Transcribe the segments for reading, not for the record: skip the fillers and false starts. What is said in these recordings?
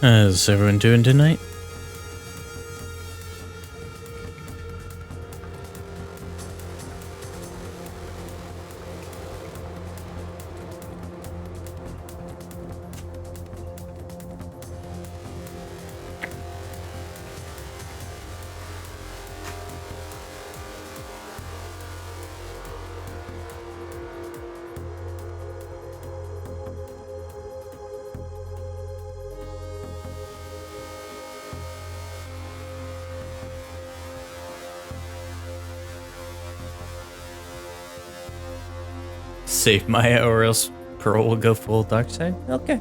How's everyone doing tonight? Save Maya or else Pearl will go full dark side? Okay.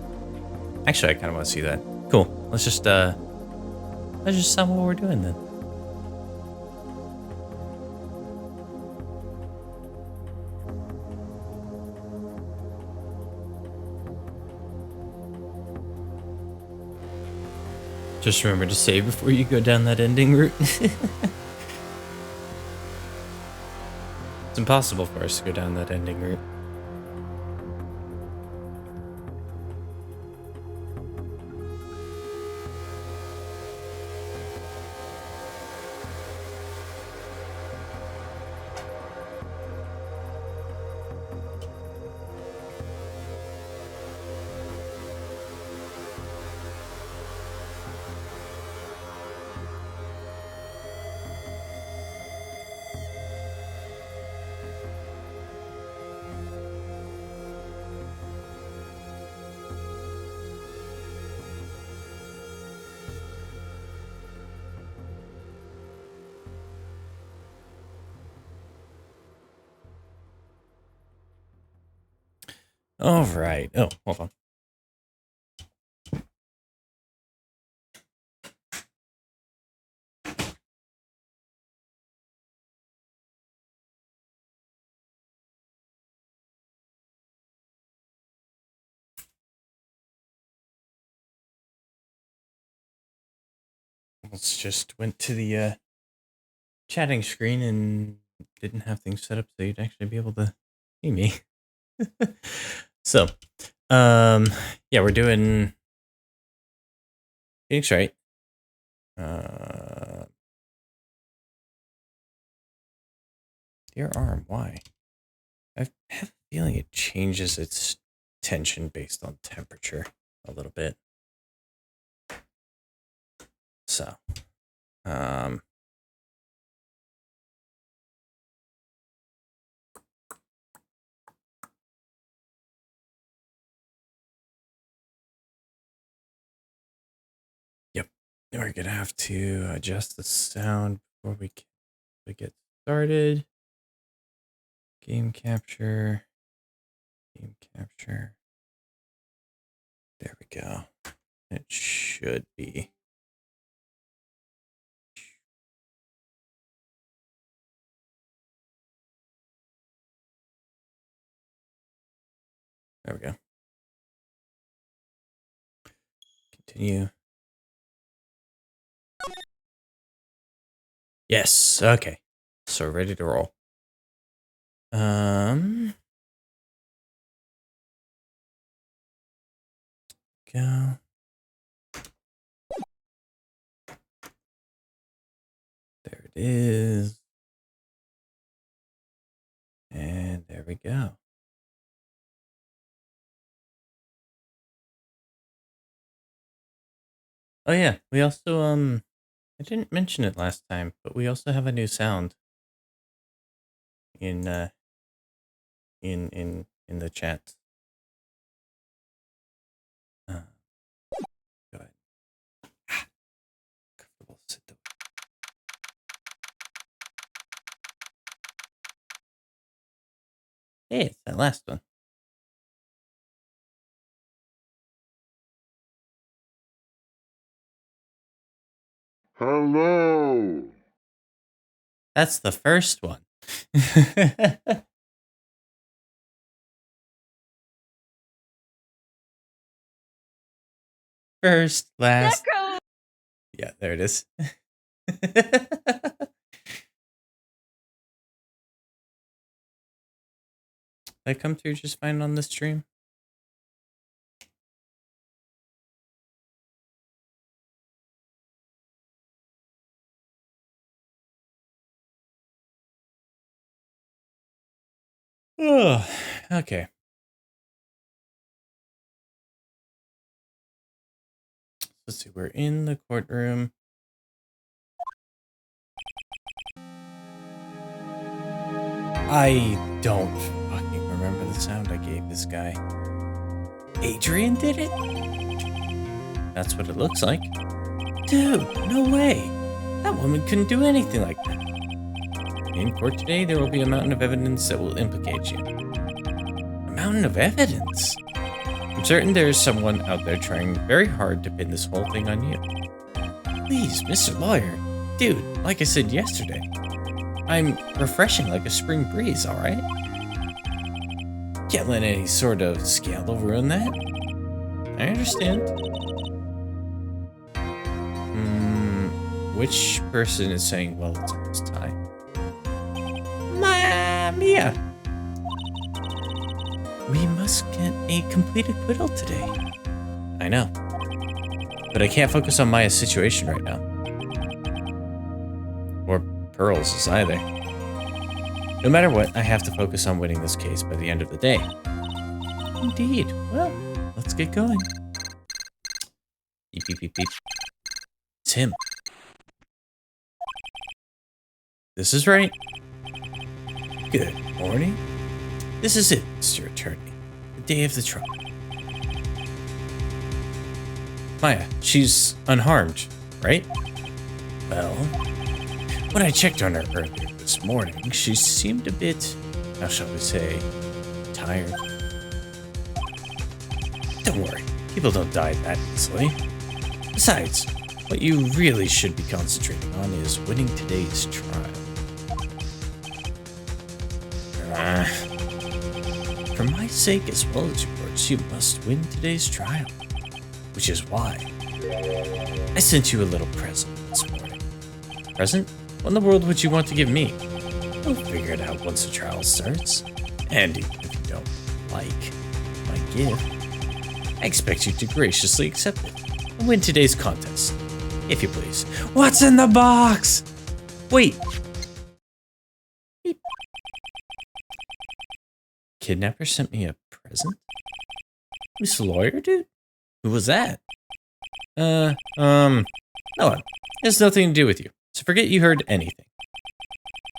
Actually, I kind of want to see that. Cool. Let's just tell what we're doing then. Just remember to save before you go down that ending route. It's impossible for us to go down that ending route. All right. Oh, hold on. Let's just went to the chatting screen and didn't have things set up so you'd actually be able to see me. So, yeah, we're doing Phoenix Wright. Dear arm, why? I have a feeling it changes its tension based on temperature a little bit. So, yep, we're gonna have to adjust the sound before we get started. Game capture. There we go. It should be. There we go. Continue. Yes. Okay. So ready to roll. Go. There it is. And there we go. Oh yeah, we also I didn't mention it last time, but we also have a new sound in in the chat. Go ahead. Comfortable, sit down. Hey, it's that last one. Hello. That's the first one. First, last. Necro! Yeah, there it is. I come through just fine on the stream. Oh, okay. Let's see, we're in the courtroom. I don't fucking remember the sound I gave this guy. Adrian did it? That's what it looks like. Dude, no way. That woman couldn't do anything like that. In court today, there will be a mountain of evidence that will implicate you. A mountain of evidence? I'm certain there is someone out there trying very hard to pin this whole thing on you. Please, Mr. Lawyer. Dude, like I said yesterday, I'm refreshing like a spring breeze, alright? Can't let any sort of scandal ruin that. I understand. Which person is saying, well, it's almost time? Mia! We must get a complete acquittal today. I know. But I can't focus on Maya's situation right now. Or Pearl's either. No matter what, I have to focus on winning this case by the end of the day. Indeed. Well, let's get going. Beep, beep, beep, beep. It's him. This is right. Good morning. This is it, Mr. Attorney. The day of the trial. Maya, she's unharmed, right? Well, when I checked on her earlier this morning, she seemed a bit, how shall we say, tired. Don't worry, people don't die that easily. Besides, what you really should be concentrating on is winning today's trial. For my sake as well as yours, you must win today's trial. Which is why I sent you a little present this morning. Present? What in the world would you want to give me? We'll figure it out once the trial starts. And even if you don't like my gift, I expect you to graciously accept it and win today's contest. If you please. What's in the box? Wait. Kidnapper sent me a present? Who's the lawyer, dude? Who was that? No one. It has nothing to do with you, so forget you heard anything.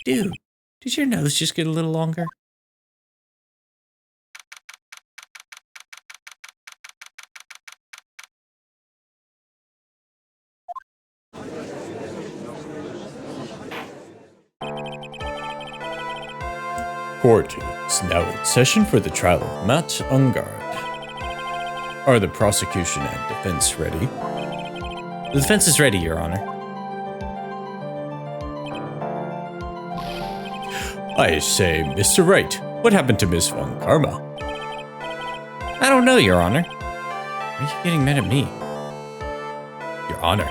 Dude, did your nose just get a little longer? Court is now in session for the trial of Matt Ungard. Are the prosecution and defense ready? The defense is ready, Your Honor. I say, Mr. Wright, what happened to Miss Von Karma? I don't know, Your Honor. Why are you getting mad at me? Your Honor.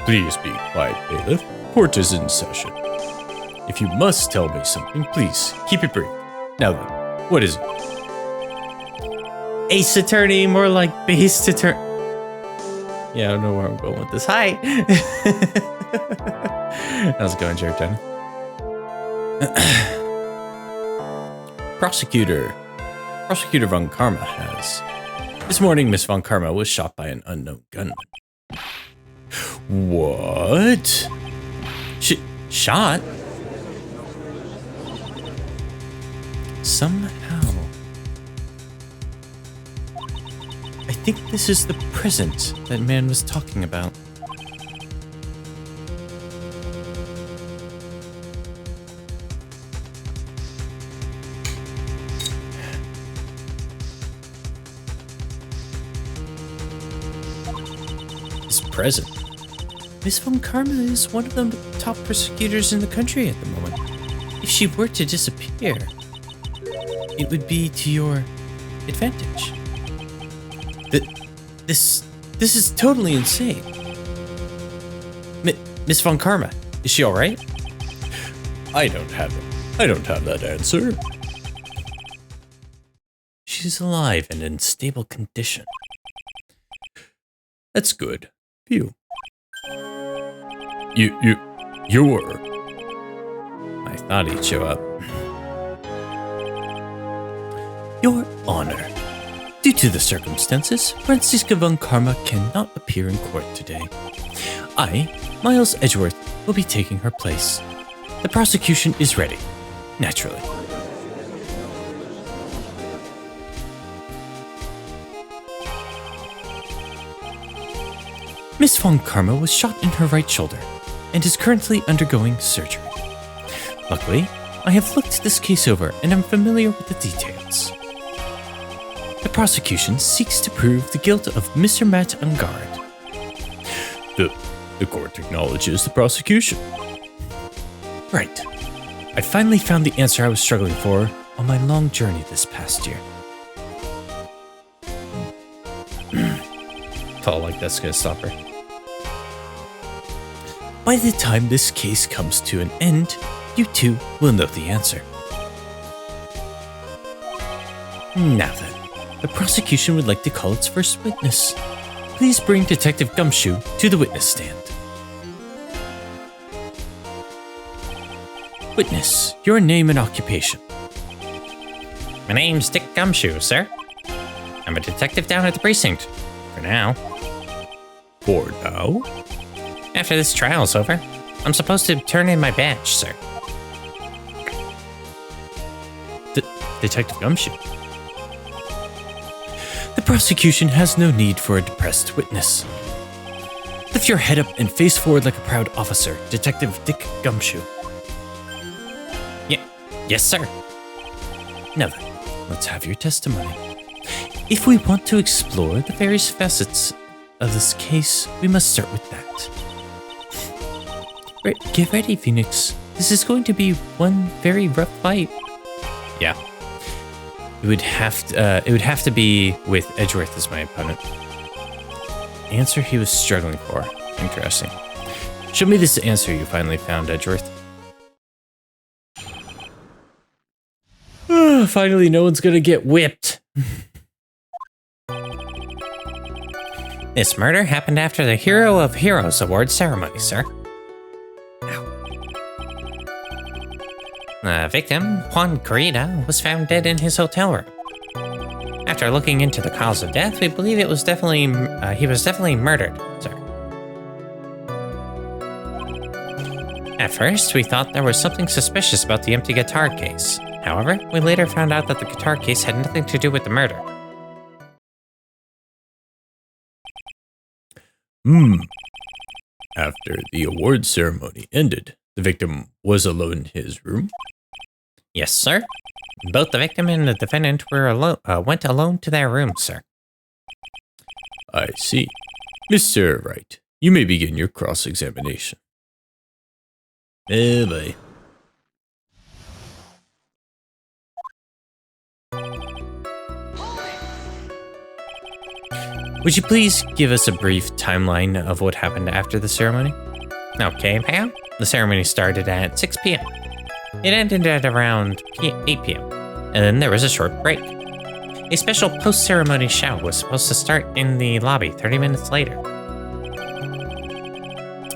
Please be quiet, bailiff. Court is in session. If you must tell me something, please keep it brief. Now then, what is it? Ace attorney, more like based attorney. Yeah, I don't know where I'm going with this. Hi. How's it going, Jared? Prosecutor Von Karma has. This morning, Miss Von Karma was shot by an unknown gunman. What? Shot? Somehow. I think this is the present that man was talking about. His present? Miss Von Karma is one of the top prosecutors in the country at the moment. If she were to disappear, it would be to your advantage. This is totally insane. Miss Von Karma, is she all right? I don't have that answer. She's alive and in stable condition. That's good. Phew. You're. I thought he'd show up. Your Honor, due to the circumstances, Franziska von Karma cannot appear in court today. I, Miles Edgeworth, will be taking her place. The prosecution is ready, naturally. Miss von Karma was shot in her right shoulder and is currently undergoing surgery. Luckily, I have looked this case over and am familiar with the details. The prosecution seeks to prove the guilt of Mr. Matt Ungard. The court acknowledges the prosecution. Right. I finally found the answer I was struggling for on my long journey this past year. Felt like that's gonna stop her. By the time this case comes to an end, you two will know the answer. Now then, the prosecution would like to call its first witness. Please bring Detective Gumshoe to the witness stand. Witness, your name and occupation. My name's Dick Gumshoe, sir. I'm a detective down at the precinct. For now. For now? After this trial's over, I'm supposed to turn in my badge, sir. Detective Gumshoe. The prosecution has no need for a depressed witness. Lift your head up and face forward like a proud officer, Detective Dick Gumshoe. Yes, sir. Now then, let's have your testimony. If we want to explore the various facets of this case, we must start with that. Right, get ready, Phoenix. This is going to be one very rough fight. Yeah. It would have to be with Edgeworth as my opponent. Answer he was struggling for. Interesting. Show me this answer you finally found, Edgeworth. Finally, no one's gonna get whipped. This murder happened after the Hero of Heroes Award ceremony, sir. The victim, Juan Corrida, was found dead in his hotel room. After looking into the cause of death, we believe he was definitely murdered, sir. At first, we thought there was something suspicious about the empty guitar case. However, we later found out that the guitar case had nothing to do with the murder. After the award ceremony ended, the victim was alone in his room? Yes, sir. Both the victim and the defendant went alone to their room, sir. I see. Mr. Wright, you may begin your cross-examination. Bye. Would you please give us a brief timeline of what happened after the ceremony? Okay, pal. The ceremony started at 6 p.m. It ended at around 8 p.m. And then there was a short break. A special post-ceremony show was supposed to start in the lobby 30 minutes later.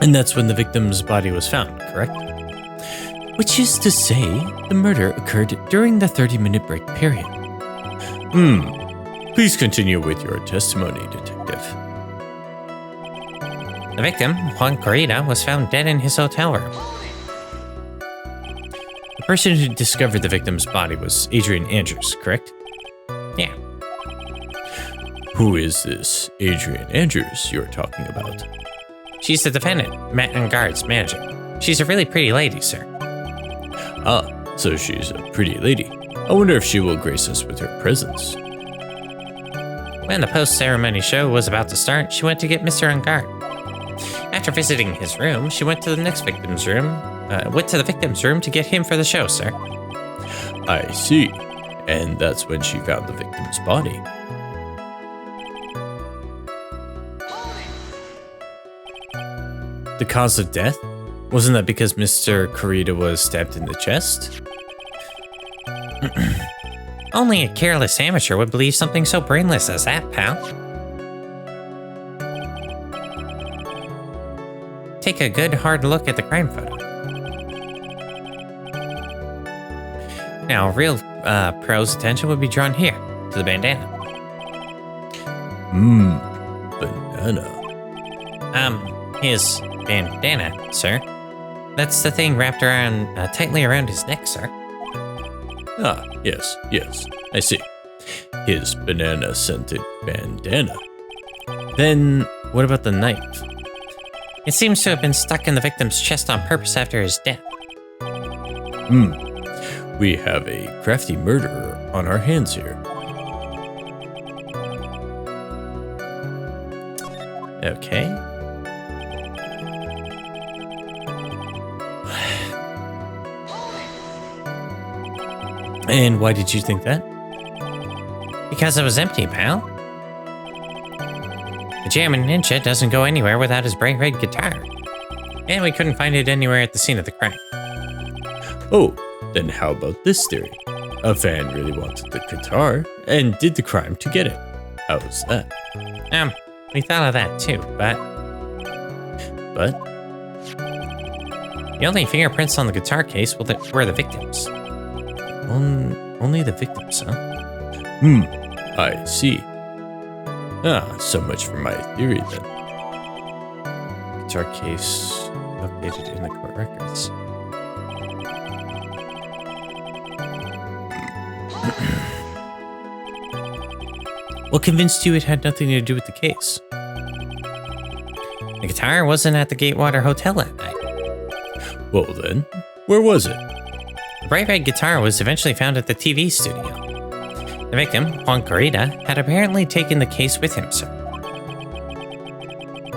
And that's when the victim's body was found, correct? Which is to say, the murder occurred during the 30-minute break period. Please continue with your testimony, Detective. The victim, Juan Corrida, was found dead in his hotel room. The person who discovered the victim's body was Adrian Andrews, correct? Yeah. Who is this Adrian Andrews you're talking about? She's the defendant, Matt Ungard's manager. She's a really pretty lady, sir. Ah, so she's a pretty lady. I wonder if she will grace us with her presence. When the post-ceremony show was about to start, she went to get Mr. Ungard. After visiting his room, she went to the victim's room to get him for the show, sir. I see. And that's when she found the victim's body. The cause of death? Wasn't that because Mr. Corrida was stabbed in the chest? Only a careless amateur would believe something so brainless as that, pal. Take a good hard look at the crime photo. Now, real Pearl's attention would be drawn here, to the bandana. Banana. His bandana, sir. That's the thing wrapped around, tightly around his neck, sir. Ah, yes, I see. His banana-scented bandana. Then, what about the knife? It seems to have been stuck in the victim's chest on purpose after his death. We have a crafty murderer on our hands here. Okay. And why did you think that? Because it was empty, pal. The Jammin' Ninja doesn't go anywhere without his bright red guitar. And we couldn't find it anywhere at the scene of the crime. Oh, then how about this theory? A fan really wanted the guitar and did the crime to get it. How's that? We thought of that too, but But the only fingerprints on the guitar case were the victims. Only the victims, huh? I see. Ah, so much for my theory then. Guitar case updated in the court records. What convinced you it had nothing to do with the case? The guitar wasn't at the Gatewater Hotel that night. Well then, where was it? The bright red guitar was eventually found at the TV studio. The victim, Juan Corrida, had apparently taken the case with him, sir.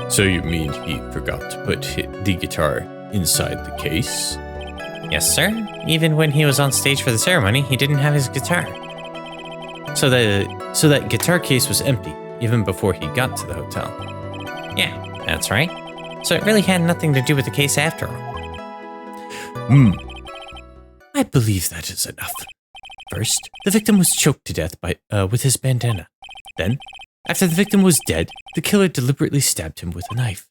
So you mean he forgot to put the guitar inside the case? Yes, sir. Even when he was on stage for the ceremony, he didn't have his guitar. So that guitar case was empty, even before he got to the hotel. Yeah, that's right. So it really had nothing to do with the case after all. I believe that is enough. First, the victim was choked to death with his bandana. Then, after the victim was dead, the killer deliberately stabbed him with a knife.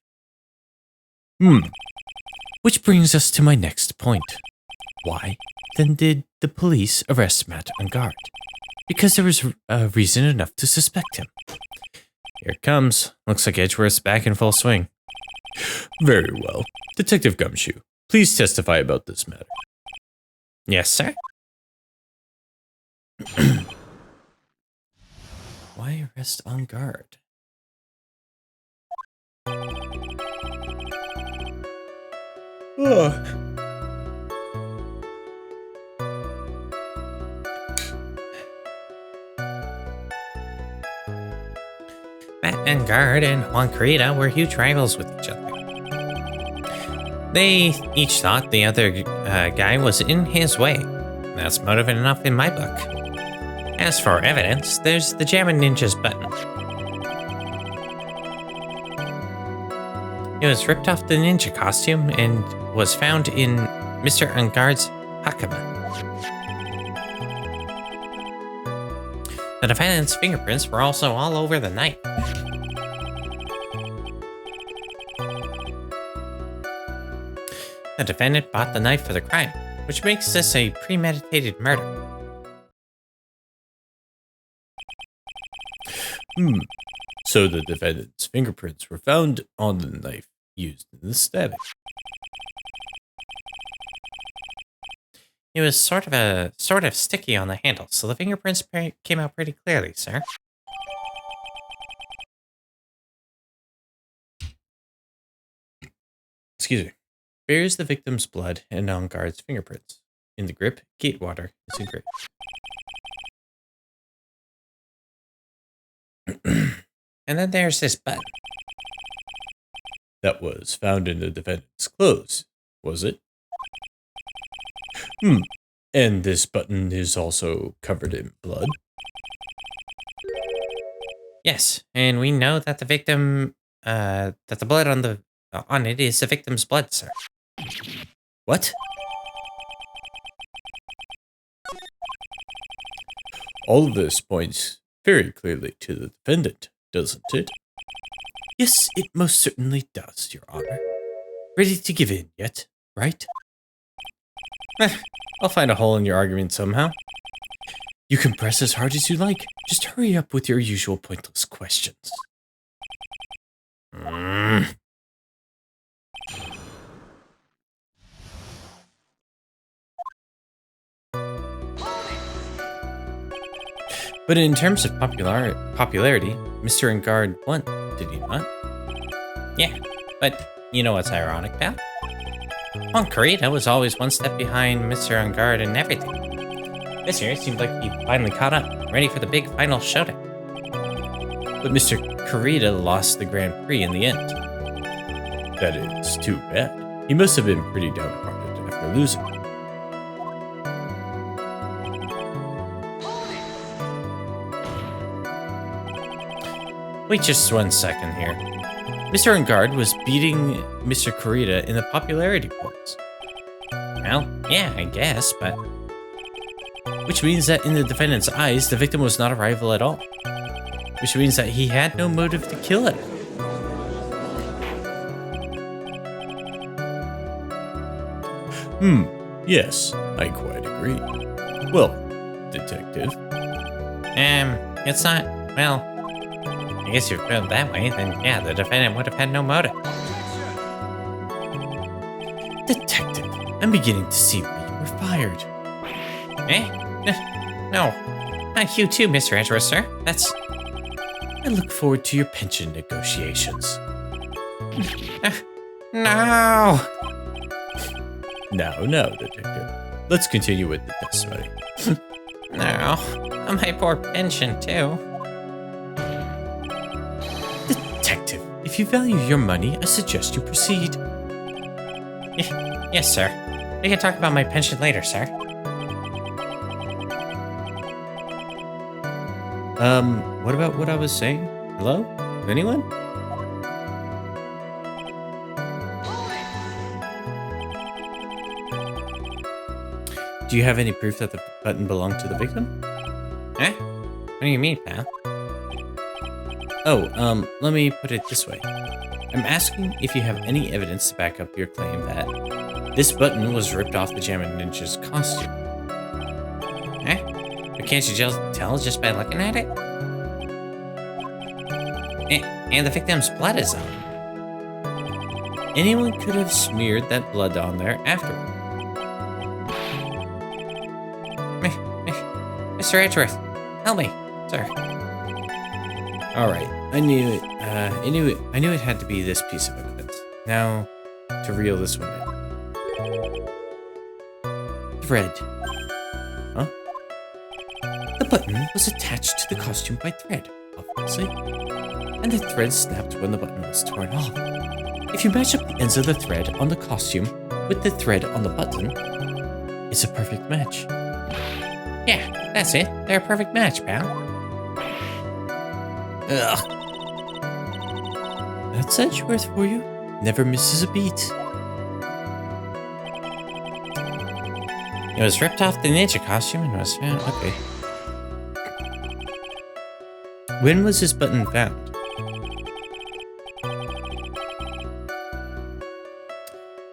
Which brings us to my next point. Why, then, did the police arrest Matt Ungard? Because there was reason enough to suspect him. Here it comes. Looks like Edgeworth's back in full swing. Very well. Detective Gumshoe, please testify about this matter. Yes, sir. Why arrest Ungard? Matt Ungard and Juan Corrida were huge rivals with each other. They each thought the other guy was in his way. That's motive enough in my book. As for evidence, there's the Jammin' Ninja's button. It was ripped off the ninja costume and was found in Mr. Ungard's hakama. The defendant's fingerprints were also all over the knife. The defendant bought the knife for the crime, which makes this a premeditated murder. So the defendant's fingerprints were found on the knife used in the stabbing. It was sort of sticky on the handle, so the fingerprints came out pretty clearly, sir. Excuse me. Bears the victim's blood and Ungard's fingerprints. In the grip, Gatewater is engraved. And then there's this button. That was found in the defendant's clothes, was it? And this button is also covered in blood? Yes, and we know that the victim, that the blood on it is the victim's blood, sir. What? All of this points very clearly to the defendant, doesn't it? Yes, it most certainly does, Your Honor. Ready to give in yet, right? I'll find a hole in your argument somehow. You can press as hard as you like. Just hurry up with your usual pointless questions. But in terms of popularity, Mr. Engard won, did he not? Yeah, but you know what's ironic, pal? Well, Karita was always one step behind Mr. Engard and everything. This year, it seemed like he finally caught up, ready for the big final showdown. But Mr. Karita lost the Grand Prix in the end. That is too bad. He must have been pretty downhearted after losing. Wait just 1 second here. Mr. Engard was beating Mr. Karita in the popularity polls. Well, yeah, I guess, but Which means that in the defendant's eyes, the victim was not a rival at all. Which means that he had no motive to kill it. Yes, I quite agree. Well, detective. it's not, well, I guess if you put it that way, then yeah, the defendant would have had no motive. Detective, I'm beginning to see why you were fired. No, not you too, Mr. Edgeworth, sir. That's, I look forward to your pension negotiations. no! Now, detective. Let's continue with the testimony. No, my poor pension too. Detective, if you value your money, I suggest you proceed. Yes, sir. We can talk about my pension later, sir. What about what I was saying? Hello? Anyone? Do you have any proof that the button belonged to the victim? What do you mean, pal? Oh, let me put it this way. I'm asking if you have any evidence to back up your claim that this button was ripped off the Jammin' Ninja's costume. But can't you just tell just by looking at it? And the victim's blood is on it. Anyone could have smeared that blood on there afterward. Mr. Edgeworth, help me, sir. All right, I knew it. I knew it had to be this piece of evidence. Now, to reel this one in. Thread. Huh? The button was attached to the costume by thread, obviously, and the thread snapped when the button was torn off. If you match up the ends of the thread on the costume with the thread on the button, it's a perfect match. Yeah, that's it. They're a perfect match, pal. Ugh. That's Edgeworth for you. Never misses a beat. It was ripped off the ninja costume and was found. Okay. When was this button found?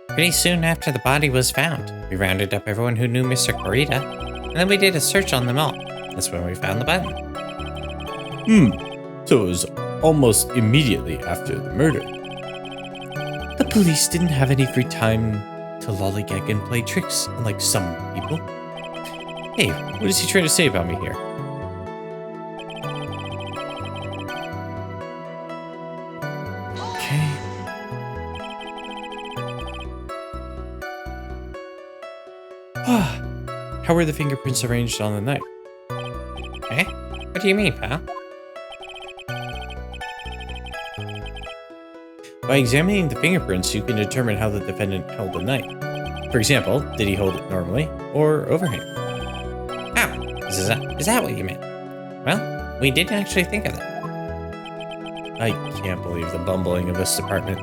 Pretty soon after the body was found, we rounded up everyone who knew Mr. Corita, and then we did a search on them all. That's when we found the button. So it was almost immediately after the murder. The police didn't have any free time to lollygag and play tricks, unlike some people. Hey, what is he trying to say about me here? Okay. How were the fingerprints arranged on the knife? What do you mean, pal? By examining the fingerprints, you can determine how the defendant held the knife. For example, did he hold it normally or overhand? Oh, is that what you meant? Well, we didn't actually think of that. I can't believe the bumbling of this department.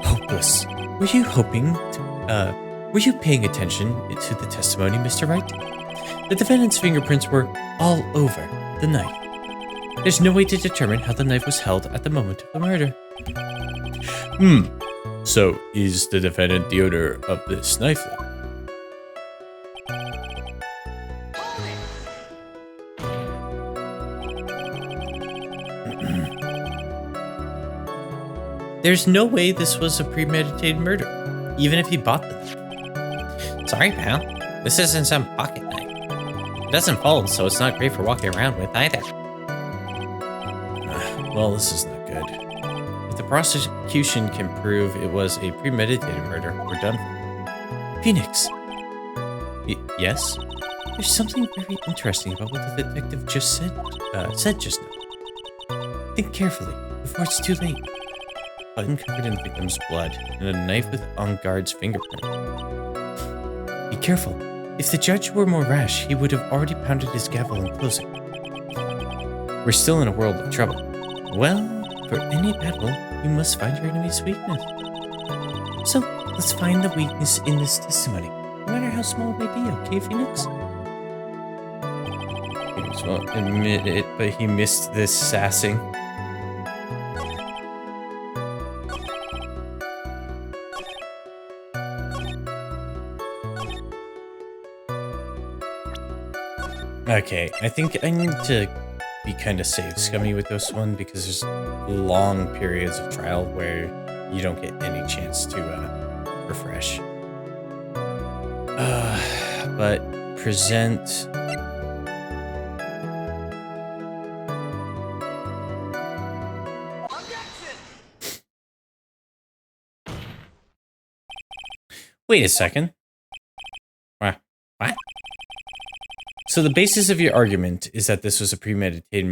Hopeless. Were you were you paying attention to the testimony, Mr. Wright? The defendant's fingerprints were all over the knife. There's no way to determine how the knife was held at the moment of the murder. So is the defendant the owner of this knife then? There's no way this was a premeditated murder, even if he bought them. Sorry, pal. This isn't some pocket knife. It doesn't fold, so it's not great for walking around with either. Well, this is not good. If the prosecution can prove it was a premeditated murder, we're done. Phoenix. Yes? There's something very interesting about what the detective just said just now. Think carefully, before it's too late. Button covered in the victim's blood, and a knife with on guard's fingerprint. Be careful. If the judge were more rash, he would have already pounded his gavel in closing. We're still in a world of trouble. Well, for any battle, you must find your enemy's weakness. So, let's find the weakness in this testimony, no matter how small it may be, okay, Phoenix? Phoenix won't admit it, but he missed this sassing. Okay, I think I need to be kind of safe scummy with this one because there's long periods of trial where you don't get any chance to refresh. But present. Wait a second. What? So the basis of your argument is that this was a premeditated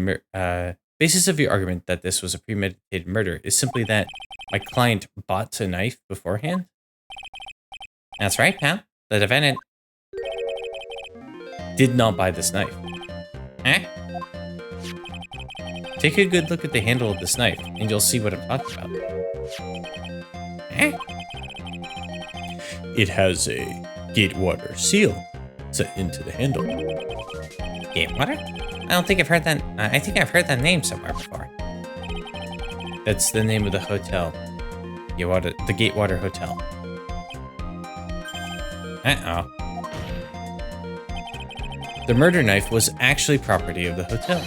murder is simply that my client bought a knife beforehand? That's right, pal. The defendant Did not buy this knife. Eh? Take a good look at the handle of this knife, and you'll see what I'm talking about. Eh? It has a Gatewater seal set into the handle. Gatewater? I don't think I've heard that. I think I've heard that name somewhere before. That's the name of the hotel. The Gatewater Hotel. Uh-oh. The murder knife was actually property of the hotel,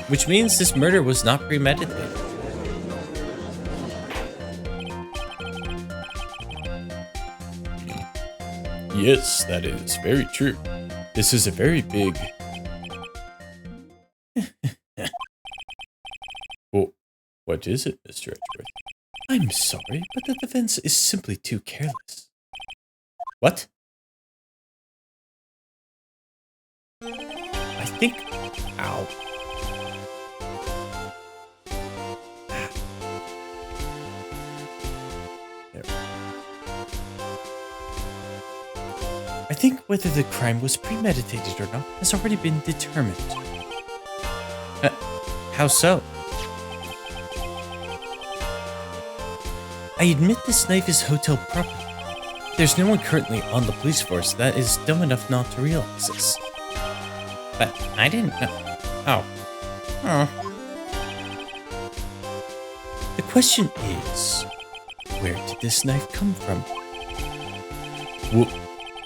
which means this murder was not premeditated. Yes, that is very true. This is a very big... Well, what is it, Mr. Edgeworth? I'm sorry, but the defense is simply too careless. What? I think... Ow. I think whether the crime was premeditated or not has already been determined. How so? I admit this knife is hotel property. There's no one currently on the police force that is dumb enough not to realize this. But I didn't know. Oh. The question is, where did this knife come from?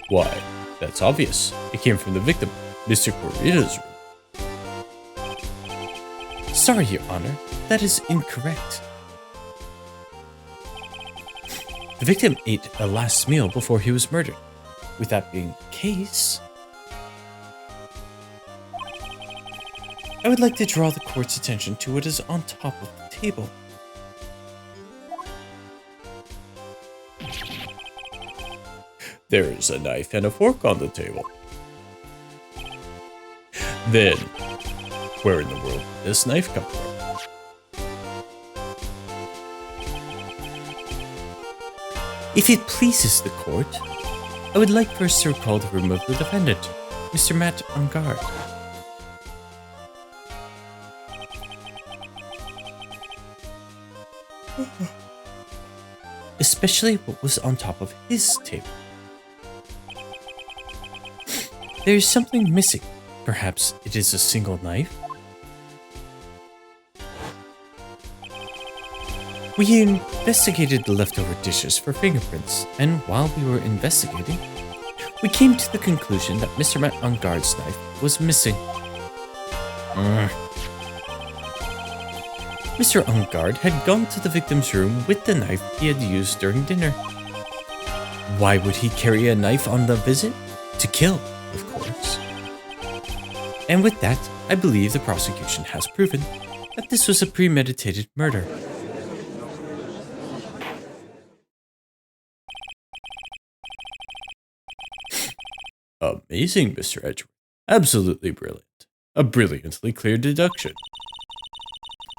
Why, that's obvious. It came from the victim, Mr. Corrida's room. Sorry, Your Honor, that is incorrect. The victim ate a last meal before he was murdered. With that being the case, I would like to draw the court's attention to what is on top of the table. There is a knife and a fork on the table. Then, where in the world did this knife come from? If it pleases the court, I would like first to recall the room of the defendant, Mr. Matt on guard. Especially what was on top of his table. There is something missing. Perhaps it is a single knife? We investigated the leftover dishes for fingerprints, and while we were investigating, we came to the conclusion that Mr. Matt on guard's knife was missing. Mr. Ungard had gone to the victim's room with the knife he had used during dinner. Why would he carry a knife on the visit? To kill, of course. And with that, I believe the prosecution has proven that this was a premeditated murder. Amazing, Mr. Edgeworth. Absolutely brilliant. A brilliantly clear deduction.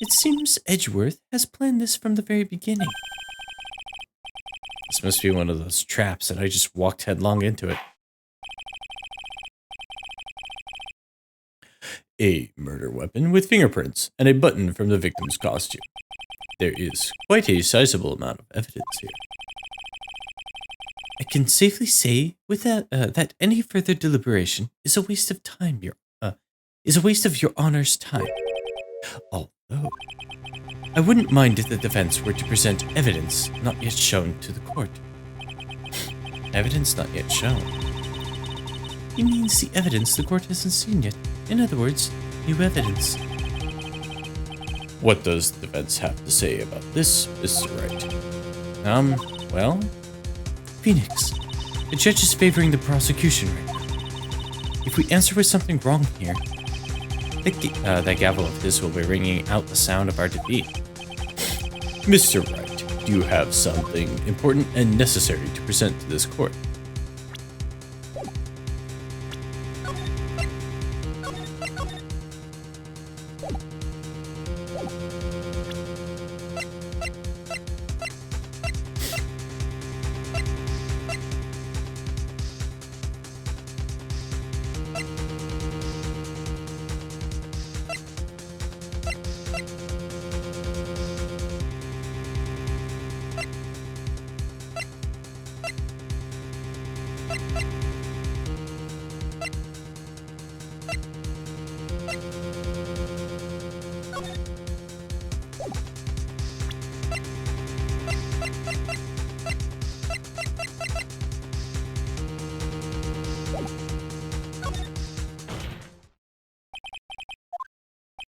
It seems Edgeworth has planned this from the very beginning. This must be one of those traps, and I just walked headlong into it. A murder weapon with fingerprints and a button from the victim's costume. There is quite a sizable amount of evidence here. I can safely say that any further deliberation is a waste of time. Is a waste of your honor's time. Although, I wouldn't mind if the defense were to present evidence not yet shown to the court. Evidence not yet shown? He means the evidence the court hasn't seen yet. In other words, new evidence. What does the defense have to say about this, Mr. Wright? Well, Phoenix, the judge is favoring the prosecution right now. If we answer with something wrong here, that gavel of his will be ringing out the sound of our defeat. Mr. Wright, do you have something important and necessary to present to this court?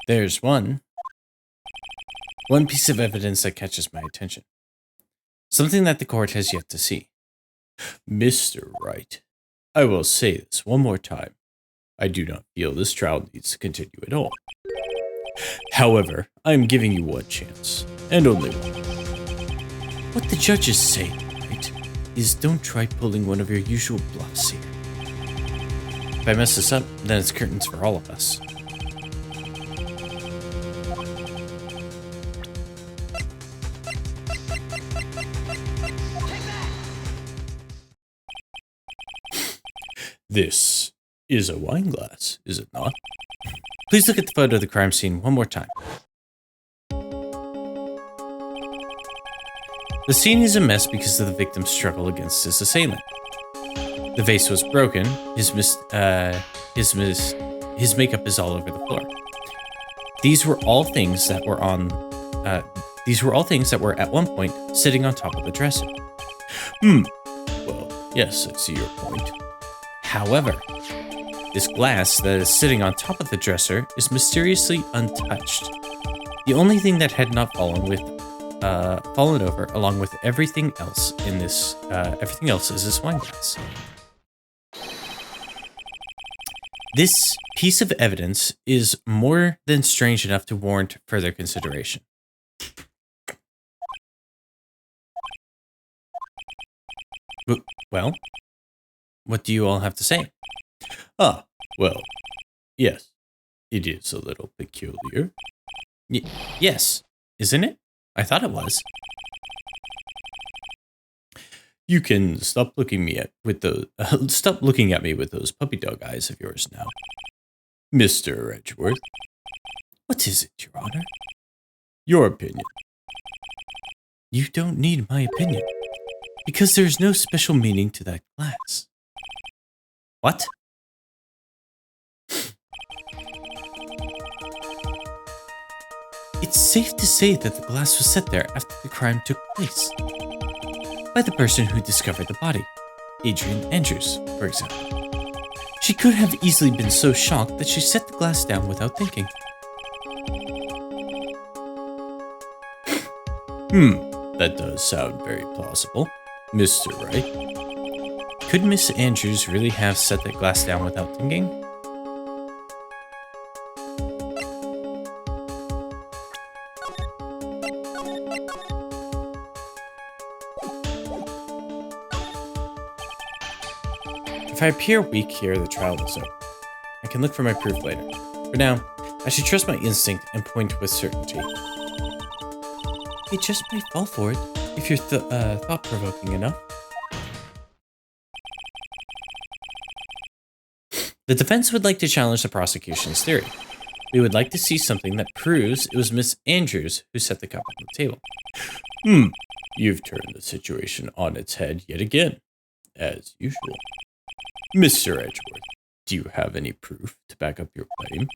There's one piece of evidence that catches my attention. Something that the court has yet to see. Mr. Wright, I will say this one more time. I do not feel this trial needs to continue at all. However, I am giving you one chance, and only one. What the judge is saying, right, is don't try pulling one of your usual bluffs here. If I mess this up, then it's curtains for all of us. This is a wine glass, is it not? Please look at the photo of the crime scene one more time. The scene is a mess because of the victim's struggle against his assailant. The vase was broken. His makeup is all over the floor. These were all things that were at one point sitting on top of the dresser. Well, yes, I see your point. However, this glass that is sitting on top of the dresser is mysteriously untouched. The only thing that had not fallen over, along with everything else is this wine glass. This piece of evidence is more than strange enough to warrant further consideration. Well, what do you all have to say? Well, yes, it is a little peculiar. Yes, isn't it? I thought it was. You can stop looking at me with those puppy dog eyes of yours now. Mr. Edgeworth. What is it, Your Honor? Your opinion. You don't need my opinion, because there's no special meaning to that glass. What? It's safe to say that the glass was set there after the crime took place. By the person who discovered the body, Adrian Andrews, for example. She could have easily been so shocked that she set the glass down without thinking. That does sound very plausible. Mr. Wright, could Miss Andrews really have set that glass down without thinking? If I appear weak here, the trial is over. I can look for my proof later. For now, I should trust my instinct and point with certainty. It just might fall for it, if you're thought-provoking enough. The defense would like to challenge the prosecution's theory. We would like to see something that proves it was Miss Andrews who set the cup on the table. You've turned the situation on its head yet again, as usual. Mr. Edgeworth, do you have any proof to back up your claim?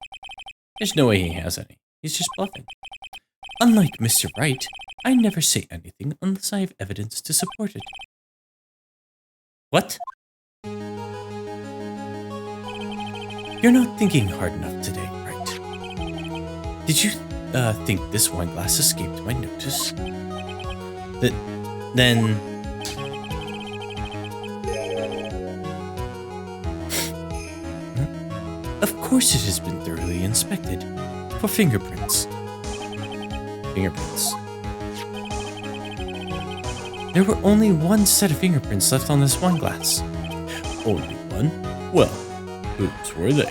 There's no way he has any. He's just bluffing. Unlike Mr. Wright, I never say anything unless I have evidence to support it. What? You're not thinking hard enough today, Wright. Did you think this wine glass escaped my notice? Then... Of course it has been thoroughly inspected for fingerprints. Fingerprints. There were only one set of fingerprints left on this wine glass. Only one? Well, whose were they?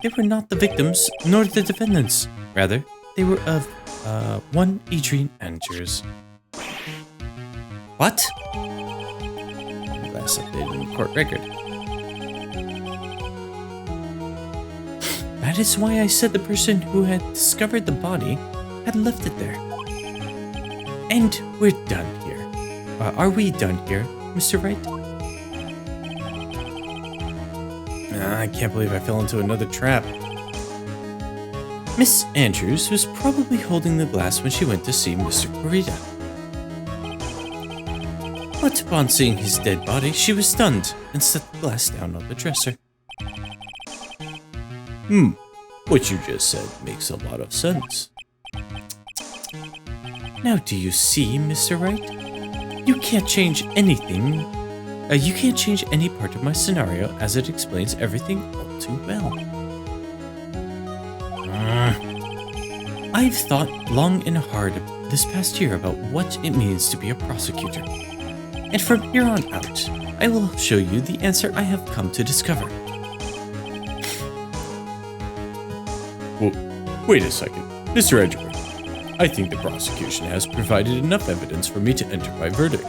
They were not the victims, nor the defendants. Rather, they were of, one Adrian Andrews. What? Glass updated in the court record. That is why I said the person who had discovered the body had left it there. And we're done here. Are we done here, Mr. Wright? I can't believe I fell into another trap. Miss Andrews was probably holding the glass when she went to see Mr. Corrida. But upon seeing his dead body, she was stunned and set the glass down on the dresser. What you just said makes a lot of sense. Now do you see, Mr. Wright? You can't change anything. You can't change any part of my scenario as it explains everything all too well. I've thought long and hard this past year about what it means to be a prosecutor. And from here on out, I will show you the answer I have come to discover. Well, wait a second. Mr. Edgeworth, I think the prosecution has provided enough evidence for me to enter my verdict.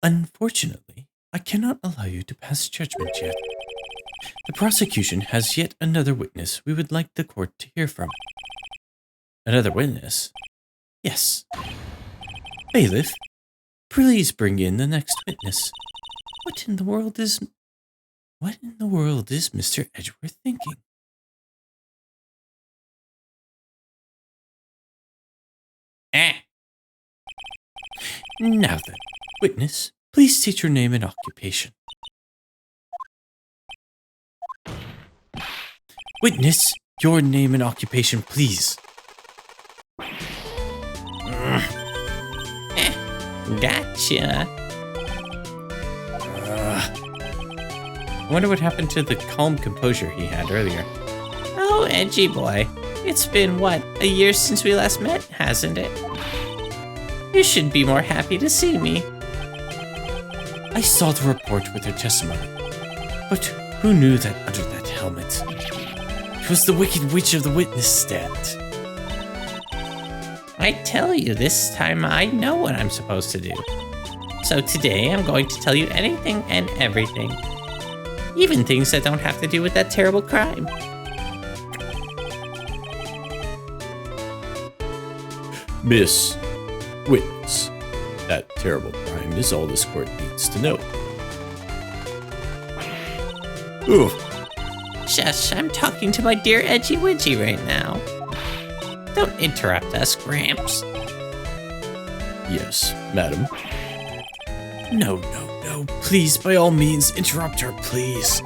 Unfortunately, I cannot allow you to pass judgment yet. The prosecution has yet another witness we would like the court to hear from. Another witness? Yes. Bailiff, please bring in the next witness. What in the world is Mr. Edgeworth thinking? Now then, witness, please state your name and occupation. Witness, your name and occupation, please. Gotcha. I wonder what happened to the calm composure he had earlier. Oh, edgy boy. It's been, what, a year since we last met, hasn't it? You should be more happy to see me. I saw the report with her testimony, but who knew that under that helmet? It was the Wicked Witch of the witness stand. I tell you, this time I know what I'm supposed to do. So today I'm going to tell you anything and everything. Even things that don't have to do with that terrible crime. Miss Witness, that terrible crime is all this court needs to know. Oof. Shush, I'm talking to my dear Edgy Widgy right now. Don't interrupt us, Gramps. Yes, madam. No. Please, by all means, interrupt her, please.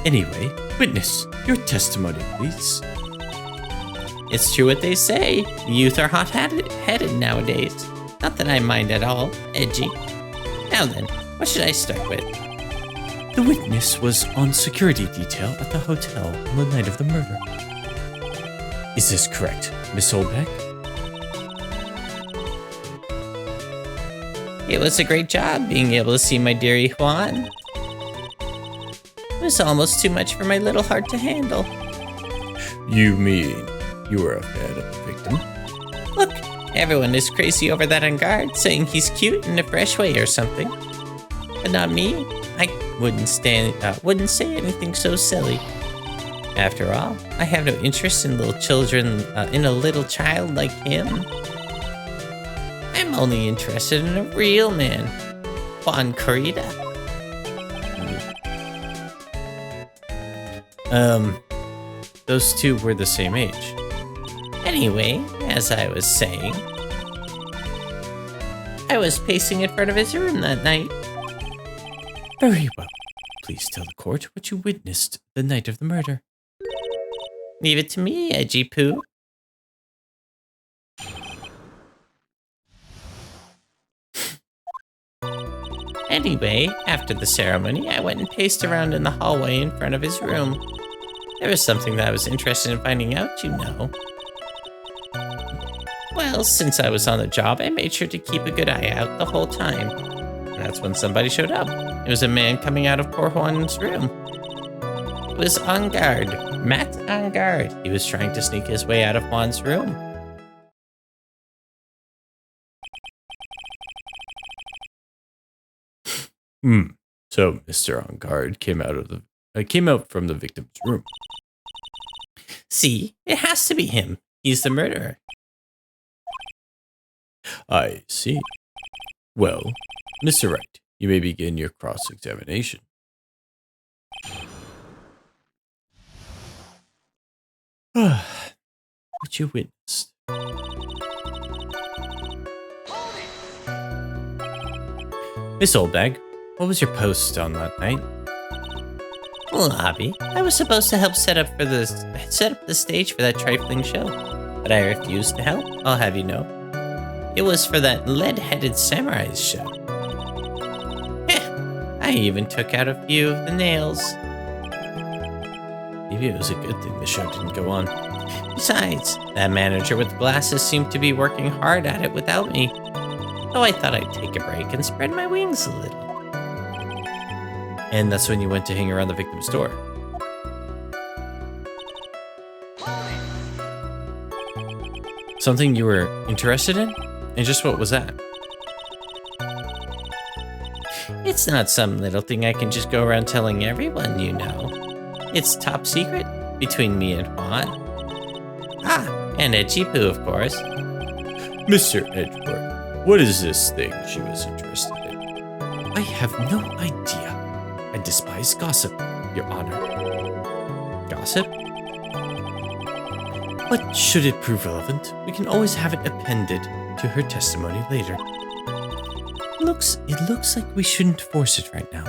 Anyway, Witness, your testimony, please. It's true what they say. Youth are hot-headed nowadays. Not that I mind at all. Edgy. Now then, what should I start with? The witness was on security detail at the hotel on the night of the murder. Is this correct, Miss Olbeck? It was a great job being able to see my dearie Juan. It was almost too much for my little heart to handle. You mean you were a fan of the victim? Look, everyone is crazy over that on guard, saying he's cute in a fresh way or something. But not me. I wouldn't say anything so silly. After all, I have no interest in little children, in a little child like him. I'm only interested in a real man, Juan Corrida. Those two were the same age. Anyway, as I was saying, I was pacing in front of his room that night. Very well. Please tell the court what you witnessed the night of the murder. Leave it to me, Edgy Poo. Anyway, after the ceremony, I went and paced around in the hallway in front of his room. There was something that I was interested in finding out, you know. Well, since I was on the job, I made sure to keep a good eye out the whole time. And that's when somebody showed up. It was a man coming out of poor Juan's room. He was on guard. Matt on guard. He was trying to sneak his way out of Juan's room. So Mr. On Guard came out from the victim's room. See, it has to be him. He's the murderer. I see. Well, Mr. Wright, you may begin your cross-examination. What you witnessed. Miss Oldbag, what was your post on that night? Lobby. I was supposed to help set up the stage for that trifling show, but I refused to help, I'll have you know. It was for that lead-headed samurai's show. I even took out a few of the nails. Maybe it was a good thing the show didn't go on. Besides, that manager with glasses seemed to be working hard at it without me. So I thought I'd take a break and spread my wings a little. And that's when you went to hang around the victim's door. Something you were interested in? And just what was that? It's not some little thing I can just go around telling everyone, you know. It's top secret between me and Juan. Ah, and Edgy Poo, of course. Mr. Edgeworth, what is this thing she was interested in? I have no idea. I despise gossip, Your Honor. Gossip? But should it prove relevant, we can always have it appended to her testimony later. It looks like we shouldn't force it right now.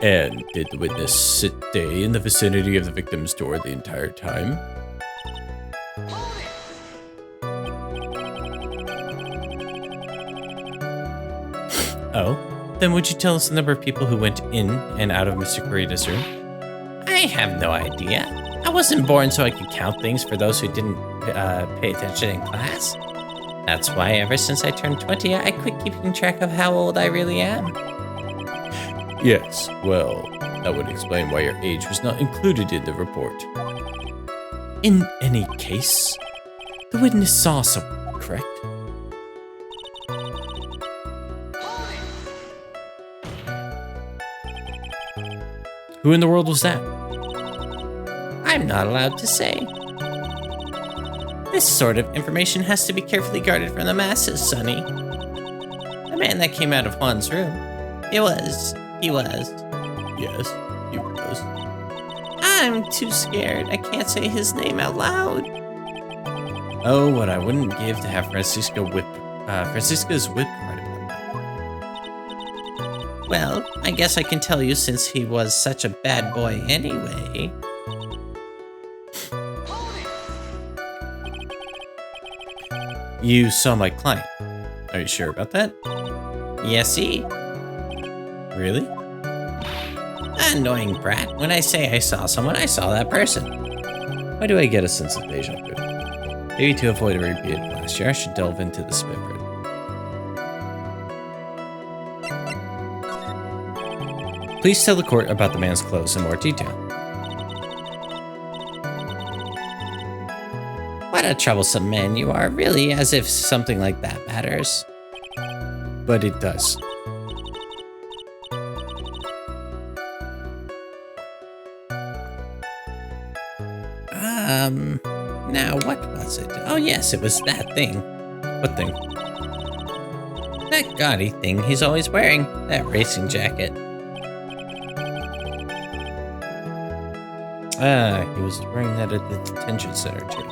And did the witness stay in the vicinity of the victim's door the entire time? Oh, then would you tell us the number of people who went in and out of Mr. Corrida's room? I have no idea. I wasn't born so I could count things for those who didn't pay attention in class. That's why ever since I turned 20, I quit keeping track of how old I really am. Yes, well, that would explain why your age was not included in the report. In any case, the witness saw someone, correct? Who in the world was that? I'm not allowed to say. This sort of information has to be carefully guarded from the masses, Sonny. The man that came out of Juan's room. He was. Yes, he was. I'm too scared. I can't say his name out loud. Oh, what I wouldn't give to have Francisca's whip card about that. Well, I guess I can tell you since he was such a bad boy anyway. You saw my client. Are you sure about that? Yesy. Really? Annoying brat. When I say I saw someone, I saw that person. Why do I get a sense of deja vu? Maybe to avoid a repeat of last year, I should delve into the spirit. Please tell the court about the man's clothes in more detail. What a troublesome man you are, really, as if something like that matters. But it does. Now what was it? Oh yes, it was that thing. What thing? That gaudy thing he's always wearing. That racing jacket. Ah, he was wearing that at the detention center too.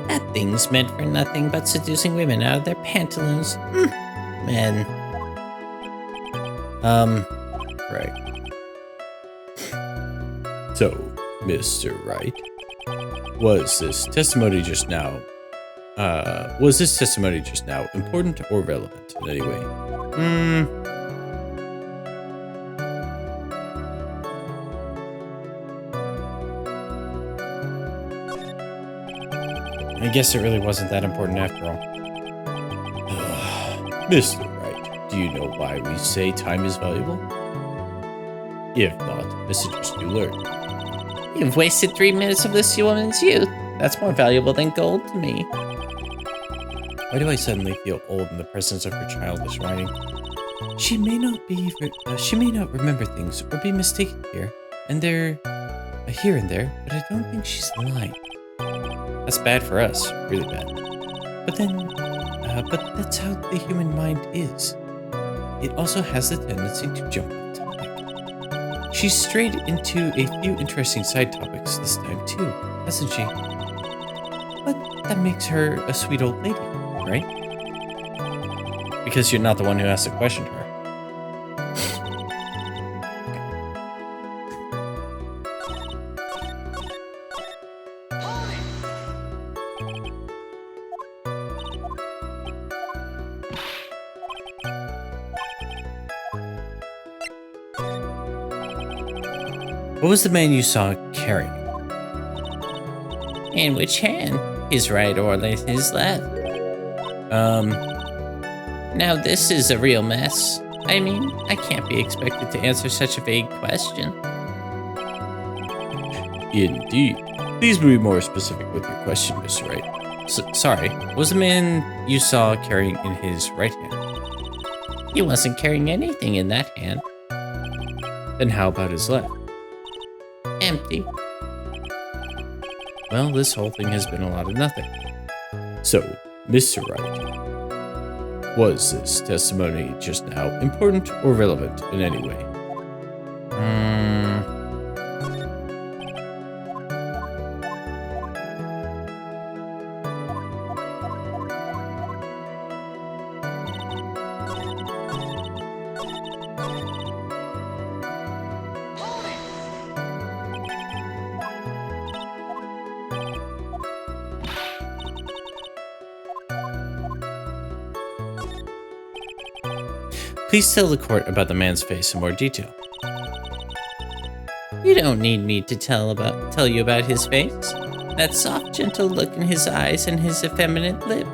That thing's meant for nothing but seducing women out of their pantaloons. Men. Right. So, Mr. Wright, was this testimony just now important or relevant in any way? I guess it really wasn't that important after all. Mr. Wright, do you know why we say time is valuable? If not, I suggest you learn. You've wasted 3 minutes of this woman's youth. That's more valuable than gold to me. Why do I suddenly feel old in the presence of her childish writing? She may not remember things or be mistaken here and there, here and there, but I don't think she's lying. That's bad for us, really bad. But that's how the human mind is. It also has the tendency to jump the topic. She's strayed into a few interesting side topics this time too, hasn't she? But that makes her a sweet old lady, right? Because you're not the one who has to question her. What was the man you saw carrying? In which hand? His right or his left? Now this is a real mess. I mean, I can't be expected to answer such a vague question. Indeed. Please be more specific with your question, Mr. Wright. Sorry, what was the man you saw carrying in his right hand? He wasn't carrying anything in that hand. Then how about his left? Empty. Well, this whole thing has been a lot of nothing. So, Mr. Wright, was this testimony just now important or relevant in any way? Please tell the court about the man's face in more detail. You don't need me to tell you about his face. That soft, gentle look in his eyes and his effeminate lip.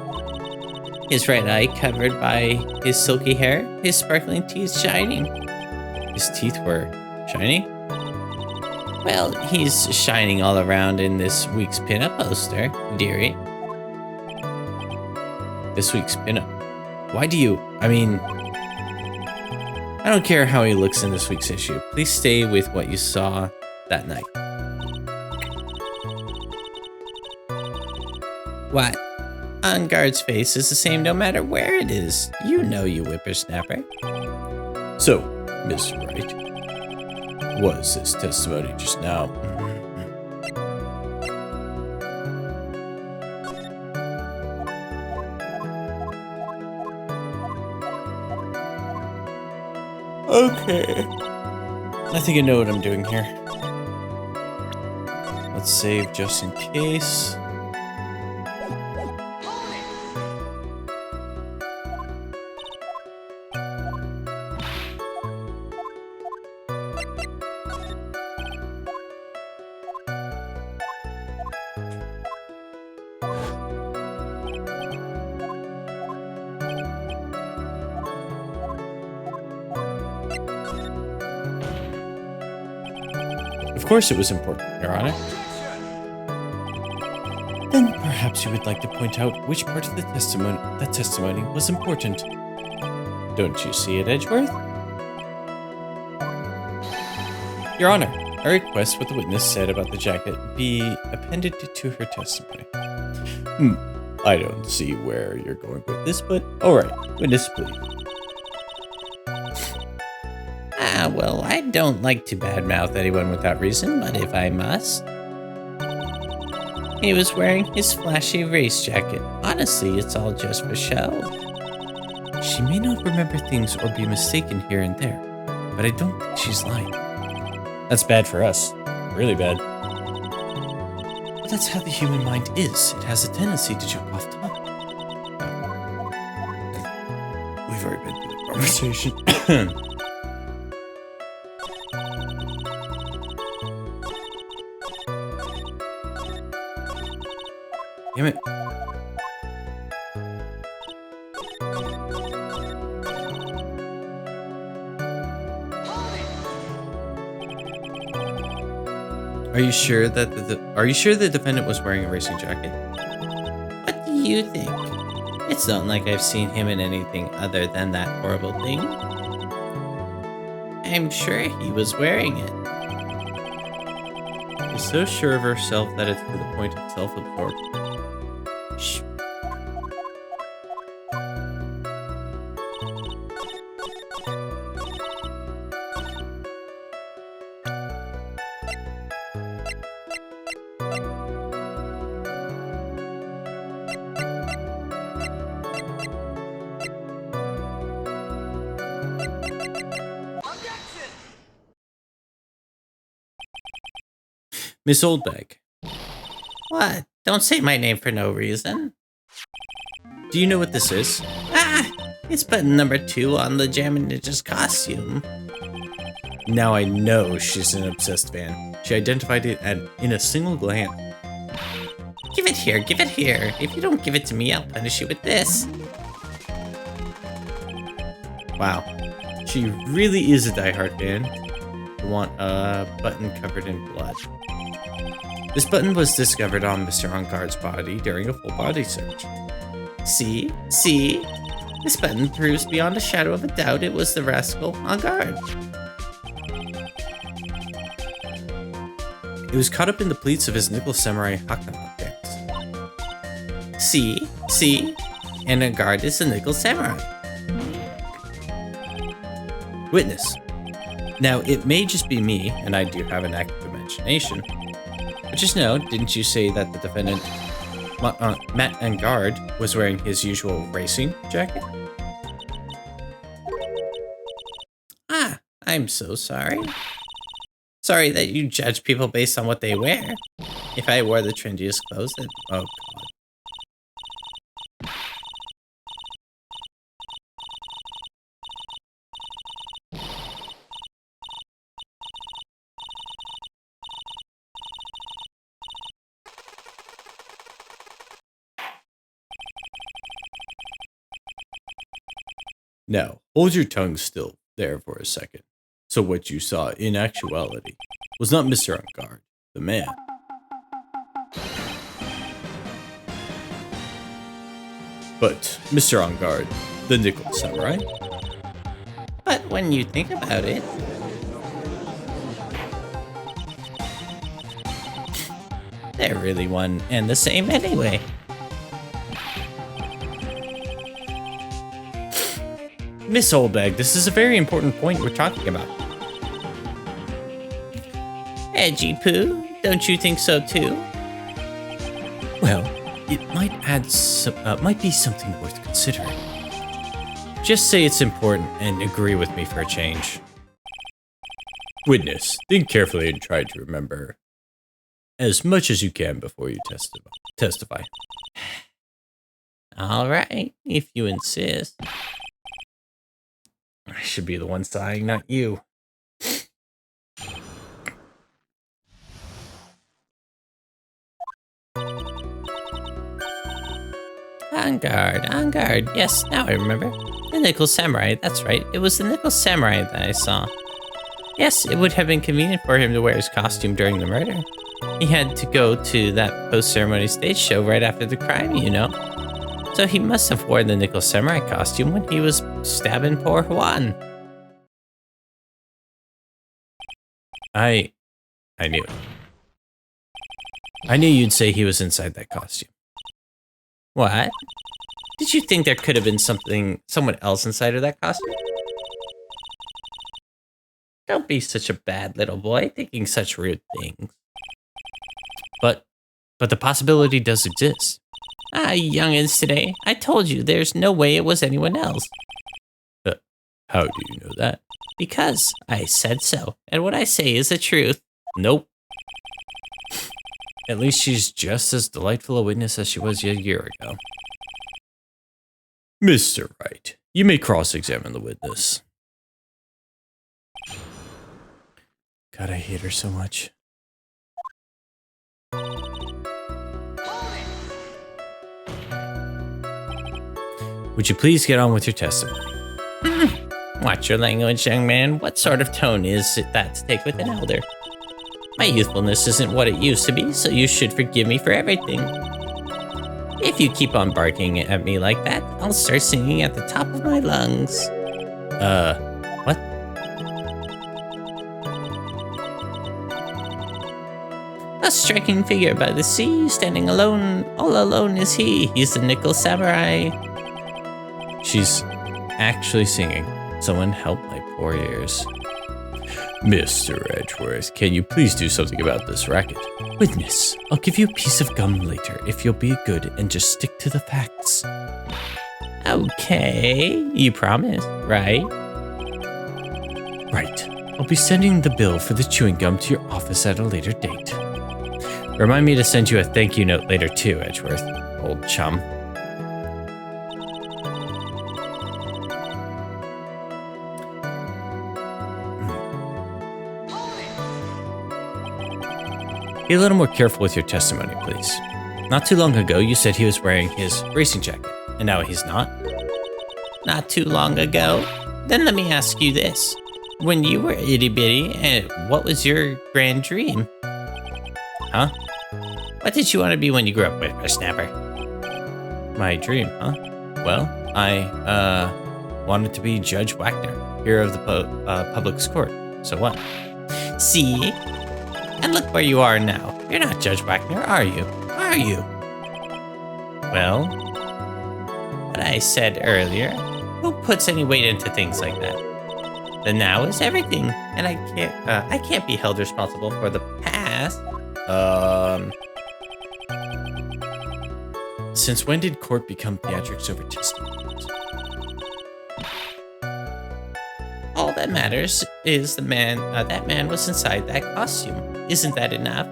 His right eye covered by his silky hair, his sparkling teeth shining. His teeth were shiny? Well, he's shining all around in this week's pinup poster, dearie. This week's pinup? Why do you... I don't care how he looks in this week's issue. Please stay with what you saw that night. What? On guard's face is the same no matter where it is. You know, you whippersnapper. So, Mr. Wright, was this testimony just now? Okay. I think I know what I'm doing here. Let's save just in case. Of course it was important, Your Honor. Then perhaps you would like to point out which part of the testimony was important. Don't you see it, Edgeworth? Your Honor, I request what the witness said about the jacket be appended to her testimony. I don't see where you're going with this, but alright, witness please. Well, I don't like to badmouth anyone without reason, but if I must. He was wearing his flashy race jacket. Honestly, it's all just for show. She may not remember things or be mistaken here and there, but I don't think she's lying. That's bad for us. Really bad. But that's how the human mind is. It has a tendency to jump off top. We've already been through the conversation. Damn it. Are you sure that the defendant was wearing a racing jacket? What do you think? It's not like I've seen him in anything other than that horrible thing. I'm sure he was wearing it. She's so sure of herself that it's to the point of self-absorption. Shh. Miss Oldbag, What? Don't say my name for no reason. do you know what this is? It's button number 2 on the Jammin' Ninja's costume. Now I know she's an obsessed fan. She identified it in a single glance. Give it here, give it here. If you don't give it to me, I'll punish you with this. Wow, she really is a diehard fan. I want a button covered in blood. This button was discovered on Mr. Engarde's body during a full body search. See? This button proves beyond a shadow of a doubt it was the rascal Engarde. It was caught up in the pleats of his nickel samurai hakama pants. See? And Engarde is the nickel samurai. Witness. Now, it may just be me, and I do have an active imagination, but just now, didn't you say that the defendant, Matt Engarde, was wearing his usual racing jacket? I'm so sorry. Sorry that you judge people based on what they wear. If I wore the trendiest clothes, then oh god. Now, hold your tongue still there for a second. So what you saw in actuality was not Mr. Engarde, the man, but Mr. Engarde, the nickel samurai. But when you think about it, they're really one and the same anyway. Miss Oldbag, this is a very important point we're talking about. Edgy Poo, don't you think so too? Well, it might be something worth considering. Just say it's important and agree with me for a change. Witness, think carefully and try to remember as much as you can before you testify. All right, if you insist. I should be the one sighing, not you. On guard, on guard. Yes, now I remember. The Nickel Samurai, that's right. It was the Nickel Samurai that I saw. Yes, it would have been convenient for him to wear his costume during the murder. He had to go to that post-ceremony stage show right after the crime, you know. So he must have worn the Nickel Samurai costume when he was stabbing poor Juan. I knew it. I knew you'd say he was inside that costume. What? Did you think there could have been someone else inside of that costume? Don't be such a bad little boy thinking such rude things. But the possibility does exist. Ah, youngins today. I told you there's no way it was anyone else. How do you know that? Because I said so, and what I say is the truth. Nope. At least she's just as delightful a witness as she was a year ago. Mr. Wright, you may cross-examine the witness. God, I hate her so much. Would you please get on with your testimony? Watch your language, young man. What sort of tone is it that to take with an elder? My youthfulness isn't what it used to be, so you should forgive me for everything. If you keep on barking at me like that, I'll start singing at the top of my lungs. What? A striking figure by the sea, standing alone. All alone is he. He's the Nickel Samurai. She's actually singing. Someone help my poor ears. Mr. Edgeworth, can you please do something about this racket? Witness, I'll give you a piece of gum later if you'll be good and just stick to the facts. Okay, you promise, right? Right. I'll be sending the bill for the chewing gum to your office at a later date. Remind me to send you a thank you note later too, Edgeworth, old chum. Be a little more careful with your testimony, please. Not too long ago, you said he was wearing his racing jacket, and now he's not. Not too long ago? Then let me ask you this. When you were itty-bitty, what was your grand dream? Huh? What did you want to be when you grew up, Whippersnapper? My dream, huh? Well, I, wanted to be Judge Wagner, hero of the public's court. So what? See? And look where you are now. You're not Judge Wagner, are you? Are you? Well, what I said earlier, who puts any weight into things like that? The now is everything, and I can't be held responsible for the past. Since when did court become theatrics over testimonies? All that matters is that man was inside that costume. Isn't that enough?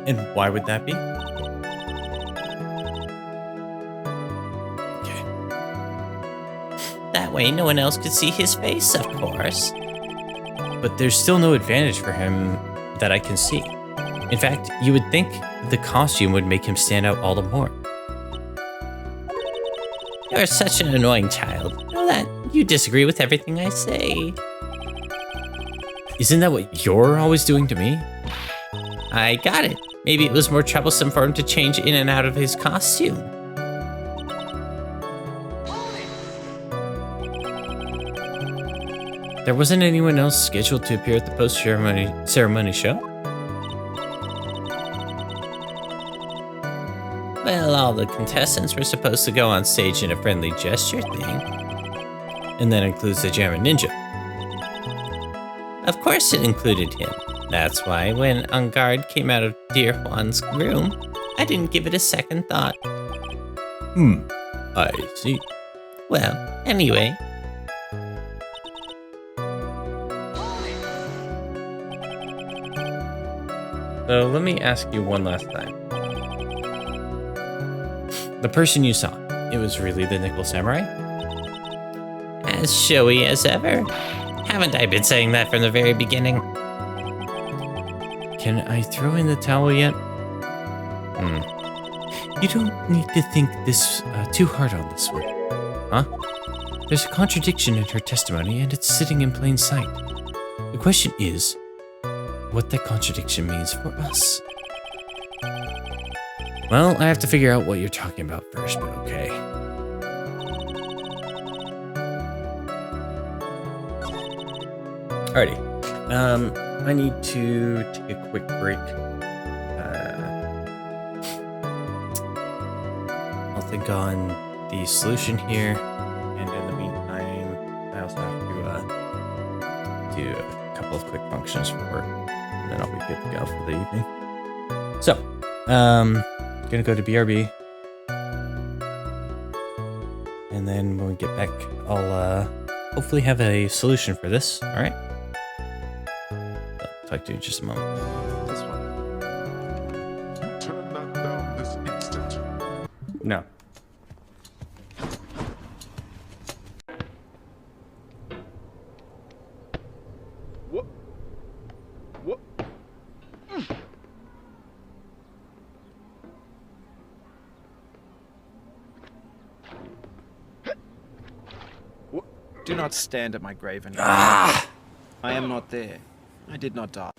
And why would that be? That way no one else could see his face, of course. But there's still no advantage for him that I can see. In fact, you would think the costume would make him stand out all the more. You're such an annoying child. You know that you disagree with everything I say. Isn't that what you're always doing to me? I got it. Maybe it was more troublesome for him to change in and out of his costume. There wasn't anyone else scheduled to appear at the post-ceremony show? Well, all the contestants were supposed to go on stage in a friendly gesture thing. And that includes the Jammin' Ninja. Of course it included him. That's why when On Guard came out of dear Juan's room, I didn't give it a second thought. I see. Well, anyway. So let me ask you one last time. The person you saw, it was really the Nickel Samurai? As showy as ever. Haven't I been saying that from the very beginning? Can I throw in the towel yet? You don't need to think this too hard on this one, huh? There's a contradiction in her testimony, and it's sitting in plain sight. The question is, what that contradiction means for us. Well, I have to figure out what you're talking about first, but okay. Alrighty. I need to take a quick break. I'll think on the solution here, and in the meantime, I also have to do a couple of quick functions for work, and then I'll be good to go for the evening. So, gonna go to BRB, and then when we get back, I'll hopefully have a solution for this. All right. Talk to you in just a moment. This one. Turn that down this instant. No. What? What? Do not stand at my grave and Ah! I am not there. I did not die.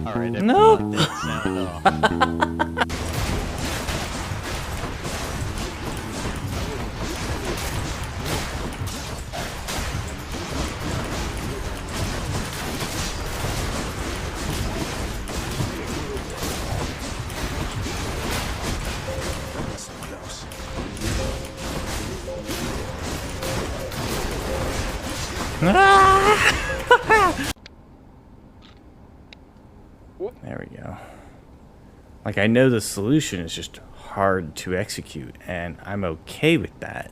Alright, No. sound off. There we go. Like, I know the solution is just hard to execute, and I'm okay with that.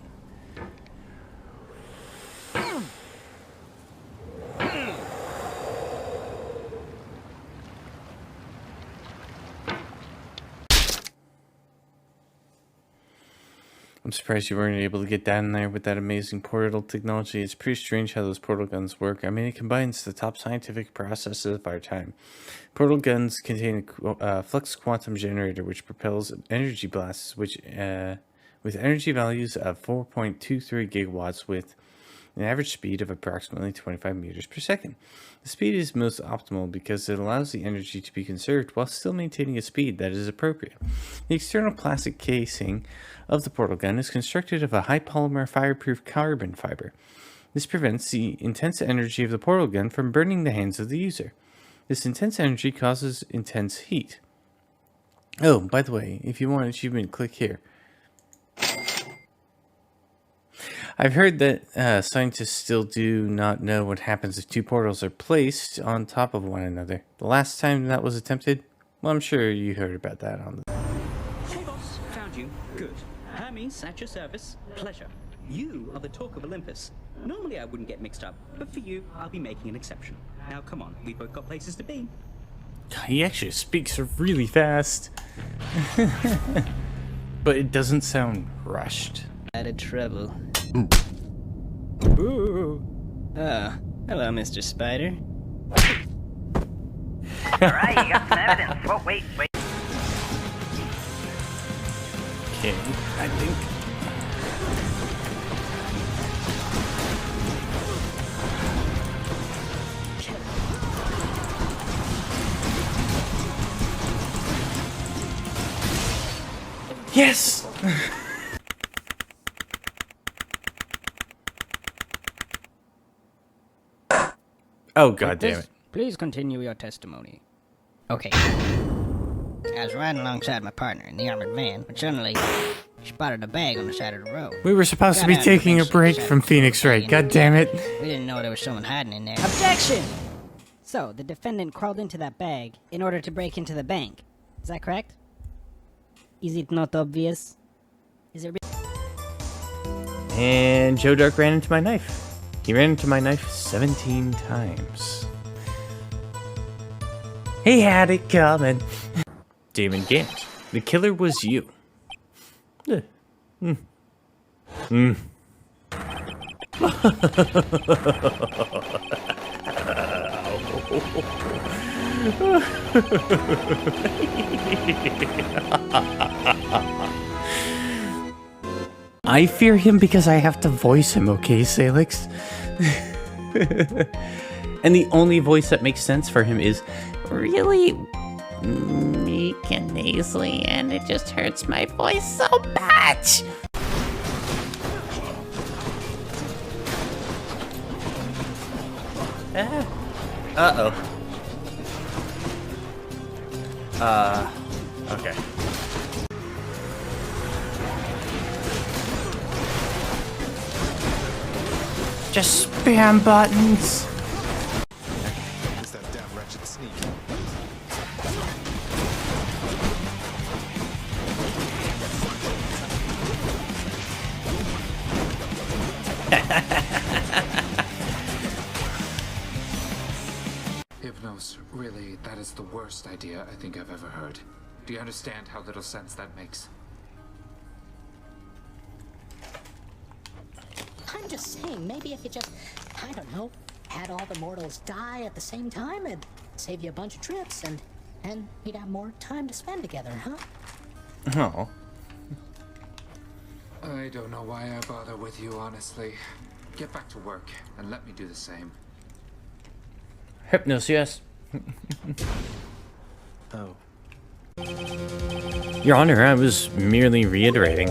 I'm surprised you weren't able to get down there with that amazing portal technology. It's pretty strange how those portal guns work. I mean, it combines the top scientific processes of our time. Portal guns contain a flux quantum generator which propels energy blasts, with energy values of 4.23 gigawatts with an average speed of approximately 25 meters per second. The speed is most optimal because it allows the energy to be conserved while still maintaining a speed that is appropriate. The external plastic casing of the portal gun is constructed of a high polymer fireproof carbon fiber. This prevents the intense energy of the portal gun from burning the hands of the user. This intense energy causes intense heat. Oh, by the way, if you want an achievement, click here. I've heard that scientists still do not know what happens if two portals are placed on top of one another. The last time that was attempted, well, I'm sure you heard about that on the... Hey boss, found you. Good. Hermes, at your service. Pleasure. You are the talk of Olympus. Normally I wouldn't get mixed up, but for you, I'll be making an exception. Now come on, we've both got places to be. He actually speaks really fast. But it doesn't sound rushed. Added trouble. Ooh. Oh, hello, Mr. Spider. Alright, you got some evidence. Whoa, wait. Okay, I think... Yes! Oh, god damn it. Please continue your testimony. Okay. I was riding alongside my partner in the armored van, but suddenly She spotted a bag on the side of the road. We were supposed to be Got out and taking a eventually break decided from to Phoenix stay Wright. in God the damn it. We didn't know there was someone hiding in there. Objection! So, the defendant crawled into that bag in order to break into the bank. Is that correct? Is it not obvious? Is it And Joe Dark ran into my knife. He ran into my knife 17 times. He had it coming. Damon Gant. The killer was you. I fear him because I have to voice him, okay, Salix? And the only voice that makes sense for him is really meek and nasally, and it just hurts my voice so much. Uh-oh. Okay. Just spam buttons. Is that damn wretched sneak? Hypnos, really, that is the worst idea I think I've ever heard. Do you understand how little sense that makes? I'm just saying, maybe if you just, I don't know, had all the mortals die at the same time, it'd save you a bunch of trips, and we'd have more time to spend together, huh? Oh. I don't know why I bother with you, honestly. Get back to work, and let me do the same. Hypnos, yes. Oh. Your Honor, I was merely reiterating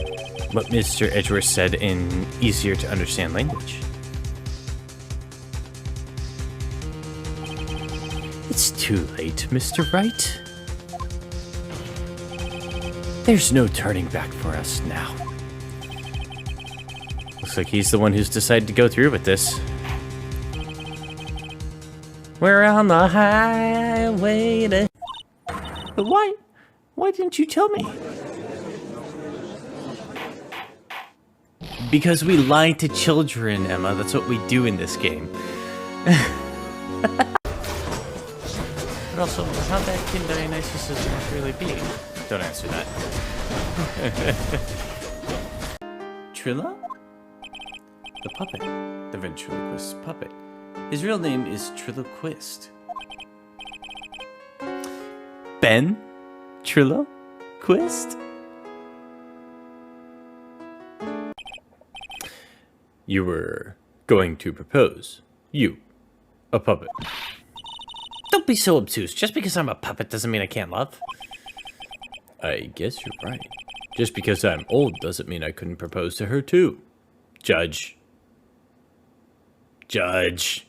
what Mr. Edgeworth said in easier to understand language. It's too late, Mr. Wright. There's no turning back for us now. Looks like he's the one who's decided to go through with this. We're on the highway to... But why didn't you tell me? Because we lie to children, Emma. That's what we do in this game. But also, how bad can Dionysus' life really be? Don't answer that. Trilla? The puppet. The ventriloquist puppet. His real name is Triloquist. Ben? Triloquist? You were going to propose. You. A puppet. Don't be so obtuse. Just because I'm a puppet doesn't mean I can't love. I guess you're right. Just because I'm old doesn't mean I couldn't propose to her too. Judge. Judge.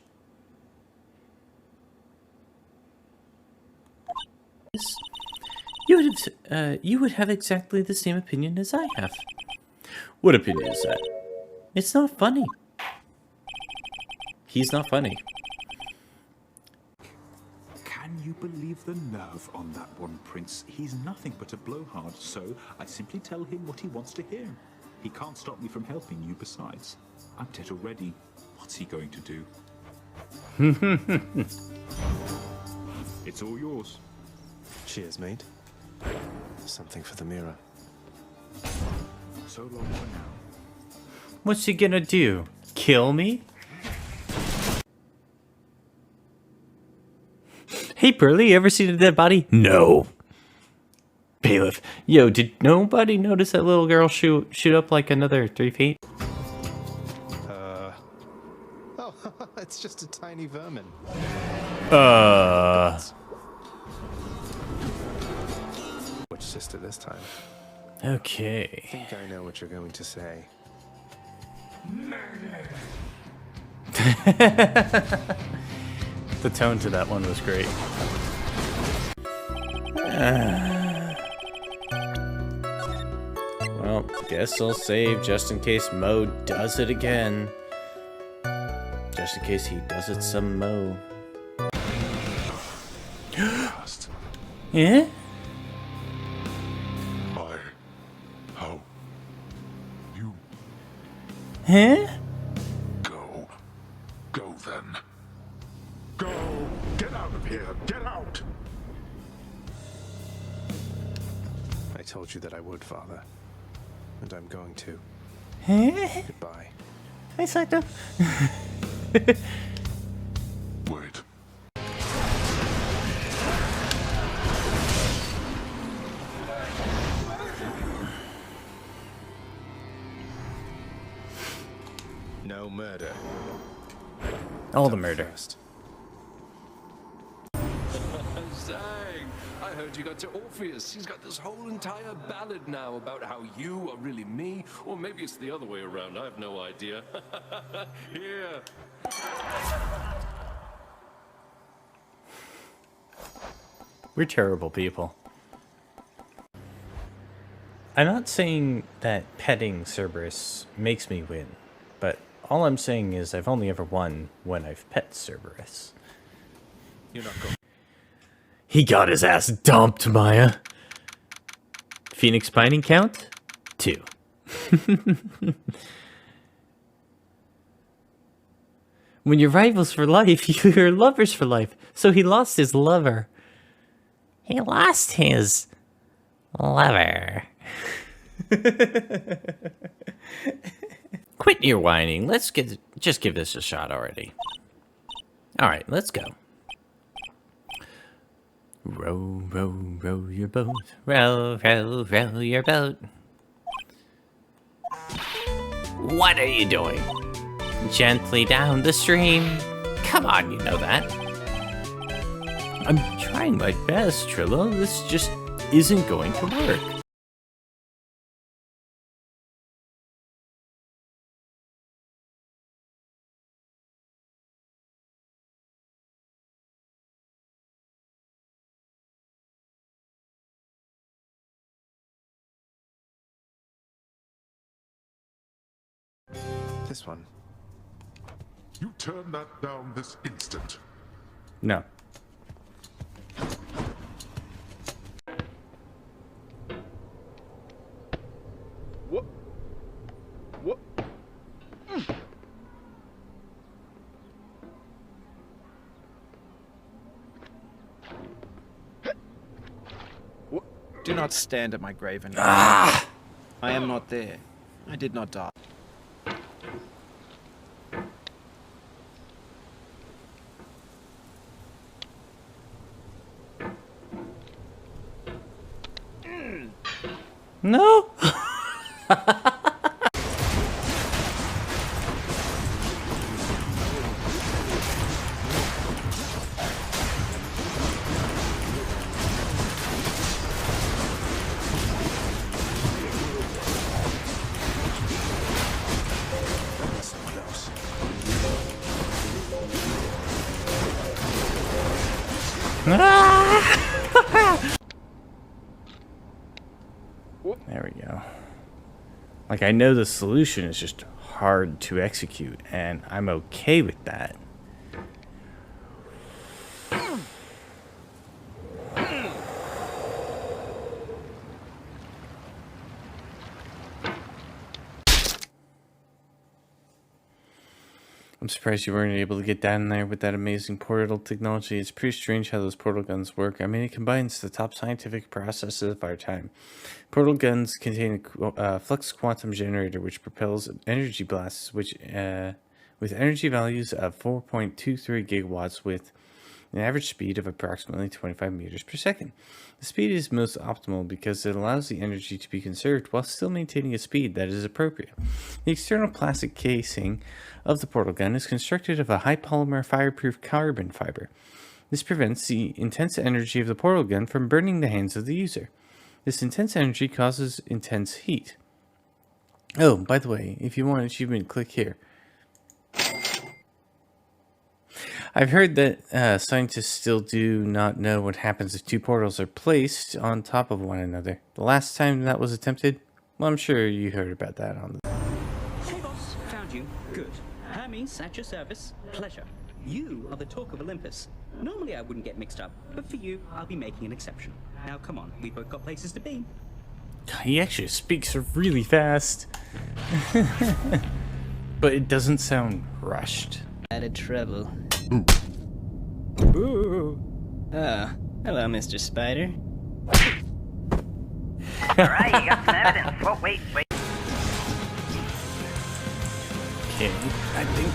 You would have exactly the same opinion as I have. What opinion is that? It's not funny. He's not funny. Can you believe the nerve on that one, Prince? He's nothing but a blowhard, so I simply tell him what he wants to hear. He can't stop me from helping you besides. I'm dead already. What's he going to do? It's all yours. Cheers, mate. Something for the mirror. So long for now. What's he gonna do? Kill me? Hey, Pearly, you ever seen a dead body? No. Bailiff. Yo, did nobody notice that little girl shoot up like another 3 feet? Oh, it's just a tiny vermin. Which sister this time? Okay. I think I know what you're going to say. The tone to that one was great. Well, Well, guess I'll save just in case Mo does it again. Just in case he does it some Mo. Yeah? How? You Huh? go. Go then. Go! Get out of here! Get out! I told you that I would, Father. And I'm going to. Huh? Goodbye. Hi, Saito. Wait. No murder. All the murder. First. Zang, I heard you got to Orpheus. He's got this whole entire ballad now about how you are really me, or maybe it's the other way around. I have no idea. Here. We're terrible people. I'm not saying that petting Cerberus makes me win, but all I'm saying is I've only ever won when I've pet Cerberus. You're not going. He got his ass dumped, Maya. Phoenix pining count? 2. When you're rivals for life, you're lovers for life. So he lost his lover. He lost his lover. Quit your whining. Just give this a shot already. All right, let's go. Row, row, row your boat. Row, row, row your boat. What are you doing? Gently down the stream. Come on, you know that. I'm trying my best, Trillo. This just isn't going to work. This one. You turn that down this instant. No. What? What? Do not stand at my grave and Ah! I am not there. I did not die. No. So close. There we go. Like, I know the solution is just hard to execute, and I'm okay with that. I'm surprised you weren't able to get down there with that amazing portal technology. It's pretty strange how those portal guns work. I mean, it combines the top scientific processes of our time. Portal guns contain a flux quantum generator which propels energy blasts with energy values of 4.23 gigawatts with an average speed of approximately 25 meters per second. The speed is most optimal because it allows the energy to be conserved while still maintaining a speed that is appropriate. The external plastic casing of the portal gun is constructed of a high polymer fireproof carbon fiber. This prevents the intense energy of the portal gun from burning the hands of the user. This intense energy causes intense heat. Oh, by the way, if you want an achievement, click here. I've heard that scientists still do not know what happens if two portals are placed on top of one another. The last time that was attempted, Well, I'm sure you heard about that on the... Hey boss, found you. Good. Hermes, at your service. Pleasure. You are the talk of Olympus. Normally I wouldn't get mixed up, but for you, I'll be making an exception. Now come on, we've both got places to be. He actually speaks really fast. But it doesn't sound rushed. Out of trouble. Ooh. Oh, hello, Mr. Spider. Alright, you got some evidence. Whoa, wait. Okay, I think...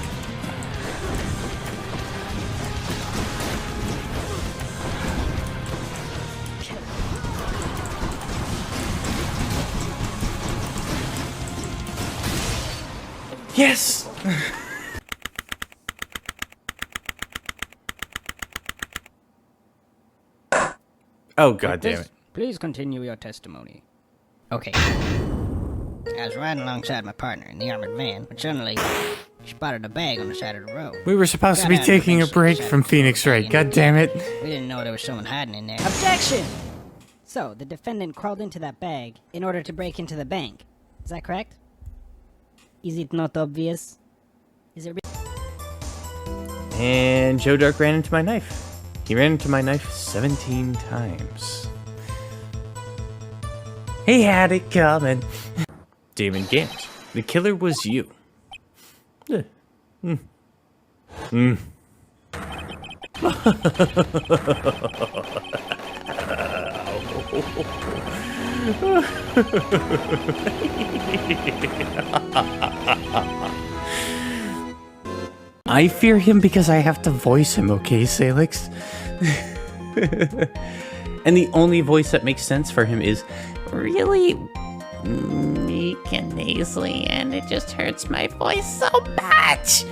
Yes! Oh, god damn it. Please continue your testimony. Okay. I was riding alongside my partner in the armored van, when suddenly spotted a bag on the side of the road. We were supposed to be taking a break from Phoenix Wright, god damn it. We didn't know there was someone hiding in there. Objection! So, the defendant crawled into that bag in order to break into the bank. Is that correct? Is it not obvious? Is it And Joe Dark ran into my knife. He ran into my knife 17 times. He had it coming. Damon Gant, the killer was you. I fear him because I have to voice him, okay, Salix? And the only voice that makes sense for him is really meek and nasally, and it just hurts my voice so much.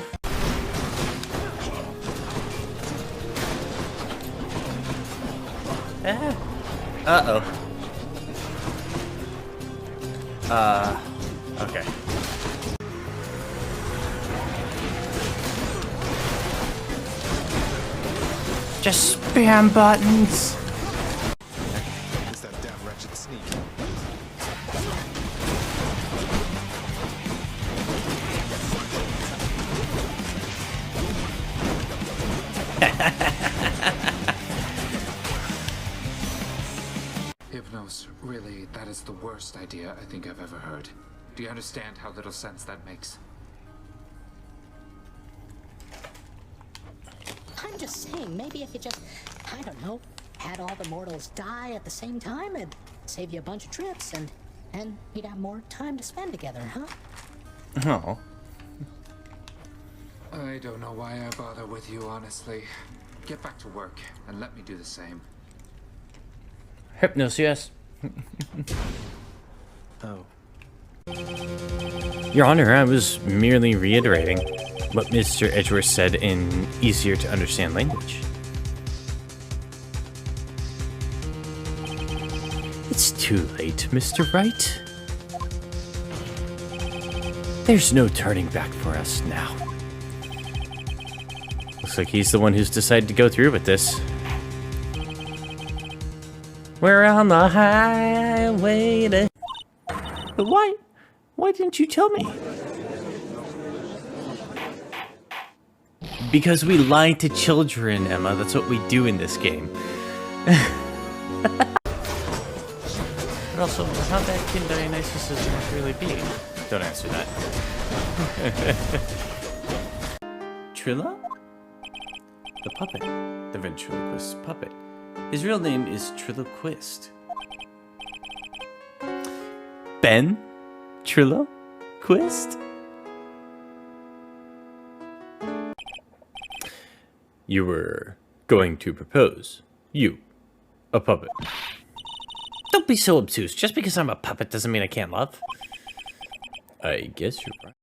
Uh-oh. Okay. Just spam buttons. It's that damn wretched sneak. Hypnos, really, that is the worst idea I think I've ever heard. Do you understand how little sense that makes? I'm just saying, maybe if you just, I don't know, had all the mortals die at the same time, it'd save you a bunch of trips, and you'd have more time to spend together, huh? Oh. I don't know why I bother with you, honestly. Get back to work, and let me do the same. Hypnos, yes. Oh. Your Honor, I was merely reiterating what Mr. Edgeworth said in easier to understand language. It's too late, Mr. Wright. There's no turning back for us now. Looks like he's the one who's decided to go through with this. We're on the highway to... But why? Why didn't you tell me? Because we lie to children, Emma. That's what we do in this game. But also, how bad can Dionysus' really be? Don't answer that. Trilla? The puppet. The ventriloquist puppet. His real name is Triloquist. Ben? Triloquist? You were going to propose. You. A puppet. Don't be so obtuse. Just because I'm a puppet doesn't mean I can't love. I guess you're right.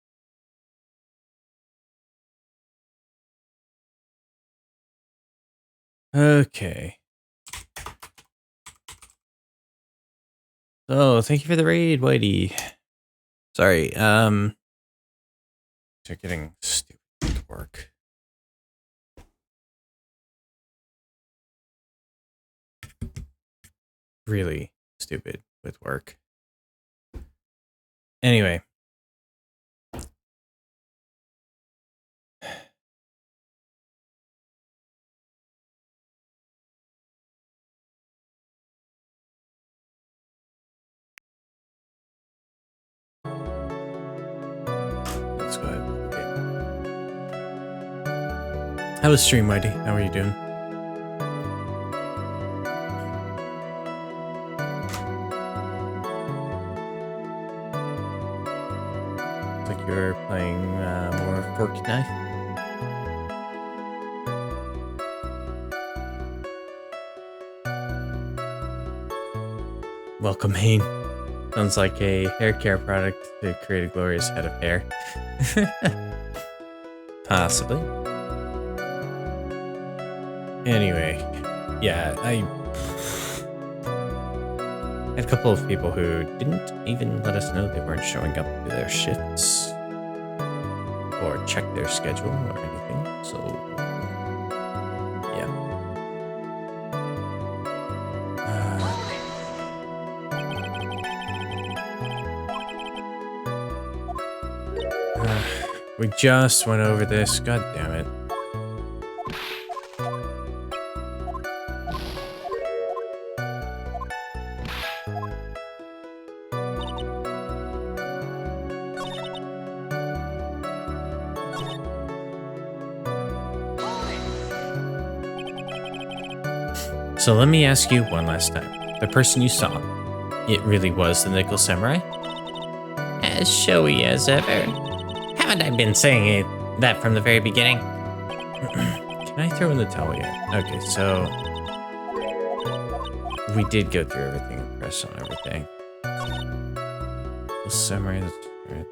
Okay. So, thank you for the raid, Whitey. Sorry, they're getting stupid to work. Really stupid with work. Anyway. Let's go ahead. Okay. How was stream, Whitey? How are you doing? Looks like you're playing more fork knife. Welcome, Hayne. Sounds like a hair care product to create a glorious head of hair. Possibly. Anyway, yeah, I had a couple of people who didn't even let us know they weren't showing up to their shifts or check their schedule or anything, so yeah. We just went over this, god damn it. So let me ask you one last time. The person you saw, it really was the Nickel Samurai? As showy as ever. Haven't I been saying it, that from the very beginning? Can I throw in the towel yet? Okay, so we did go through everything and press on everything. The Samurai, that's right.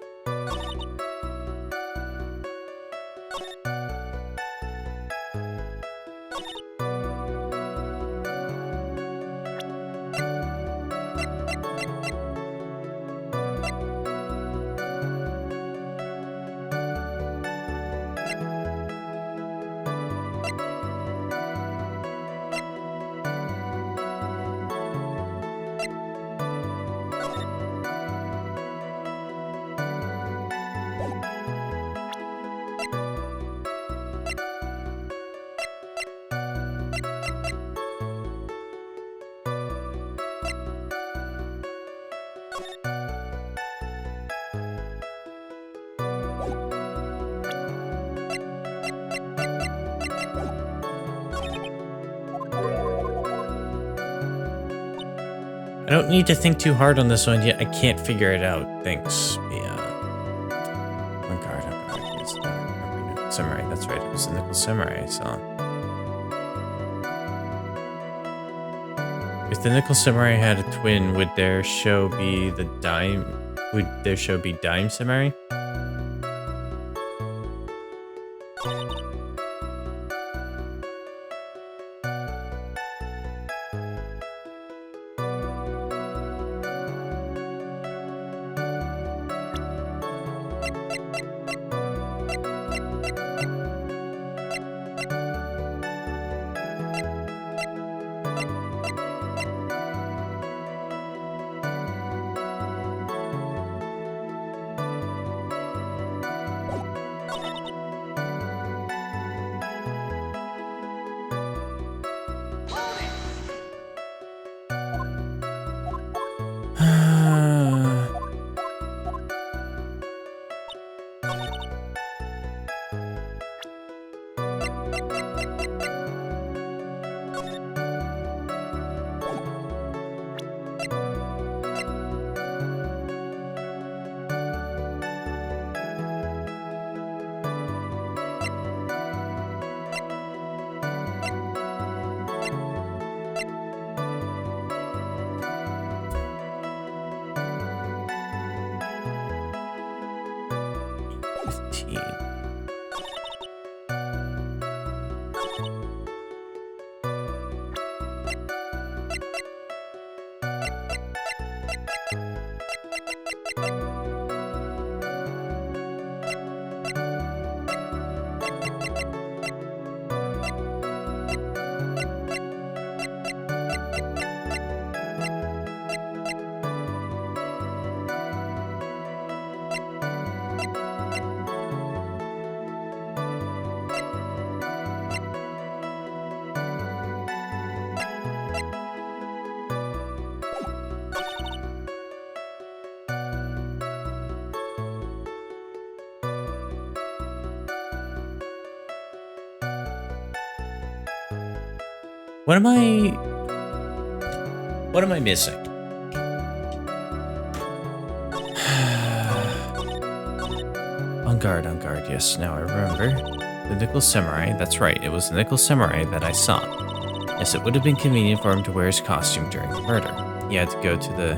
I don't need to think too hard on this one yet. I can't figure it out. Thanks. Yeah. Oh god, it's the Samurai. That's right. It was the Nickel Samurai I saw. If the Nickel Samurai had a twin, would their show be the Dime? Would their show be Dime Samurai? What am I missing? On guard, yes, now I remember. The Nickel Samurai, that's right, it was the Nickel Samurai that I saw. Yes, it would have been convenient for him to wear his costume during the murder. He had to go to the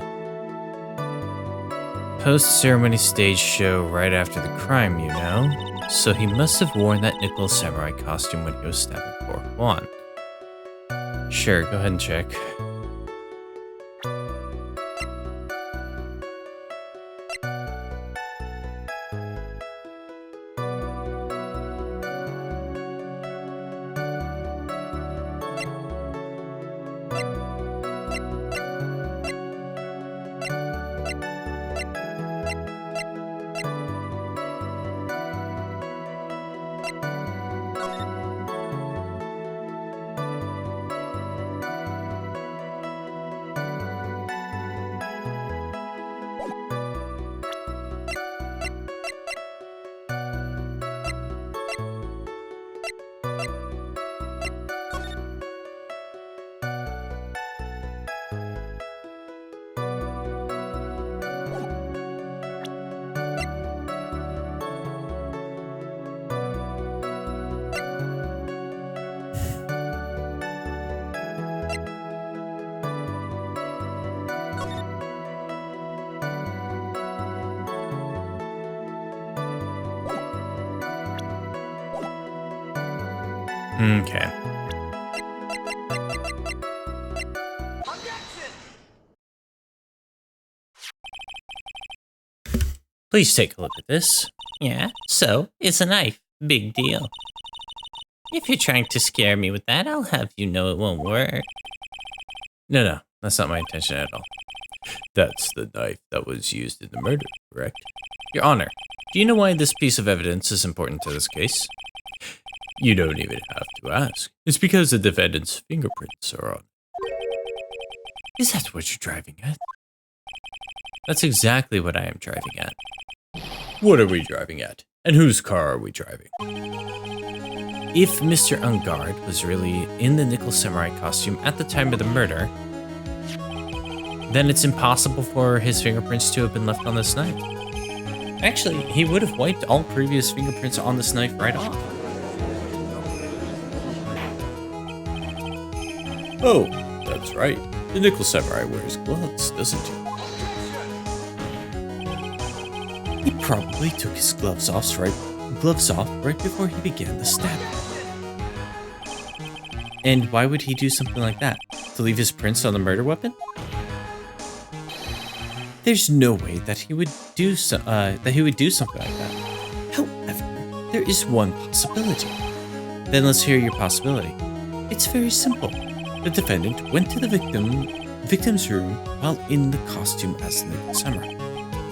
post-ceremony stage show right after the crime, you know? So he must have worn that Nickel Samurai costume when he was stabbing poor Juan. Sure, go ahead and check. Okay. Please take a look at this. Yeah, so it's a knife. Big deal. If you're trying to scare me with that, I'll have you know it won't work. No, that's not my intention at all. That's the knife that was used in the murder, correct? Your Honor, do you know why this piece of evidence is important to this case? You don't even have to ask. It's because the defendant's fingerprints are on it. Is that what you're driving at? That's exactly what I am driving at. What are we driving at? And whose car are we driving? If Mr. Ungard was really in the Nickel Samurai costume at the time of the murder, then it's impossible for his fingerprints to have been left on this knife. Actually, he would have wiped all previous fingerprints on this knife right off. Oh, that's right. The Nickel Samurai wears gloves, doesn't he? He probably took his gloves off right before he began the stabbing. And why would he do something like that? To leave his prints on the murder weapon? There's no way that he would do something like that. However, there is one possibility. Then let's hear your possibility. It's very simple. The defendant went to the victim's room while in the costume as the Nickel Samurai.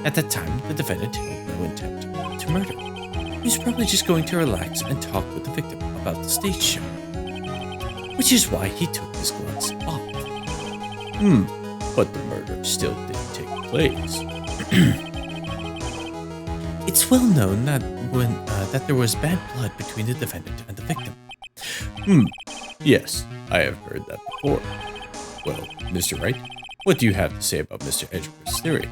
At that time, the defendant had no intent to murder. He was probably just going to relax and talk with the victim about the stage show, which is why he took his gloves off. But the murder still did take place. It's well known that that there was bad blood between the defendant and the victim. Yes, I have heard that before. Well, Mr. Wright, what do you have to say about Mr. Edgeworth's theory?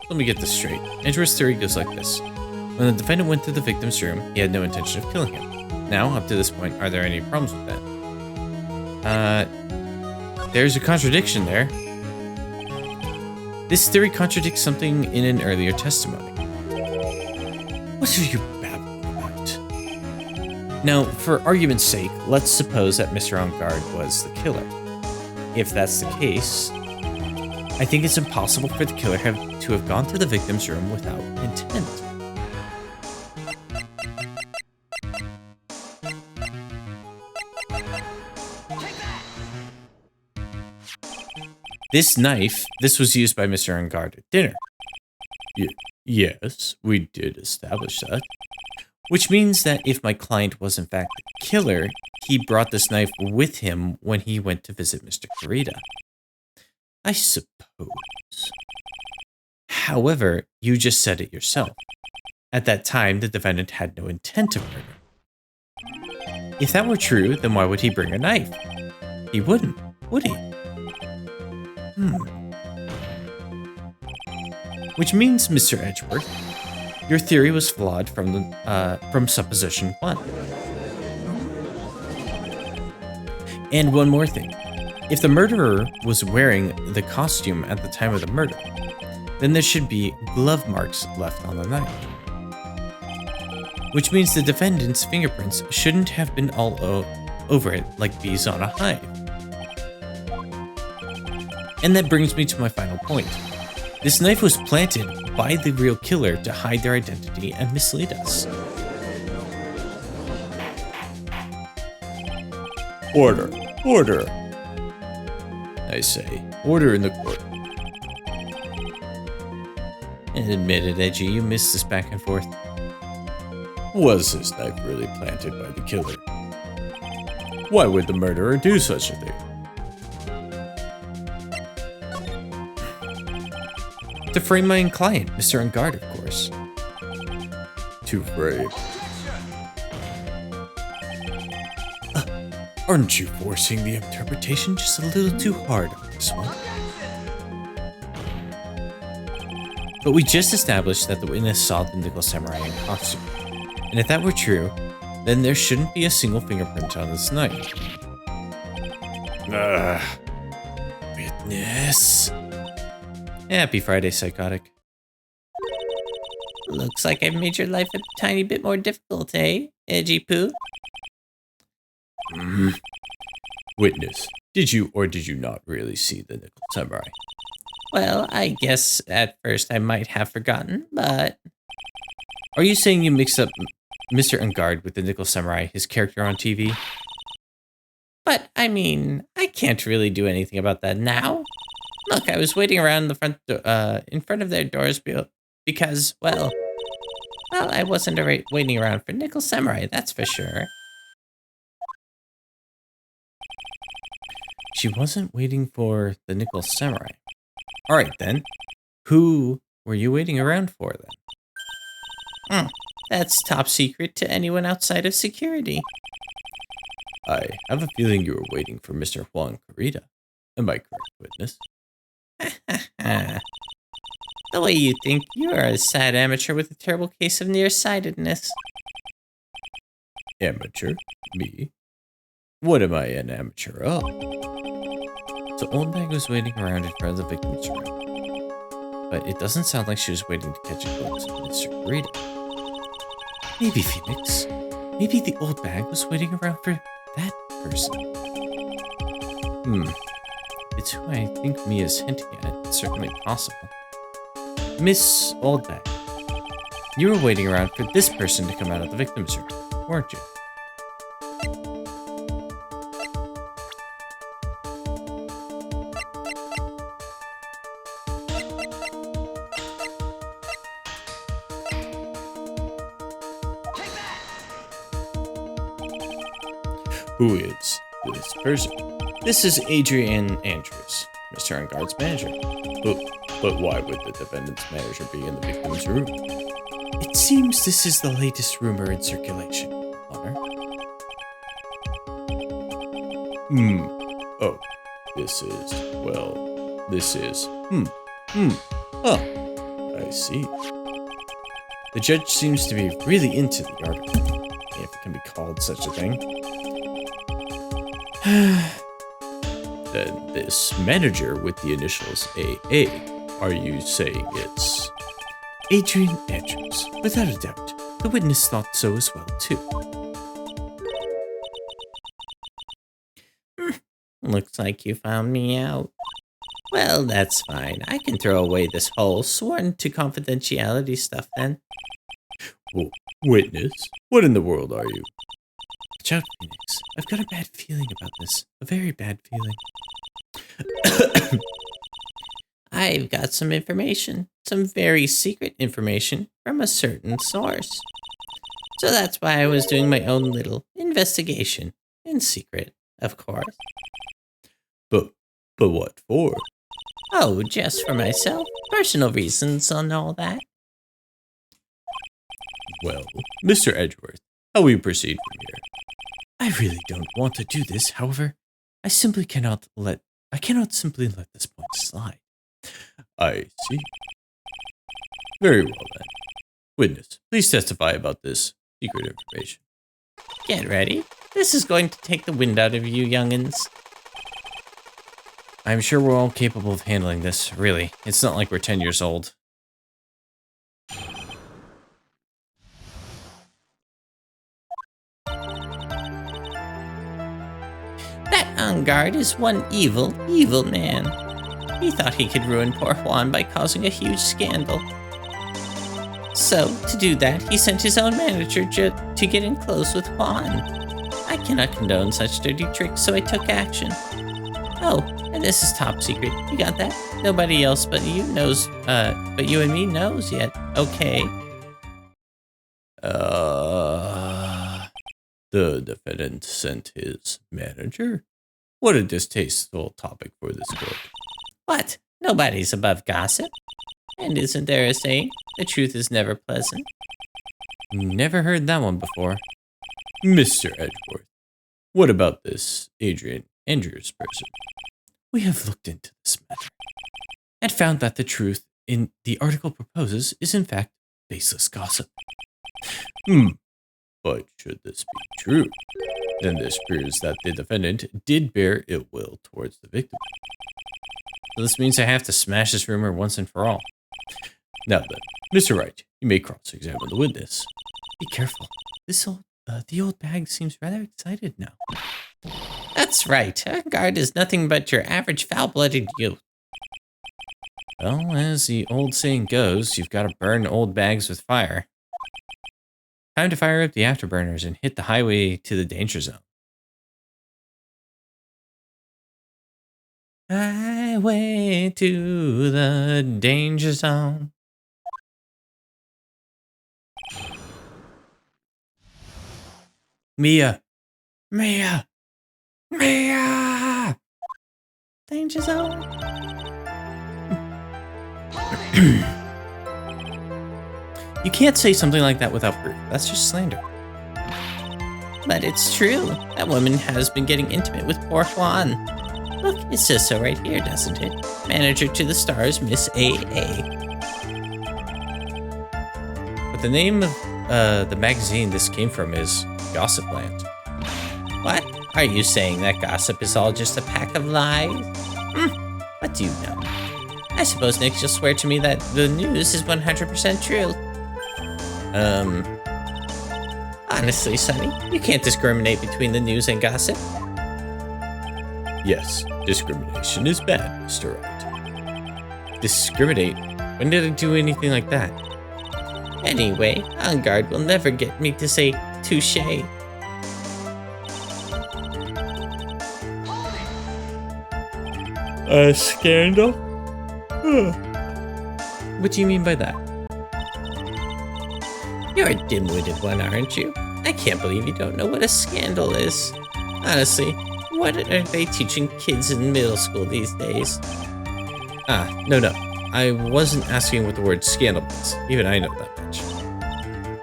Let me get this straight. Edgeworth's theory goes like this. When the defendant went to the victim's room, he had no intention of killing him. Now, up to this point, are there any problems with that? There's a contradiction there. This theory contradicts something in an earlier testimony. What are you babbling about? Now, for argument's sake, let's suppose that Mr. Ungard was the killer. If that's the case, I think it's impossible for the killer to have gone to the victim's room without intent. This knife, this was used by Mr. Ungard at dinner. Yes, we did establish that. Which means that if my client was in fact the killer, he brought this knife with him when he went to visit Mr. Kurita. I suppose. However, you just said it yourself. At that time, the defendant had no intent of murder. If that were true, then why would he bring a knife? He wouldn't, would he? Which means, Mr. Edgeworth, your theory was flawed from supposition 1. And one more thing. If the murderer was wearing the costume at the time of the murder, then there should be glove marks left on the knife. Which means the defendant's fingerprints shouldn't have been all over it like bees on a hive. And that brings me to my final point. This knife was planted by the real killer to hide their identity and mislead us. Order. Order. I say, order in the court. And admit it, Edgy, you missed this back and forth. Was this knife really planted by the killer? Why would the murderer do such a thing? To frame my own client, Mr. Ungard, of course. To frame. Aren't you forcing the interpretation just a little too hard on this one? But we just established that the witness saw the Nickel Samurai in costume. And if that were true, then there shouldn't be a single fingerprint on this knife. Witness. Happy Friday, Psychotic. Looks like I've made your life a tiny bit more difficult, eh, Edgy Poo? Witness, did you or did you not really see the Nickel Samurai? Well, I guess at first I might have forgotten, but... Are you saying you mixed up Mr. Ungard with the Nickel Samurai, his character on TV? But, I mean, I can't really do anything about that now. Look, I was waiting around in front of their doors because, well, I wasn't waiting around for Nickel Samurai, that's for sure. She wasn't waiting for the Nickel Samurai. Alright then. Who were you waiting around for then? That's top secret to anyone outside of security. I have a feeling you were waiting for Mr. Juan Carita. Am I correct, witness? The way you think, you are a sad amateur with a terrible case of nearsightedness. Amateur? Me? What am I an amateur of? So Oldbag was waiting around in front of the victim's room. But it doesn't sound like she was waiting to catch a glimpse of Mr. Carita. Maybe Phoenix. Maybe the Oldbag was waiting around for that person. It's who I think Mia's hinting at. It's certainly possible. Miss Oldbag, you were waiting around for this person to come out of the victim's room, weren't you? Who is this person? This is Adrian Andrews, Mr. Ungard's manager. But why would the defendant's manager be in the victim's room? It seems this is the latest rumor in circulation, Honor. Oh, this is, I see. The judge seems to be really into the article, if it can be called such a thing. Then this manager with the initials AA, are you saying it's Adrian Andrews? Without a doubt. The witness thought so as well, too. Looks like you found me out. Well, that's fine. I can throw away this whole sworn to confidentiality stuff then. Well, witness? What in the world are you? Watch out, Phoenix. I've got a bad feeling about this. A very bad feeling. I've got some information. Some very secret information from a certain source. So that's why I was doing my own little investigation. In secret, of course. But what for? Oh, just for myself. Personal reasons and all that. Well, Mr. Edgeworth, how will you proceed from here? I really don't want to do this, however, I cannot simply let this point slide. I see. Very well then. Witness, please testify about this secret information. Get ready. This is going to take the wind out of you youngins. I'm sure we're all capable of handling this, really. It's not like we're 10 years old. That Angard is one evil, evil man. He thought he could ruin poor Juan by causing a huge scandal. So, to do that, he sent his own manager to get in close with Juan. I cannot condone such dirty tricks, so I took action. Oh, and this is top secret. You got that? Nobody else but you knows, but you and me knows yet. Okay. The defendant sent his manager? What a distasteful topic for this court. What? Nobody's above gossip. And isn't there a saying, the truth is never pleasant? Never heard that one before. Mr. Edgeworth, what about this Adrian Andrews person? We have looked into this matter and found that the truth in the article proposes is in fact baseless gossip. But should this be true, then this proves that the defendant did bear ill will towards the victim. So this means I have to smash this rumor once and for all. Now then, Mr. Wright, you may cross-examine the witness. Be careful. The old bag seems rather excited now. That's right. Angard is nothing but your average foul-blooded youth. Well, as the old saying goes, you've got to burn old bags with fire. Time to fire up the afterburners and hit the highway to the danger zone. Highway to the danger zone. Mia! Mia! Mia! Danger zone? You can't say something like that without proof. That's just slander. But it's true. That woman has been getting intimate with poor Juan. Look, it says so right here, doesn't it? Manager to the stars, Miss A.A. But the name of the magazine this came from is Gossipland. What? Are you saying that gossip is all just a pack of lies? What do you know? I suppose next you'll swear to me that the news is 100% true. Honestly, Sonny, you can't discriminate between the news and gossip. Yes, discrimination is bad, Mr. Wright. Discriminate? When did I do anything like that? Anyway, Angard will never get me to say touche. A scandal? What do you mean by that? You're a dim-witted one, aren't you? I can't believe you don't know what a scandal is. Honestly, what are they teaching kids in middle school these days? No. I wasn't asking what the word scandal means. Even I know that much.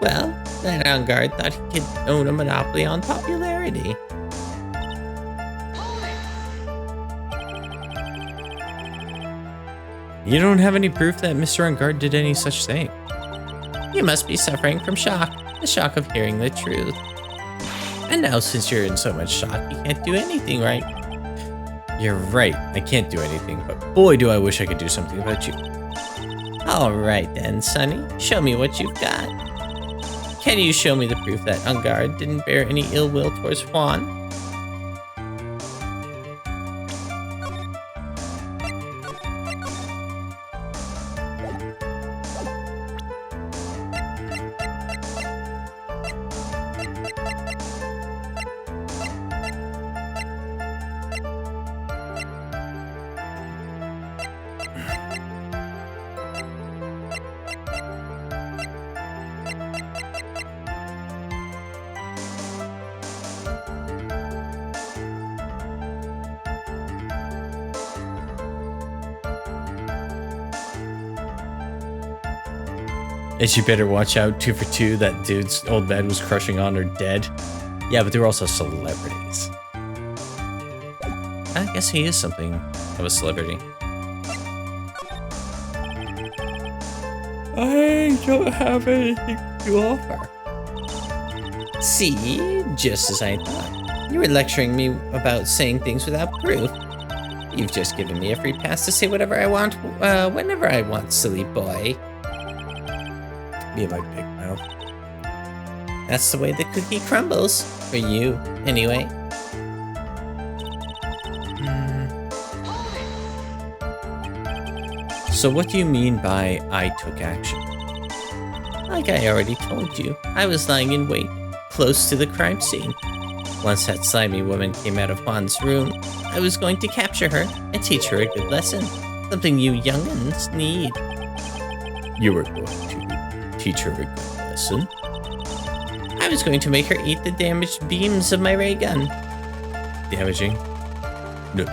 Well, that Angard thought he could own a monopoly on popularity. You don't have any proof that Mr. Angard did any such thing. You must be suffering from shock. The shock of hearing the truth. And now since you're in so much shock, you can't do anything, right? You're right, I can't do anything, but boy do I wish I could do something about you. Alright then, Sonny. Show me what you've got. Can you show me the proof that Angard didn't bear any ill will towards Juan? And you better watch out, 2 for 2, that dude's old bed was crushing on are dead. Yeah, but they were also celebrities. I guess he is something of a celebrity. I don't have anything to offer. See, just as I thought. You were lecturing me about saying things without proof. You've just given me a free pass to say whatever I want, whenever I want, silly boy. Me and my big mouth. That's the way the cookie crumbles. For you, anyway. So what do you mean by I took action? Like I already told you, I was lying in wait, close to the crime scene. Once that slimy woman came out of Juan's room, I was going to capture her and teach her a good lesson. Something you young'uns need. You were going to teach her a good lesson? I was going to make her eat the damaged beams of my ray gun. Damaging? No,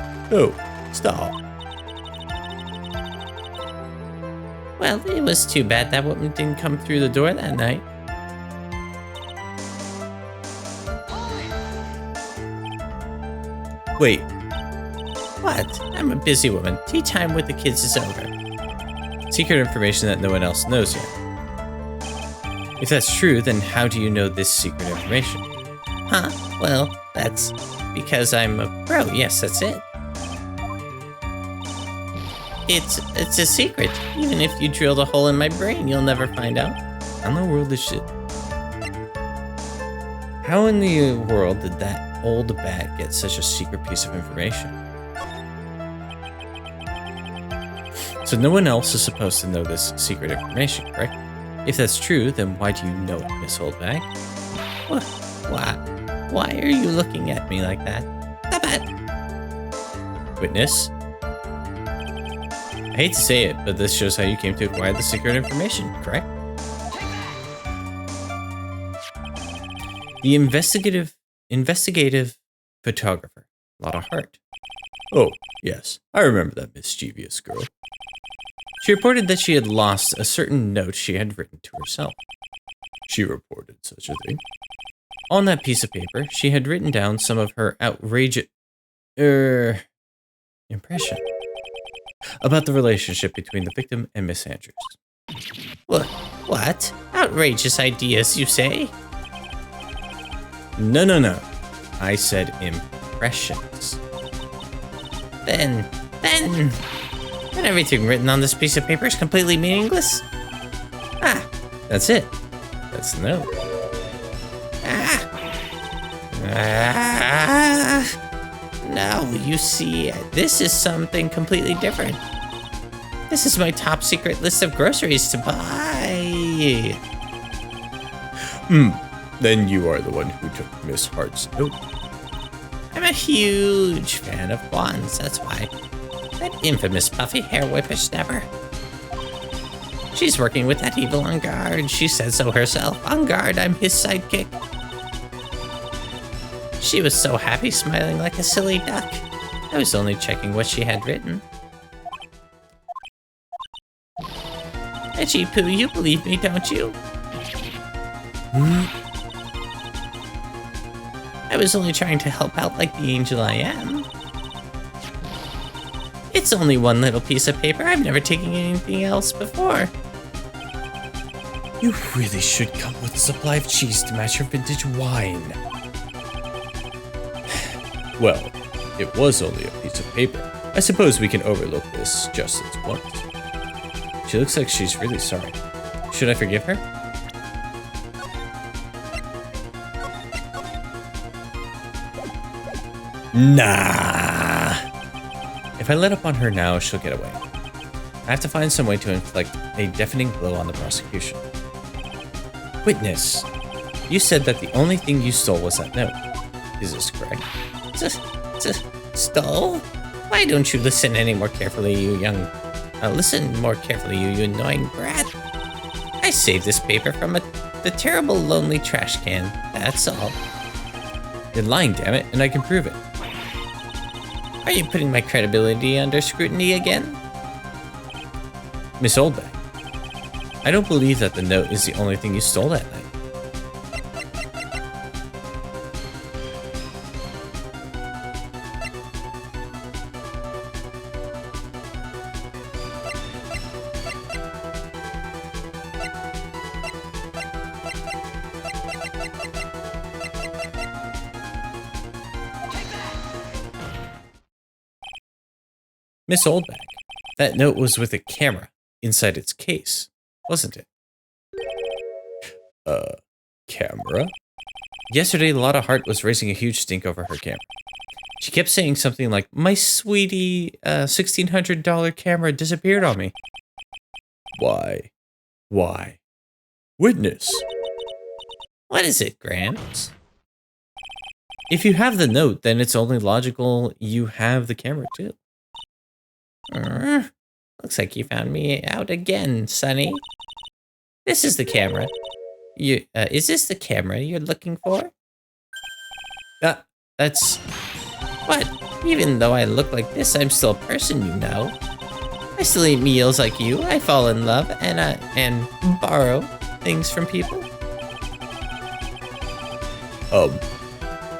stop. Well, it was too bad that woman didn't come through the door that night. Wait. What? I'm a busy woman. Tea time with the kids is over. Secret information that no one else knows yet. If that's true, then how do you know this secret information? Huh? Well, that's because I'm a pro. Yes, that's it. It's a secret. Even if you drilled a hole in my brain, you'll never find out. How in the world is shit? How in the world did that old bat get such a secret piece of information? So no one else is supposed to know this secret information, correct? If that's true, then why do you know it, Miss Oldbag? What? Why are you looking at me like that? Stop it! Witness? I hate to say it, but this shows how you came to acquire the secret information, correct? The investigative photographer, a lot of heart. Oh, yes, I remember that mischievous girl. She reported that she had lost a certain note she had written to herself. She reported such a thing. On that piece of paper, she had written down some of her outrageous impression about the relationship between the victim and Miss Andrews. What? Outrageous ideas, you say? No. I said impressions. Then everything written on this piece of paper is completely meaningless? Ah, that's it. That's the note. No, you see, this is something completely different. This is my top secret list of groceries to buy. Then you are the one who took Miss Hart's note. I'm a huge fan of Juan's, that's why. That infamous puffy hair whippersnapper. She's working with that evil on guard. She said so herself. On guard, I'm his sidekick. She was so happy, smiling like a silly duck. I was only checking what she had written. Edgy Poo, you believe me, don't you? I was only trying to help out like the angel I am. It's only one little piece of paper. I've never taken anything else before. You really should come with a supply of cheese to match your vintage wine. Well, it was only a piece of paper. I suppose we can overlook this just as once. She looks like she's really sorry. Should I forgive her? Nah. If I let up on her now, she'll get away. I have to find some way to inflict a deafening blow on the prosecution. Witness, you said that the only thing you stole was that note. Is this correct? Stole? Why don't you listen any more carefully, you young... listen more carefully, you annoying brat. I saved this paper from the terrible lonely trash can, that's all. You're lying, damn it, and I can prove it. Are you putting my credibility under scrutiny again? Miss Oldbag, I don't believe that the note is the only thing you stole that night. Miss Oldback, that note was with a camera inside its case, wasn't it? Camera? Yesterday, Lotta Hart was raising a huge stink over her camera. She kept saying something like, "My sweetie, $1,600 camera disappeared on me." Why? Why? Witness. What is it, Gramps? If you have the note, then it's only logical you have the camera too. Looks like you found me out again, Sonny. This is the camera. Is this the camera you're looking for? That's... What? Even though I look like this, I'm still a person, you know. I still eat meals like you. I fall in love and borrow things from people.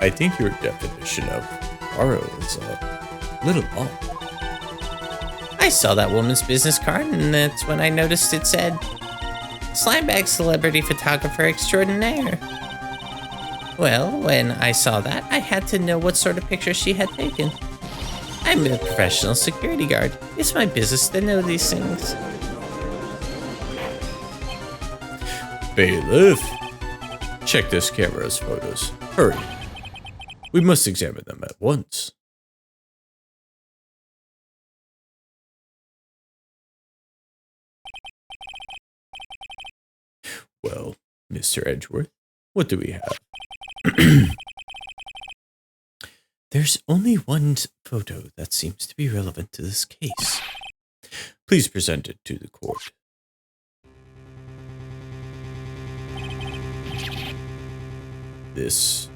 I think your definition of borrow is a little off. I saw that woman's business card, and that's when I noticed it said, "Slimebag Celebrity Photographer Extraordinaire." Well, when I saw that, I had to know what sort of picture she had taken. I'm a professional security guard. It's my business to know these things. Bailiff, check this camera's photos. Hurry. We must examine them at once. Well, Mr. Edgeworth, what do we have? There's only one photo that seems to be relevant to this case. Please present it to the court. This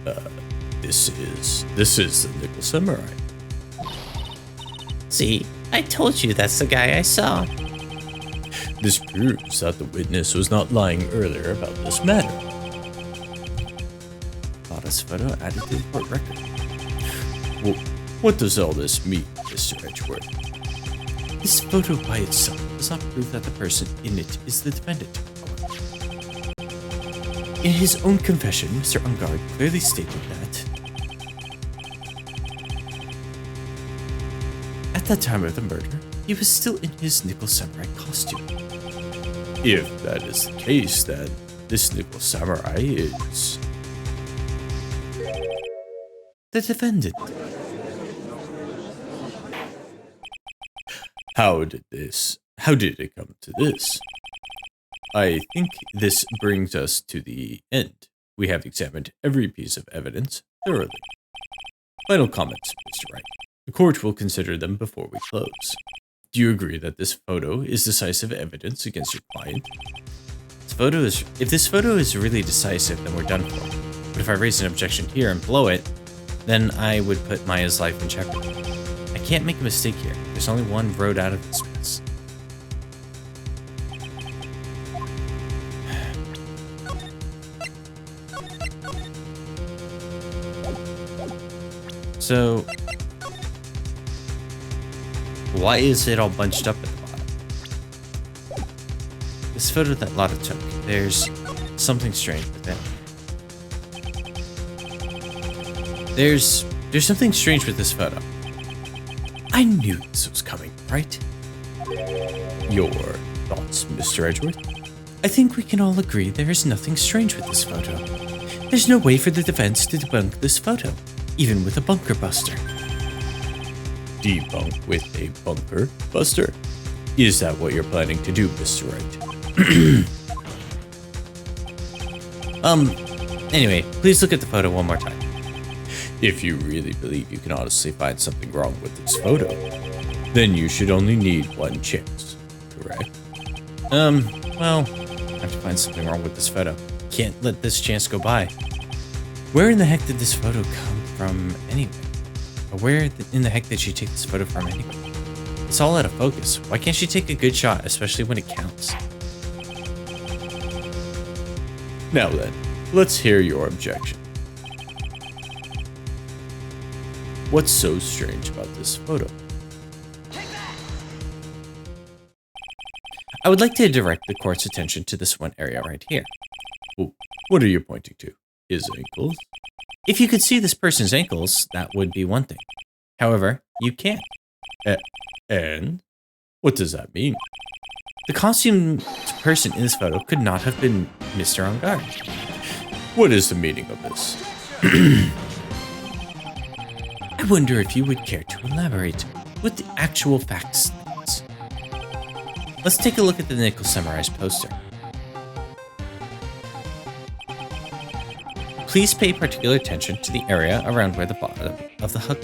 is the Nickel Samurai. See, I told you that's the guy I saw. This proves that the witness was not lying earlier about this matter. Lotta's photo added to the court record. Well, what does all this mean, Mr. Edgeworth? This photo by itself does not prove that the person in it is the defendant. In his own confession, Mr. Ungard clearly stated that at the time of the murder, he was still in his Nickel Samurai costume. If that is the case, then this Nickel Samurai is the defendant. How did it come to this? I think this brings us to the end. We have examined every piece of evidence thoroughly. Final comments, Mr. Wright. The court will consider them before we close. Do you agree that this photo is decisive evidence against your client? If this photo is really decisive, then we're done for. But if I raise an objection here and blow it, then I would put Maya's life in jeopardy. I can't make a mistake here. There's only one road out of this mess. So, why is it all bunched up at the bottom? This photo that Lotta took, there's something strange with it. There's something strange with this photo. I knew this was coming, right? Your thoughts, Mr. Edgeworth? I think we can all agree there is nothing strange with this photo. There's no way for the defense to debunk this photo, even with a bunker buster. Debunk with a bunker buster? Is that what you're planning to do, Mr. Wright? Anyway, please look at the photo one more time. If you really believe you can honestly find something wrong with this photo, then you should only need one chance, correct? Well, I have to find something wrong with this photo. Can't let this chance go by. Where in the heck did this photo come from anyway? Or where in the heck did she take this photo from anyway? It's all out of focus. Why can't she take a good shot, especially when it counts? Now then, let's hear your objection. What's so strange about this photo? I would like to direct the court's attention to this one area right here. Well, what are you pointing to? His ankles? If you could see this person's ankles, that would be one thing. However, you can't. And? What does that mean? The costumed person in this photo could not have been Mr. On Guard. What is the meaning of this? I wonder if you would care to elaborate with the actual facts. Let's take a look at the Nickel Samurai's poster. Please pay particular attention to the area around where the bottom of the hook.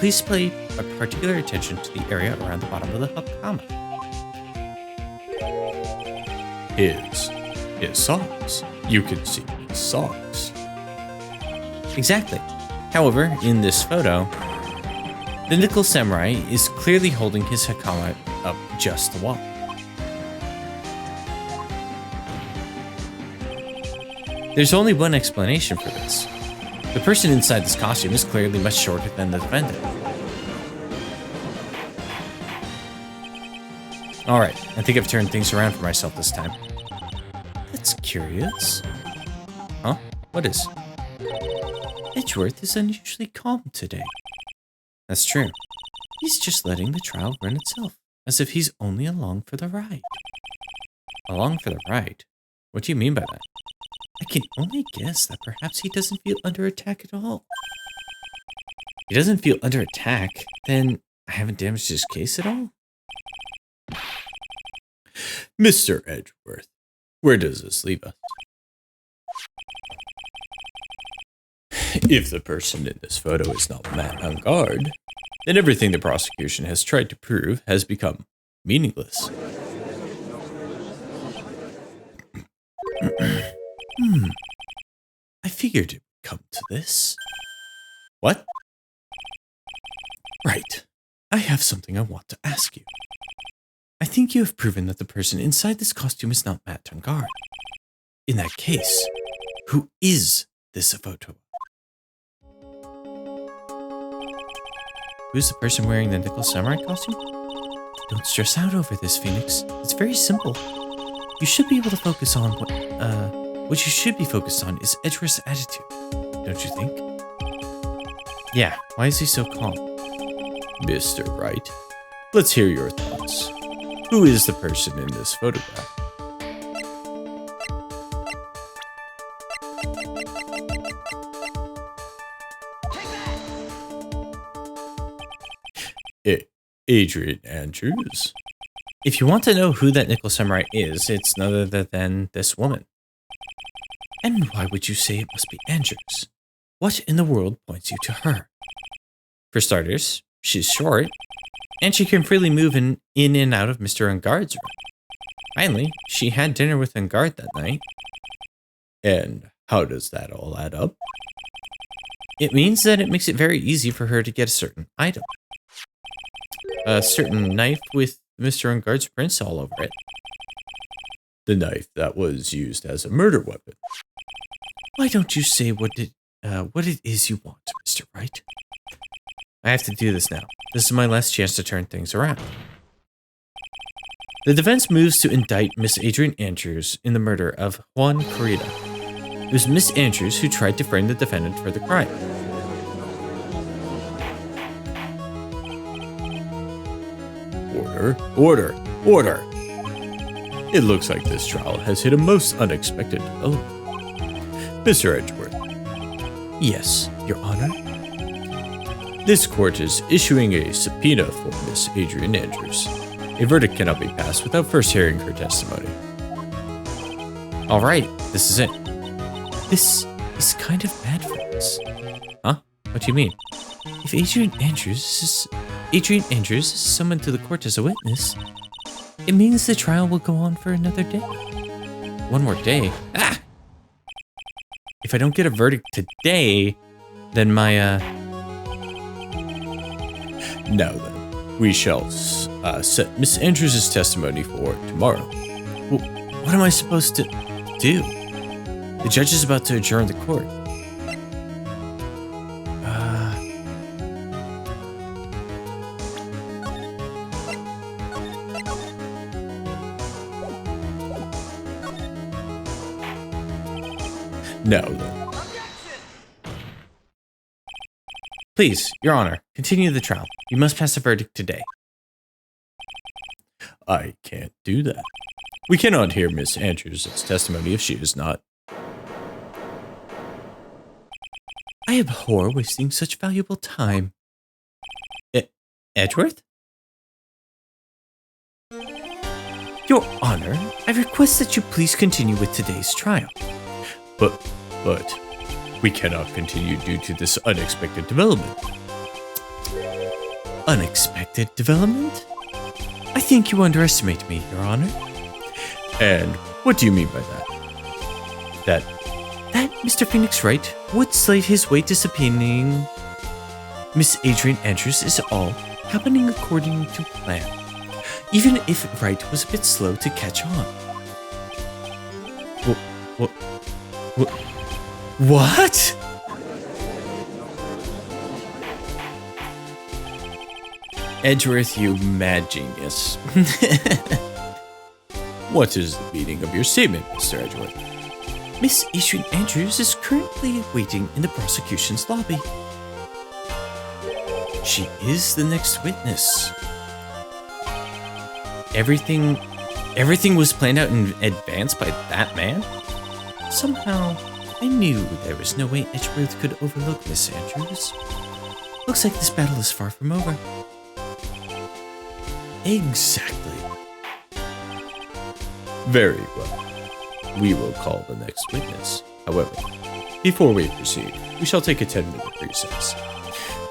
Please pay particular attention to the area around the bottom of the hook comma. His socks. You can see his socks. Exactly. However, in this photo, the Nickel Samurai is clearly holding his hakama up just the wall. There's only one explanation for this. The person inside this costume is clearly much shorter than the defendant. Alright, I think I've turned things around for myself this time. That's curious. Huh? What is? Edgeworth is unusually calm today. That's true. He's just letting the trial run itself, as if he's only along for the ride. Along for the ride? What do you mean by that? I can only guess that perhaps he doesn't feel under attack at all. He doesn't feel under attack? Then I haven't damaged his case at all? Mr. Edgeworth, where does this leave us? If the person in this photo is not Matt on guard, then everything the prosecution has tried to prove has become meaningless. I figured it would come to this. What? Right. I have something I want to ask you. I think you have proven that the person inside this costume is not Matt on guard. In that case, who is this photo? Who's the person wearing the Nickel Samurai costume? Don't stress out over this, Phoenix. It's very simple. You should be able to focus on what you should be focused on is Edgeworth's attitude, don't you think? Yeah, why is he so calm? Mr. Wright, let's hear your thoughts. Who is the person in this photograph? Adrian Andrews. If you want to know who that Nickel Samurai is, it's none other than this woman. And why would you say it must be Andrews? What in the world points you to her? For starters, she's short, and she can freely move in and out of Mr. Ungard's room. Finally, she had dinner with Ungard that night. And how does that all add up? It means that it makes it very easy for her to get a certain item. A certain knife with Mr. Ungard's prints all over it. The knife that was used as a murder weapon. Why don't you say what it is you want, Mr. Wright? I have to do this now. This is my last chance to turn things around. The defense moves to indict Miss Adrian Andrews in the murder of Juan Corrida. It was Miss Andrews who tried to frame the defendant for the crime. Order! Order! It looks like this trial has hit a most unexpected development. Mr. Edgeworth. Yes, Your Honor. This court is issuing a subpoena for Miss Adrian Andrews. A verdict cannot be passed without first hearing her testimony. All right, this is it. This is kind of bad for us. Huh? What do you mean? If Adrian Andrews is summoned to the court as a witness, it means the trial will go on for another day. One more day? Ah! If I don't get a verdict today, then my, Now then, we shall set Miss Andrews' testimony for tomorrow. What am I supposed to do? The judge is about to adjourn the court. Now then, Please, Your Honor, continue the trial. You must pass a verdict today. I can't do that. We cannot hear Miss Andrews' testimony if she is not. I abhor wasting such valuable time. Edgeworth? Your Honor, I request that you please continue with today's trial. But, we cannot continue due to this unexpected development. Unexpected development? I think you underestimate me, Your Honor. And what do you mean by that? That Mr. Phoenix Wright would slate his way to subpoenaing Miss Adrian Andrews is all happening according to plan, even if Wright was a bit slow to catch on. What? Edgeworth, you mad genius. What is the meaning of your statement, Mr. Edgeworth? Miss Adrian Andrews is currently waiting in the prosecution's lobby. She is the next witness. Everything was planned out in advance by that man? Somehow, I knew there was no way Edgeworth could overlook Miss Andrews. Looks like this battle is far from over. Exactly. Very well. We will call the next witness. However, before we proceed, we shall take a 10-minute recess.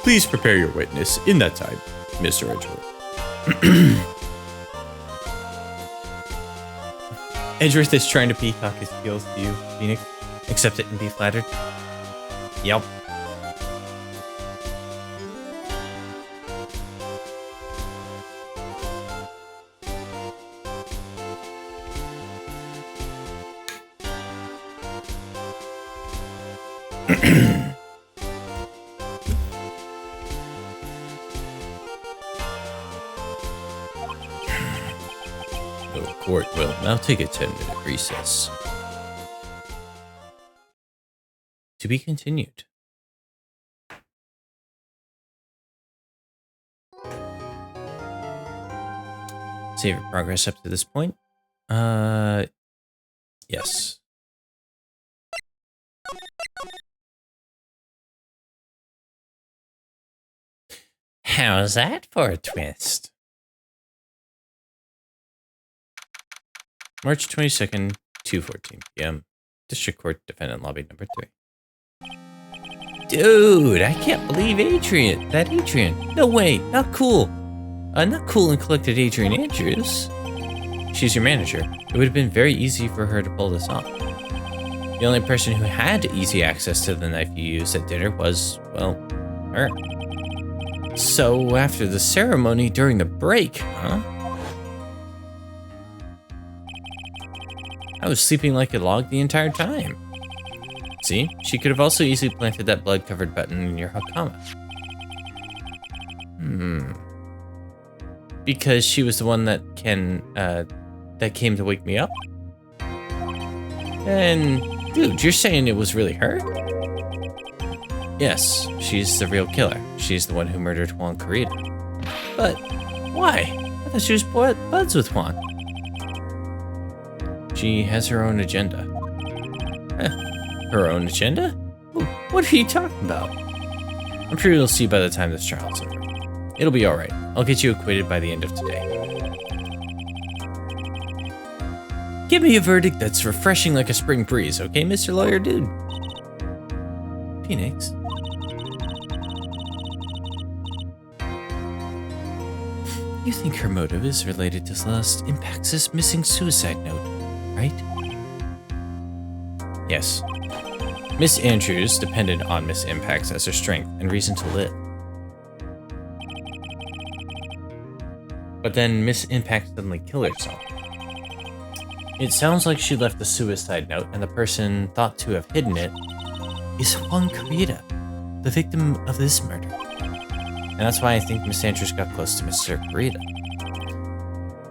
Please prepare your witness in that time, Mr. Edgeworth. Edgeworth is trying to peacock his skills to you, Phoenix. Accept it and be flattered. Yep. The court will now take a 10-minute recess. To be continued. Save your progress up to this point. Yes. How's that for a twist? March 22nd, 2:14 p.m. District Court Defendant Lobby number 3. Dude, I can't believe Adrian. That Adrian. No way. Not cool. Not cool and collected Adrian Andrews. She's your manager. It would have been very easy for her to pull this off. The only person who had easy access to the knife you used at dinner was, well, her. So after the ceremony during the break, huh? I was sleeping like a log the entire time. See, she could have also easily planted that blood-covered button in your hakama. Because she was the one that came to wake me up? And, dude, you're saying it was really her? Yes, she's the real killer. She's the one who murdered Juan Carita. But, why? I thought she was buds with Juan. She has her own agenda. Her own agenda? What are you talking about? I'm sure you'll see by the time this trial's over. It'll be alright. I'll get you acquitted by the end of today. Give me a verdict that's refreshing like a spring breeze, okay, Mr. Lawyer Dude? Phoenix? You think her motive is related to Celeste Impax's missing suicide note, right? Yes. Miss Andrews depended on Miss Impax as her strength and reason to live. But then Miss Impax suddenly killed herself. It sounds like she left the suicide note, and the person thought to have hidden it is Juan Carita, the victim of this murder. And that's why I think Miss Andrews got close to Mr. Carita.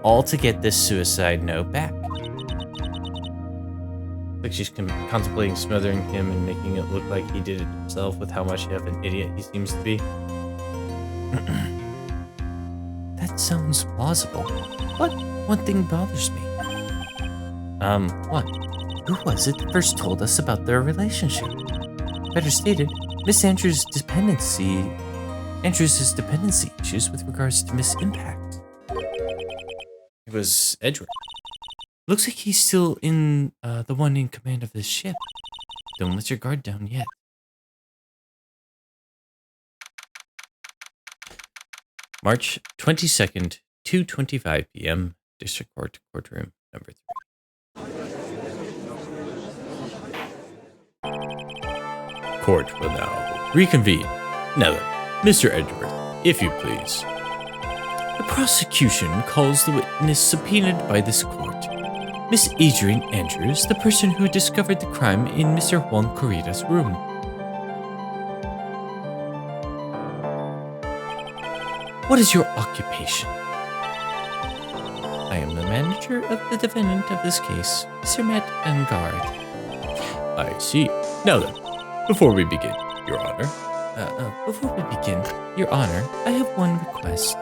All to get this suicide note back. Like she's contemplating smothering him and making it look like he did it himself with how much of an idiot he seems to be. That sounds plausible, but one thing bothers me. What? Who was it that first told us about their relationship? Better stated, Miss Andrews' dependency issues with regards to Miss Impact. It was Edward. Looks like he's still in the one in command of this ship. Don't let your guard down yet. March 22nd, 2:25 p.m. District Court, courtroom number 3. Court will now reconvene. Now then, Mr. Edgeworth, if you please. The prosecution calls the witness subpoenaed by this court, Miss Adrian Andrews, the person who discovered the crime in Mr. Juan Corrida's room. What is your occupation? I am the manager of the defendant of this case, Sir Matt Angard. I see. Now then, before we begin, Your Honor. Before we begin, Your Honor, I have one request.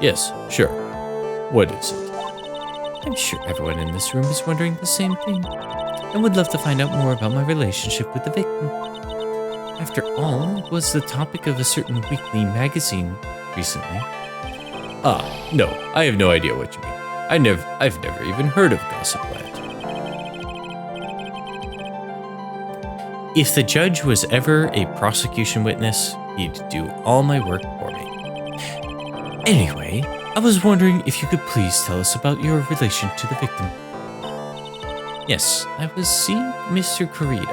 Yes, sure. What is it? I'm sure everyone in this room is wondering the same thing, and would love to find out more about my relationship with the victim. After all, it was the topic of a certain weekly magazine recently. No, I have no idea what you mean. I've never even heard of Gossip Land. If the judge was ever a prosecution witness, he'd do all my work for me. Anyway, I was wondering if you could please tell us about your relation to the victim. Yes, I was seeing Mr. Corrida.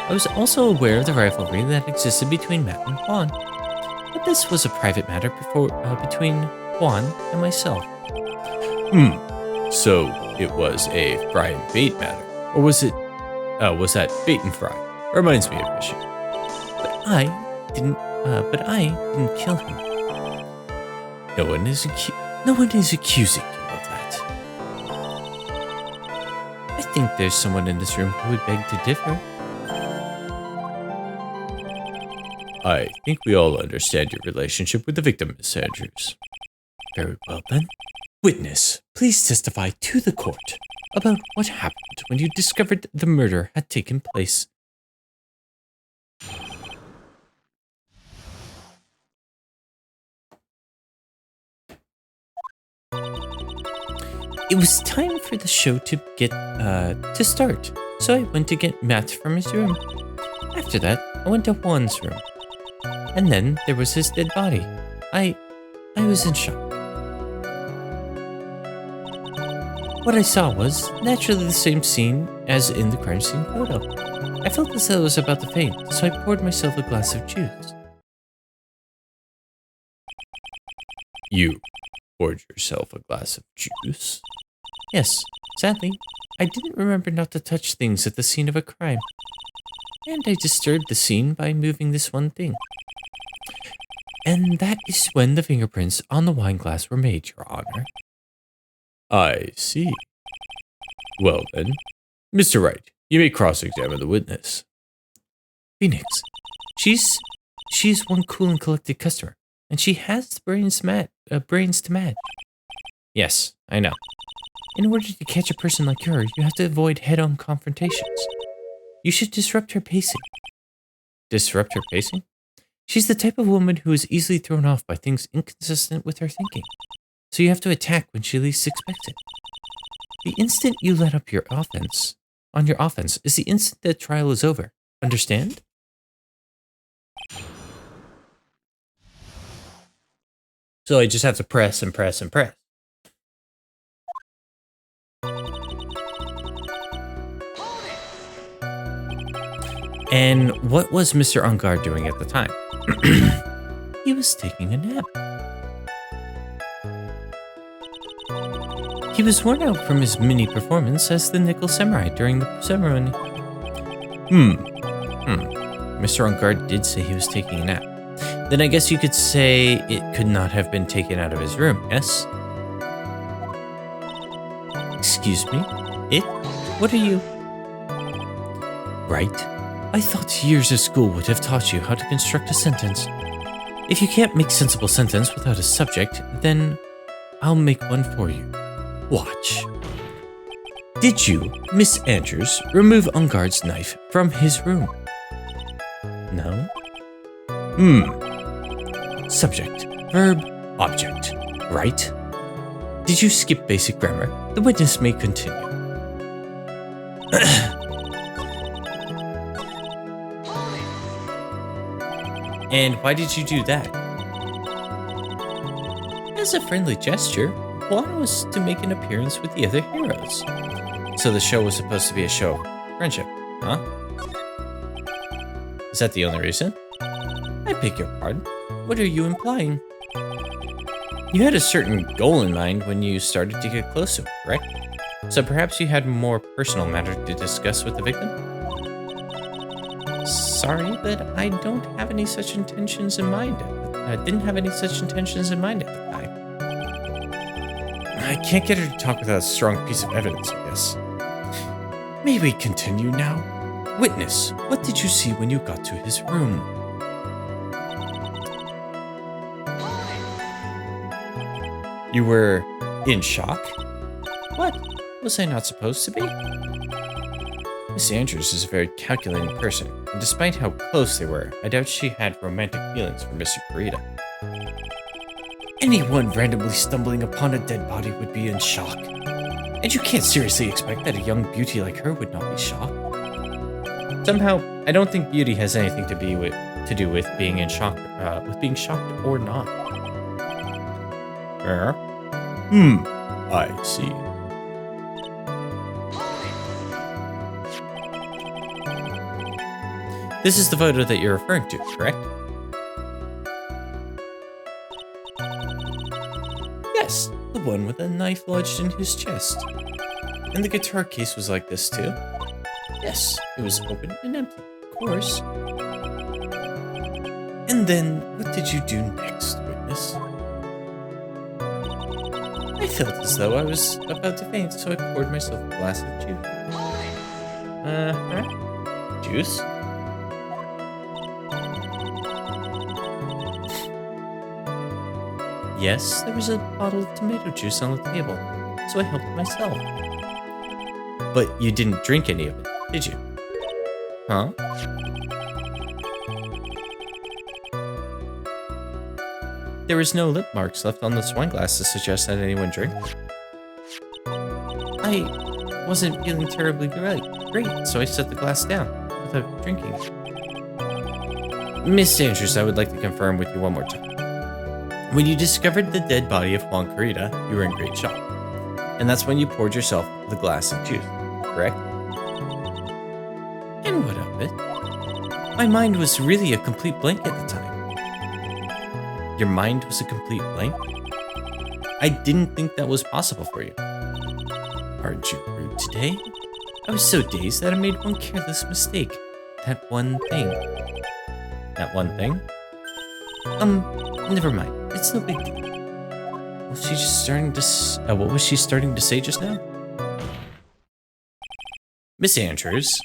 I was also aware of the rivalry that existed between Matt and Juan, but this was a private matter between Juan and myself. So it was a fry and bait matter, or was that bait and fry? Reminds me of fishing. But I didn't kill him. No one is accusing you of that. I think there's someone in this room who would beg to differ. I think we all understand your relationship with the victim, Miss Andrews. Very well then. Witness, please testify to the court about what happened when you discovered the murder had taken place. It was time for the show to start, so I went to get Matt from his room. After that, I went to Juan's room. And then there was his dead body. I was in shock. What I saw was naturally the same scene as in the crime scene photo. I felt as though I was about to faint, so I poured myself a glass of juice. You poured yourself a glass of juice? Yes, sadly, I didn't remember not to touch things at the scene of a crime. And I disturbed the scene by moving this one thing. And that is when the fingerprints on the wine glass were made, Your Honor. I see. Well then, Mr. Wright, you may cross-examine the witness. Phoenix, she's one cool and collected customer, and she has the brains to match. Yes, I know. In order to catch a person like her, you have to avoid head-on confrontations. You should disrupt her pacing. Disrupt her pacing? She's the type of woman who is easily thrown off by things inconsistent with her thinking. So you have to attack when she least expects it. The instant you let up on your offense is the instant the trial is over. Understand? So I just have to press and press and press. And what was Mr. Angard doing at the time? He was taking a nap. He was worn out from his mini performance as the Nickel Samurai during the ceremony. Mr. Angard did say he was taking a nap. Then I guess you could say it could not have been taken out of his room, yes? Excuse me? It? What are you? Right? I thought years of school would have taught you how to construct a sentence. If you can't make sensible sentence without a subject, then I'll make one for you. Watch. Did you, Miss Andrews, remove Ungard's knife from his room? No? Subject, verb, object, right? Did you skip basic grammar? The witness may continue. And why did you do that? As a friendly gesture, one was to make an appearance with the other heroes. So the show was supposed to be a show of friendship, huh? Is that the only reason? I beg your pardon. What are you implying? You had a certain goal in mind when you started to get close to it, right? So perhaps you had a more personal matter to discuss with the victim? Sorry, but I don't have any such intentions in mind. I didn't have any such intentions in mind at the time. I can't get her to talk without a strong piece of evidence, I guess. May we continue now? Witness, what did you see when you got to his room? You were in shock? What? Was I not supposed to be? Miss Andrews is a very calculating person, and despite how close they were, I doubt she had romantic feelings for Mr. Kurita. Anyone randomly stumbling upon a dead body would be in shock. And you can't seriously expect that a young beauty like her would not be shocked. Somehow, I don't think beauty has anything to do with being in shock, with being shocked or not. I see. This is the photo that you're referring to, correct? Yes, the one with a knife lodged in his chest. And the guitar case was like this too? Yes, it was open and empty, of course. And then, what did you do next, witness? I felt as though I was about to faint, so I poured myself a glass of juice. Juice? Yes, there was a bottle of tomato juice on the table, so I helped myself. But you didn't drink any of it, did you? Huh? There was no lip marks left on this wine glass to suggest that anyone drank it. I wasn't feeling terribly great, so I set the glass down without drinking it. Miss Andrews, I would like to confirm with you one more time. When you discovered the dead body of Juan Kurita, you were in great shock. And that's when you poured yourself the glass of juice, correct? And what of it? My mind was really a complete blank at the time. Your mind was a complete blank? I didn't think that was possible for you. Aren't you rude today? I was so dazed that I made one careless mistake. That one thing. That one thing? Never mind. It's no big deal. Was she just starting to what was she starting to say just now? Miss Andrews,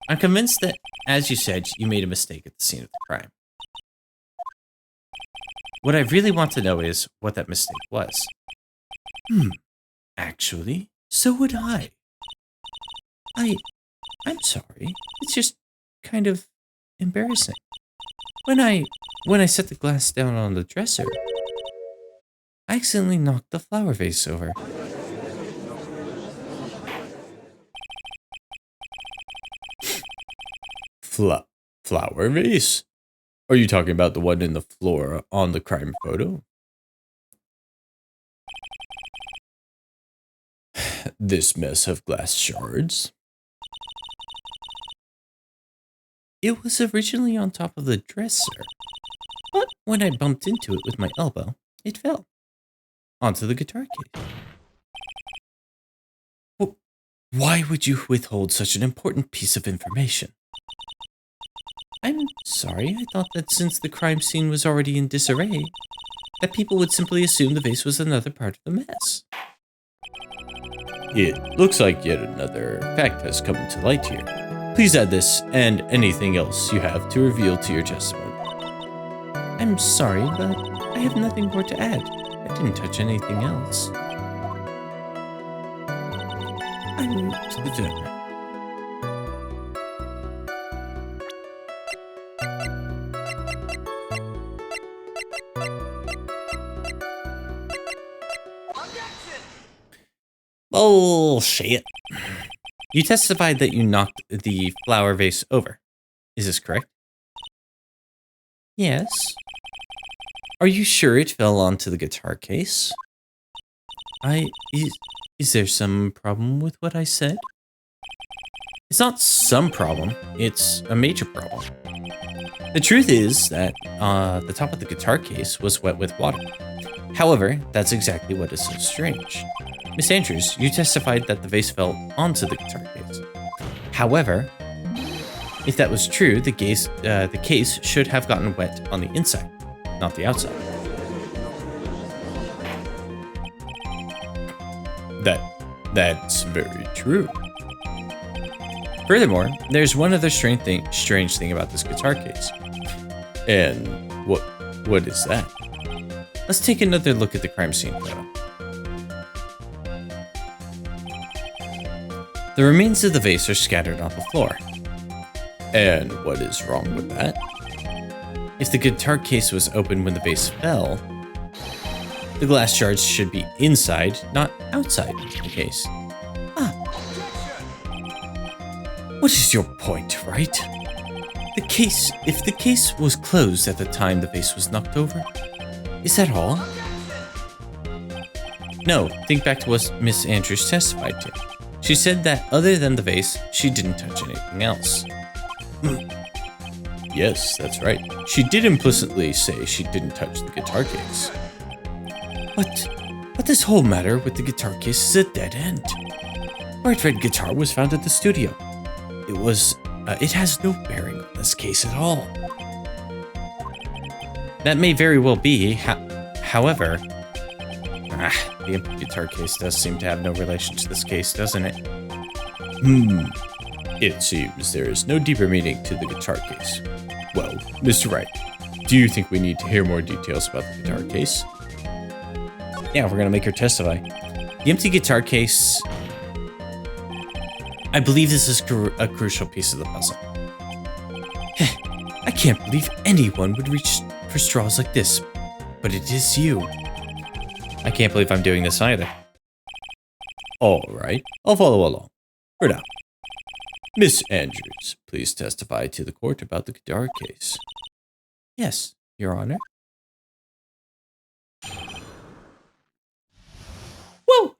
I'm convinced that, as you said, you made a mistake at the scene of the crime. What I really want to know is what that mistake was. Actually, so would I. I'm sorry. It's just kind of embarrassing. When I set the glass down on the dresser, I accidentally knocked the flower vase over. Flower vase? Are you talking about the one in the floor on the crime photo? This mess of glass shards? It was originally on top of the dresser, but when I bumped into it with my elbow, it fell onto the guitar case. Well, why would you withhold such an important piece of information? I'm sorry, I thought that since the crime scene was already in disarray, that people would simply assume the vase was another part of the mess. It looks like yet another fact has come to light here. Please add this and anything else you have to reveal to your testimony. I'm sorry, but I have nothing more to add. I didn't touch anything else. I'm determined. Bullshit. You testified that you knocked the flower vase over. Is this correct? Yes. Are you sure it fell onto the guitar case? Is there some problem with what I said? It's not some problem, it's a major problem. The truth is that the top of the guitar case was wet with water. However, that's exactly what is so strange. Miss Andrews, you testified that the vase fell onto the guitar case. However, if that was true, the case should have gotten wet on the inside, not the outside. That's very true. Furthermore, there's one other strange thing about this guitar case. And what is that? Let's take another look at the crime scene photo. The remains of the vase are scattered on the floor. And what is wrong with that? If the guitar case was open when the vase fell, the glass shards should be inside, not outside the case. What is your point, Wright? If the case was closed at the time the vase was knocked over, is that all? No, think back to what Miss Andrews testified to. She said that other than the vase, she didn't touch anything else. Yes, that's right. She did implicitly say she didn't touch the guitar case. But this whole matter with the guitar case is a dead end. Bright red guitar was found at the studio. It has no bearing on this case at all. That may very well be, however, the empty guitar case does seem to have no relation to this case, doesn't it? It seems there is no deeper meaning to the guitar case. Well, Mr. Wright, do you think we need to hear more details about the guitar case? Yeah, we're gonna make her testify. The empty guitar case... I believe this is a crucial piece of the puzzle. I can't believe anyone would reach for straws like this, but it is you. I can't believe I'm doing this either. All right, I'll follow along. For now. Miss Andrews, please testify to the court about the guitar case. Yes, Your Honor. Whoa!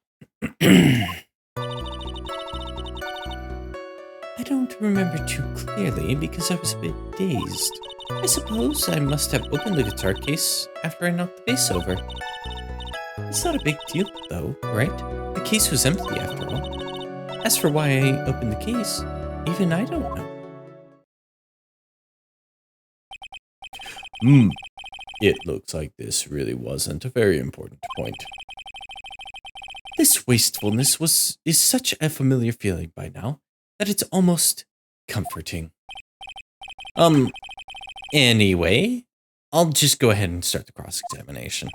I don't remember too clearly because I was a bit dazed. I suppose I must have opened the guitar case after I knocked the vase over. It's not a big deal, though, right? The case was empty after all. As for why I opened the case, even I don't know. It looks like this really wasn't a very important point. This wastefulness is such a familiar feeling by now that it's almost comforting. Anyway, I'll just go ahead and start the cross-examination.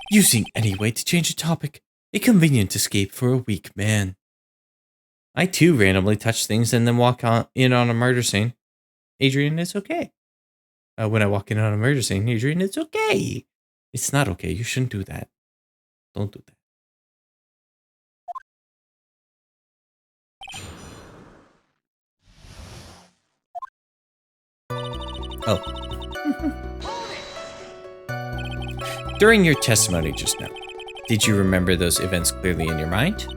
Using any way to change a topic, a convenient escape for a weak man. I too randomly touch things and then walk in on a murder scene. Adrian, it's okay. When I walk in on a murder scene, Adrian, it's okay. It's not okay. You shouldn't do that. Don't do that. Oh. During your testimony just now, did you remember those events clearly in your mind?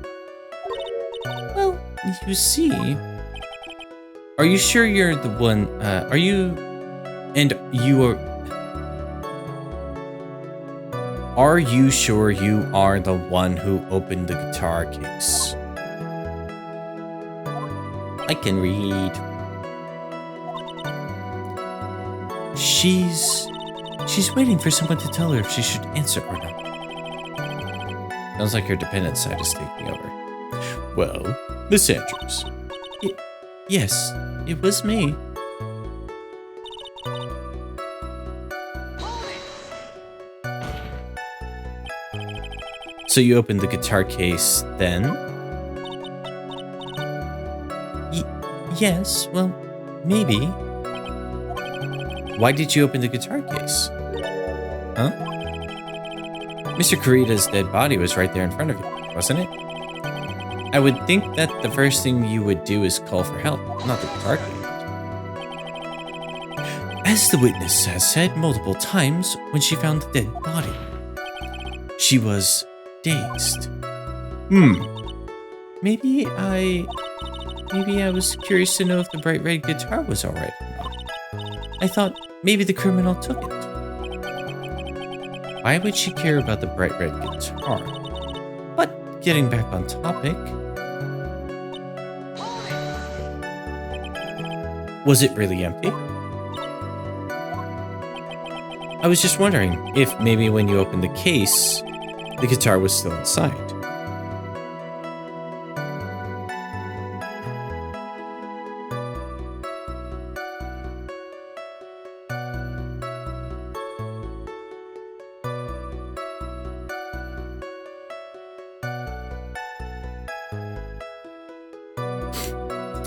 Well, you see... Are you sure you're the one... Are you sure you are the one who opened the guitar case? I can read. She's waiting for someone to tell her if she should answer or not. Sounds like her dependent side is taking over. Well, Miss Andrews. Yes, it was me. So you opened the guitar case then? Yes, well, maybe. Why did you open the guitar case? Huh? Mr. Kurita's dead body was right there in front of you, wasn't it? I would think that the first thing you would do is call for help, not the guitar case. As the witness has said multiple times, when she found the dead body, she was dazed. Maybe I was curious to know if the bright red guitar was alright or not. I thought maybe the criminal took it. Why would she care about the bright red guitar? But getting back on topic, was it really empty? I was just wondering if maybe when you opened the case, the guitar was still inside.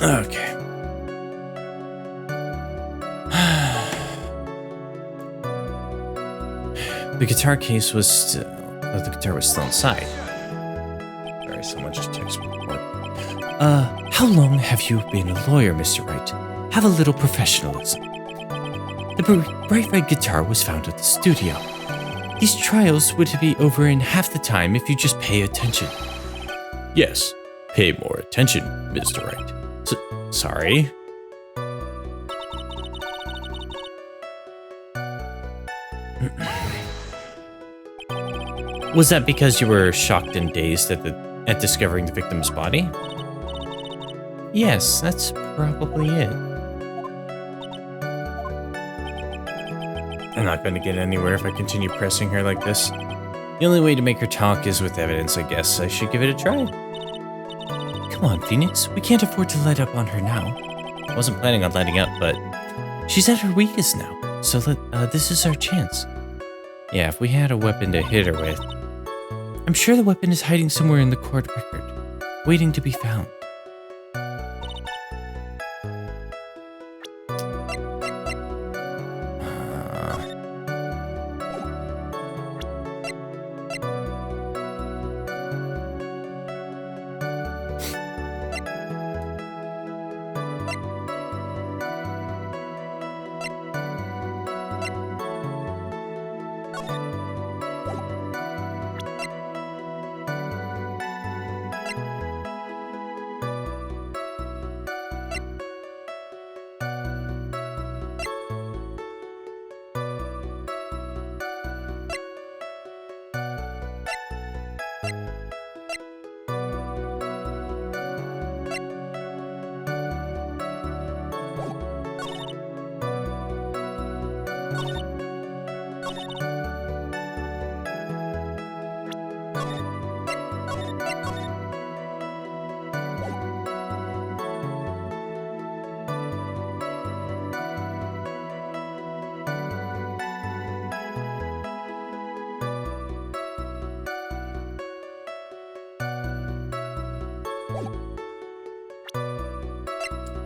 Okay. The guitar case was still... the guitar was still inside. Sorry, someone just texted me. How long have you been a lawyer, Mr. Wright? Have a little professionalism. The bright red guitar was found at the studio. These trials would be over in half the time if you just pay attention. Yes, pay more attention, Mr. Wright. Sorry. Was that because you were shocked and dazed at discovering the victim's body? Yes, that's probably it. I'm not going to get anywhere if I continue pressing her like this. The only way to make her talk is with evidence, I guess. I should give it a try. Come on, Phoenix. We can't afford to let up on her now. I wasn't planning on letting up, but she's at her weakest now. So this is our chance. Yeah, if we had a weapon to hit her with. I'm sure the weapon is hiding somewhere in the court record, waiting to be found.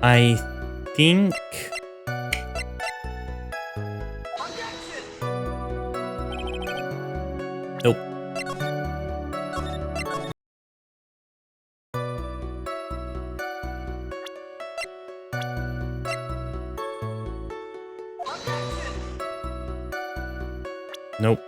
I think... Nope. Nope.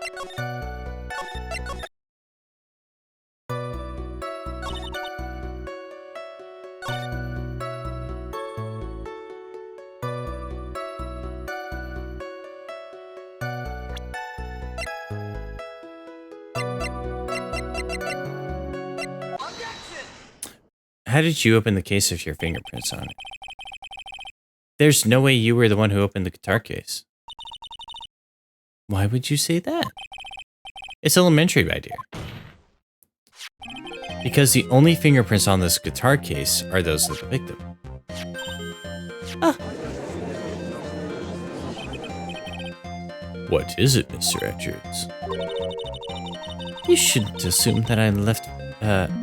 How did you open the case with your fingerprints on it? There's no way you were the one who opened the guitar case. Why would you say that? It's elementary, my dear. Because the only fingerprints on this guitar case are those of the victim. What is it, Mr. Richards? You shouldn't assume that I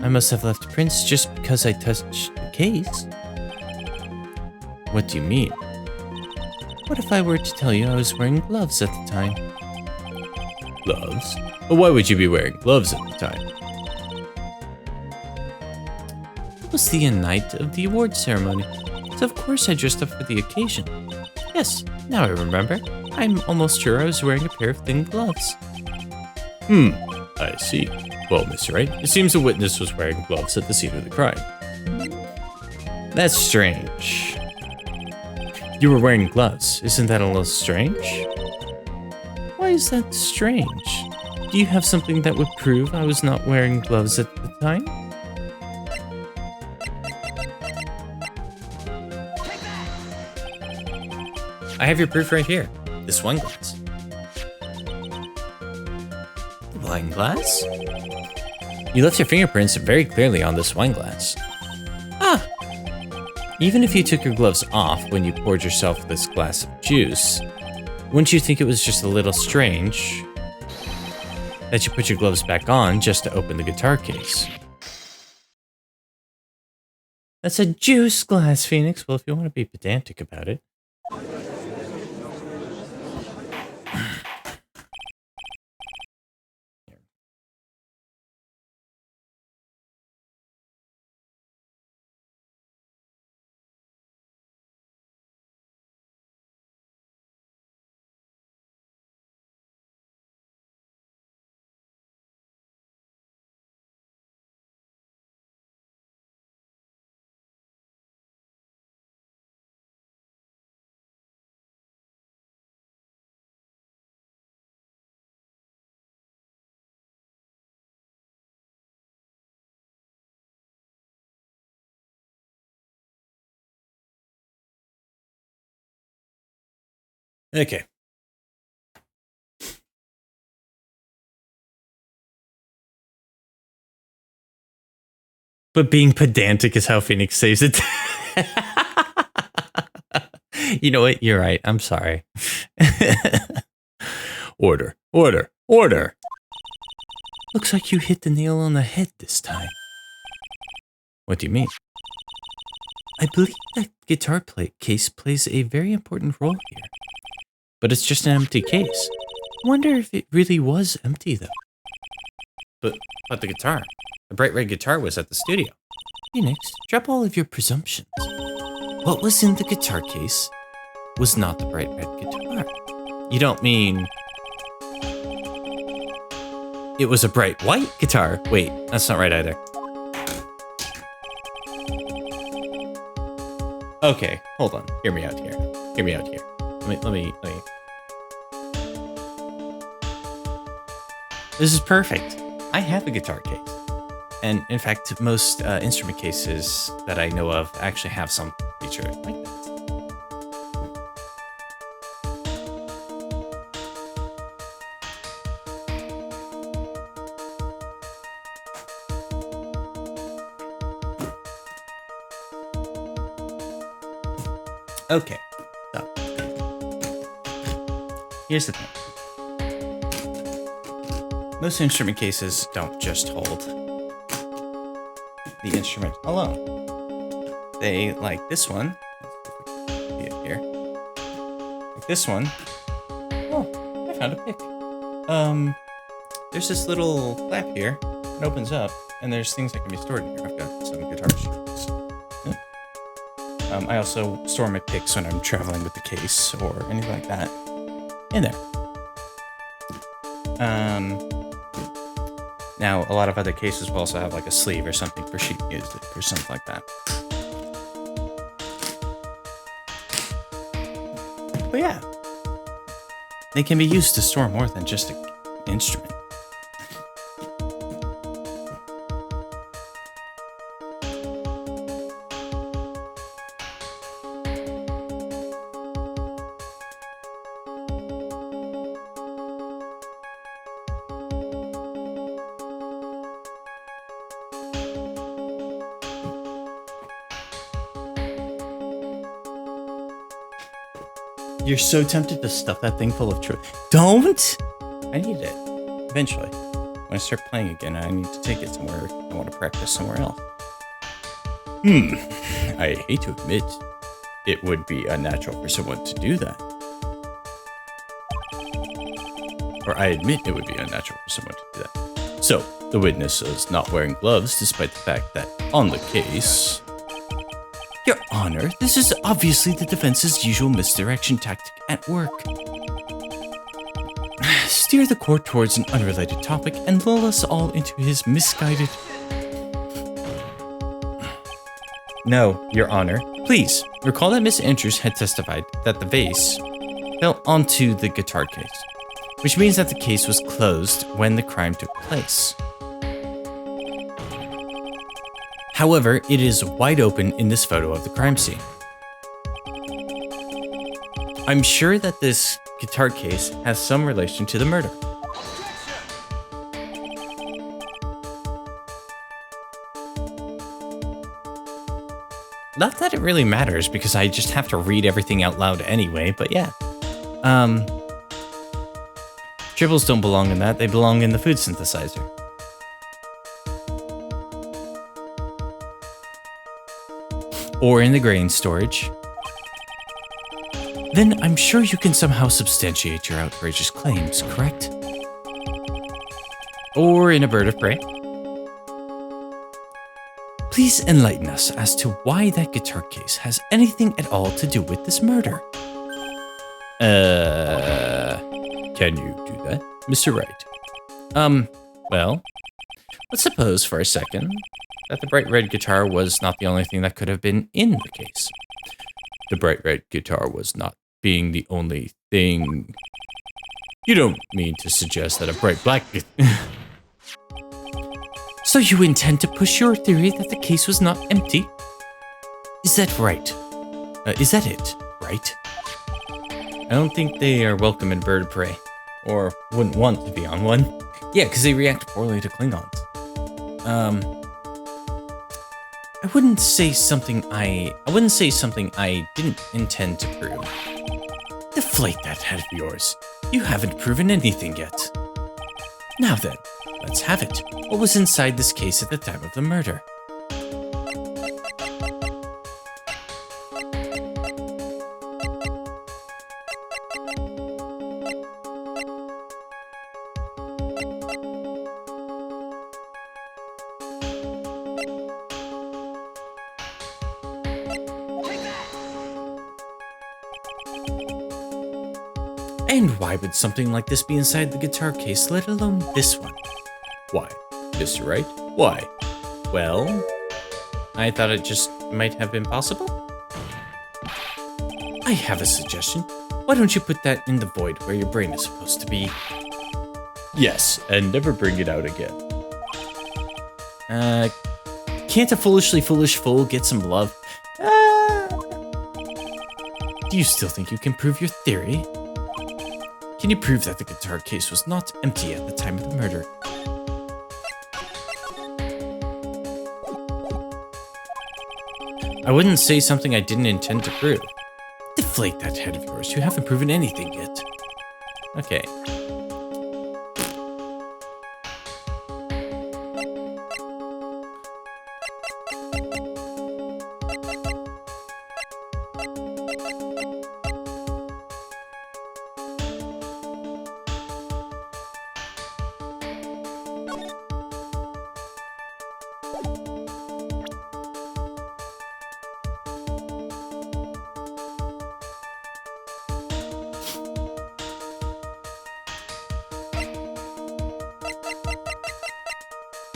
must have left Prince just because I touched the case. What do you mean? What if I were to tell you I was wearing gloves at the time? Gloves? But why would you be wearing gloves at the time? It was the night of the award ceremony, so of course I dressed up for the occasion. Yes, now I remember. I'm almost sure I was wearing a pair of thin gloves. I see. Well, Mr. Wright, it seems the witness was wearing gloves at the scene of the crime. That's strange. You were wearing gloves. Isn't that a little strange? Why is that strange? Do you have something that would prove I was not wearing gloves at the time? I have your proof right here. This wine glass. Wine glass? You left your fingerprints very clearly on this wine glass. Even if you took your gloves off when you poured yourself this glass of juice, wouldn't you think it was just a little strange that you put your gloves back on just to open the guitar case? That's a juice glass, Phoenix. Well, if you want to be pedantic about it. Okay. But being pedantic is how Phoenix saves it. You know what? You're right. I'm sorry. Order, order, order! Looks like you hit the nail on the head this time. What do you mean? I believe that guitar case plays a very important role here. But it's just an empty case. Wonder if it really was empty, though. But the guitar. The bright red guitar was at the studio. Phoenix, drop all of your presumptions. What was in the guitar case was not the bright red guitar. You don't mean... It was a bright white guitar. Wait, that's not right either. Okay, hold on. Hear me out here. Hear me out here. Let me. This is perfect. I have a guitar case. And in fact, most instrument cases that I know of actually have some feature like that. Okay, so here's the thing. Most instrument cases don't just hold the instrument alone. They, like this one, let's see if we can see it here. Like this one. Oh, I found a pick. There's this little flap here. It opens up, and there's things that can be stored in here. I've got some guitar strings. I also store my picks when I'm traveling with the case or anything like that in there. Now, a lot of other cases will also have like a sleeve or something for sheet music or something like that. But yeah, they can be used to store more than just an instrument. You're so tempted to stuff that thing full of truth. Don't! I need it. Eventually. When I start playing again, I need to take it somewhere. I want to practice somewhere else. I hate to admit, it would be unnatural for someone to do that. Or I admit it would be unnatural for someone to do that. So, the witness is not wearing gloves despite the fact that on the case... Your Honor, this is obviously the defense's usual misdirection tactic at work. Steer the court towards an unrelated topic and lull us all into his misguided... No, Your Honor. Please, recall that Miss Andrews had testified that the vase fell onto the guitar case, which means that the case was closed when the crime took place. However, it is wide open in this photo of the crime scene. I'm sure that this guitar case has some relation to the murder. Not that it really matters, because I just have to read everything out loud anyway, but yeah. Tribbles don't belong in that, they belong in the food synthesizer. Or in the grain storage. Then I'm sure you can somehow substantiate your outrageous claims, correct? Or in a bird of prey. Please enlighten us as to why that guitar case has anything at all to do with this murder. Can you do that, Mr. Wright? Well, let's suppose for a second that the bright red guitar was not the only thing that could have been in the case. The bright red guitar was not being the only thing... You don't mean to suggest that a bright black... So you intend to push your theory that the case was not empty? Is that right? Is that it, right? I don't think they are welcome in Bird of Prey. Or wouldn't want to be on one. Yeah, because they react poorly to Klingons. I wouldn't say something I didn't intend to prove. Deflate that head of yours. You haven't proven anything yet. Now then, let's have it. What was inside this case at the time of the murder? And why would something like this be inside the guitar case, let alone this one? Why, Mr. Wright? Why? Well, I thought it just might have been possible. I have a suggestion. Why don't you put that in the void where your brain is supposed to be? Yes, and never bring it out again. Can't a foolishly foolish fool get some love? Do you still think you can prove your theory? Can you prove that the guitar case was not empty at the time of the murder? I wouldn't say something I didn't intend to prove. Deflate that head of yours. You haven't proven anything yet. Okay.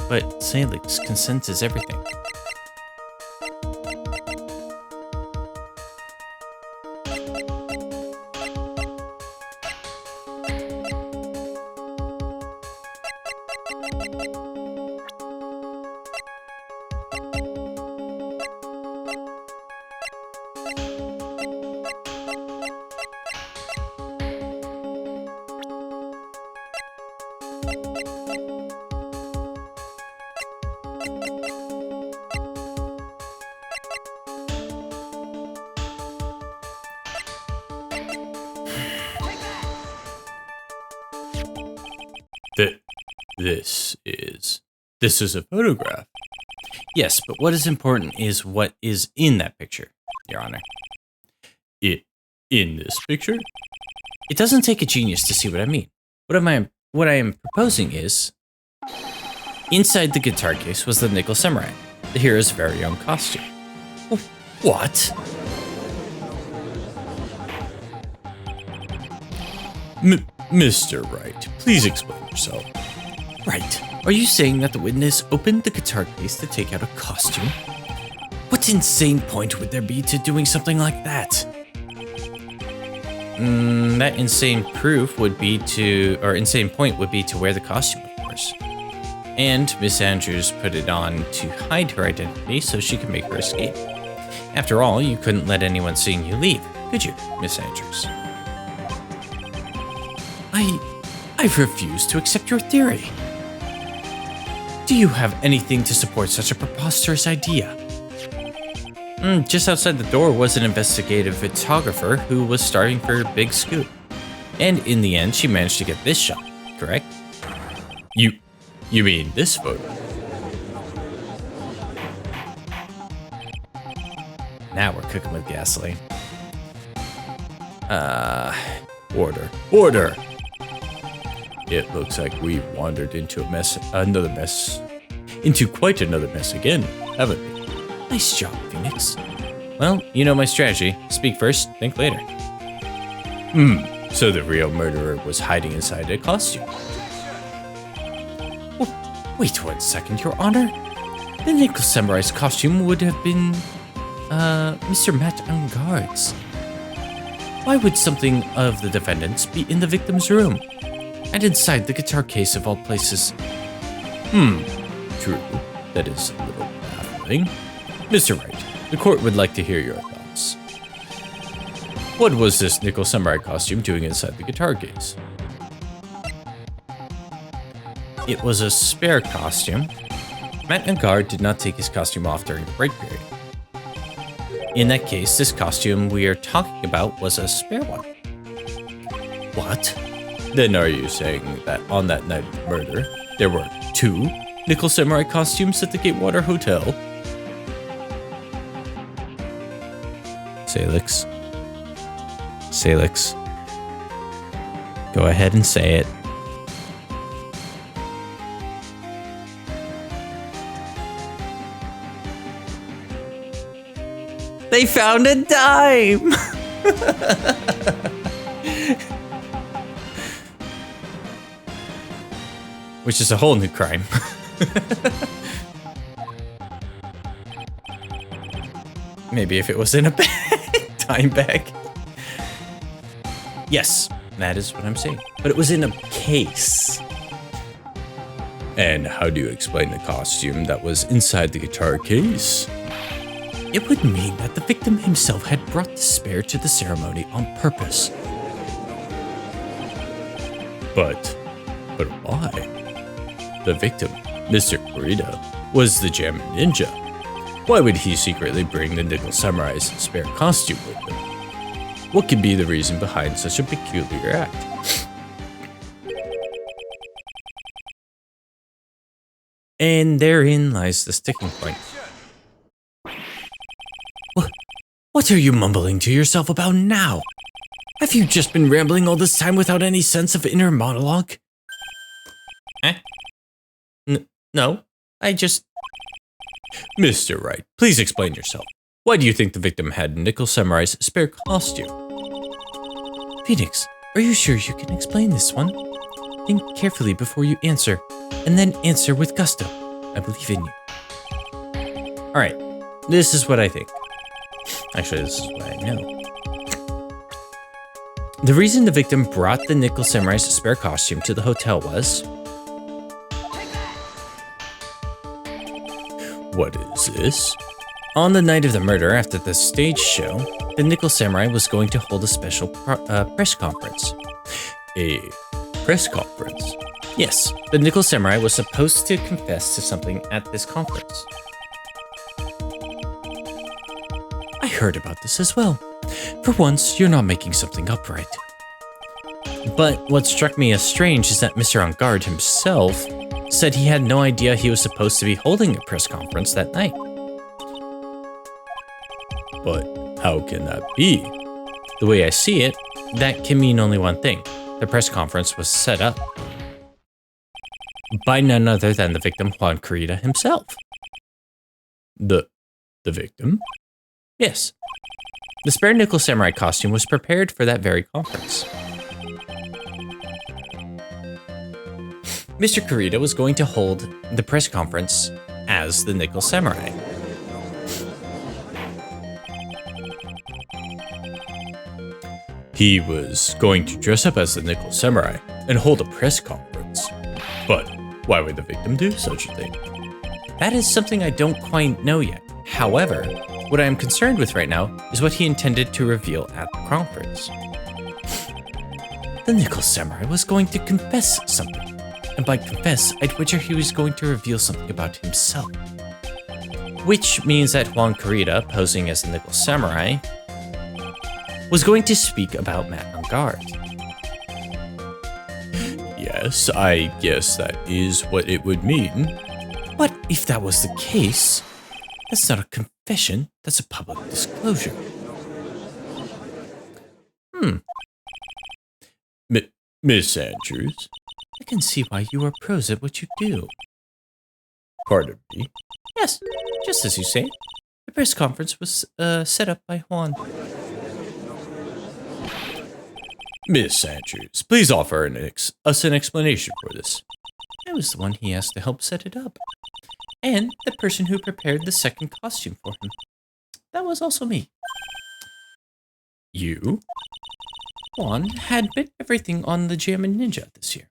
But Salix, consent is everything. This is a photograph. Yes, but what is important is what is in that picture, Your Honor. In this picture? It doesn't take a genius to see what I mean. What I am proposing is, inside the guitar case was the Nickel Samurai, the hero's very own costume. What? Mr. Wright, please explain yourself. Right. Are you saying that the witness opened the guitar case to take out a costume? What insane point would there be to doing something like that? That insane point would be to wear the costume, of course. And Miss Andrews put it on to hide her identity so she could make her escape. After all, you couldn't let anyone seeing you leave, could you, Miss Andrews? I refuse to accept your theory. Do you have anything to support such a preposterous idea? Just outside the door was an investigative photographer who was starting for a big scoop. And in the end, she managed to get this shot, correct? You mean this photo? Now we're cooking with gasoline. Order. It looks like we've wandered into quite another mess again, haven't we? Nice job, Phoenix. Well, you know my strategy. Speak first, think later. So the real murderer was hiding inside a costume. Wait 1 second, Your Honor. The Nickel Samurai's costume would have been, Mr. Matt Angard's. Why would something of the defendant's be in the victim's room? And inside the guitar case of all places. True. That is a little baffling. Mr. Wright, the court would like to hear your thoughts. What was this Nickel Samurai costume doing inside the guitar case? It was a spare costume. Matt Angard did not take his costume off during the break period. In that case, this costume we are talking about was a spare one. What? Then are you saying that on that night of murder, there were 2 Nickel Samurai costumes at the Gatewater Hotel? Salix. Go ahead and say it. They found a dime! Which is a whole new crime. Maybe if it was in a bag, dime bag. Yes, that is what I'm saying. But it was in a case. And how do you explain the costume that was inside the guitar case? It would mean that the victim himself had brought the spare to the ceremony on purpose. But why? The victim, Mr. Kurita, was the Jam Ninja. Why would he secretly bring the Nickel Samurai's spare costume with him? What could be the reason behind such a peculiar act? And therein lies the sticking point. What are you mumbling to yourself about now? Have you just been rambling all this time without any sense of inner monologue? No, I just... Mr. Wright, please explain yourself. Why do you think the victim had Nickel Samurai's spare costume? Phoenix, are you sure you can explain this one? Think carefully before you answer, and then answer with gusto. I believe in you. Alright, this is what I think. Actually, this is what I know. The reason the victim brought the Nickel Samurai's spare costume to the hotel was... What is this? On the night of the murder, after the stage show, the Nickel Samurai was going to hold a special press conference. A press conference? Yes, the Nickel Samurai was supposed to confess to something at this conference. I heard about this as well. For once, you're not making something up right. But what struck me as strange is that Mr. Angard himself said he had no idea he was supposed to be holding a press conference that night. But how can that be? The way I see it, that can mean only one thing. The press conference was set up by none other than the victim Juan Carita himself. The victim? Yes. The spare nickel samurai costume was prepared for that very conference. Mr. Carita was going to hold the press conference as the nickel samurai. He was going to dress up as the nickel samurai and hold a press conference. But why would the victim do such a thing? That is something I don't quite know yet. However, what I am concerned with right now is what he intended to reveal at the conference. The nickel samurai was going to confess something. And by confess, I'd wager he was going to reveal something about himself. Which means that Juan Carita, posing as the nickel samurai, was going to speak about Matt on guard. Yes, I guess that is what it would mean. But if that was the case, that's not a confession, that's a public disclosure. Miss Andrews? I can see why you are pros at what you do. Pardon me? Yes, just as you say. The press conference was set up by Juan. Miss Andrews, please offer us an explanation for this. I was the one he asked to help set it up. And the person who prepared the second costume for him. That was also me. You? Juan had bet everything on the Jammin' Ninja this year.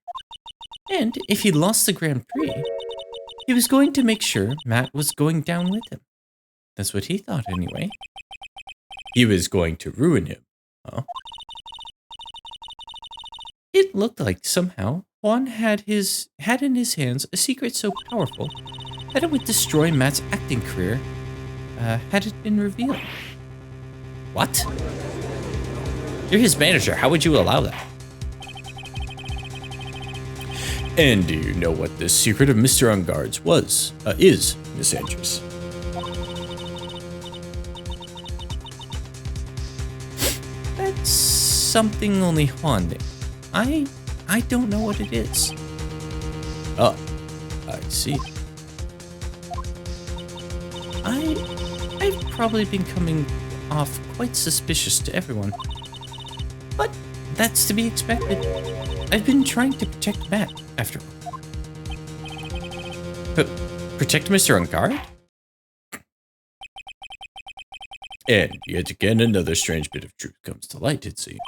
And if he lost the Grand Prix, he was going to make sure Matt was going down with him. That's what he thought anyway. He was going to ruin him, huh? It looked like somehow Juan had in his hands a secret so powerful that it would destroy Matt's acting career had it been revealed. What? You're his manager. How would you allow that? And do you know what the secret of Mr. Unguard's is, Miss Andrews? That's something only Juan did. I don't know what it is. Oh, I see. I've probably been coming off quite suspicious to everyone. But that's to be expected. I've been trying to protect Matt, after all. Protect Mr. Unguard? And yet again, another strange bit of truth comes to light, it seems.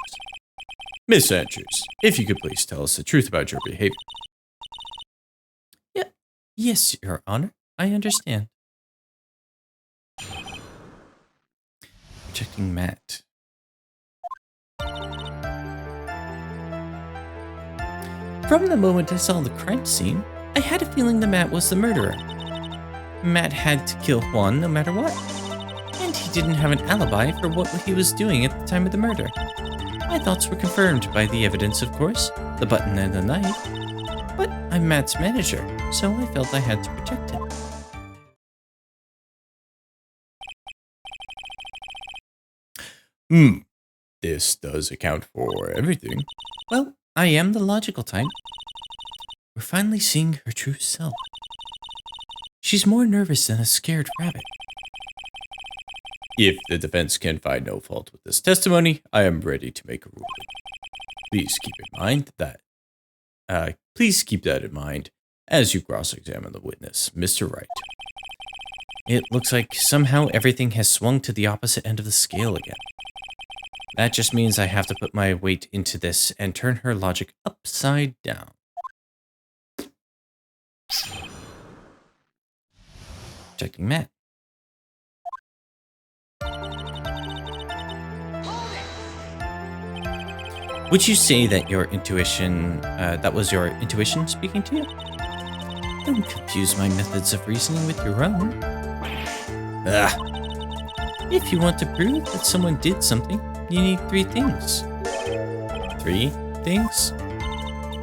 Miss Andrews, if you could please tell us the truth about your behavior. Yes, Your Honor. I understand. Protecting Matt. From the moment I saw the crime scene, I had a feeling that Matt was the murderer. Matt had to kill Juan no matter what. And he didn't have an alibi for what he was doing at the time of the murder. My thoughts were confirmed by the evidence, of course, the button and the knife. But I'm Matt's manager, so I felt I had to protect him. This does account for everything. Well, I am the logical type. We're finally seeing her true self. She's more nervous than a scared rabbit. If the defense can find no fault with this testimony, I am ready to make a ruling. Please keep that in mind as you cross-examine the witness, Mr. Wright. It looks like somehow everything has swung to the opposite end of the scale again. That just means I have to put my weight into this and turn her logic upside down. Checking Matt. Would you say that your intuition, that was your intuition speaking to you? Don't confuse my methods of reasoning with your own. If you want to prove that someone did something, you need 3 things. 3 things?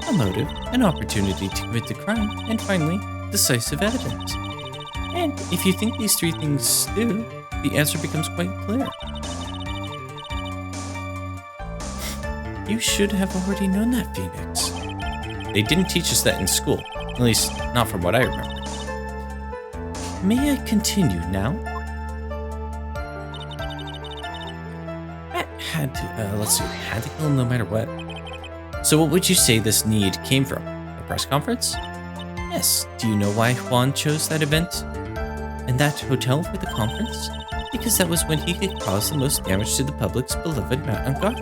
a motive, an opportunity to commit the crime, and finally, decisive evidence. And if you think these three things do, the answer becomes quite clear. You should have already known that, Phoenix. They didn't teach us that in school, at least not from what I remember. May I continue now? Matt had to, had to kill him no matter what. So what would you say this need came from? The press conference? Yes. Do you know why Juan chose that event and that hotel for the conference? Because that was when he could cause the most damage to the public's beloved Matt on guard.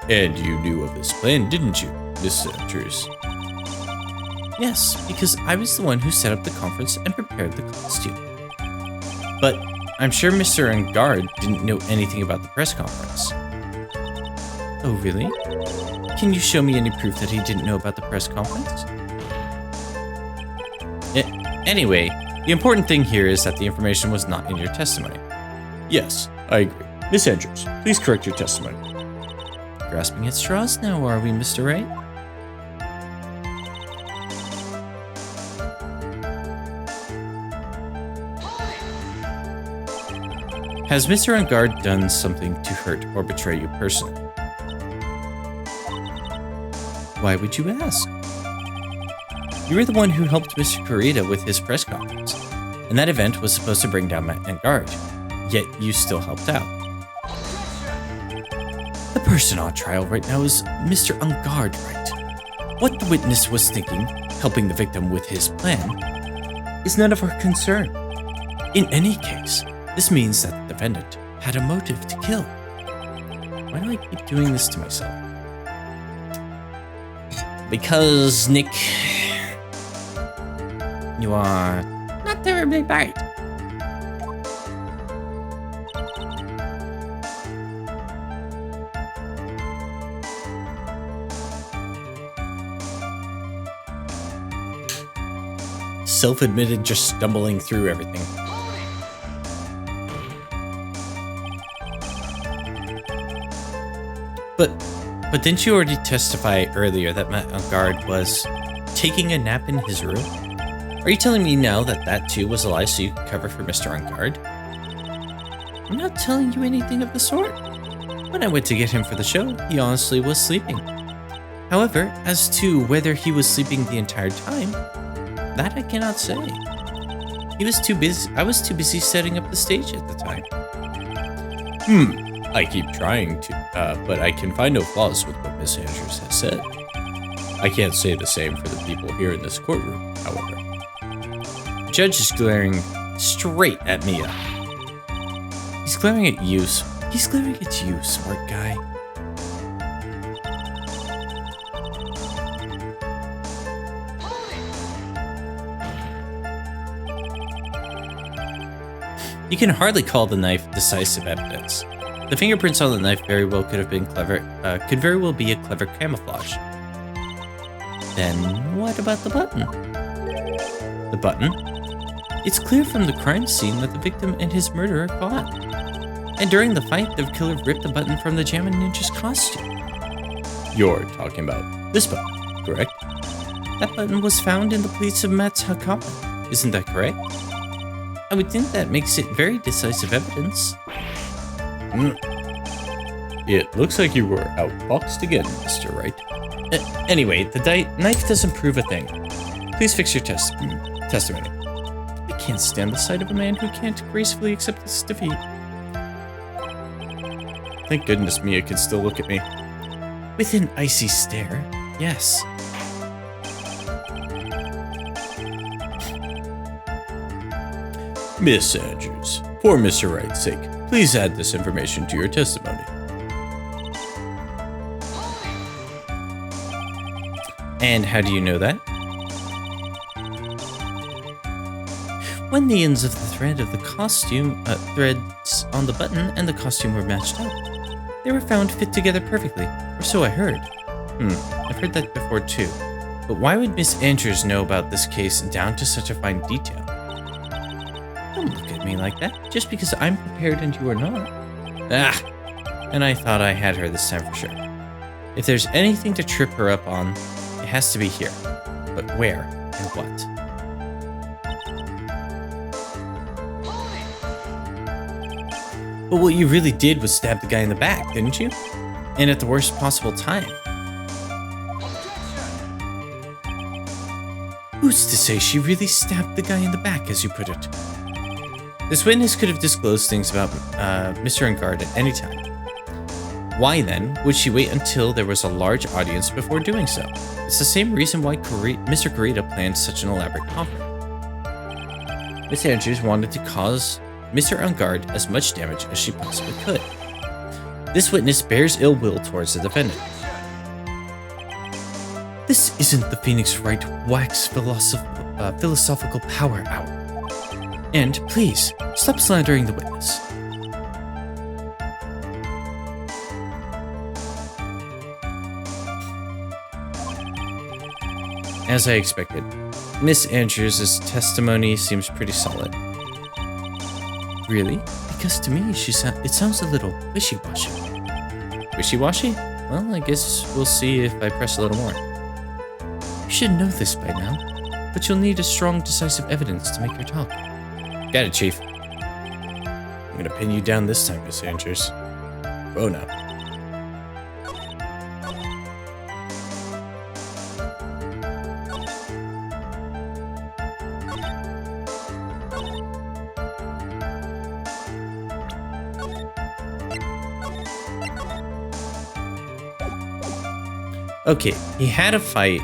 And you knew of this plan, didn't you, Miss Andrews? Yes, because I was the one who set up the conference and prepared the costume. But I'm sure Mr. Ungard didn't know anything about the press conference. Oh, really? Can you show me any proof that he didn't know about the press conference? Anyway, the important thing here is that the information was not in your testimony. Yes, I agree. Miss Andrews, please correct your testimony. Grasping at straws now, are we, Mr. Wright? Has Mr. Ungard done something to hurt or betray you personally? Why would you ask? You were the one who helped Mr. Kurita with his press conference, and that event was supposed to bring down Matt Ungard, yet you still helped out. The person on trial right now is Mr. Ungard, right? What the witness was thinking, helping the victim with his plan, is none of our concern. In any case, this means that the defendant had a motive to kill. Why do I keep doing this to myself? Because, Nick, you are not terribly bright. Self-admitted just stumbling through everything. But didn't you already testify earlier that Matt Ungard was taking a nap in his room? Are you telling me now that that too was a lie so you could cover for Mr. Ungard? I'm not telling you anything of the sort. When I went to get him for the show, he honestly was sleeping. However, as to whether he was sleeping the entire time, that I cannot say. He was too busy. I was too busy setting up the stage at the time. I keep trying to, but I can find no flaws with what Miss Andrews has said. I can't say the same for the people here in this courtroom, however. The judge is glaring straight at Mia. He's glaring at you. He's glaring at you, smart guy. You can hardly call the knife decisive evidence. The fingerprints on the knife very well could have been clever, could very well be a clever camouflage. Then what about the button? The button? It's clear from the crime scene that the victim and his murderer fought. And during the fight, the killer ripped the button from the Jammin' Ninja's costume. You're talking about this button, correct? That button was found in the pleats of Matt's Hakama. Isn't that correct? I would think that makes it very decisive evidence. It looks like you were outboxed again, Mr. Wright. Anyway, the knife doesn't prove a thing. Please fix your testimony. I can't stand the sight of a man who can't gracefully accept his defeat. Thank goodness Mia can still look at me. With an icy stare, yes. Miss Andrews, for Mr. Wright's sake, please add this information to your testimony. And how do you know that? When the ends of the thread of the costume, threads on the button and the costume were matched up, they were found fit together perfectly, or so I heard. I've heard that before too. But why would Miss Andrews know about this case down to such a fine detail? Don't look at me like that, just because I'm prepared and you are not. And I thought I had her this time for sure. If there's anything to trip her up on, it has to be here. But where and what? But what you really did was stab the guy in the back, didn't you? And at the worst possible time. Who's to say she really stabbed the guy in the back, as you put it? This witness could have disclosed things about Mr. Engard at any time. Why then would she wait until there was a large audience before doing so? It's the same reason why Mr. Corita planned such an elaborate coffin. Miss Andrews wanted to cause Mr. Engard as much damage as she possibly could. This witness bears ill will towards the defendant. This isn't the Phoenix Wright Wax philosophical power hour. And please, stop slandering the witness. As I expected, Miss Andrews' testimony seems pretty solid. Really? Because to me, it sounds a little wishy-washy. Wishy-washy? Well, I guess we'll see if I press a little more. You should know this by now, but you'll need a strong, decisive evidence to make her talk. Got it, Chief. I'm gonna pin you down this time, Miss Andrews. Oh no. Okay, he had a fight,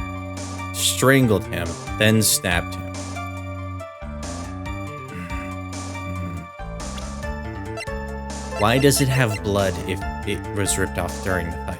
strangled him, then stabbed him. Why does it have blood if it was ripped off during the fight?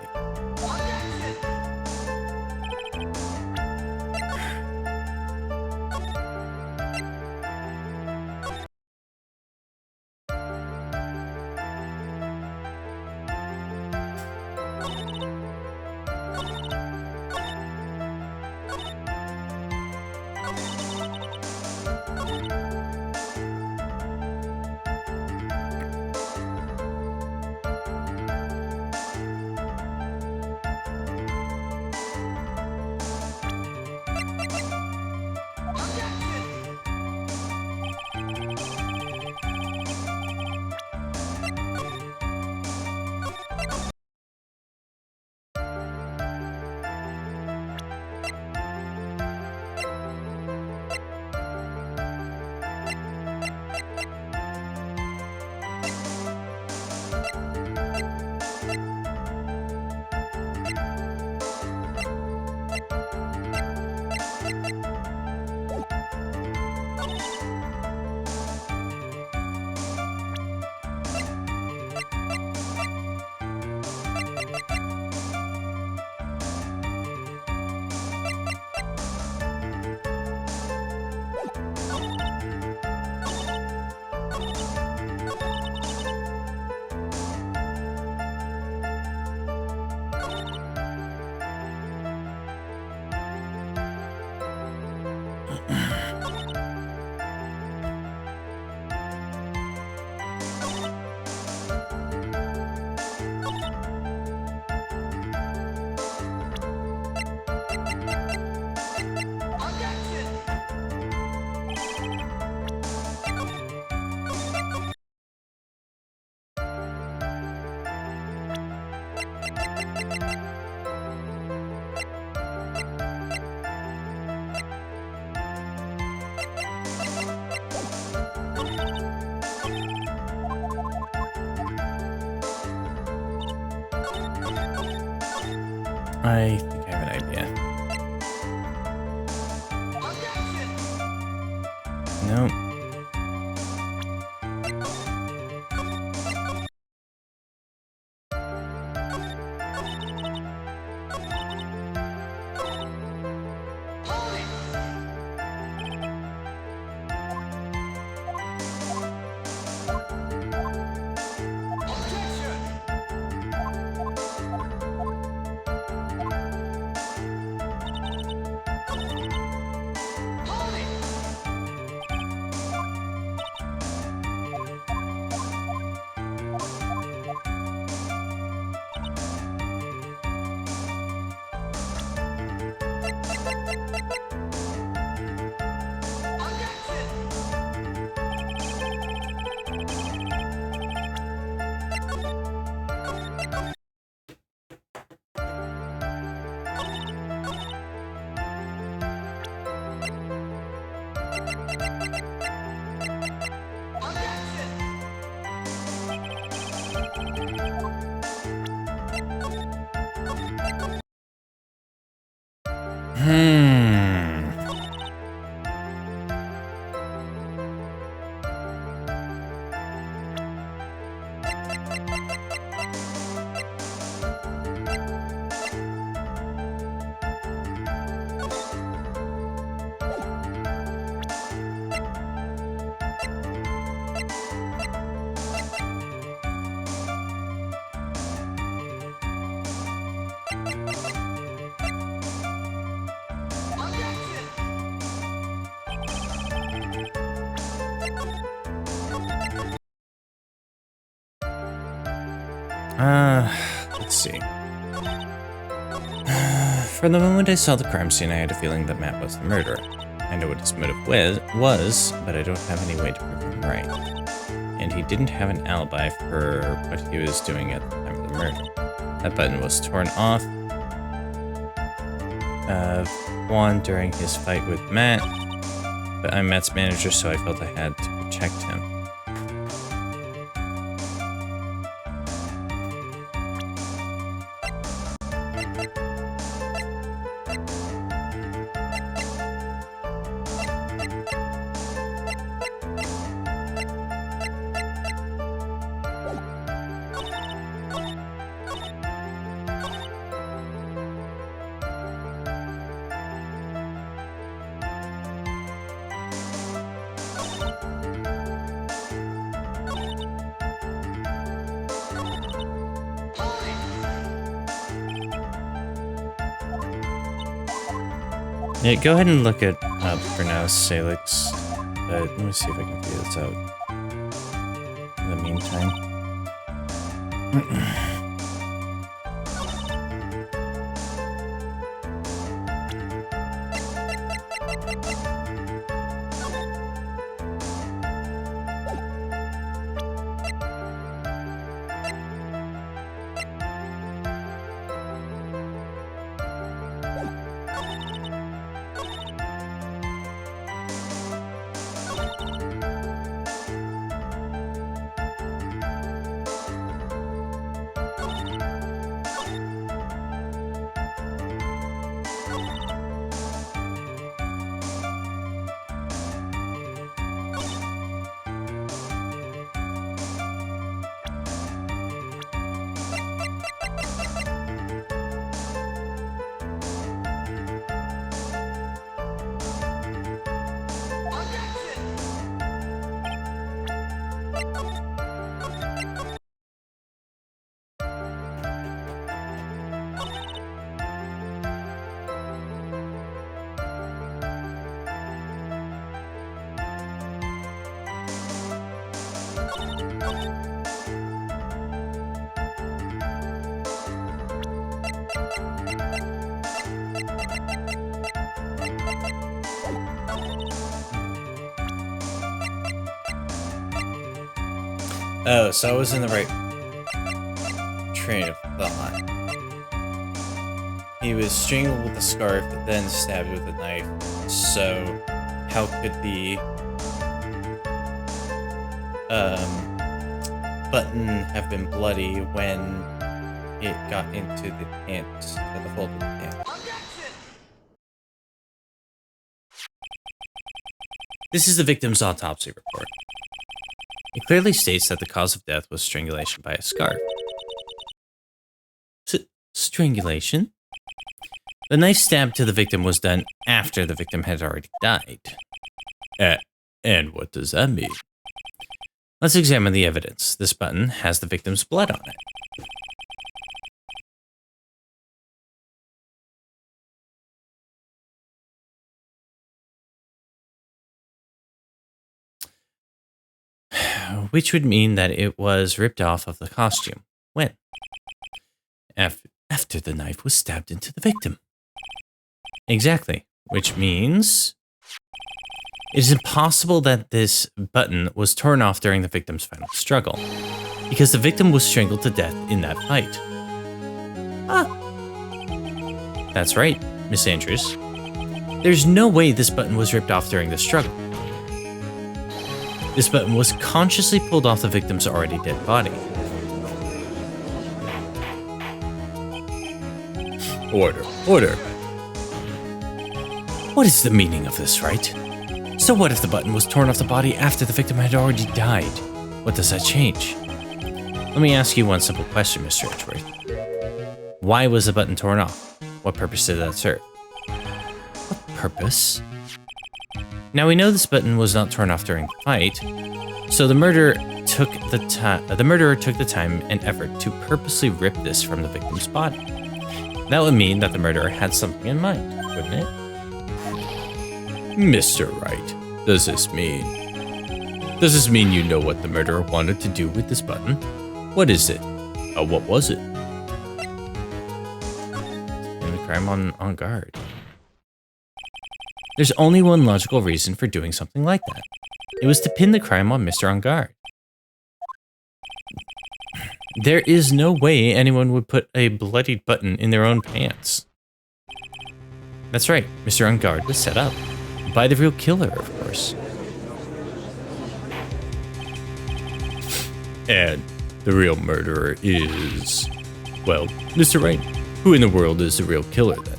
I think I have an idea. No. Let's see. From the moment I saw the crime scene, I had a feeling that Matt was the murderer. I know what his motive was, but I don't have any way to prove him right. And he didn't have an alibi for what he was doing at the time of the murder. That button was torn off Juan during his fight with Matt, but I'm Matt's manager, so I felt I had to protect him. Yeah, go ahead and look it up for now, Salix. But let me see if I can figure this out in the meantime. Oh, so I was in the right train of thought. He was strangled with a scarf, then stabbed with a knife. So, how could the button have been bloody when it got into the pants, at the fold of the pants? This is the victim's autopsy report. It clearly states that the cause of death was strangulation by a scarf. Strangulation? The knife stab to the victim was done after the victim had already died. And what does that mean? Let's examine the evidence. This button has the victim's blood on it. Which would mean that it was ripped off of the costume. When? After the knife was stabbed into the victim. Exactly. Which means it is impossible that this button was torn off during the victim's final struggle, because the victim was strangled to death in that fight. That's right, Miss Andrews. There's no way this button was ripped off during the struggle. This button was consciously pulled off the victim's already dead body. Order. Order. What is the meaning of this, Wright? So what if the button was torn off the body after the victim had already died? What does that change? Let me ask you one simple question, Mr. Edgeworth. Why was the button torn off? What purpose did that serve? What purpose? Now we know this button was not torn off during the fight, so the murderer took the time and effort to purposely rip this from the victim's body. That would mean that the murderer had something in mind, wouldn't it? Mr. Wright, does this mean you know what the murderer wanted to do with this button? What is it? What was it? And the crime on guard. There's only one logical reason for doing something like that. It was to pin the crime on Mr. On Guard. There is no way anyone would put a bloodied button in their own pants. That's right, Mr. On Guard was set up. By the real killer, of course. And the real murderer is... Well, Mr. Wright, who in the world is the real killer then?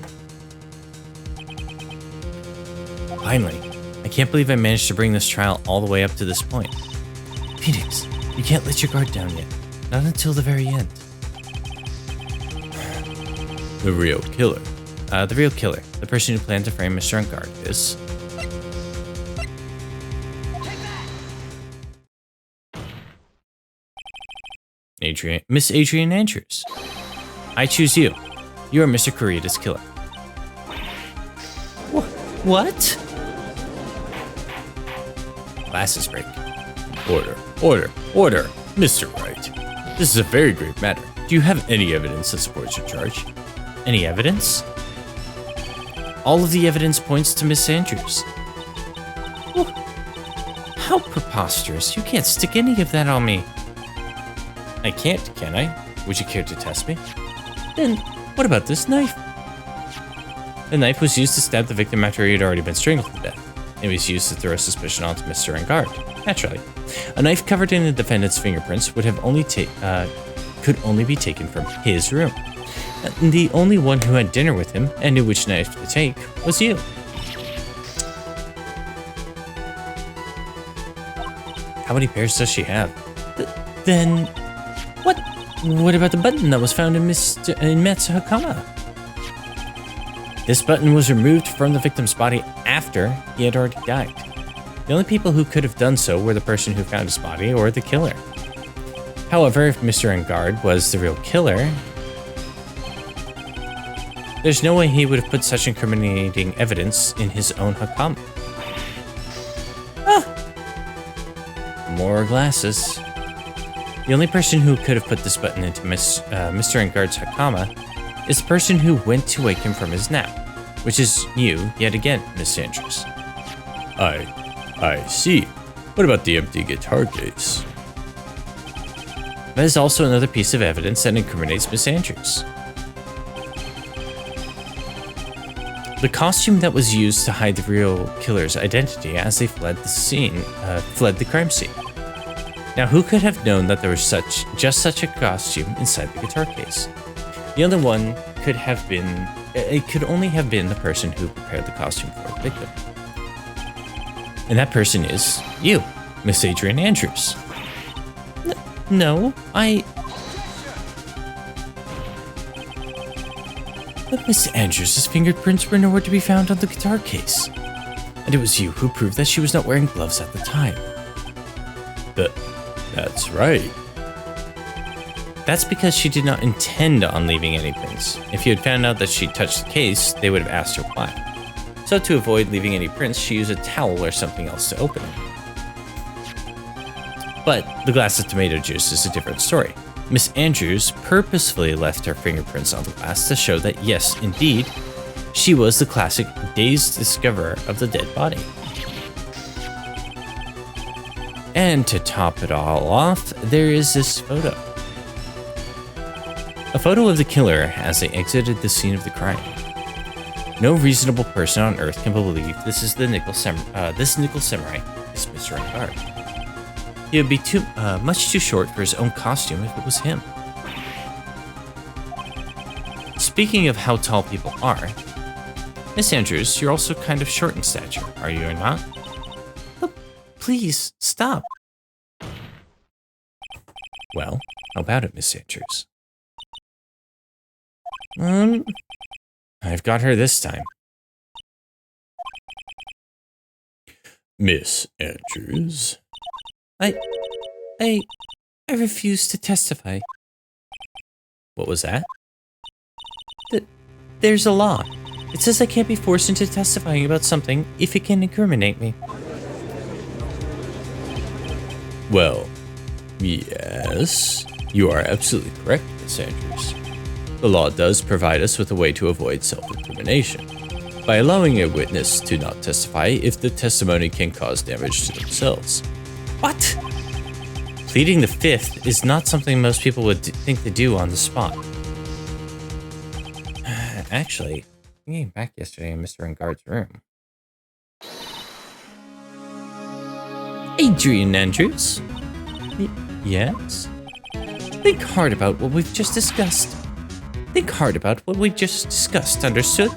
Finally, I can't believe I managed to bring this trial all the way up to this point. Phoenix, you can't let your guard down yet. Not until the very end. The real killer. The real killer, the person who planned to frame Mr. On Guard, is... Miss Adrian Andrews. I choose you. You are Mr. Corrida's killer. What? Glasses break. Order, order, order. Mr. Wright, this is a very grave matter. Do you have any evidence that supports your charge? Any evidence? All of the evidence points to Miss Andrews. How preposterous. You can't stick any of that on me. I can't, can I? Would you care to test me? Then what about this knife? The knife was used to stab the victim after he had already been strangled to death. It was used to throw suspicion onto Mr. On Guard. Naturally, a knife covered in the defendant's fingerprints would have could only be taken from his room. And the only one who had dinner with him and knew which knife to take was you. How many pairs does she have? Then, what? What about the button that was found in Matt's hakama? This button was removed from the victim's body after he had already died. The only people who could have done so were the person who found his body or the killer. However, if Mr. On Guard was the real killer, there's no way he would have put such incriminating evidence in his own hakama. More glasses. The only person who could have put this button into Mr. On Guard's hakama is the person who went to wake him from his nap, which is you yet again, Miss Andrews. I see. What about the empty guitar case? That is also another piece of evidence that incriminates Miss Andrews. The costume that was used to hide the real killer's identity as they fled the crime scene. Now, who could have known that there was just such a costume inside the guitar case? The other one could only have been the person who prepared the costume for the victim. And that person is you, Miss Adrian Andrews. No, But Miss Andrews' fingerprints were nowhere to be found on the guitar case. And it was you who proved that she was not wearing gloves at the time. That's right. That's because she did not intend on leaving any prints. If you had found out that she touched the case, they would have asked her why. So to avoid leaving any prints, she used a towel or something else to open it. But the glass of tomato juice is a different story. Miss Andrews purposefully left her fingerprints on the glass to show that yes, indeed, she was the classic dazed discoverer of the dead body. And to top it all off, there is this photo. A photo of the killer as they exited the scene of the crime. No reasonable person on Earth can believe this is the Nickel Samurai is Mr. On Guard. He would be much too short for his own costume if it was him. Speaking of how tall people are, Miss Andrews, you're also kind of short in stature, are you or not? Oh, please, stop. Well, how about it, Miss Andrews? I've got her this time. Miss Andrews? I refuse to testify. What was that? There's a law. It says I can't be forced into testifying about something if it can incriminate me. Well, yes, you are absolutely correct, Miss Andrews. The law does provide us with a way to avoid self-incrimination by allowing a witness to not testify if the testimony can cause damage to themselves. What? Pleading the fifth is not something most people would think to do on the spot. Actually, I came back yesterday in Mr. Engard's room. Adrian Andrews? Yes? Think hard about what we've just discussed. Think hard about what we just discussed, understood?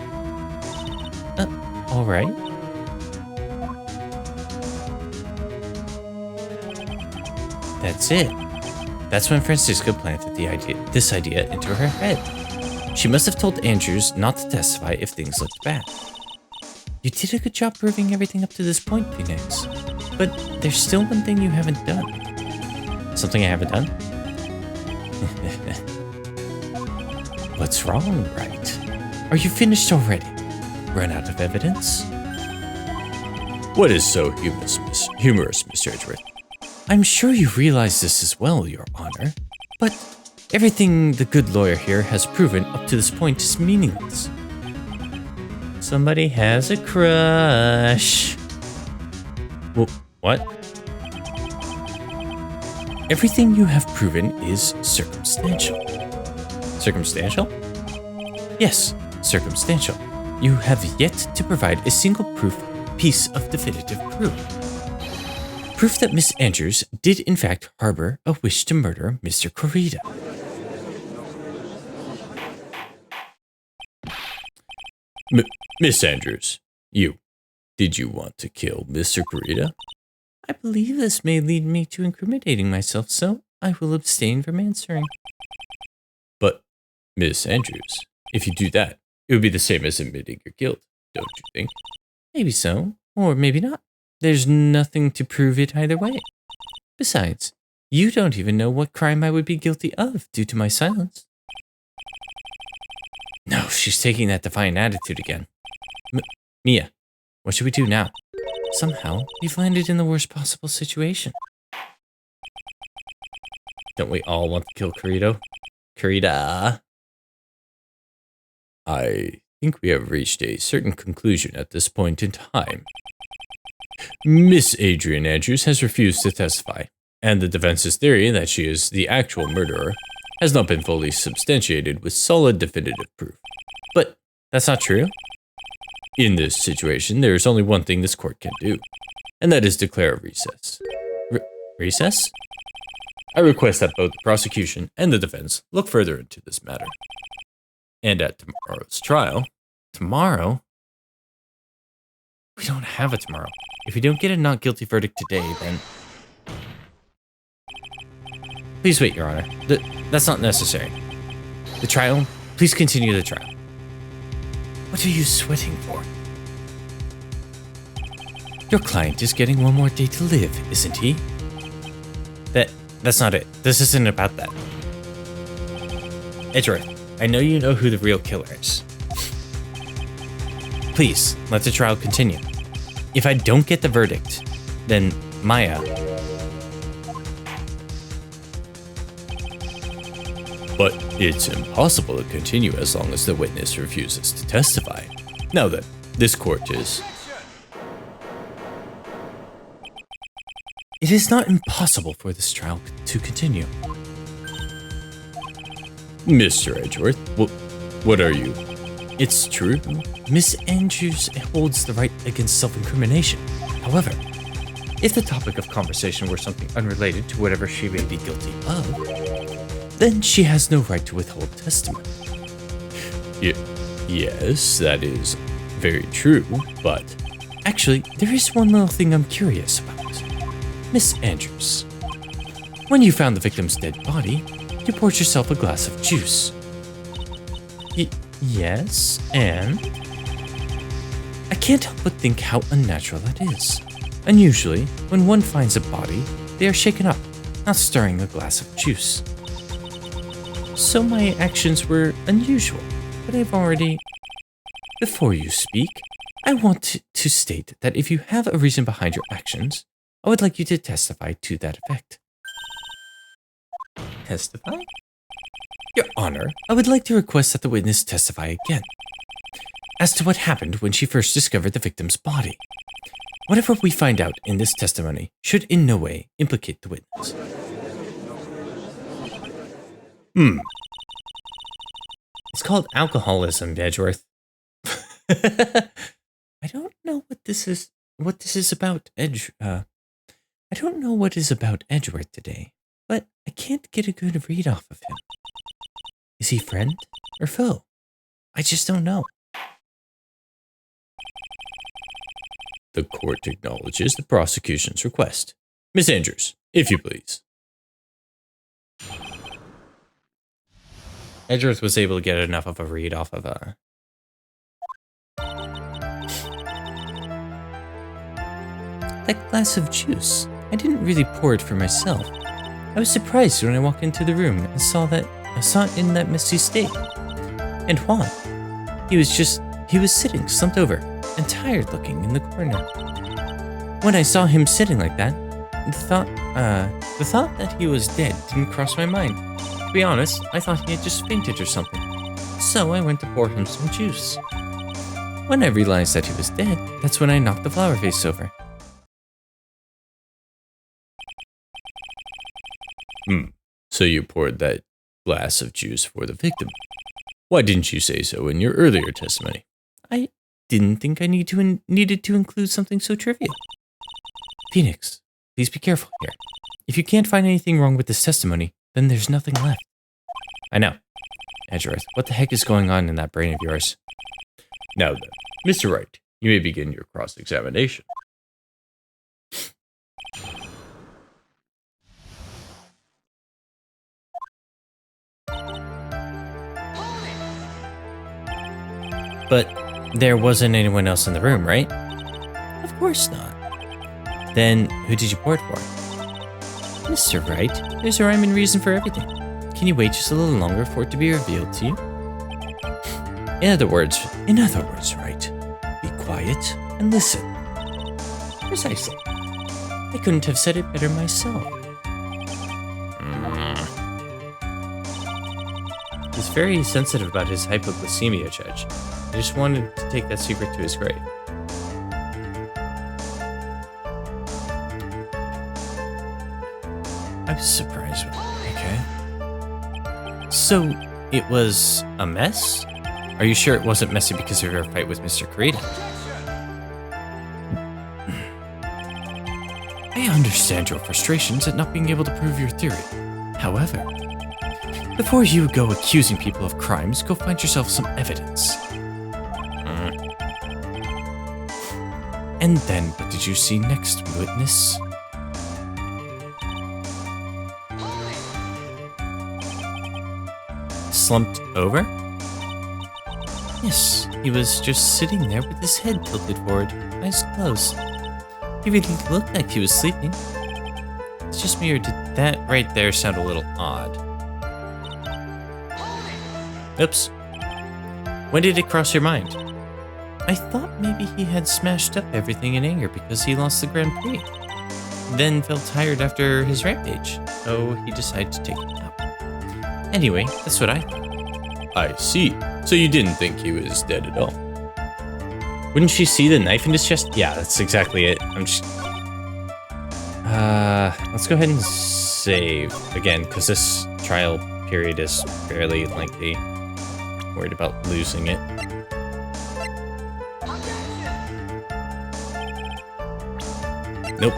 All right. That's it. That's when Francisca planted this idea into her head. She must have told Andrews not to testify if things looked bad. You did a good job proving everything up to this point, Phoenix. But there's still one thing you haven't done. Something I haven't done? What's wrong, Wright? Are you finished already? Run out of evidence? What is so humorous, Mr. Edgeworth? I'm sure you realize this as well, Your Honor. But everything the good lawyer here has proven up to this point is meaningless. Somebody has a crush. What? Everything you have proven is circumstantial. Circumstantial? Yes, circumstantial. You have yet to provide a single piece of definitive proof. Proof that Miss Andrews did in fact harbor a wish to murder Mr. Corrida. Miss Andrews, did you want to kill Mr. Corrida? I believe this may lead me to incriminating myself, so I will abstain from answering. But, Miss Andrews, if you do that, it would be the same as admitting your guilt, don't you think? Maybe so, or maybe not. There's nothing to prove it either way. Besides, you don't even know what crime I would be guilty of due to my silence. No, she's taking that defiant attitude again. Mia, what should we do now? Somehow, we've landed in the worst possible situation. Don't we all want to kill Corrida? I think we have reached a certain conclusion at this point in time. Miss Adrian Andrews has refused to testify, and the defense's theory that she is the actual murderer has not been fully substantiated with solid definitive proof. But that's not true. In this situation, there is only one thing this court can do, and that is declare a recess. Recess? I request that both the prosecution and the defense look further into this matter. And at tomorrow's trial... Tomorrow? We don't have a tomorrow. If we don't get a not guilty verdict today, then... Please wait, Your Honor. That's not necessary. The trial? Please continue the trial. What are you sweating for? Your client is getting one more day to live, isn't he? That's not it. This isn't about that. Edgeworth, I know you know who the real killer is. Please, let the trial continue. If I don't get the verdict, then Maya... But it's impossible to continue as long as the witness refuses to testify. Now that this court is... It is not impossible for this trial to continue. Mr. Edgeworth, what are you? It's true. Miss Andrews holds the right against self-incrimination. However, if the topic of conversation were something unrelated to whatever she may be guilty of, then she has no right to withhold testimony. Yes, that is very true, but Actually, there is one little thing I'm curious about. Miss Andrews, when you found the victim's dead body, you poured yourself a glass of juice. Yes, and? I can't help but think how unnatural that is. Unusually, when one finds a body, they are shaken up, not stirring a glass of juice. So my actions were unusual, but I've already... Before you speak, I want to state that if you have a reason behind your actions, I would like you to testify to that effect. Testify? Your Honor, I would like to request that the witness testify again as to what happened when she first discovered the victim's body. Whatever we find out in this testimony should in no way implicate the witness. It's called alcoholism, Edgeworth. I don't know what this is about I don't know what is about Edgeworth today, but I can't get a good read off of him. Is he friend or foe? I just don't know. the court acknowledges the prosecution's request. Miss Andrews, if you please. Edgeworth was able to get enough of a read off of that glass of juice. I didn't really pour it for myself. I was surprised when I walked into the room and saw it in that messy state. And Juan, he was sitting slumped over and tired looking in the corner. When I saw him sitting like that, the thought that he was dead didn't cross my mind. To be honest, I thought he had just fainted or something. So I went to pour him some juice. When I realized that he was dead, that's when I knocked the flower vase over. So you poured that glass of juice for the victim. Why didn't you say so in your earlier testimony? I didn't think I needed to include something so trivial. Phoenix, please be careful here. If you can't find anything wrong with this testimony, then there's nothing left. I know. Edgeworth, what the heck is going on in that brain of yours? Now then, Mr. Wright, you may begin your cross-examination. But there wasn't anyone else in the room, right? Of course not. Then who did you pour it for? Mr. Wright, there's a rhyme and reason for everything. Can you wait just a little longer for it to be revealed to you? In other words, Wright, be quiet and listen. Precisely. I couldn't have said it better myself. He's very sensitive about his hypoglycemia, Judge. I just wanted to take that secret to his grave. I was surprised with it. Okay. So, it was a mess? Are you sure it wasn't messy because of your fight with Mr. Karita? I understand your frustrations at not being able to prove your theory. However, before you go accusing people of crimes, go find yourself some evidence. And then, what did you see next, witness? Slumped over? Yes, he was just sitting there with his head tilted forward, eyes closed. He really looked like he was sleeping. It's just me, or did that right there sound a little odd? Oops. When did it cross your mind? I thought maybe he had smashed up everything in anger because he lost the Grand Prix. Then felt tired after his rampage, so he decided to take a nap. Anyway, that's what I thought. I see. So you didn't think he was dead at all? Wouldn't she see the knife in his chest? Yeah, that's exactly it. I'm just... let's go ahead and save again, because this trial period is fairly lengthy. Worried about losing it. Nope.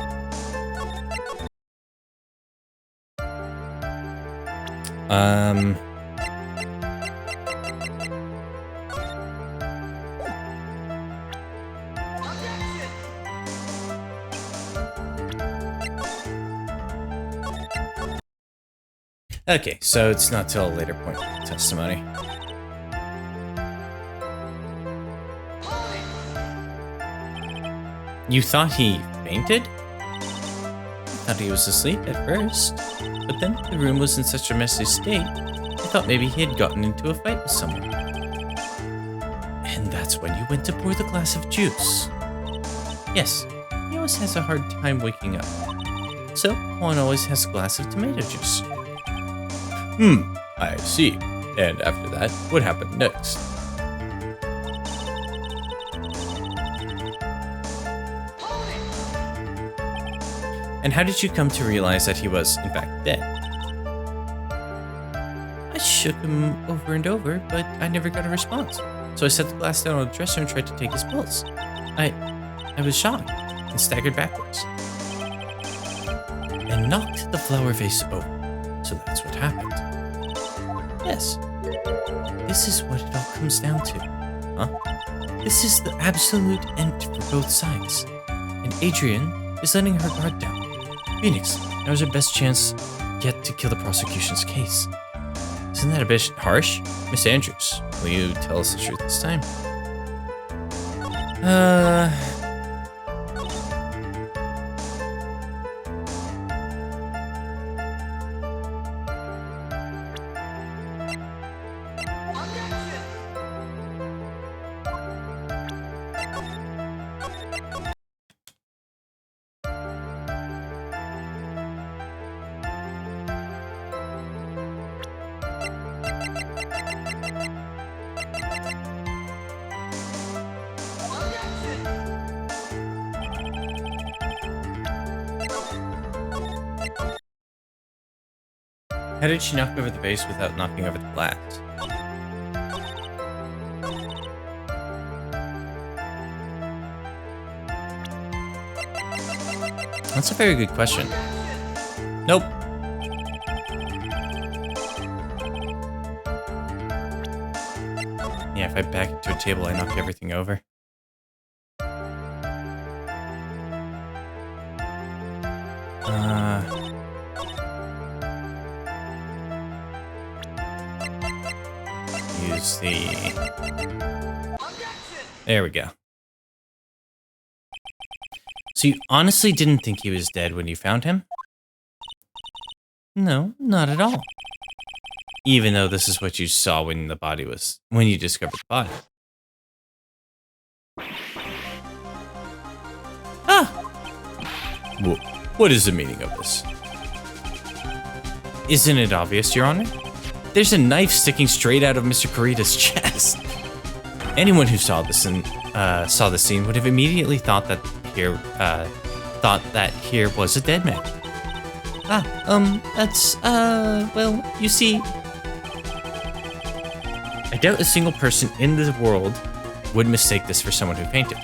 Okay, so it's not till a later point of the testimony. You thought he fainted? I thought he was asleep at first, but then the room was in such a messy state, I thought maybe he had gotten into a fight with someone. And that's when you went to pour the glass of juice. Yes, he always has a hard time waking up. So, Juan always has a glass of tomato juice. I see. And after that, what happened next? And how did you come to realize that he was, in fact, dead? I shook him over and over, but I never got a response. So I set the glass down on the dresser and tried to take his pulse. I was shocked and staggered backwards. And knocked the flower vase over. So that's what happened. Yes. This is what it all comes down to. Huh? This is the absolute end for both sides. And Adrian is letting her guard down. Phoenix, now's our best chance yet to kill the prosecution's case. Isn't that a bit harsh? Miss Andrews, will you tell us the truth this time? How did she knock over the vase without knocking over the glass? That's a very good question. Nope. Yeah, if I back into a table, I knock everything over. Use the... There we go. So you honestly didn't think he was dead when you found him? No, not at all. Even though this is what you saw when the body was... when you discovered the body. Ah! What is the meaning of this? Isn't it obvious, Your Honor? There's a knife sticking straight out of Mr. Corita's chest. Anyone who saw this and saw the scene would have immediately thought that here was a dead man. Well, you see, I doubt a single person in the world would mistake this for someone who fainted,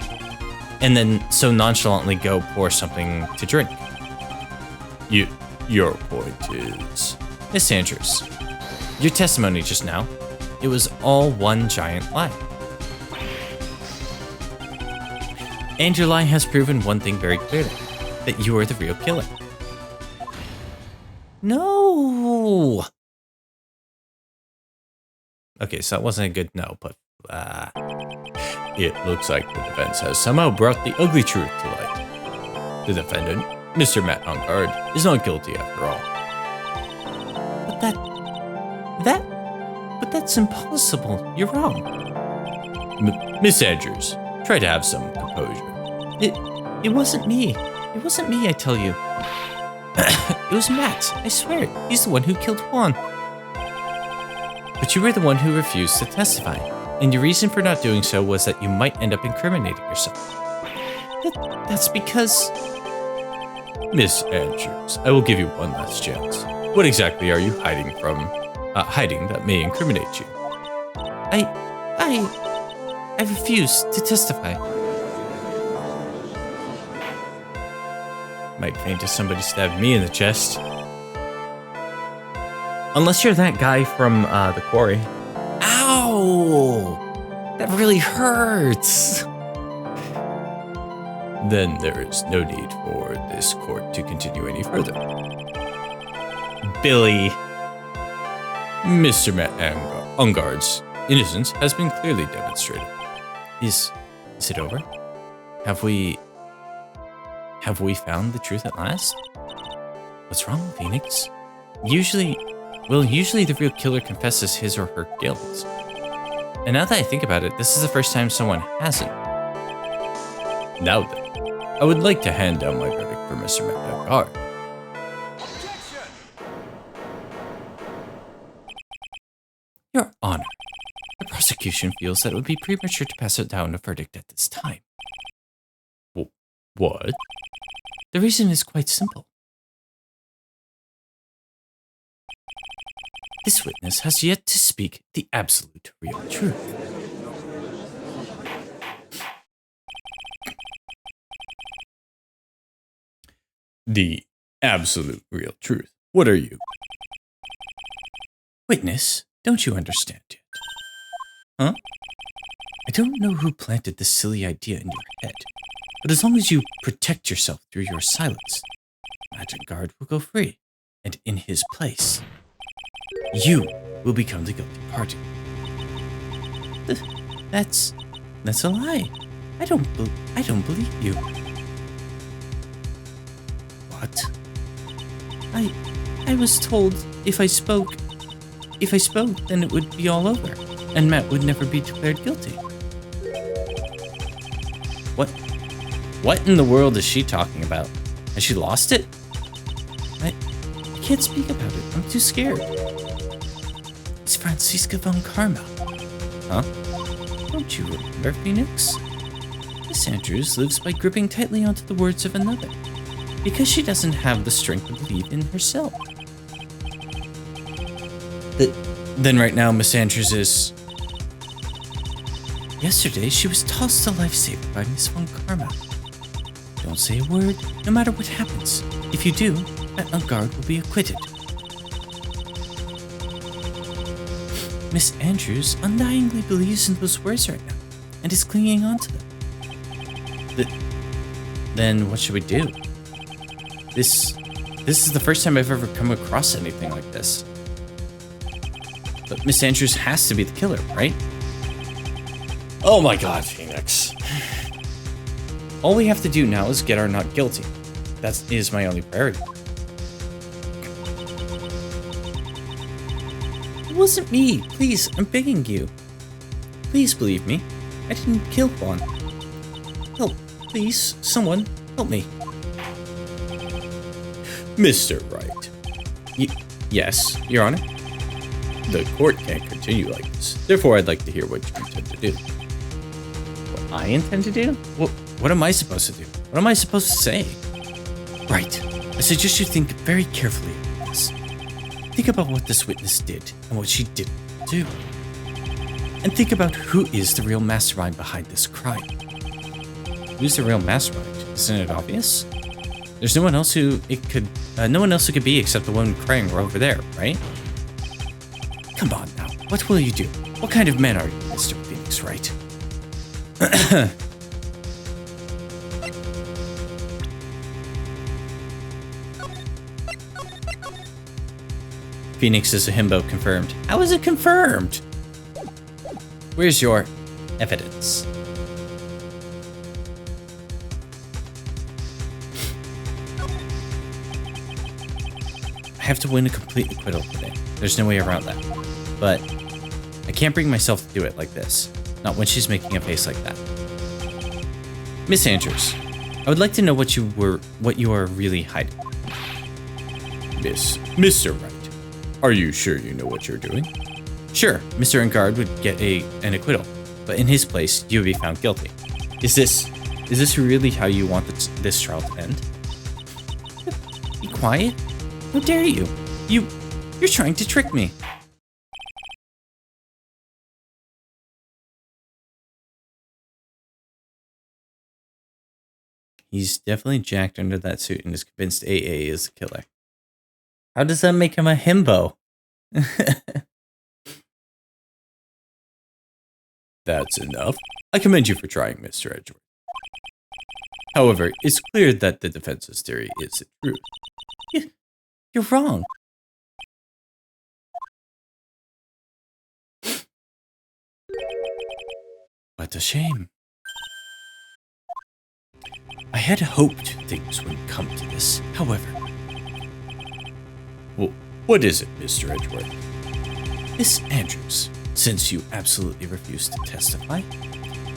and then so nonchalantly go pour something to drink. Your point is... Miss Andrews, your testimony just now, it was all one giant lie. And your lie has proven one thing very clearly, that you are the real killer. No! Okay, so that wasn't a good no, but it looks like the defense has somehow brought the ugly truth to light. The defendant, Mr. Matt Ongard, is not guilty after all. But that's impossible. You're wrong. Miss Andrews, try to have some composure. It wasn't me. It wasn't me, I tell you. It was Matt. I swear it. He's the one who killed Juan. But you were the one who refused to testify. And your reason for not doing so was that you might end up incriminating yourself. That's because... Miss Andrews, I will give you one last chance. What exactly are you hiding that may incriminate you? I refuse to testify. Might faint if somebody stabbed me in the chest. Unless you're that guy from the quarry. Ow! That really hurts. Then there is no need for this court to continue any further. Billy. Mr. Ungard's innocence has been clearly demonstrated. Is it over? Have we found the truth at last? What's wrong, Phoenix? Usually the real killer confesses his or her guilt. And now that I think about it, this is the first time someone hasn't. Now then, I would like to hand down my verdict for Mr. Ungard. Your Honor, the prosecution feels that it would be premature to pass down a verdict at this time. What? The reason is quite simple. This witness has yet to speak the absolute real truth. The absolute real truth. What are you? Witness, don't you understand yet? Huh? I don't know who planted this silly idea in your head, but as long as you protect yourself through your silence, Magic Guard will go free, and in his place, you will become the guilty party. That's a lie. I don't believe you. What? I was told if I spoke, then it would be all over, and Matt would never be declared guilty. What in the world is she talking about? Has she lost it? I can't speak about it. I'm too scared. It's Franziska von Karma. Huh? Don't you remember, Phoenix? Miss Andrews lives by gripping tightly onto the words of another, because she doesn't have the strength to believe in herself. Then right now, Miss Andrews is... Yesterday, she was tossed to lifesaver by Miss von Karma. Don't say a word, no matter what happens. If you do, that guard will be acquitted. Miss Andrews undyingly believes in those words right now, and is clinging on to them. Then what should we do? This is the first time I've ever come across anything like this. But Miss Andrews has to be the killer, right? Oh my god, Phoenix. All we have to do now is get our not guilty. That is my only priority. It wasn't me. Please, I'm begging you. Please believe me. I didn't kill Juan. Help, please. Someone, help me. Mr. Wright. Yes, Your Honor. The court can't continue like this. Therefore, I'd like to hear what you intend to do. What I intend to do? What am I supposed to do? What am I supposed to say? Right. I suggest you think very carefully about this. Think about what this witness did and what she didn't do. And think about who is the real mastermind behind this crime. Who's the real mastermind? Isn't it obvious? There's no one else who it could be except the one crying over there, right? Come on now. What will you do? What kind of man are you, Mr. Phoenix, Wright? Phoenix is a himbo confirmed. How is it confirmed? Where's your evidence? I have to win a complete acquittal today. There's no way around that. But I can't bring myself to do it like this. Not when she's making a face like that. Miss Andrews, I would like to know what you are really hiding. Mr. Wright, are you sure you know what you're doing? Sure, Mr. Engard would get an acquittal, but in his place, you would be found guilty. Is this really how you want this trial to end? Be quiet. How dare you? You're trying to trick me. He's definitely jacked under that suit and is convinced AA is the killer. How does that make him a himbo? That's enough. I commend you for trying, Mr. Edgeworth. However, it's clear that the defense's theory is the truth. You're wrong. What a shame. I had hoped things wouldn't come to this, however. Well, what is it, Mr. Edgeworth? Miss Andrews, since you absolutely refuse to testify,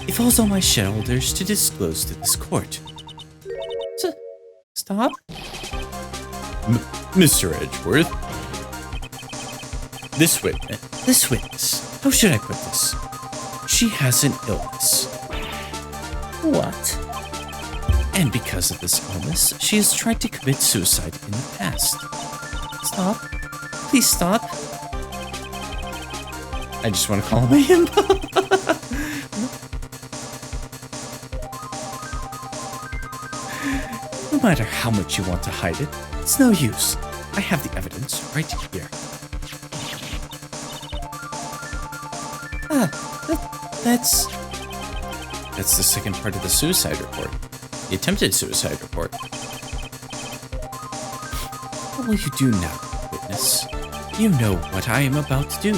it falls on my shoulders to disclose to this court. Stop. Mr. Edgeworth, this witness, how should I put this? She has an illness. What? And because of this illness, she has tried to commit suicide in the past. Stop. Please stop. I just want to call him a himbo. No matter how much you want to hide it, it's no use. I have the evidence right here. That's the second part of the suicide report. The attempted suicide report. What will you do now, witness? You know what I am about to do,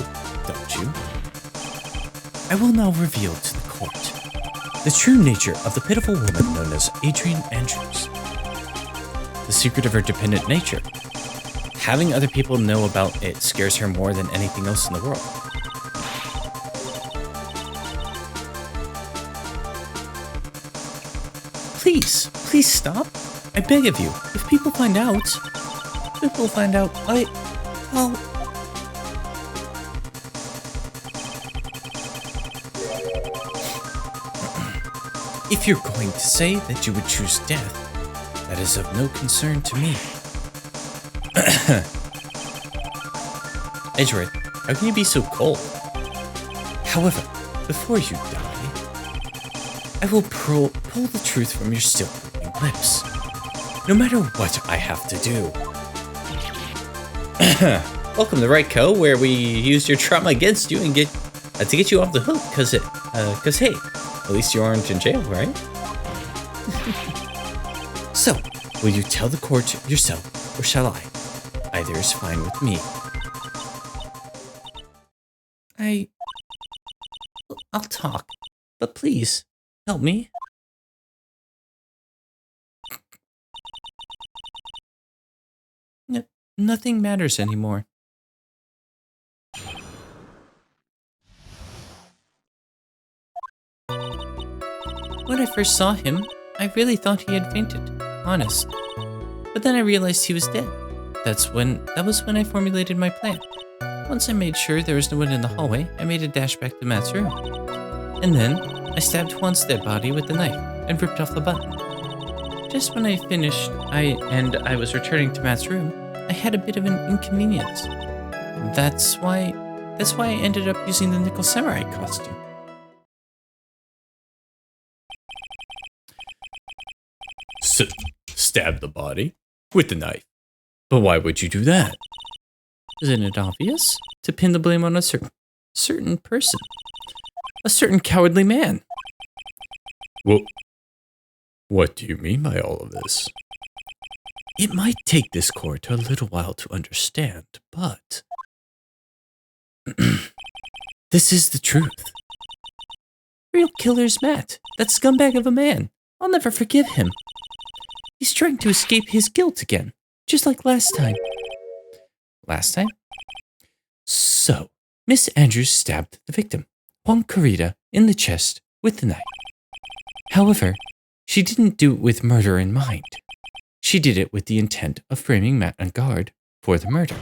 don't you? I will now reveal to the court the true nature of the pitiful woman known as Adrian Andrews. The secret of her dependent nature. Having other people know about it scares her more than anything else in the world. Please stop. I beg of you. If people find out, I'll... If you're going to say that you would choose death, that is of no concern to me. Edgeworth, how can you be so cold? However, before you die, I will pull the truth from your still moving lips. No matter what I have to do. Welcome to Wright Co, where we use your trauma against you and get to get you off the hook, cause hey, at least you aren't in jail, right? So, will you tell the court yourself, or shall I? Either is fine with me. I'll talk, but please, help me. Nothing matters anymore. When I first saw him, I really thought he had fainted, honest. But then I realized he was dead. That was when I formulated my plan. Once I made sure there was no one in the hallway, I made a dash back to Matt's room. And then, I stabbed Juan's dead body with the knife and ripped off the button. Just when I finished, I was returning to Matt's room, I had a bit of an inconvenience. That's why I ended up using the Nickel Samurai costume. Stab the body with the knife. But why would you do that? Isn't it obvious? To pin the blame on a certain person. A certain cowardly man. Well, what do you mean by all of this? It might take this court a little while to understand, but... this is the truth. Real killer's Matt. That scumbag of a man. I'll never forgive him. He's trying to escape his guilt again, just like last time. Last time? So, Miss Andrews stabbed the victim, Juan Carita, in the chest with the knife. However, she didn't do it with murder in mind. She did it with the intent of framing Matt on guard for the murder.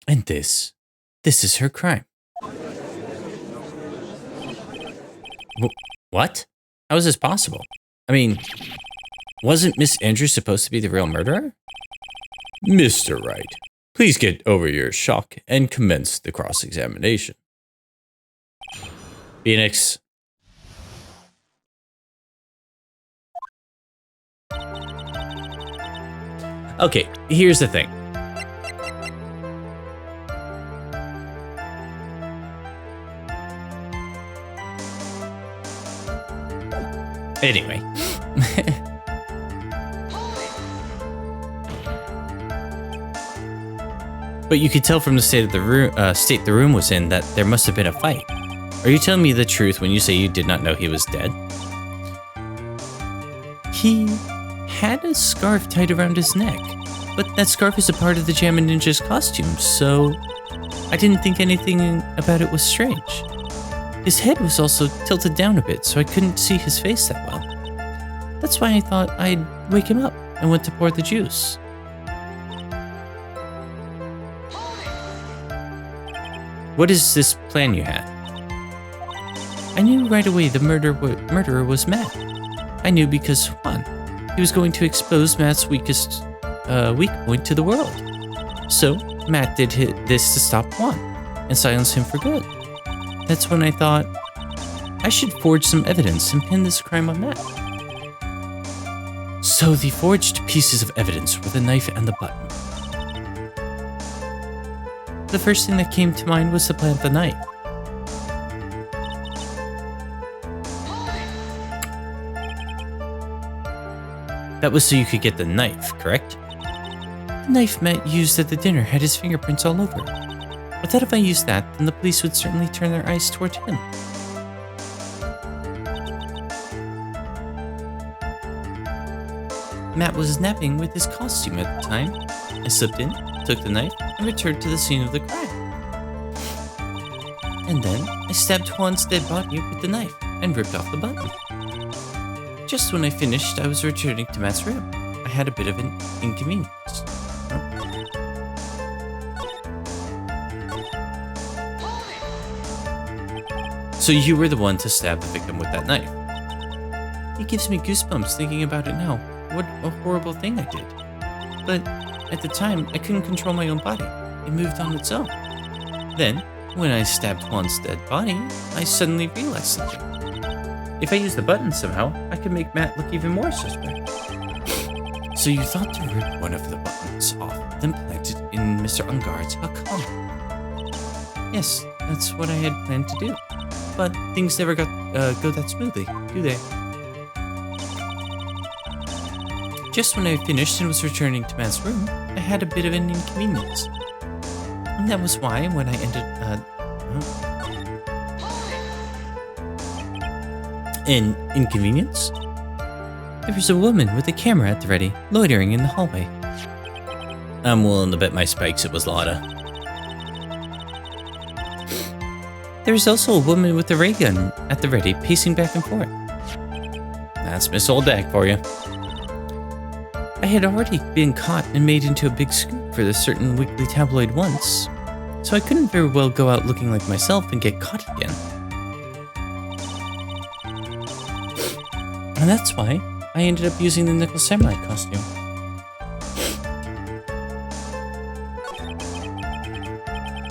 And this is her crime. What? How is this possible? I mean, wasn't Miss Andrews supposed to be the real murderer? Mr. Wright, please get over your shock and commence the cross-examination. Phoenix. Okay, here's the thing. Anyway. But you could tell from the state the room was in that there must have been a fight. Are you telling me the truth when you say you did not know he was dead? He had a scarf tied around his neck, but that scarf is a part of the Jamma Ninja's costume, so I didn't think anything about it was strange. His head was also tilted down a bit, so I couldn't see his face that well. That's why I thought I'd wake him up and went to pour the juice. What is this plan you had? I knew right away the murderer was Matt. I knew because, one, he was going to expose Matt's weak point to the world. So, Matt did this to stop Juan and silence him for good. That's when I thought, I should forge some evidence and pin this crime on Matt. So the forged pieces of evidence were the knife and the button. The first thing that came to mind was to plant the knife. That was so you could get the knife, correct? The knife Matt used at the dinner had his fingerprints all over it. I thought if I used that, then the police would certainly turn their eyes toward him. Matt was napping with his costume at the time. I slipped in, took the knife, and returned to the scene of the crime. And then, I stabbed Juan's dead body with the knife and ripped off the button. Just when I finished, I was returning to Matt's room. I had a bit of an inconvenience. So you were the one to stab the victim with that knife. It gives me goosebumps thinking about it now. What a horrible thing I did. But at the time, I couldn't control my own body. It moved on its own. Then, when I stabbed Juan's dead body, I suddenly realized something. If I use the button somehow, I could make Matt look even more suspect. So you thought to rip one of the buttons off, then plant it in Mr. Ungard's account. Yes, that's what I had planned to do. But things never go that smoothly, do they? Just when I finished and was returning to Matt's room, I had a bit of an inconvenience. And that was why, when I ended an inconvenience? There was a woman with a camera at the ready, loitering in the hallway. I'm willing to bet my spikes it was Lotta. There was also a woman with a ray gun at the ready, pacing back and forth. That's Miss Oldak for you. I had already been caught and made into a big scoop for this certain weekly tabloid once, so I couldn't very well go out looking like myself and get caught again. And that's why I ended up using the Nickel Samurai costume.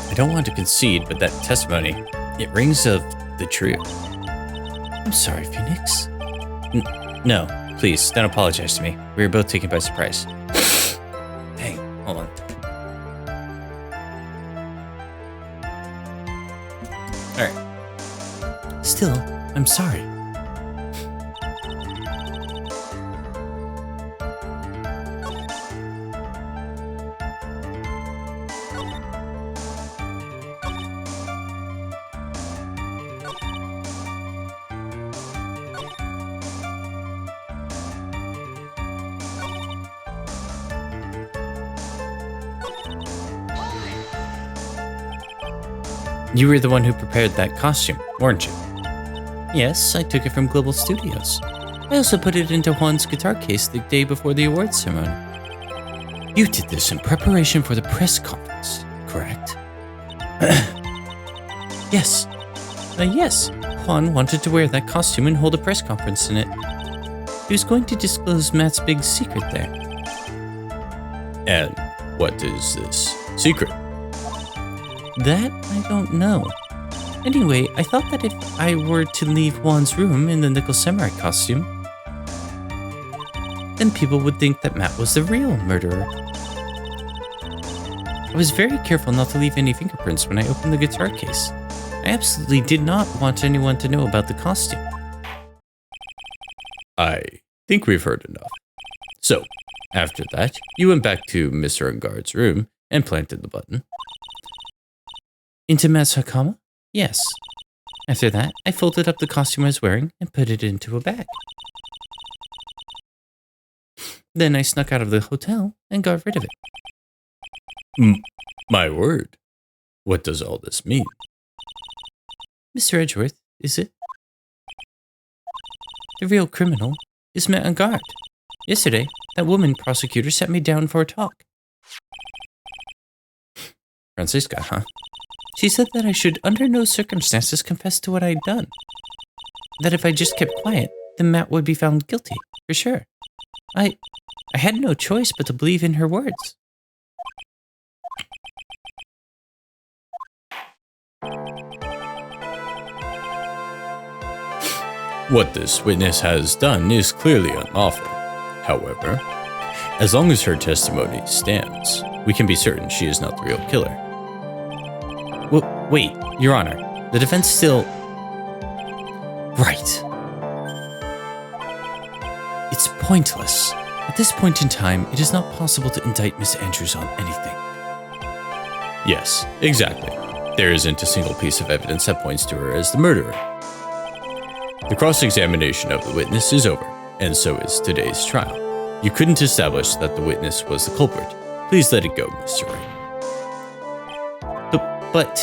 I don't want to concede, but that testimony, it rings of the truth. I'm sorry, Phoenix. No, please, don't apologize to me. We were both taken by surprise. Dang, hold on. Alright. Still, I'm sorry. You were the one who prepared that costume, weren't you? Yes, I took it from Global Studios. I also put it into Juan's guitar case the day before the awards ceremony. You did this in preparation for the press conference, correct? Yes. Yes, Juan wanted to wear that costume and hold a press conference in it. He was going to disclose Matt's big secret there. And what is this secret? That I don't know. Anyway, I thought that if I were to leave Juan's room in the Nickel Samurai costume, then people would think that Matt was the real murderer. I was very careful not to leave any fingerprints when I opened the guitar case. I absolutely did not want anyone to know about the costume. I think we've heard enough. So, after that, you went back to Mr. Ungard's room and planted the button. Into Matt's hakama? Yes. After that, I folded up the costume I was wearing and put it into a bag. Then I snuck out of the hotel and got rid of it. My word. What does all this mean? Mr. Edgeworth, is it? The real criminal is met on guard. Yesterday, that woman prosecutor sat me down for a talk. Francisca, huh? She said that I should under no circumstances confess to what I'd done. That if I just kept quiet, then Matt would be found guilty, for sure. I had no choice but to believe in her words. What this witness has done is clearly unlawful. However, as long as her testimony stands, we can be certain she is not the real killer. Wait, Your Honor, the defense still... Right. It's pointless. At this point in time, it is not possible to indict Miss Andrews on anything. Yes, exactly. There isn't a single piece of evidence that points to her as the murderer. The cross-examination of the witness is over, and so is today's trial. You couldn't establish that the witness was the culprit. Please let it go, Mr. Wright. But...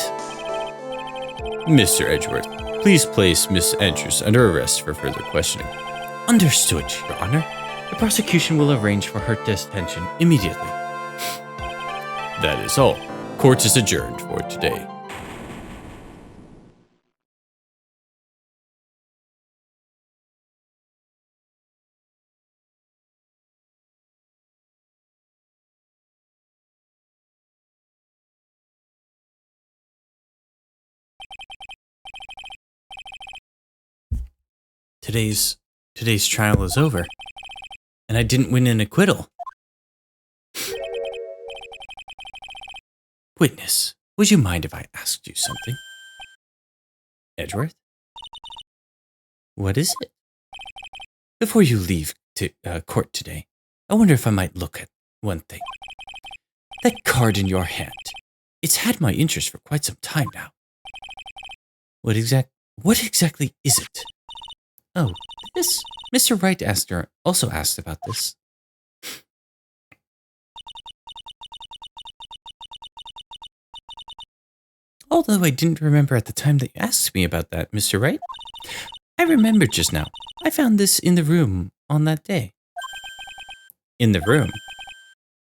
Mr. Edgeworth, please place Miss Andrews under arrest for further questioning. Understood, Your Honor. The prosecution will arrange for her detention immediately. That is all. Court is adjourned for today. Today's trial is over, and I didn't win an acquittal. Witness, would you mind if I asked you something? Edgeworth? What is it? Before you leave court today, I wonder if I might look at one thing. That card in your hand. It's had my interest for quite some time now. What exactly is it? Oh, this? Mr. Wright also asked about this. Although I didn't remember at the time that you asked me about that, Mr. Wright, I remembered just now. I found this in the room on that day. In the room?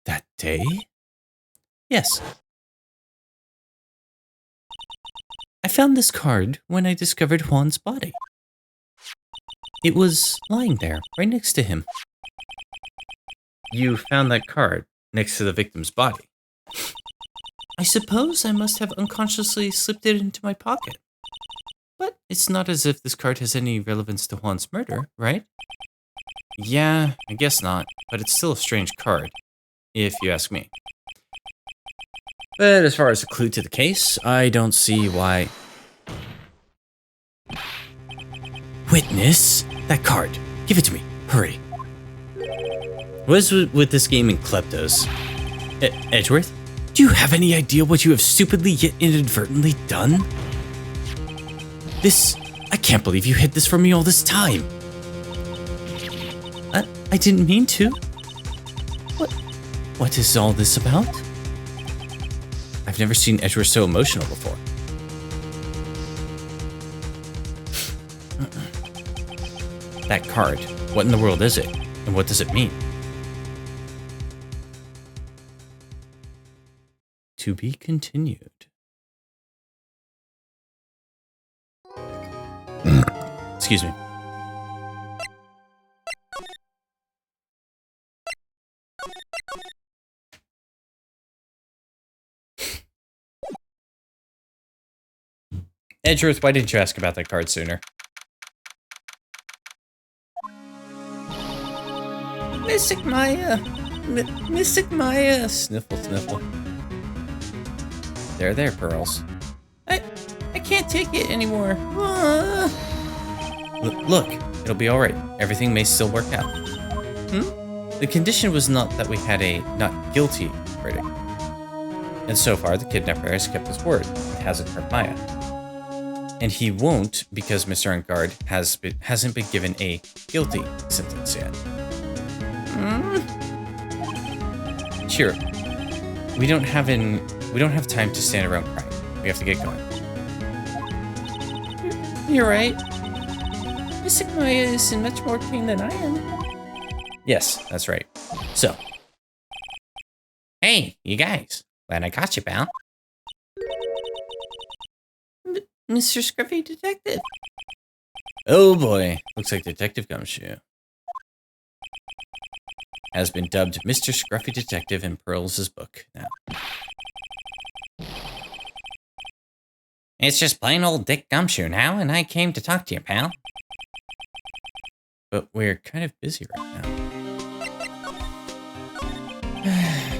That day? Yes. I found this card when I discovered Juan's body. It was lying there, right next to him. You found that card next to the victim's body? I suppose I must have unconsciously slipped it into my pocket. But it's not as if this card has any relevance to Juan's murder, right? Yeah, I guess not, but it's still a strange card, if you ask me. But as far as a clue to the case, I don't see why... Witness! That card! Give it to me! Hurry! What is with this game and kleptos? Edgeworth? Do you have any idea what you have stupidly yet inadvertently done? I can't believe you hid this from me all this time! I didn't mean to. What is all this about? I've never seen Edgeworth so emotional before. That card, what in the world is it? And what does it mean? To be continued. Excuse me. Edgeworth, why didn't you ask about that card sooner? Mystic Maya! Mystic Maya! Sniffle, sniffle. There, Pearls. I can't take it anymore. Look, it'll be alright. Everything may still work out. The condition was not that we had a not guilty verdict. And so far, the kidnapper has kept his word and hasn't hurt Maya. And he won't because Mr. Ungard hasn't been given a guilty sentence yet. Sure. We don't have time to stand around crying. We have to get going. You're right. Miss Maya is in much more pain than I am. Yes, that's right. So. Hey, you guys. Glad I caught you, pal. Mr. Scruffy Detective. Oh boy. Looks like Detective Gumshoe has been dubbed Mr. Scruffy Detective in Pearls' book now. It's just plain old Dick Gumshoe now, and I came to talk to you, pal. But we're kind of busy right now.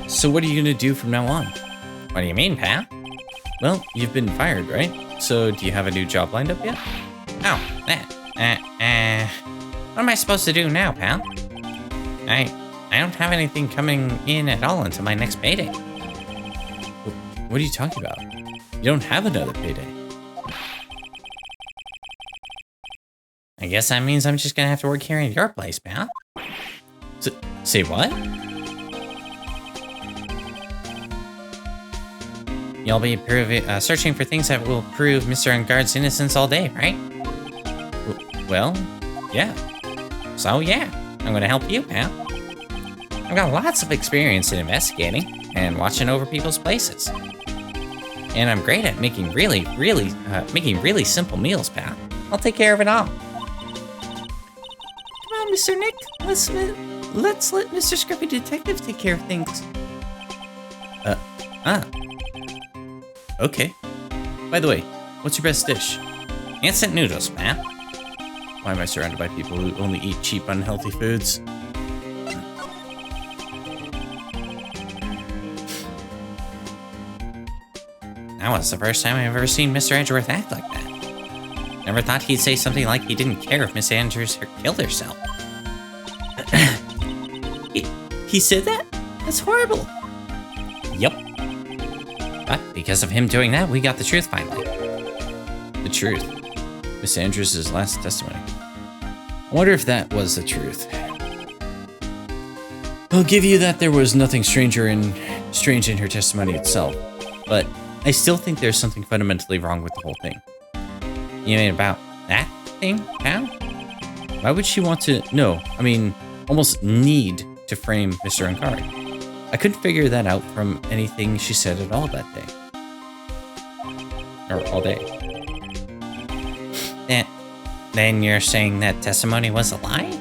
So what are you gonna do from now on? What do you mean, pal? Well, you've been fired, right? So do you have a new job lined up yet? Oh, that. What am I supposed to do now, pal? I don't have anything coming in at all until my next payday. What are you talking about? You don't have another payday. I guess that means I'm just gonna have to work here in your place, pal. Say what? You'll be searching for things that will prove Mr. Ungard's innocence all day, right? Well, yeah. So yeah, I'm gonna help you, pal. I've got lots of experience in investigating and watching over people's places. And I'm great at making really simple meals, pal. I'll take care of it all. Come on, Mr. Nick. Let's let Mr. Scruffy Detective take care of things. Okay. By the way, what's your best dish? Instant noodles, pal. Why am I surrounded by people who only eat cheap, unhealthy foods? That was the first time I've ever seen Mr. Edgeworth act like that. Never thought he'd say something like he didn't care if Miss Andrews killed herself. He said that? That's horrible. Yep. But because of him doing that, we got the truth finally. The truth? Miss Andrews' last testimony. I wonder if that was the truth. I'll give you that there was nothing strange in her testimony itself, but I still think there's something fundamentally wrong with the whole thing. You mean about that thing, pal? Why would she want to... No, I mean, almost need to frame Mr. Ungard. I couldn't figure that out from anything she said at all that day. Or all day. Then you're saying that testimony was a lie?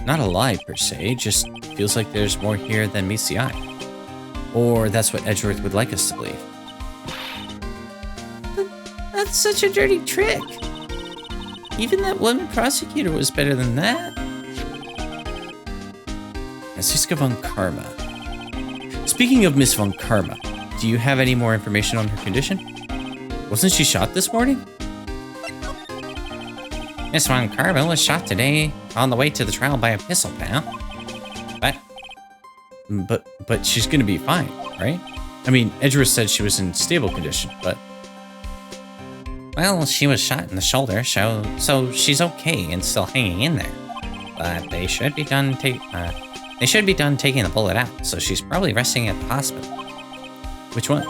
Not a lie, per se, just feels like there's more here than meets the eye. Or that's what Edgeworth would like us to believe. That's such a dirty trick. Even that one prosecutor was better than that. Franziska von Karma. Speaking of Miss von Karma, do you have any more information on her condition? Wasn't she shot this morning? Miss von Karma was shot today on the way to the trial by a pistol, pal. But she's gonna be fine, right? I mean, Edgeworth said she was in stable condition, but... Well, she was shot in the shoulder, so she's okay and still hanging in there. But they should be done taking the bullet out, so she's probably resting at the hospital. Which one?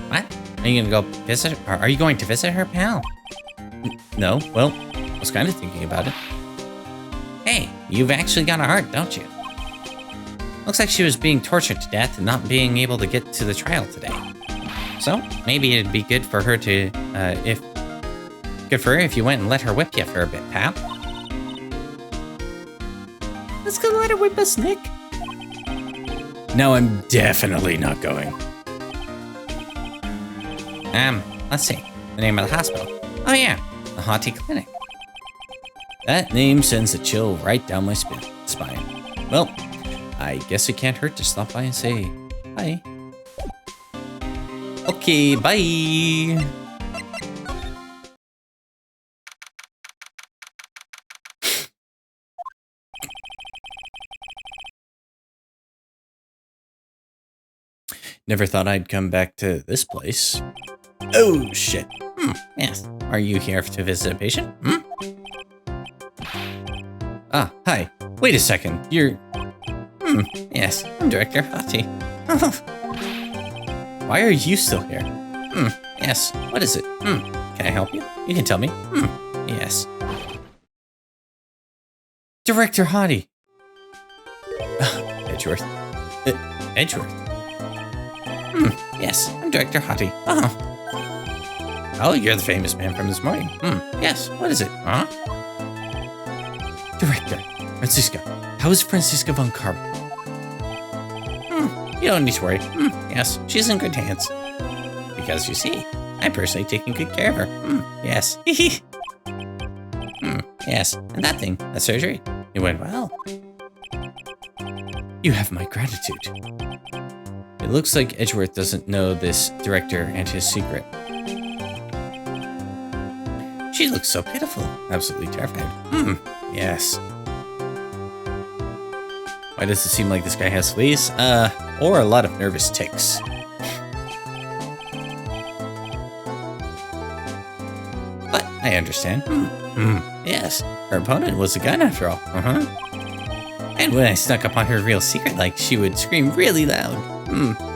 What? Are you gonna go visit her? Are you going to visit her, pal? No, well, I was kind of thinking about it. Hey, you've actually got a heart, don't you? Looks like she was being tortured to death and not being able to get to the trial today. So maybe it'd be good for her to, if you went and let her whip you for a bit, pal. Let's go let her whip us, Nick. No, I'm definitely not going. Let's see. The name of the hospital. Oh yeah, the Haughty Clinic. That name sends a chill right down my spine. Well, I guess it can't hurt to stop by and say hi. Okay, bye. Never thought I'd come back to this place. Oh, shit. Yes. Are you here to visit a patient? Ah, hi. Wait a second. You're... Yes, I'm Director Hati. Why are you still here? Yes. What is it? Can I help you? You can tell me. Yes. Director Hati. Edgeworth. Edgeworth? Yes, I'm Director Hati. Oh, you're the famous man from this morning. Yes, what is it? Director, Francisca. How is Francisca von Karma? You don't need to worry. Yes, she's in good hands. Because you see, I'm personally taking good care of her. Yes. Yes, and that thing, that surgery, it went well. You have my gratitude. It looks like Edgeworth doesn't know this director and his secret. She looks so pitiful. Absolutely terrified. Yes. Why does it seem like this guy has fleas? Or a lot of nervous tics. But I understand. Yes, her opponent was a gun after all. And when I snuck up on her real secret, like, she would scream really loud.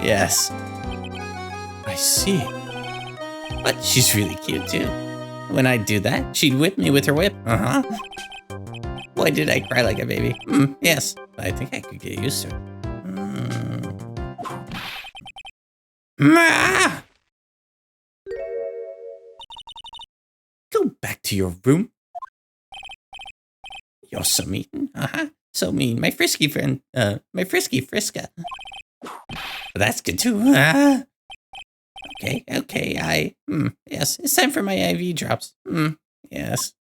Yes. I see. But she's really cute too. When I'd do that, she'd whip me with her whip. Boy, did I cry like a baby. Yes, but I think I could get used to it. Go back to your room. You're so mean. So mean. My frisky friend, my frisky Friska. That's good too. Okay, yes, it's time for my IV drops. Yes.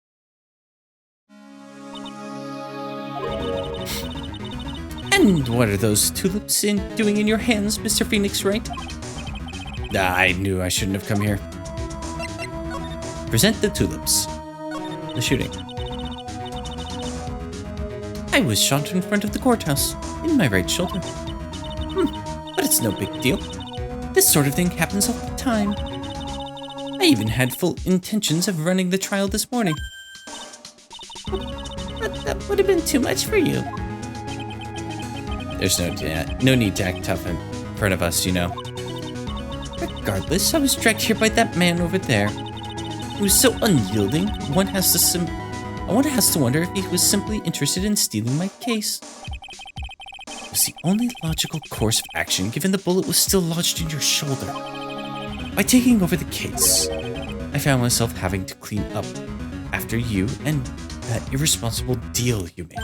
And what are those tulips doing in your hands, Mr. Phoenix Wright? I knew I shouldn't have come here. Present the tulips. The shooting. I was shot in front of the courthouse, in my right shoulder. But it's no big deal. This sort of thing happens all the time. I even had full intentions of running the trial this morning. But that would have been too much for you. There's no need to act tough in front of us, you know. Regardless, I was dragged here by that man over there. He was so unyielding, one has to wonder if he was simply interested in stealing my case. It was the only logical course of action given the bullet was still lodged in your shoulder. By taking over the case, I found myself having to clean up after you and that irresponsible deal you made.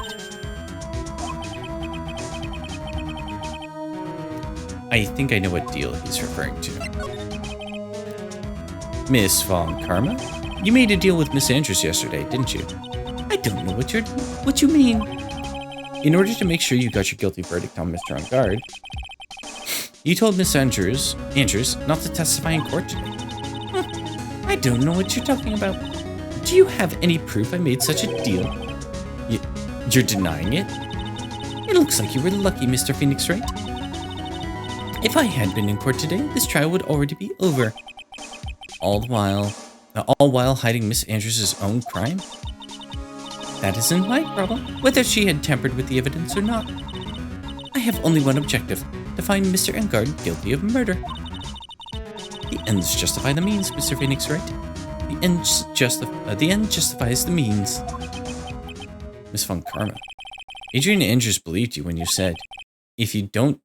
I think I know what deal he's referring to. Miss Von Karma, you made a deal with Miss Andrews yesterday, didn't you? I don't know what you mean. In order to make sure you got your guilty verdict on Mr. Ungard, you told Miss Andrews not to testify in court today. I don't know what you're talking about. Do you have any proof I made such a deal? You're denying it? It looks like you were lucky, Mr. Phoenix Wright. If I had been in court today, this trial would already be over. All while hiding Miss Andrews' own crime? That isn't my problem, whether she had tampered with the evidence or not. I have only one objective, to find Mr. Ungard guilty of murder. The ends justify the means, Mr. Phoenix Wright. The end justifies the means. Miss Von Karma, Adrian Andrews believed you when you said, if you don't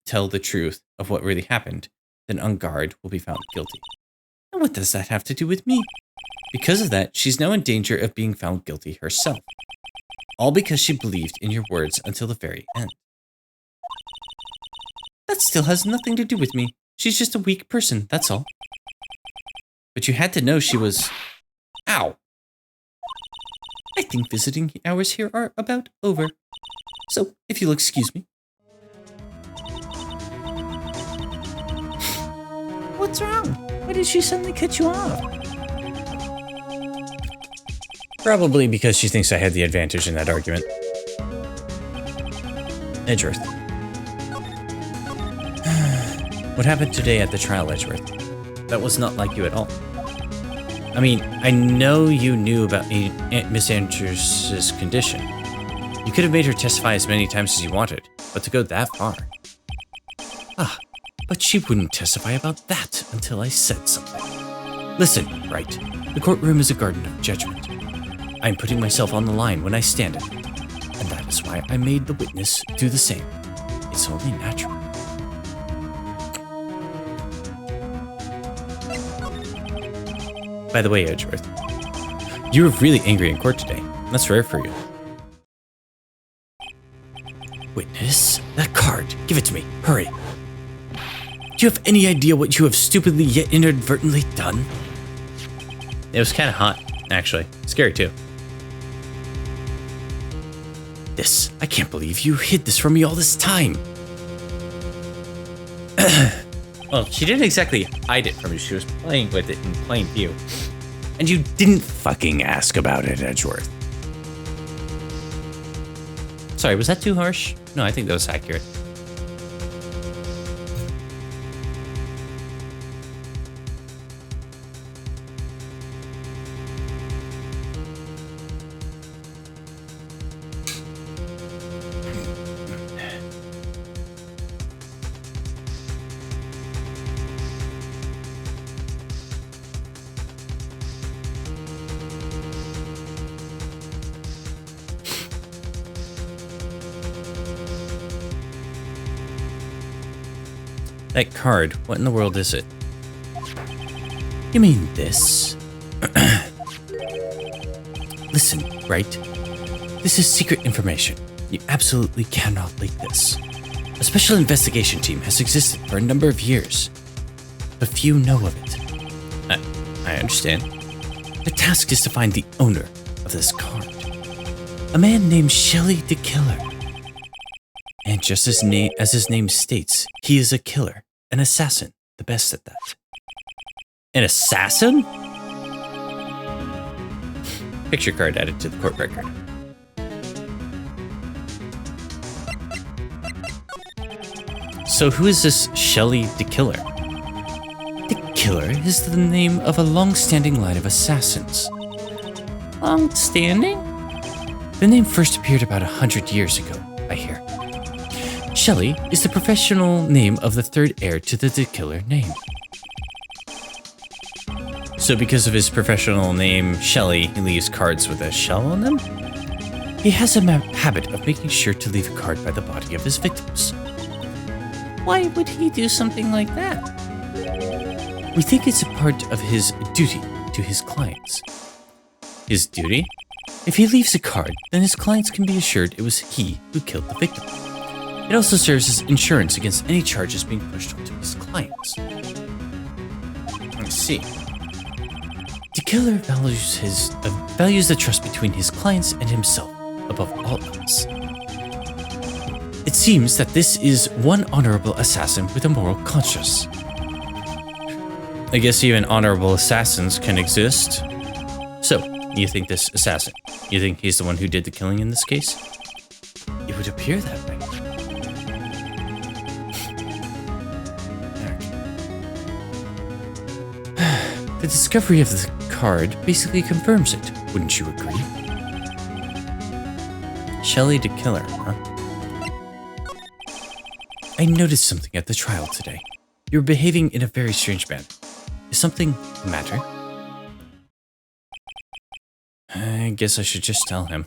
tell the truth of what really happened, then Ungard will be found guilty. And what does that have to do with me? Because of that, she's now in danger of being found guilty herself. All because she believed in your words until the very end. That still has nothing to do with me. She's just a weak person, that's all. But you had to know she was... Ow! I think visiting hours here are about over. So, if you'll excuse me. What's wrong? Why did she suddenly cut you off? Probably because she thinks I had the advantage in that argument. What happened today at the trial, Edgeworth? That was not like you at all. I mean, I know you knew about Miss Andrews' condition. You could have made her testify as many times as you wanted, but to go that far... but she wouldn't testify about that until I said something. Listen, Wright, the courtroom is a garden of judgment. I am putting myself on the line when I stand in it, and that is why I made the witness do the same. It's only natural. By the way, Edgeworth, you were really angry in court today. That's rare for you. Witness, that card. Give it to me. Hurry. Do you have any idea what you have stupidly yet inadvertently done? It was kind of hot, actually. Scary, too. This. I can't believe you hid this from me all this time. Well, she didn't exactly hide it from you. She was playing with it in plain view. And you didn't fucking ask about it, Edgeworth. Sorry, was that too harsh? No, I think that was accurate. That card, what in the world is it? You mean this? Listen, Wright. This is secret information. You absolutely cannot leak this. A special investigation team has existed for a number of years, but few know of it. I understand. The task is to find the owner of this card. A man named Shelley the Killer. And just as his name states, he is a killer, an assassin, the best at that. An assassin? Picture card added to the court record. So who is this Shelley the Killer? The Killer is the name of a long-standing line of assassins. Long-standing? The name first appeared about 100 years ago, I hear. Shelley is the professional name of the third heir to the Killer name. So because of his professional name, Shelley, he leaves cards with a shell on them? He has a habit of making sure to leave a card by the body of his victims. Why would he do something like that? We think it's a part of his duty to his clients. His duty? If he leaves a card, then his clients can be assured it was he who killed the victim. It also serves as insurance against any charges being pushed onto his clients. I see. The Killer values the trust between his clients and himself above all else. It seems that this is one honorable assassin with a moral conscience. I guess even honorable assassins can exist. So, you think this assassin, you think he's the one who did the killing in this case? It would appear that way. The discovery of the card basically confirms it, wouldn't you agree? Shelley the Killer, huh? I noticed something at the trial today. You were behaving in a very strange manner. Is something the matter? I guess I should just tell him.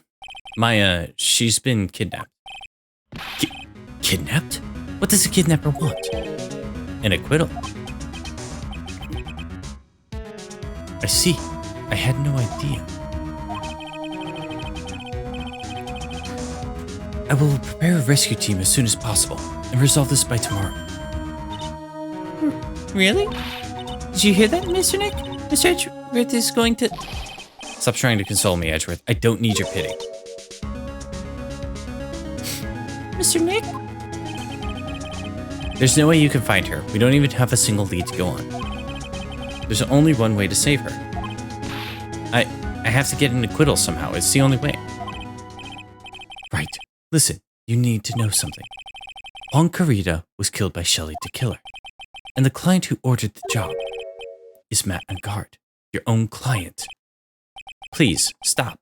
Maya, she's been kidnapped. Kidnapped? What does a kidnapper want? An acquittal. I see. I had no idea. I will prepare a rescue team as soon as possible and resolve this by tomorrow. Really? Did you hear that, Mr. Nick? Mr. Edgeworth is going to... Stop trying to console me, Edgeworth. I don't need your pity. Mr. Nick? There's no way you can find her. We don't even have a single lead to go on. There's only one way to save her. I have to get an acquittal somehow. It's the only way. Right. Listen, you need to know something. Juan Carrera was killed by Shelley the Killer. And the client who ordered the job is Matt Angard, your own client. Please, stop.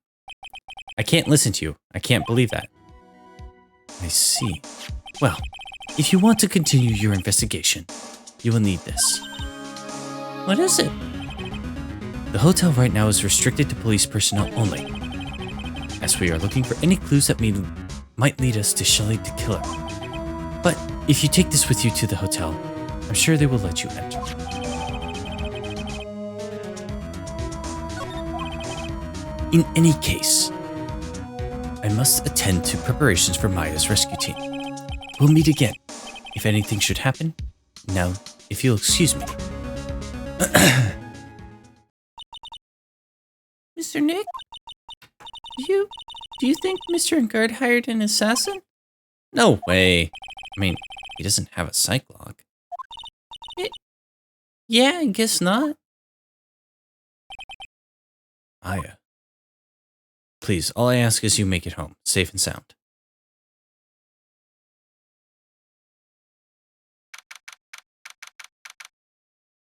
I can't listen to you. I can't believe that. I see. Well, if you want to continue your investigation, you will need this. What is it? The hotel right now is restricted to police personnel only, as we are looking for any clues that might lead us to Shelley the killer. But if you take this with you to the hotel, I'm sure they will let you enter. In any case, I must attend to preparations for Maya's rescue team. We'll meet again if anything should happen. Now, if you'll excuse me. Mr. Nick? Do you think Mr. Angard hired an assassin? No way. I mean, he doesn't have a psych log. Yeah, I guess not. Aya. Please, all I ask is you make it home, safe and sound.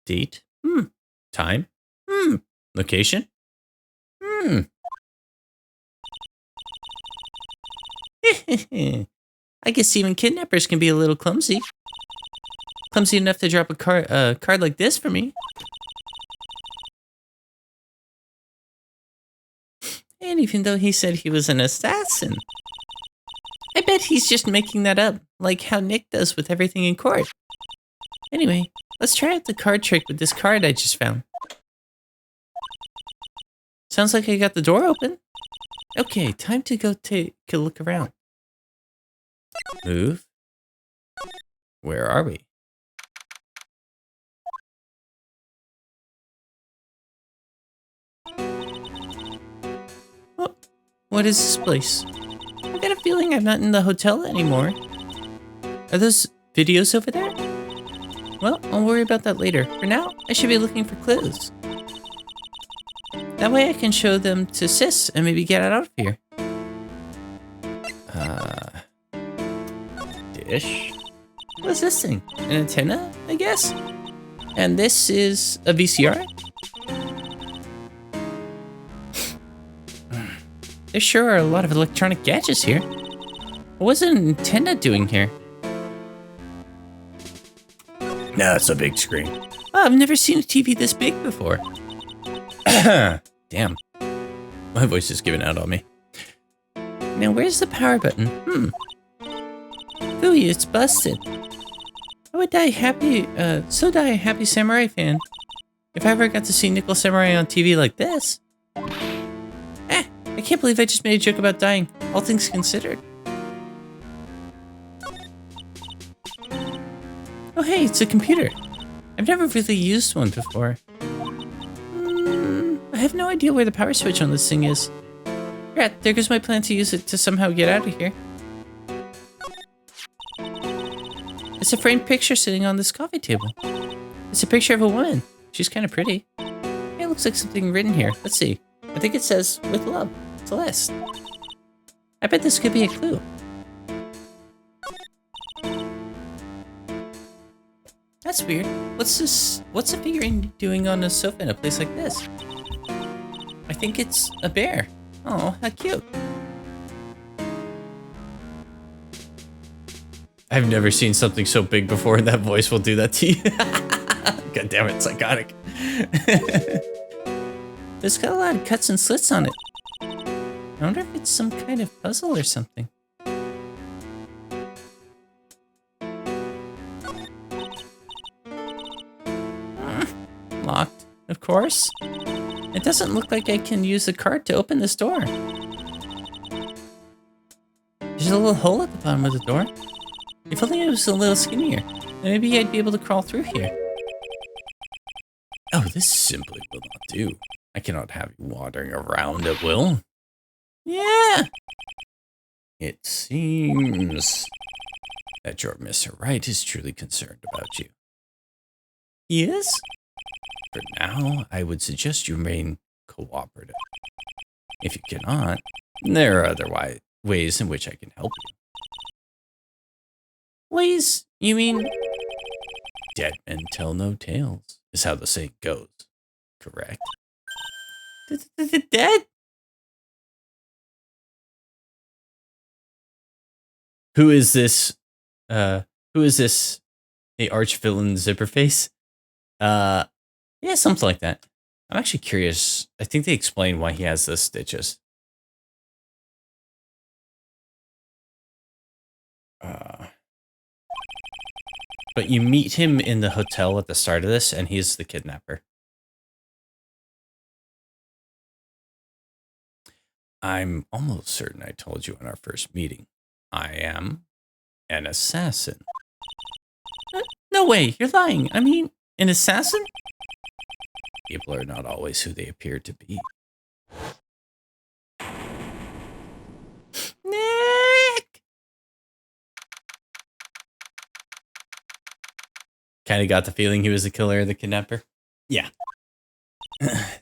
Date? Time? Location? I guess even kidnappers can be a little clumsy. Clumsy enough to drop a card like this for me. And even though he said he was an assassin, I bet he's just making that up, like how Nick does with everything in court. Anyway, let's try out the card trick with this card I just found. Sounds like I got the door open. Okay, time to go take a look around. Move. Where are we? What is this place? I got a feeling I'm not in the hotel anymore. Are those videos over there? Well, I'll worry about that later. For now, I should be looking for clues. That way I can show them to Sis and maybe get out of here. Dish? What's this thing? An antenna, I guess? And this is a VCR? There sure are a lot of electronic gadgets here. What's an antenna doing here? No, it's a big screen. Oh, I've never seen a TV this big before. Damn. My voice is giving out on me. Now, where's the power button? Ooh, it's busted. I would die happy, so die a happy samurai fan if I ever got to see Nickel Samurai on TV like this. I can't believe I just made a joke about dying, all things considered. Oh hey, it's a computer. I've never really used one before. I have no idea where the power switch on this thing is. Right, there goes my plan to use it to somehow get out of here. It's a framed picture sitting on this coffee table. It's a picture of a woman. She's kind of pretty. It looks like something written here. Let's see. I think it says, with love, Celeste. I bet this could be a clue. That's weird. What's a figurine doing on a sofa in a place like this? I think it's a bear. Oh, how cute. I've never seen something so big before, and that voice will do that to you. God damn it, psychotic. It's got a lot of cuts and slits on it. I wonder if it's some kind of puzzle or something. Locked, of course. It doesn't look like I can use the card to open this door. There's a little hole at the bottom of the door. If only it was a little skinnier, then maybe I'd be able to crawl through here. Oh, this simply will not do. I cannot have you wandering around at will. Yeah. It seems that your Mr. Wright is truly concerned about you. Yes? For now, I would suggest you remain cooperative. If you cannot, there are other ways in which I can help you. Ways? You mean Dead men tell no tales, is how the saying goes. Correct? Dead? Who is this? Who is this? The arch villain Zipperface? Yeah, something like that. I'm actually curious. I think they explain why he has those stitches. But you meet him in the hotel at the start of this, and he's the kidnapper. I'm almost certain I told you in our first meeting. I am an assassin. No way, you're lying. I mean, an assassin? People are not always who they appear to be. Nick! Kind of got the feeling he was the killer or the kidnapper. Yeah.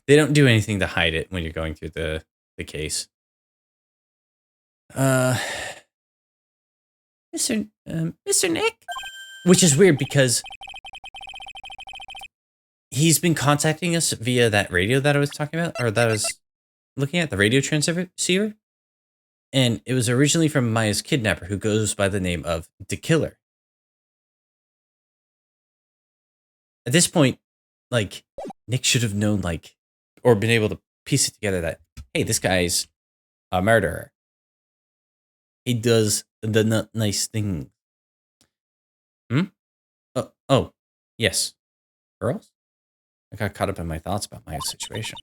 They don't do anything to hide it when you're going through the case. Mr. Nick? Which is weird because he's been contacting us via that radio that I was talking about, or that I was looking at, the radio transceiver. And it was originally from Maya's kidnapper, who goes by the name of the Killer. At this point, like, Nick should have known, like, or been able to piece it together that, hey, this guy's a murderer. He does the nice thing. Oh, yes. Girls? I got caught up in my thoughts about my situation.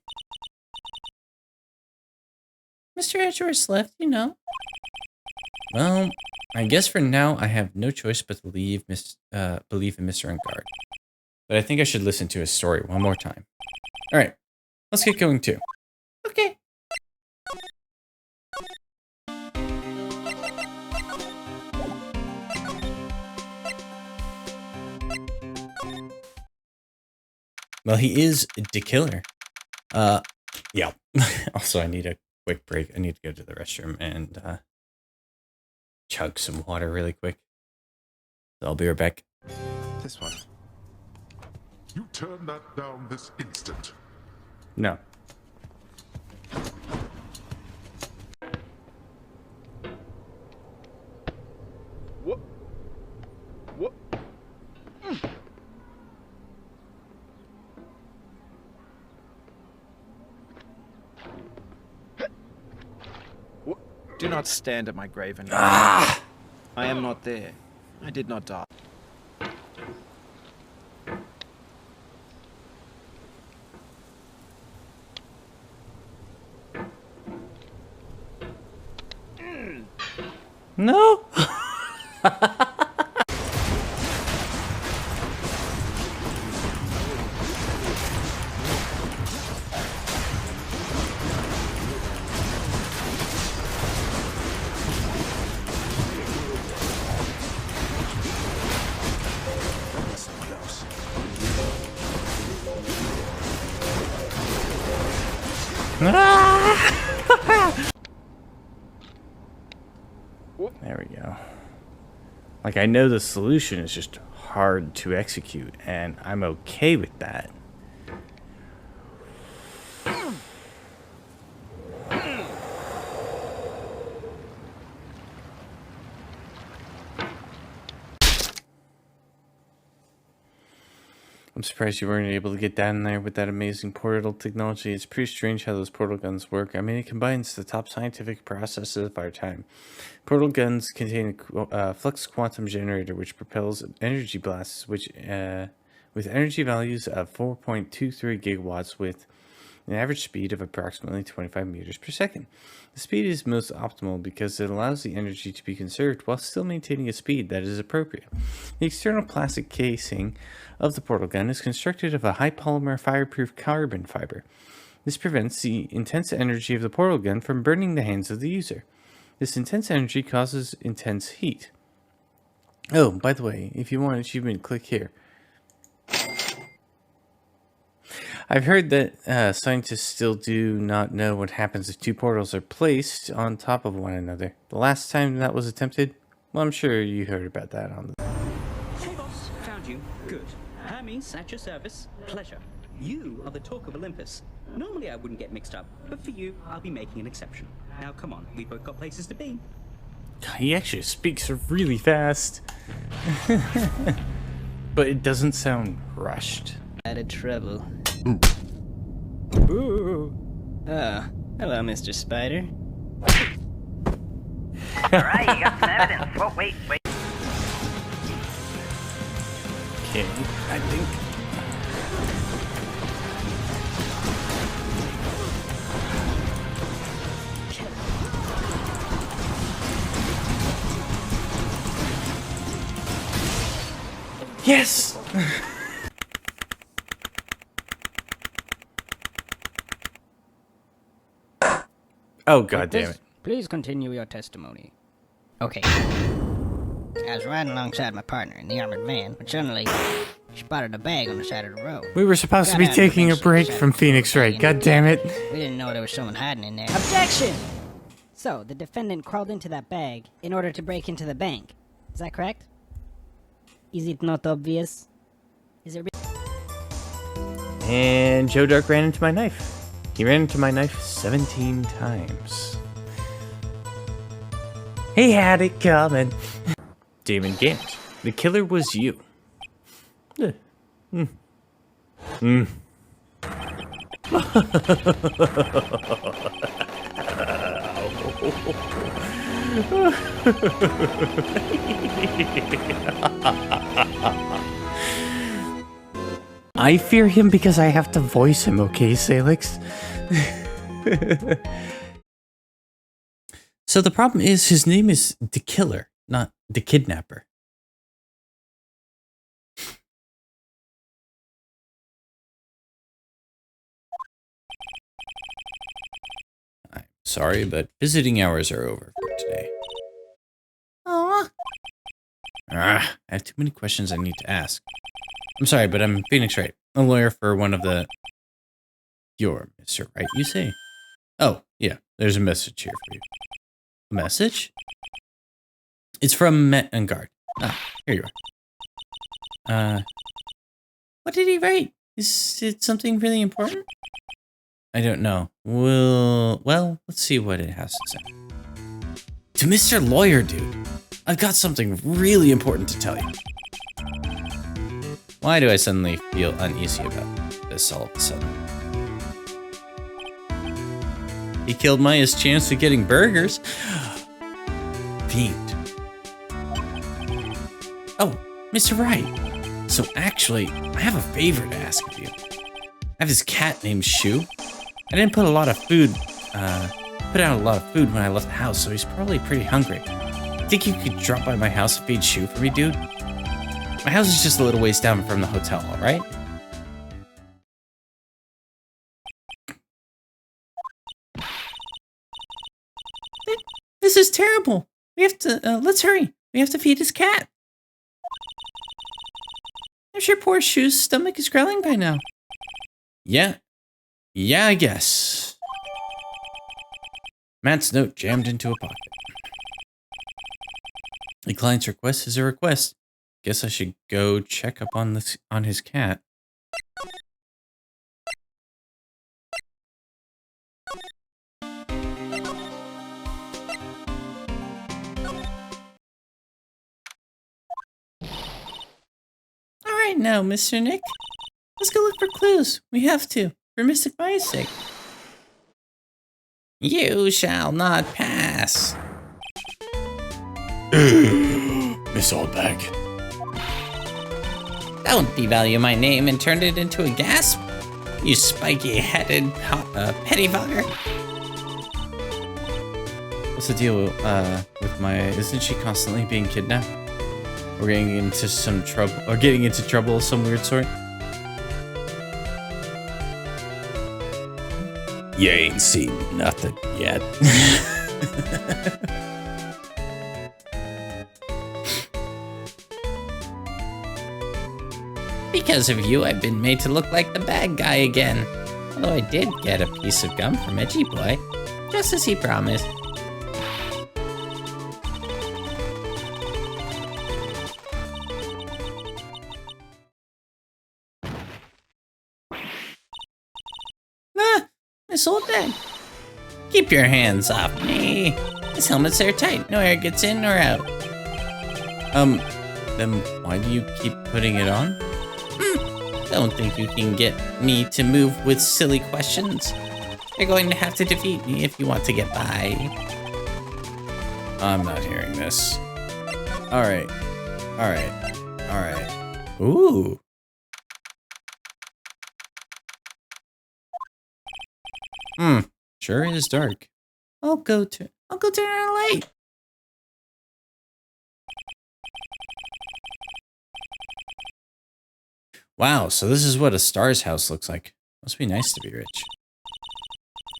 Mr. Edgeworth left, you know. Well, I guess for now I have no choice but to believe in Mr. Ungard. But I think I should listen to his story one more time. All right, let's get going too. Okay. Well, he is the killer. Yeah. Also, I need a quick break. I need to go to the restroom and chug some water really quick. So I'll be right back. This one. You turn that down this instant. No. What? What? Do not stand at my grave and Ah! I am not there. I did not die. No. There we go. Like, I know the solution is just hard to execute, and I'm okay with that. I'm surprised you weren't able to get down there with that amazing portal technology. It's pretty strange how those portal guns work. I mean, it combines the top scientific processes of our time. Portal guns contain a flux quantum generator which propels energy blasts, which with energy values of 4.23 gigawatts with an average speed of approximately 25 meters per second. The speed is most optimal because it allows the energy to be conserved while still maintaining a speed that is appropriate. The external plastic casing of the portal gun is constructed of a high polymer fireproof carbon fiber. This prevents the intense energy of the portal gun from burning the hands of the user. This intense energy causes intense heat. Oh, by the way, if you want an achievement, click here. I've heard that scientists still do not know what happens if two portals are placed on top of one another. The last time that was attempted, well, I'm sure you heard about that on the... Hey boss, found Found you? Good. Hermes, at your service. Pleasure. You are the talk of Olympus. Normally I wouldn't get mixed up, but for you, I'll be making an exception. Now come on, we've both got places to be. He actually speaks really fast. But it doesn't sound rushed. Out of trouble. Ooh. Oh, hello, Mr. Spider. Alright, you got some evidence. Whoa, wait. Okay, I think. Yes! Oh, god damn it. Please continue your testimony. Okay. I was riding alongside my partner in the armored van, when suddenly spotted a bag on the side of the road. We were supposed to be taking a break from Phoenix Wright, god damn it. We didn't know there was someone hiding in there. Objection! So, the defendant crawled into that bag in order to break into the bank. Is that correct? Is it not obvious? Is it And Joe Dark ran into my knife. He ran into my knife 17 times. He had it coming. Damon Gant, the killer was you. I fear him because I have to voice him, okay, Salix? So the problem is his name is the killer, not the kidnapper. I'm sorry, but visiting hours are over for today. Aww. I have too many questions I need to ask. I'm sorry, but I'm Phoenix Wright, a lawyer for one of the... You're Mr. Wright, you say? Oh, yeah, there's a message here for you. A message? It's from Met and Guard. Ah, here you are. What did he write? Is it something really important? I don't know. Well, let's see what it has to say. To Mr. Lawyer Dude, I've got something really important to tell you. Why do I suddenly feel uneasy about this all of a sudden? He killed Maya's chance of getting burgers. Fiend. Oh, Mr. Wright. So actually, I have a favor to ask of you. I have this cat named Shu. I didn't put out a lot of food when I left the house, so he's probably pretty hungry. Think you could drop by my house and feed Shu for me, dude? My house is just a little ways down from the hotel, alright? This is terrible. We have to, let's hurry. We have to feed his cat. I'm sure poor Shu's stomach is growling by now. Yeah, I guess. Matt's note jammed into a pocket. The client's request is a request. Guess I should go check up on his cat. Alright now, Mr. Nick. Let's go look for clues. We have to, for Mystic Maya's sake. You shall not pass. Miss Oldback. Don't devalue my name and turn it into a gasp, you spiky-headed pettifogger. What's the deal with Maya? Isn't she constantly being kidnapped? Or getting into some trouble, of some weird sort? You ain't seen nothing yet. Because of you, I've been made to look like the bad guy again. Although I did get a piece of gum from Edgy Boy, just as he promised. This old man. Keep your hands off me. This helmet's airtight. No air gets in or out. Then why do you keep putting it on? Don't think you can get me to move with silly questions. You're going to have to defeat me if you want to get by. I'm not hearing this. Alright. Ooh. Sure is dark. I'll go turn on a light. Wow, so this is what a star's house looks like. Must be nice to be rich.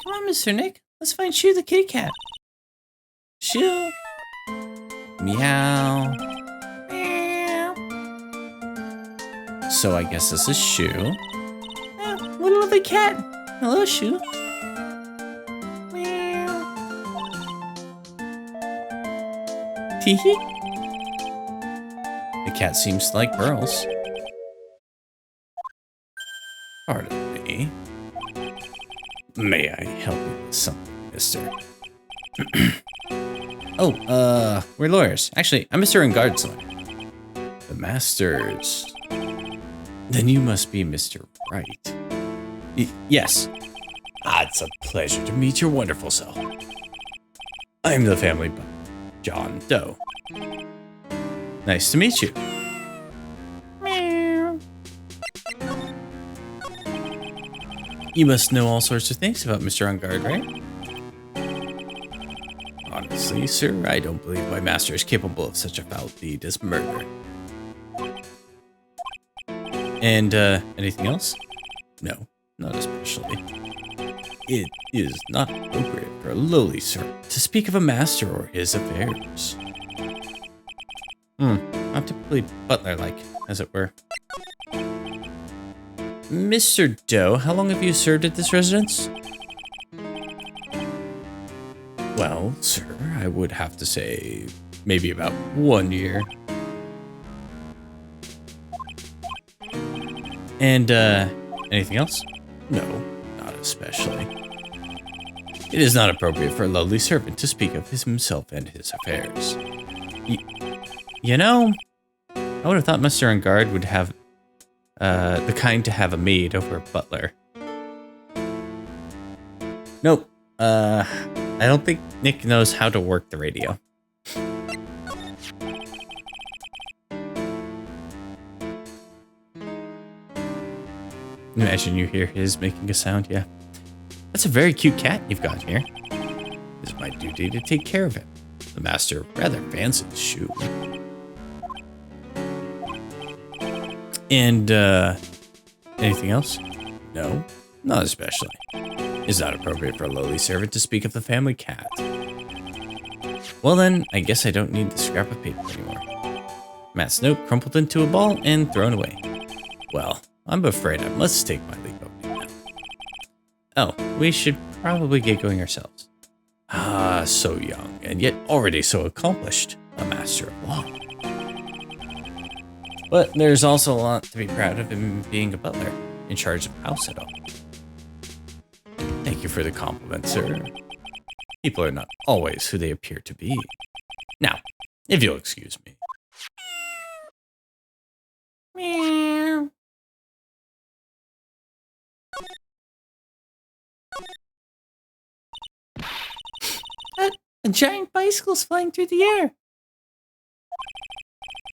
Come on, Mr. Nick. Let's find Shoo the kitty cat. Shoo. Meow. Meow. So I guess this is Shoo. Oh, what a lovely cat. Hello, Shoo. Meow. Tee-hee. The cat seems to like pearls. Pardon me. May I help you with something, mister? Oh, we're lawyers. Actually, I'm Mr. Ungard's lawyer. The masters. Then you must be Mr. Wright. Yes. It's a pleasure to meet your wonderful self. I'm the family butler, John Doe. Nice to meet you. You must know all sorts of things about Mr. Ungard, right? Honestly, sir, I don't believe my master is capable of such a foul deed as murder. And, anything else? No, not especially. It is not appropriate for a lowly servant to speak of a master or his affairs. I'm typically butler-like, as it were. Mr. Doe, how long have you served at this residence? Well, sir, I would have to say maybe about 1 year. And, anything else? No, not especially. It is not appropriate for a lowly servant to speak of himself and his affairs. You know, I would have thought Mr. Ungard would have the kind to have a maid over a butler. Nope. I don't think Nick knows how to work the radio. Imagine you hear his making a sound, yeah. That's a very cute cat you've got here. It is my duty to take care of him. The master rather fancies Shoo. And, anything else? No, not especially. It is not appropriate for a lowly servant to speak of the family cat. Well then, I guess I don't need the scrap of paper anymore. Matt's note crumpled into a ball and thrown away. Well, I'm afraid I must take my leave of you now. Oh, we should probably get going ourselves. Ah, so young, and yet already so accomplished. A master of law. But there's also a lot to be proud of in being a butler, in charge of the house at all. Thank you for the compliment, sir. People are not always who they appear to be. Now, if you'll excuse me. Meow. A giant bicycle's flying through the air.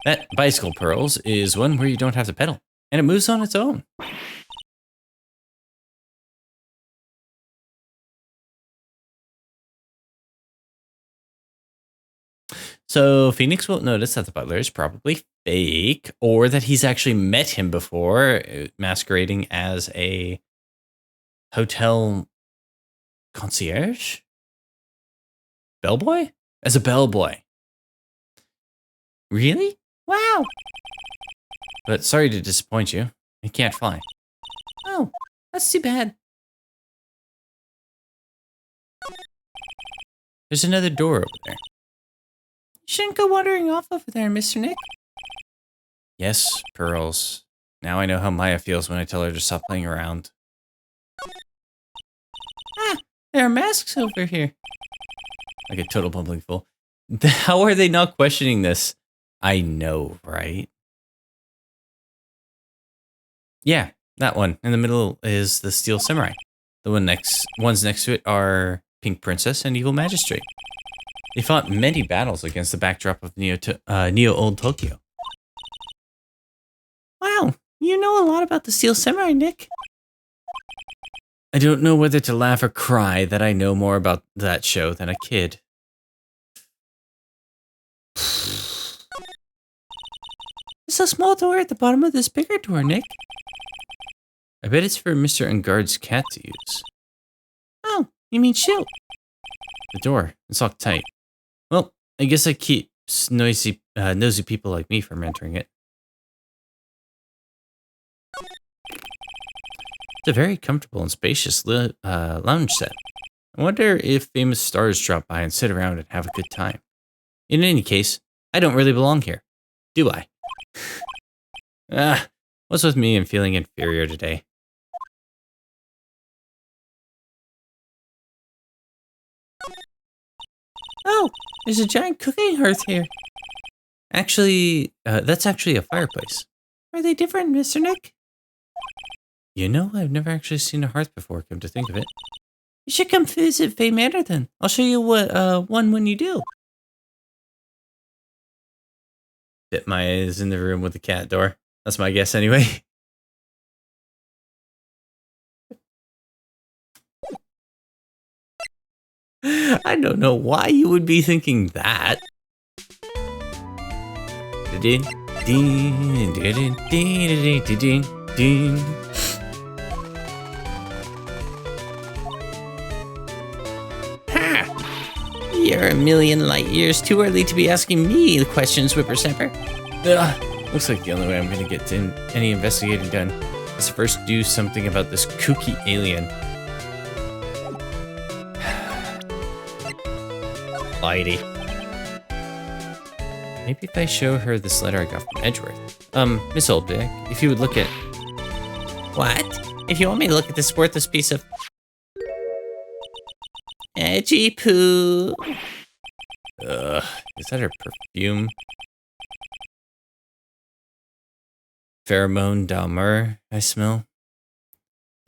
That bicycle, Pearls, is one where you don't have to pedal, and it moves on its own. So Phoenix won't notice that the butler is probably fake, or that he's actually met him before, masquerading as a hotel concierge? Bellboy? As a bellboy. Really? Wow. But sorry to disappoint you. He can't fly. Oh, that's too bad. There's another door over there. You shouldn't go wandering off over there, Mr. Nick. Yes, Pearls. Now I know how Maya feels when I tell her to stop playing around. There are masks over here. Like a total bumbling fool. How are they not questioning this? I know, right? Yeah, that one. In the middle is the Steel Samurai. The ones next to it are Pink Princess and Evil Magistrate. They fought many battles against the backdrop of Neo Old Tokyo. Wow, you know a lot about the Steel Samurai, Nick. I don't know whether to laugh or cry that I know more about that show than a kid. There's a small door at the bottom of this bigger door, Nick. I bet it's for Mr. Engard's cat to use. Oh, you mean shoot? The door, it's locked tight. Well, I guess I keep nosy people like me from entering it. It's a very comfortable and spacious lounge set. I wonder if famous stars drop by and sit around and have a good time. In any case, I don't really belong here, do I? What's with me and feeling inferior today? Oh, there's a giant cooking hearth here. Actually, that's actually a fireplace. Are they different, Mr. Nick? You know, I've never actually seen a hearth before, come to think of it. You should come visit Faye Manor then. I'll show you one when you do. Maya is in the room with the cat door. That's my guess anyway. I don't know why you would be thinking that. Ha! You're a million light years too early to be asking me the questions, whippersnapper. Looks like the only way I'm gonna get any investigating done is to first do something about this kooky alien. Lighty. Maybe if I show her this letter I got from Edgeworth. Miss Oldbeck, if you would look at... What? If you want me to look at this worthless piece of... Edgy poo. Ugh, is that her perfume? Pheromone Dalmer, I smell.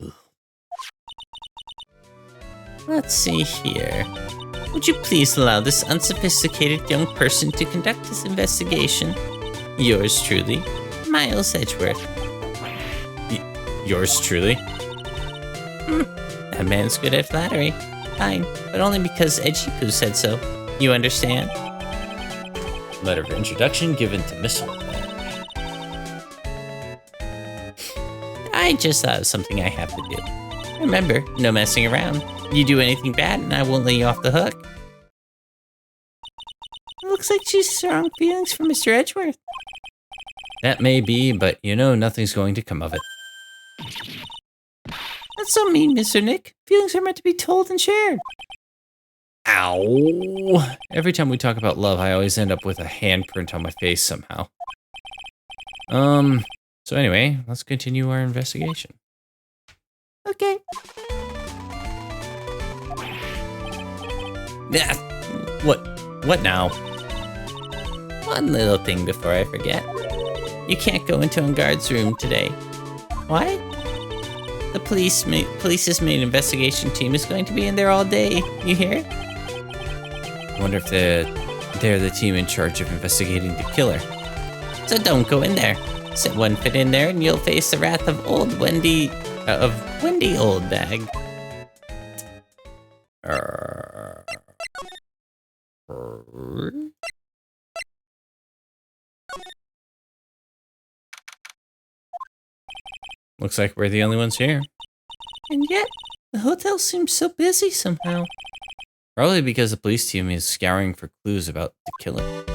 Ugh. Let's see here. Would you please allow this unsophisticated young person to conduct this investigation? Yours truly, Miles Edgeworth. Yours truly? That man's good at flattery. Fine, but only because Edgy Poo said so. You understand? Letter of introduction given to Miss Oldbeck. I just thought of something I have to do. Remember, no messing around. You do anything bad and I won't let you off the hook. It looks like she's strong feelings for Mr. Edgeworth. That may be, but you know nothing's going to come of it. That's so mean, Mr. Nick. Feelings are meant to be told and shared. Ow! Every time we talk about love, I always end up with a handprint on my face somehow. So anyway, let's continue our investigation. Okay. Yeah. What now? One little thing before I forget. You can't go into Engard's room today. Why? The police's main investigation team is going to be in there all day. You hear? I wonder if they're the team in charge of investigating the killer. So don't go in there. Set one foot in there and you'll face the wrath of Wendy Oldbag. Looks like we're the only ones here. And yet, the hotel seems so busy somehow. Probably because the police team is scouring for clues about the killer.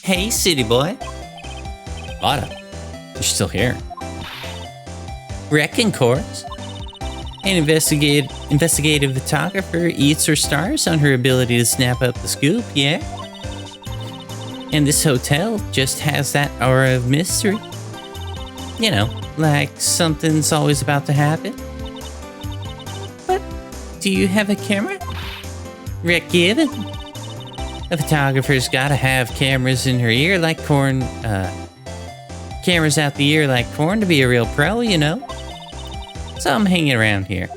Hey, city boy. Lotta, you're still here. Wrecking course. An investigative photographer eats her stars on her ability to snap up the scoop, yeah? And this hotel just has that aura of mystery. You know, like something's always about to happen. But do you have a camera? Rick Gibbon? A photographer's gotta have cameras in her ear like corn, cameras out the ear like corn to be a real pro, you know? So I'm hanging around here.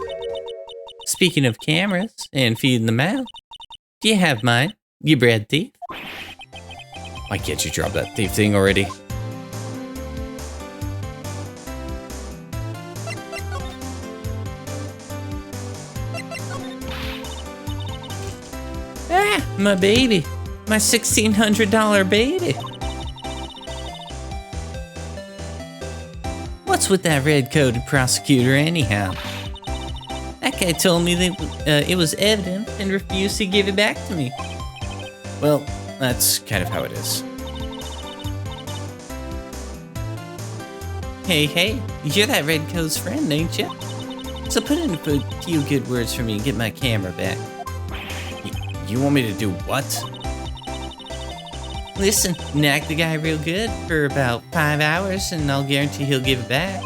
Speaking of cameras and feeding them out, do you have mine, you bread thief? Why can't you drop that thief thing already? Ah, my baby. My $1,600 baby. What's with that red-coated prosecutor anyhow? That guy told me that it was evidence and refused to give it back to me. Well, that's kind of how it is. Hey, you're that redcoat's friend, ain't you? So put in a few good words for me and get my camera back. You want me to do what? Listen, nag the guy real good for about 5 hours and I'll guarantee he'll give it back.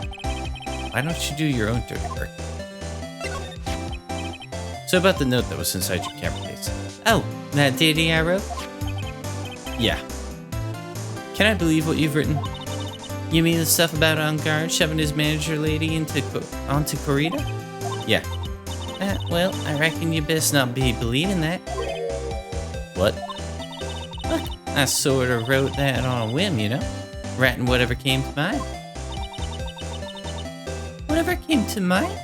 Why don't you do your own dirty work? So about the note that was inside your camera case. Oh, that ditty I wrote? Yeah. Can I believe what you've written? You mean the stuff about On Guard shoving his manager lady onto Corrida? Yeah. Well, I reckon you best not be believing that. What? Look, I sort of wrote that on a whim, you know? Writing whatever came to mind. Whatever came to mind?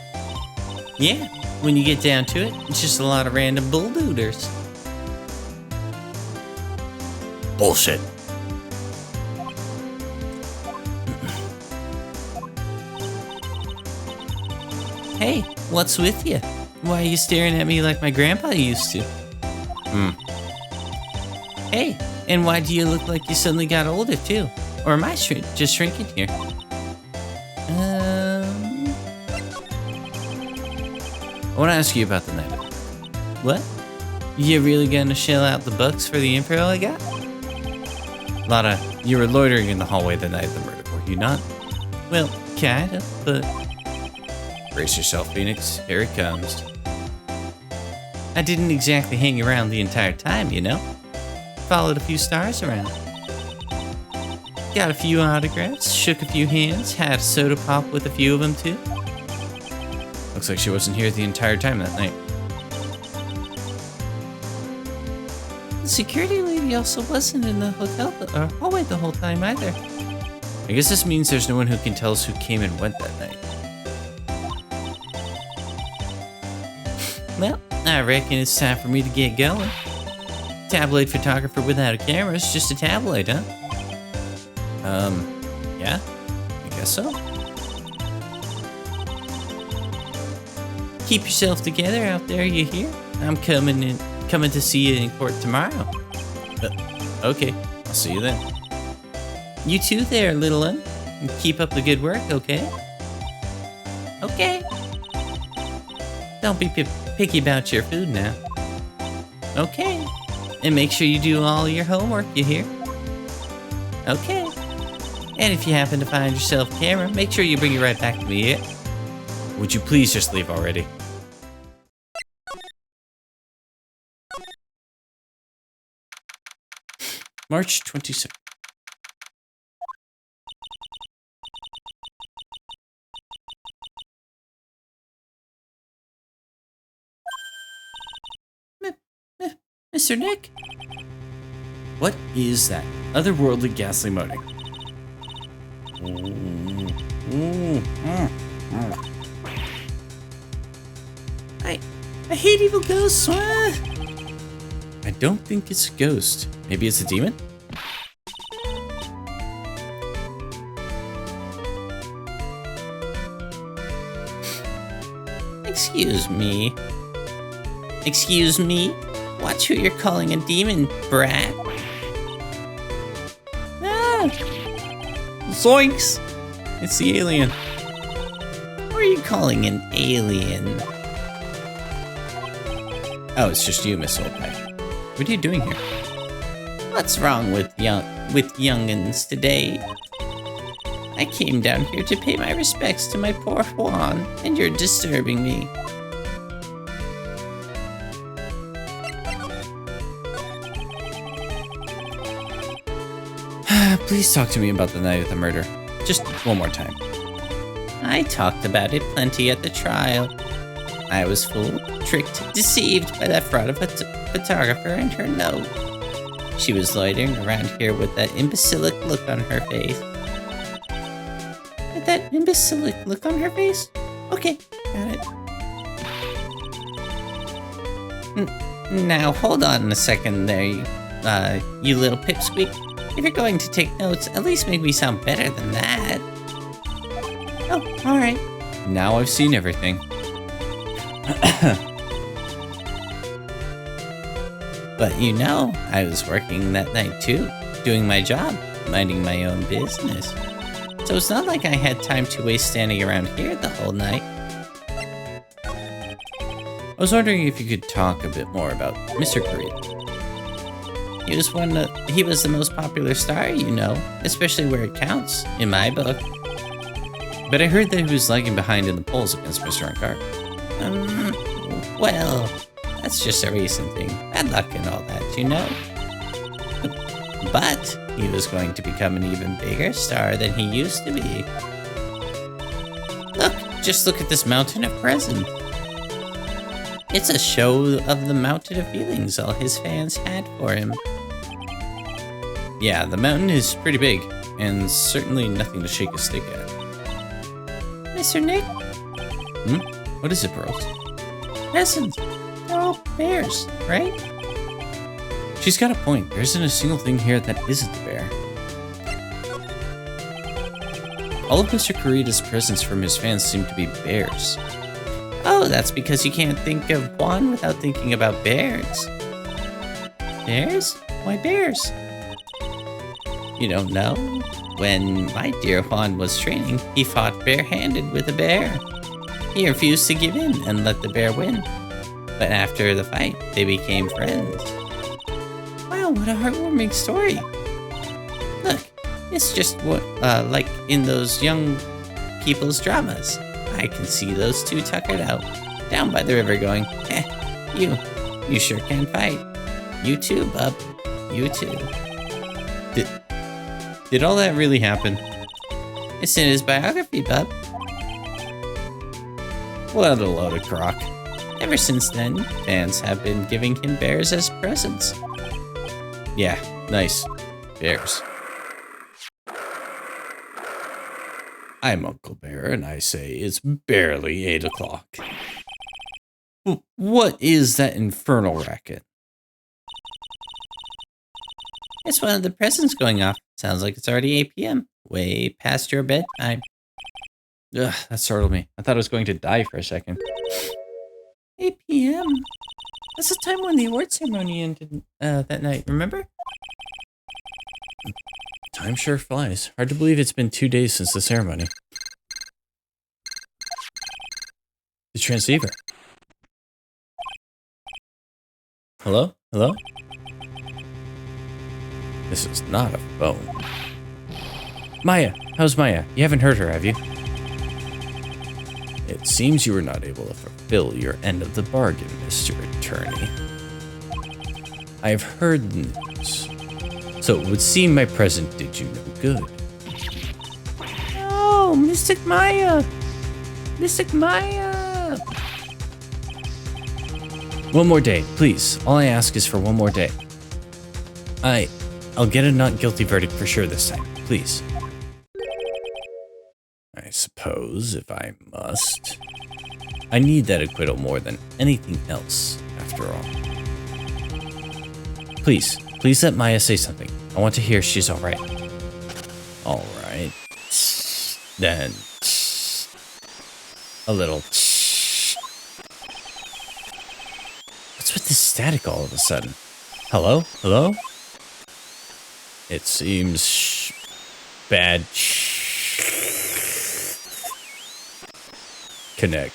Yeah, when you get down to it, it's just a lot of random bulldooders. Bullshit. Hey, what's with you? Why are you staring at me like my grandpa used to? Hey, and why do you look like you suddenly got older too? Or am I just shrinking here? I want to ask you about the night. What? You really gonna shell out the bucks for the info I got? Lana, you were loitering in the hallway the night of the murder, were you not? Well, kinda, but... Brace yourself, Phoenix. Here it comes. I didn't exactly hang around the entire time, you know? Followed a few stars around. Got a few autographs, shook a few hands, had a soda pop with a few of them too. Looks like she wasn't here the entire time that night. The security lady also wasn't in the hotel or hallway the whole time either. I guess this means there's no one who can tell us who came and went that night. Well, I reckon it's time for me to get going. Tabloid photographer without a camera is just a tabloid, huh? Yeah, I guess so. Keep yourself together out there, you hear? I'm coming to see you in court tomorrow. Okay, I'll see you then. You too there, little one. And keep up the good work, okay? Okay. Don't be picky about your food now. Okay. And make sure you do all your homework, you hear? Okay. And if you happen to find yourself a camera, make sure you bring it right back to me, yeah? Would you please just leave already? March 22nd. Mr. Nick? What is that otherworldly ghastly moaning? I hate evil ghosts. I don't think it's a ghost. Maybe it's a demon? Excuse me. Excuse me? Watch who you're calling a demon, brat. Ah! Zoinks! It's the alien. Who are you calling an alien? Oh, it's just you, Miss Old Pie. What are you doing here? What's wrong with young'uns today? I came down here to pay my respects to my poor Juan, and you're disturbing me. Please talk to me about the night of the murder. Just one more time. I talked about it plenty at the trial. I was fooled, tricked, deceived by that fraud of a photographer and her note. She was loitering around here with that imbecilic look on her face. With that imbecilic look on her face? Okay, got it. Now, hold on a second there, you little pipsqueak. If you're going to take notes, at least make me sound better than that. Oh, alright. Now I've seen everything. But you know, I was working that night too, doing my job, minding my own business. So it's not like I had time to waste standing around here the whole night. I was wondering if you could talk a bit more about Mr. Corita. He was the most popular star, you know, especially where it counts, in my book. But I heard that he was lagging behind in the polls against Mr. Ankar. Well, that's just a recent thing. Bad luck and all that, you know. But he was going to become an even bigger star than he used to be. Just look at this mountain of presents. It's a show of the mountain of feelings all his fans had for him. Yeah, the mountain is pretty big, and certainly nothing to shake a stick at. Mr. Nick? What is it, Pearls? Presents. They're all bears, right? She's got a point. There isn't a single thing here that isn't the bear. All of Mr. Corita's presents from his fans seem to be bears. Oh, that's because you can't think of Juan without thinking about bears. Bears? Why bears? You don't know? When my dear Juan was training, he fought barehanded with a bear. He refused to give in and let the bear win. But after the fight, they became friends. Wow, what a heartwarming story. Look, it's just what, like in those young people's dramas. I can see those two tuckered out, down by the river going, you sure can fight. You too, bub. You too. Did all that really happen? It's in his biography, bub. What a load of crock. Ever since then, fans have been giving him bears as presents. Yeah, nice. Bears. I'm Uncle Bear, and I say it's barely 8 o'clock. What is that infernal racket? It's one of the presents going off. Sounds like it's already 8 p.m. Way past your bedtime. Ugh, that startled me. I thought I was going to die for a second. 8 p.m.? That's the time when the award ceremony ended that night, remember? Time sure flies. Hard to believe it's been 2 days since the ceremony. The transceiver. Hello? Hello? This is not a phone. Maya! How's Maya? You haven't heard her, have you? It seems you were not able to fulfill your end of the bargain, Mr. Attorney. I've heard the news. So it would seem my present did you no good. Oh, Mystic Maya! Mystic Maya! One more day, please. All I ask is for one more day. I'll get a not guilty verdict for sure this time. Please. I suppose, if I must. I need that acquittal more than anything else, after all. Please let Maya say something. I want to hear she's alright. Alright. Then. A little. What's with this static all of a sudden? Hello? Hello? It seems bad. Connect.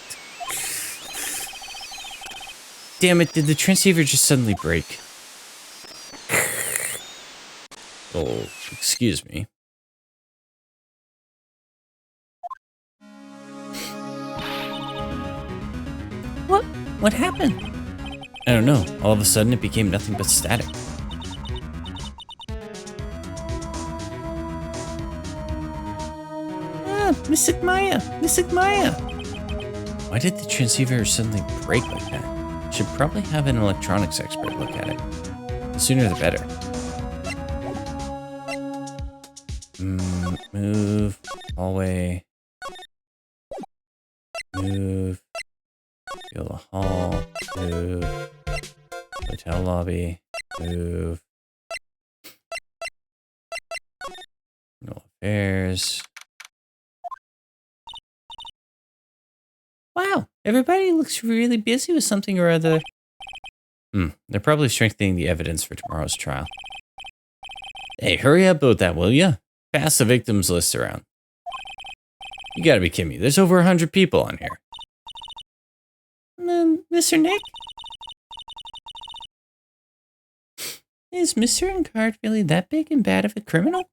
Damn it, did the transceiver just suddenly break? Oh, excuse me. What happened? I don't know. All of a sudden, it became nothing but static. Mystic Maya! Mystic Maya! Why did the transceiver suddenly break like that? Should probably have an electronics expert look at it. The sooner the better. Move. Hallway. Move. Feel the hall. Move. Hotel lobby. Move. No affairs. Wow, everybody looks really busy with something or other. They're probably strengthening the evidence for tomorrow's trial. Hey, hurry up with that, will ya? Pass the victims list around. You gotta be kidding me. There's over 100 people on here. Mr. Nick? Is Mr. Encard really that big and bad of a criminal?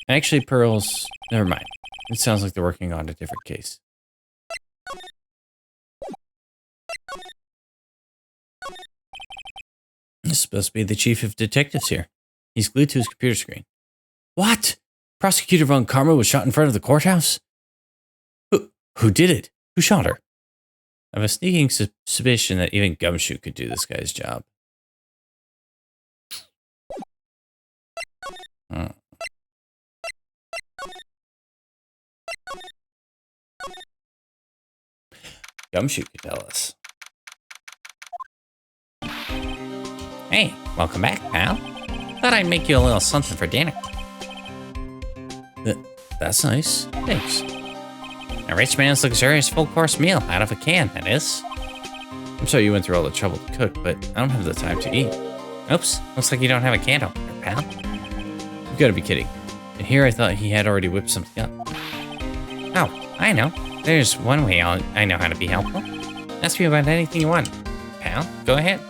Actually, Pearls, never mind. It sounds like they're working on a different case. This is supposed to be the chief of detectives here. He's glued to his computer screen. What? Prosecutor Von Karma was shot in front of the courthouse? Who did it? Who shot her? I have a sneaking suspicion that even Gumshoe could do this guy's job. Gumshoe could tell us. Hey, welcome back, pal. Thought I'd make you a little something for dinner. That's nice. Thanks. A rich man's luxurious full-course meal out of a can, that is. I'm sorry you went through all the trouble to cook, but I don't have the time to eat. Oops, looks like you don't have a can opener, pal. You've got to be kidding. And here I thought he had already whipped something up. Oh, I know. There's one way I know how to be helpful. Ask me about anything you want. Pal, go ahead.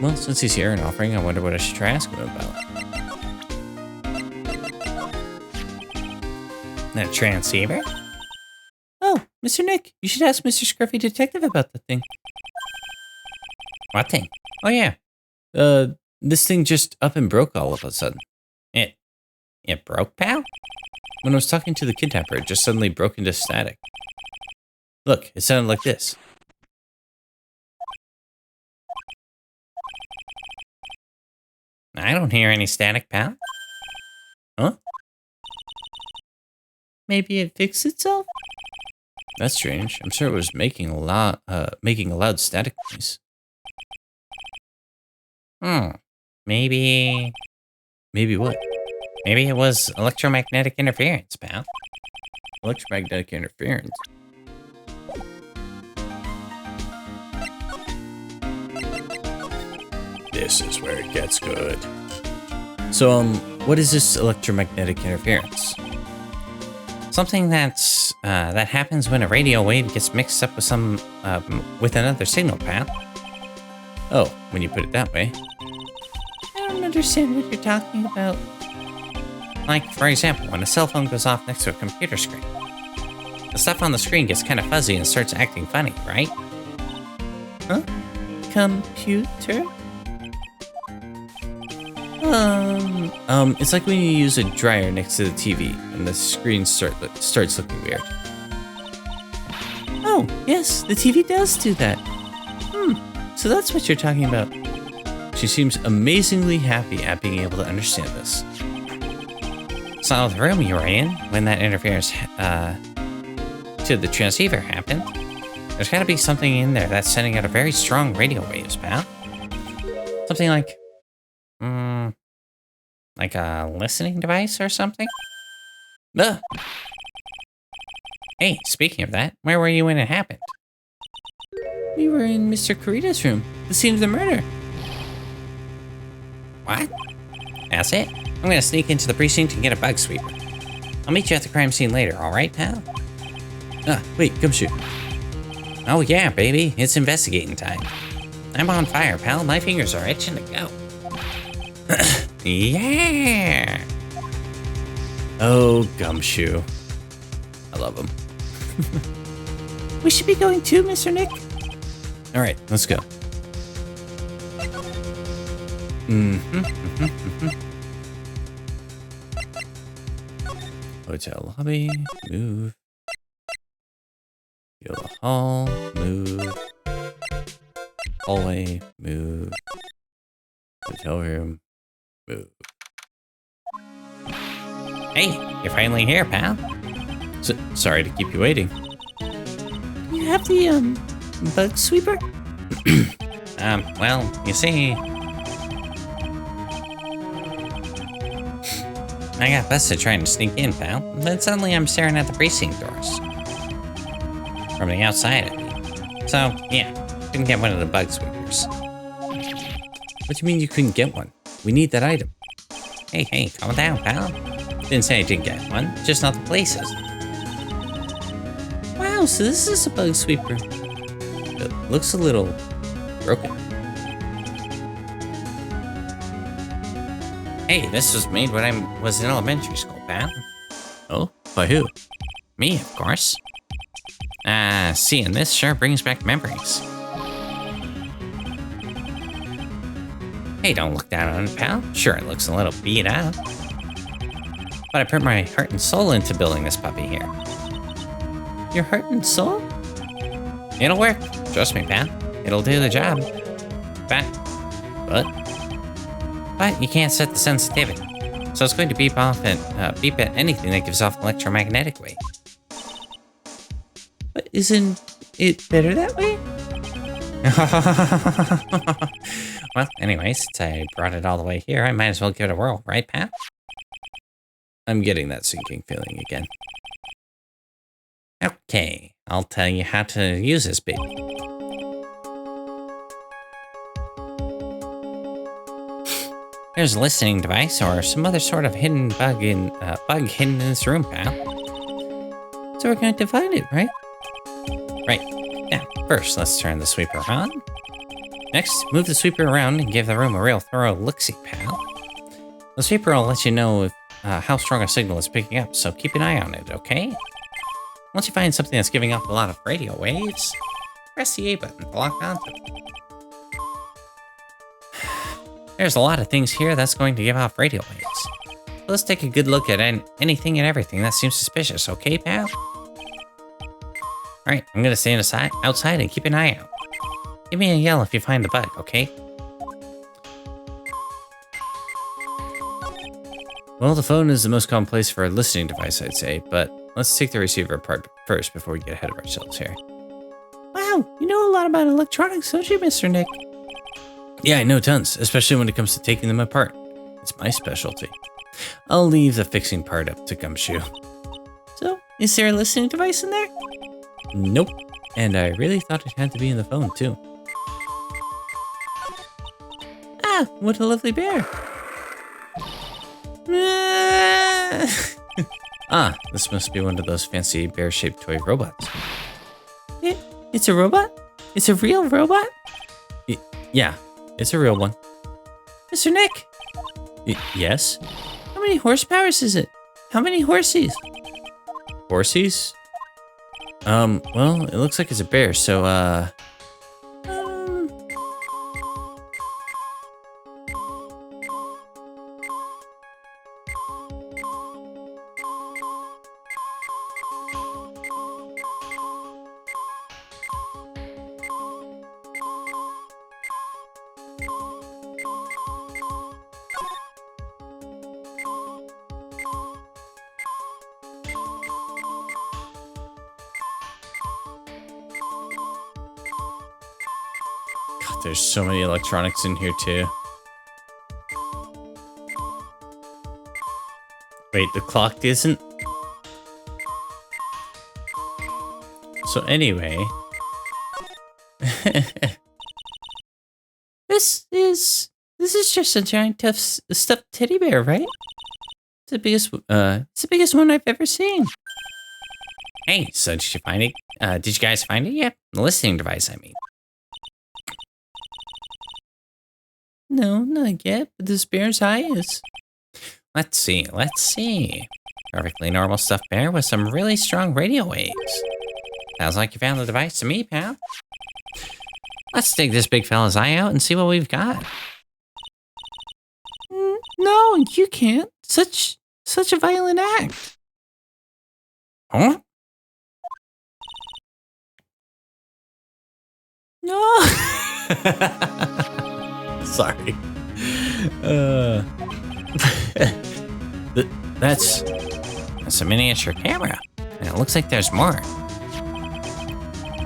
Well, since he's here and offering, I wonder what I should try asking him about. The transceiver? Oh, Mr. Nick, you should ask Mr. Scruffy Detective about the thing. What thing? Oh, yeah. This thing just up and broke all of a sudden. It broke, pal? When I was talking to the kidnapper, it just suddenly broke into static. Look, it sounded like this. I don't hear any static, pal. Huh? Maybe it fixed itself? That's strange. I'm sure it was making a loud static noise. Maybe... Maybe what? Maybe it was electromagnetic interference, pal. Electromagnetic interference? This is where it gets good. So, what is this electromagnetic interference? Something that's, that happens when a radio wave gets mixed up with another signal, pal. Oh, when you put it that way. I don't understand what you're talking about. Like, for example, when a cell phone goes off next to a computer screen. The stuff on the screen gets kind of fuzzy and starts acting funny, right? Huh? Computer? It's like when you use a dryer next to the TV and the screen starts looking weird. Oh, yes, the TV does do that. So that's what you're talking about. She seems amazingly happy at being able to understand this. So the room you were in when that interference to the transceiver happened, there's got to be something in there that's sending out a very strong radio waves, pal. Something like a listening device or something? Ugh. Hey, speaking of that, where were you when it happened? We were in Mr. Kurita's room, the scene of the murder. What? That's it? I'm gonna sneak into the precinct and get a bug sweeper. I'll meet you at the crime scene later, alright, pal? Wait, Gumshoe. Oh yeah, baby, it's investigating time. I'm on fire, pal. My fingers are itching to go. Yeah. Oh, Gumshoe. I love him. We should be going too, Mr. Nick. All right, let's go. Hotel lobby, move. Feel the hall, move. Hallway, move. Hotel room, move. Hey, you're finally here, pal. Sorry to keep you waiting. Do you have the, bug sweeper? Well, you see, I got busted trying to sneak in, pal. But suddenly I'm staring at the precinct doors. From the outside, I mean. So, yeah, couldn't get one of the bug sweepers. What do you mean you couldn't get one? We need that item. Hey, calm down, pal. Didn't say I didn't get one, just not the places. Wow, so this is a bug sweeper. It looks a little broken. Hey, this was made when I was in elementary school, pal. Oh, by who? Me, of course. Seeing this sure brings back memories. Hey, don't look down on it, pal. Sure, it looks a little beat up. But I put my heart and soul into building this puppy here. Your heart and soul? It'll work. Trust me, pal. It'll do the job. But you can't set the sensitivity. So it's going to beep at anything that gives off electromagnetic wave. But isn't it better that way? Well, anyway, since I brought it all the way here, I might as well give it a whirl, right, pal? I'm getting that sinking feeling again. Okay, I'll tell you how to use this baby. There's a listening device or some other sort of hidden bug hidden in this room, pal. So we're going to find it, right? Right. Now, first, let's turn the sweeper on. Next, move the sweeper around and give the room a real thorough look-see, pal. The sweeper will let you know if, how strong a signal it's picking up, so keep an eye on it, okay? Once you find something that's giving off a lot of radio waves, press the A button to lock onto it. There's a lot of things here that's going to give off radio waves. Let's take a good look at anything and everything that seems suspicious, okay, pal? Alright, I'm gonna stand outside and keep an eye out. Give me a yell if you find the bug, okay? Well, the phone is the most common place for a listening device, I'd say, but let's take the receiver apart first before we get ahead of ourselves here. Wow, you know a lot about electronics, don't you, Mr. Nick? Yeah, I know tons, especially when it comes to taking them apart. It's my specialty. I'll leave the fixing part up to Gumshoe. So, is there a listening device in there? Nope. And I really thought it had to be in the phone, too. Ah, what a lovely bear. Ah, this must be one of those fancy bear-shaped toy robots. It's a robot? It's a real robot? Yeah, it's a real one. Mr. Nick? Yes? How many horsepowers is it? How many horsies? Horsies? Well, it looks like it's a bear, so, God, there's so many electronics in here, too. Wait, the clock isn't? So anyway... This is just a giant tough stuffed teddy bear, right? It's the biggest one I've ever seen. Hey, so did you find it? Did you guys find it yet? The listening device, I mean. No, not yet, but this bear's eye is. Let's see. Perfectly normal stuffed bear with some really strong radio waves. Sounds like you found the device to me, pal. Let's dig this big fella's eye out and see what we've got. No, you can't. Such a violent act. Huh? No. Sorry. That's a miniature camera. And it looks like there's more.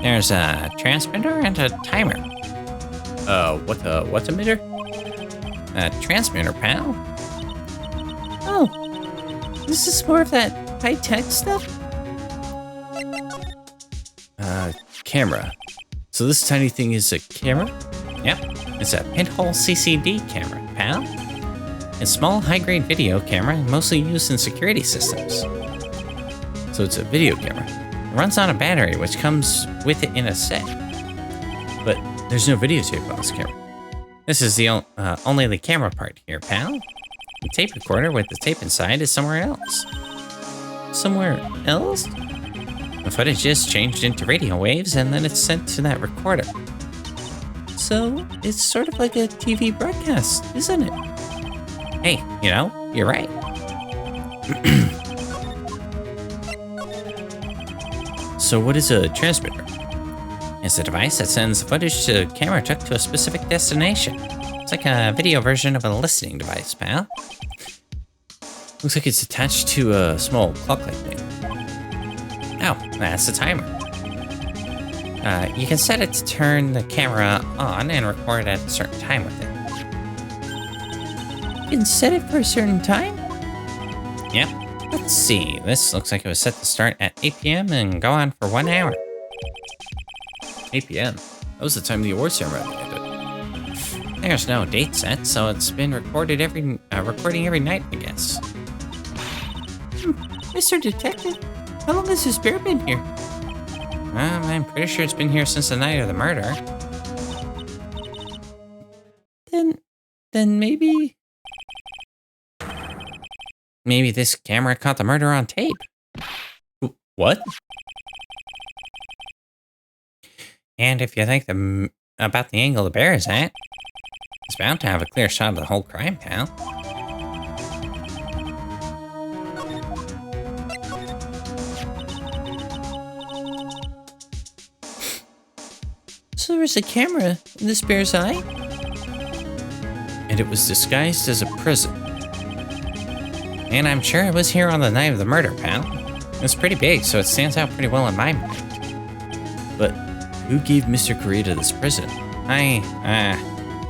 There's a transmitter and a timer. What's a meter? A transmitter, pal. Oh, this is more of that high-tech stuff? Camera. So this tiny thing is a camera? Yep, it's a pinhole CCD camera, pal. It's small, high-grade video camera, mostly used in security systems. So it's a video camera. It runs on a battery, which comes with it in a set. But there's no videotape on this camera. This is the only the camera part here, pal. The tape recorder with the tape inside is somewhere else. Somewhere else? The footage is changed into radio waves, and then it's sent to that recorder. So, it's sort of like a TV broadcast, isn't it? Hey, you're right. So what is a transmitter? It's a device that sends footage to a camera took to a specific destination. It's like a video version of a listening device, pal. Looks like it's attached to a small clock-like thing. Oh, that's the timer. You can set it to turn the camera on and record at a certain time with it. You can set it for a certain time? Yep. Let's see. This looks like it was set to start at 8 p.m. and go on for 1 hour. 8 p.m. That was the time the award ceremony ended. There's no date set, so it's been recording every night, I guess. Mr. Detective, how long has this bear been here? I'm pretty sure it's been here since the night of the murder. Then maybe... Maybe this camera caught the murder on tape. What? And if you think about the angle the bear is at, it's bound to have a clear shot of the whole crime, pal. So there was a camera in this bear's eye? And it was disguised as a prison. And I'm sure it was here on the night of the murder, pal. It's pretty big, so it stands out pretty well in my mind. But who gave Mr. Kurita this prison? I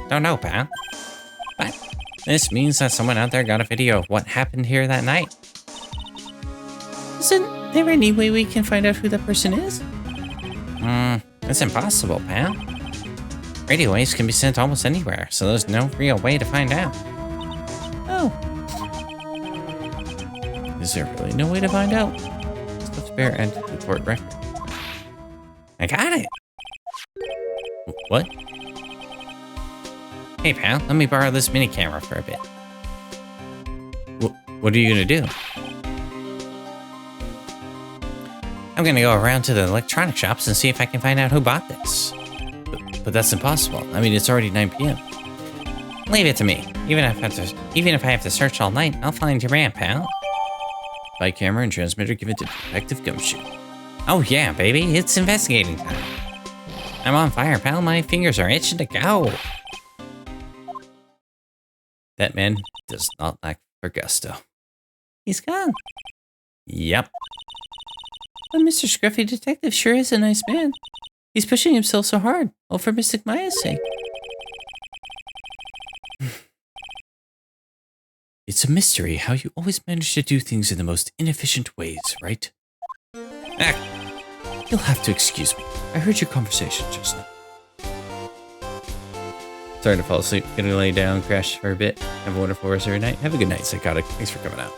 don't know, pal. But this means that someone out there got a video of what happened here that night. Isn't there any way we can find out who that person is? It's impossible, pal. Radio waves can be sent almost anywhere, so there's no real way to find out. Oh. Is there really no way to find out? Stuffed bear and the court record. I got it. What? Hey, pal, let me borrow this mini camera for a bit. What are you gonna do? I'm gonna go around to the electronic shops and see if I can find out who bought this. But that's impossible. I mean, it's already 9 p.m. Leave it to me. Even if I have to search all night, I'll find your man, pal. Buy camera and transmitter given to Detective Gumshoe. Oh yeah, baby, it's investigating time. I'm on fire, pal. My fingers are itching to go. That man does not lack for gusto. He's gone. Yep. But Mr. Scruffy Detective sure is a nice man. He's pushing himself so hard, all for Mystic Maya's sake. It's a mystery how you always manage to do things in the most inefficient ways, right? You'll have to excuse me. I heard your conversation just now. Starting to fall asleep. Gonna lay down, crash for a bit. Have a wonderful rest of your night. Have a good night, Psychotic. Thanks for coming out.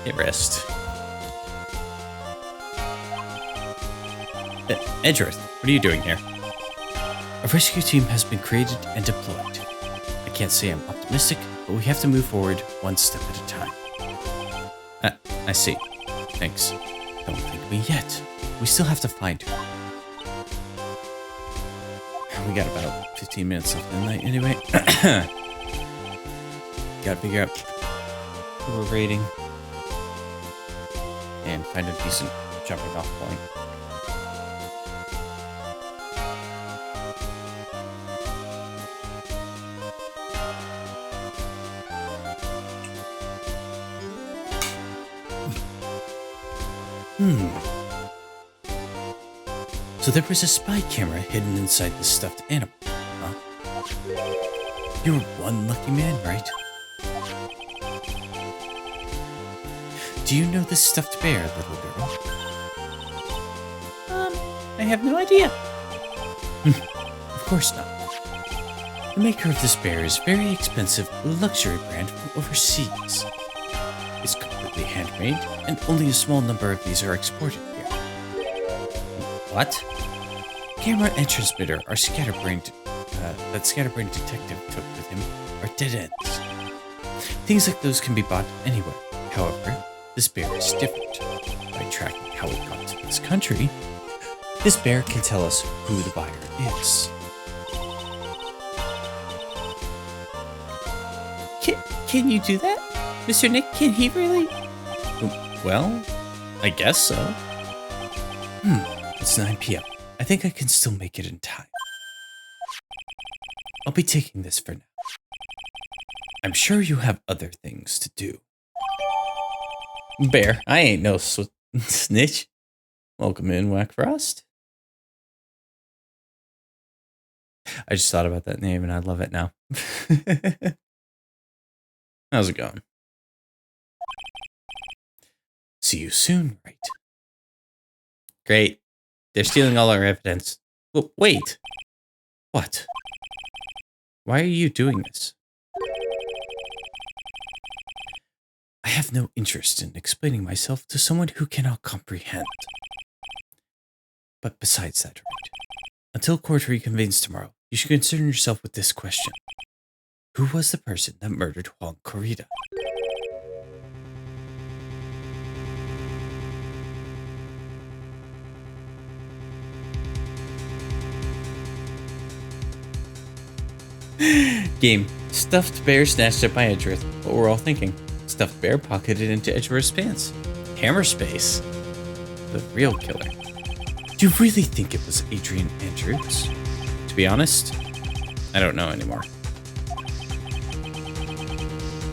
Hit rest. Edgeworth, what are you doing here? A rescue team has been created and deployed. I can't say I'm optimistic, but we have to move forward one step at a time. I see. Thanks. Don't thank me yet. We still have to find her. We got about 15 minutes left in the night anyway. Gotta figure out who we're raiding. And find a decent jumping off point. So there was a spy camera hidden inside the stuffed animal, huh? You're one lucky man, right? Do you know this stuffed bear, little girl? I have no idea. Of course not. The maker of this bear is very expensive luxury brand from overseas. It's completely handmade, and only a small number of these are exported here. What? Camera and transmitter are scatterbrained. That scatterbrained detective took with him are dead ends. Things like those can be bought anywhere. However, this bear is different. By tracking how it got to this country, this bear can tell us who the buyer is. Can you do that? Mr. Nick, can he really? Well, I guess so. It's 9 p.m. I think I can still make it in time. I'll be taking this for now. I'm sure you have other things to do. Bear, I ain't no snitch. Welcome in, Whack Frost. I just thought about that name and I love it now. How's it going? See you soon, right? Great. They're stealing all our evidence. Well, wait. What? Why are you doing this? I have no interest in explaining myself to someone who cannot comprehend. But besides that, right? Until court reconvenes tomorrow, you should concern yourself with this question. Who was the person that murdered Juan Corrida? Game. Stuffed bear snatched up by Edgeworth. What we're all thinking. Stuffed bear pocketed into Edgeworth's pants. Hammer space. The real killer. Do you really think it was Adrian Andrews? To be honest, I don't know anymore.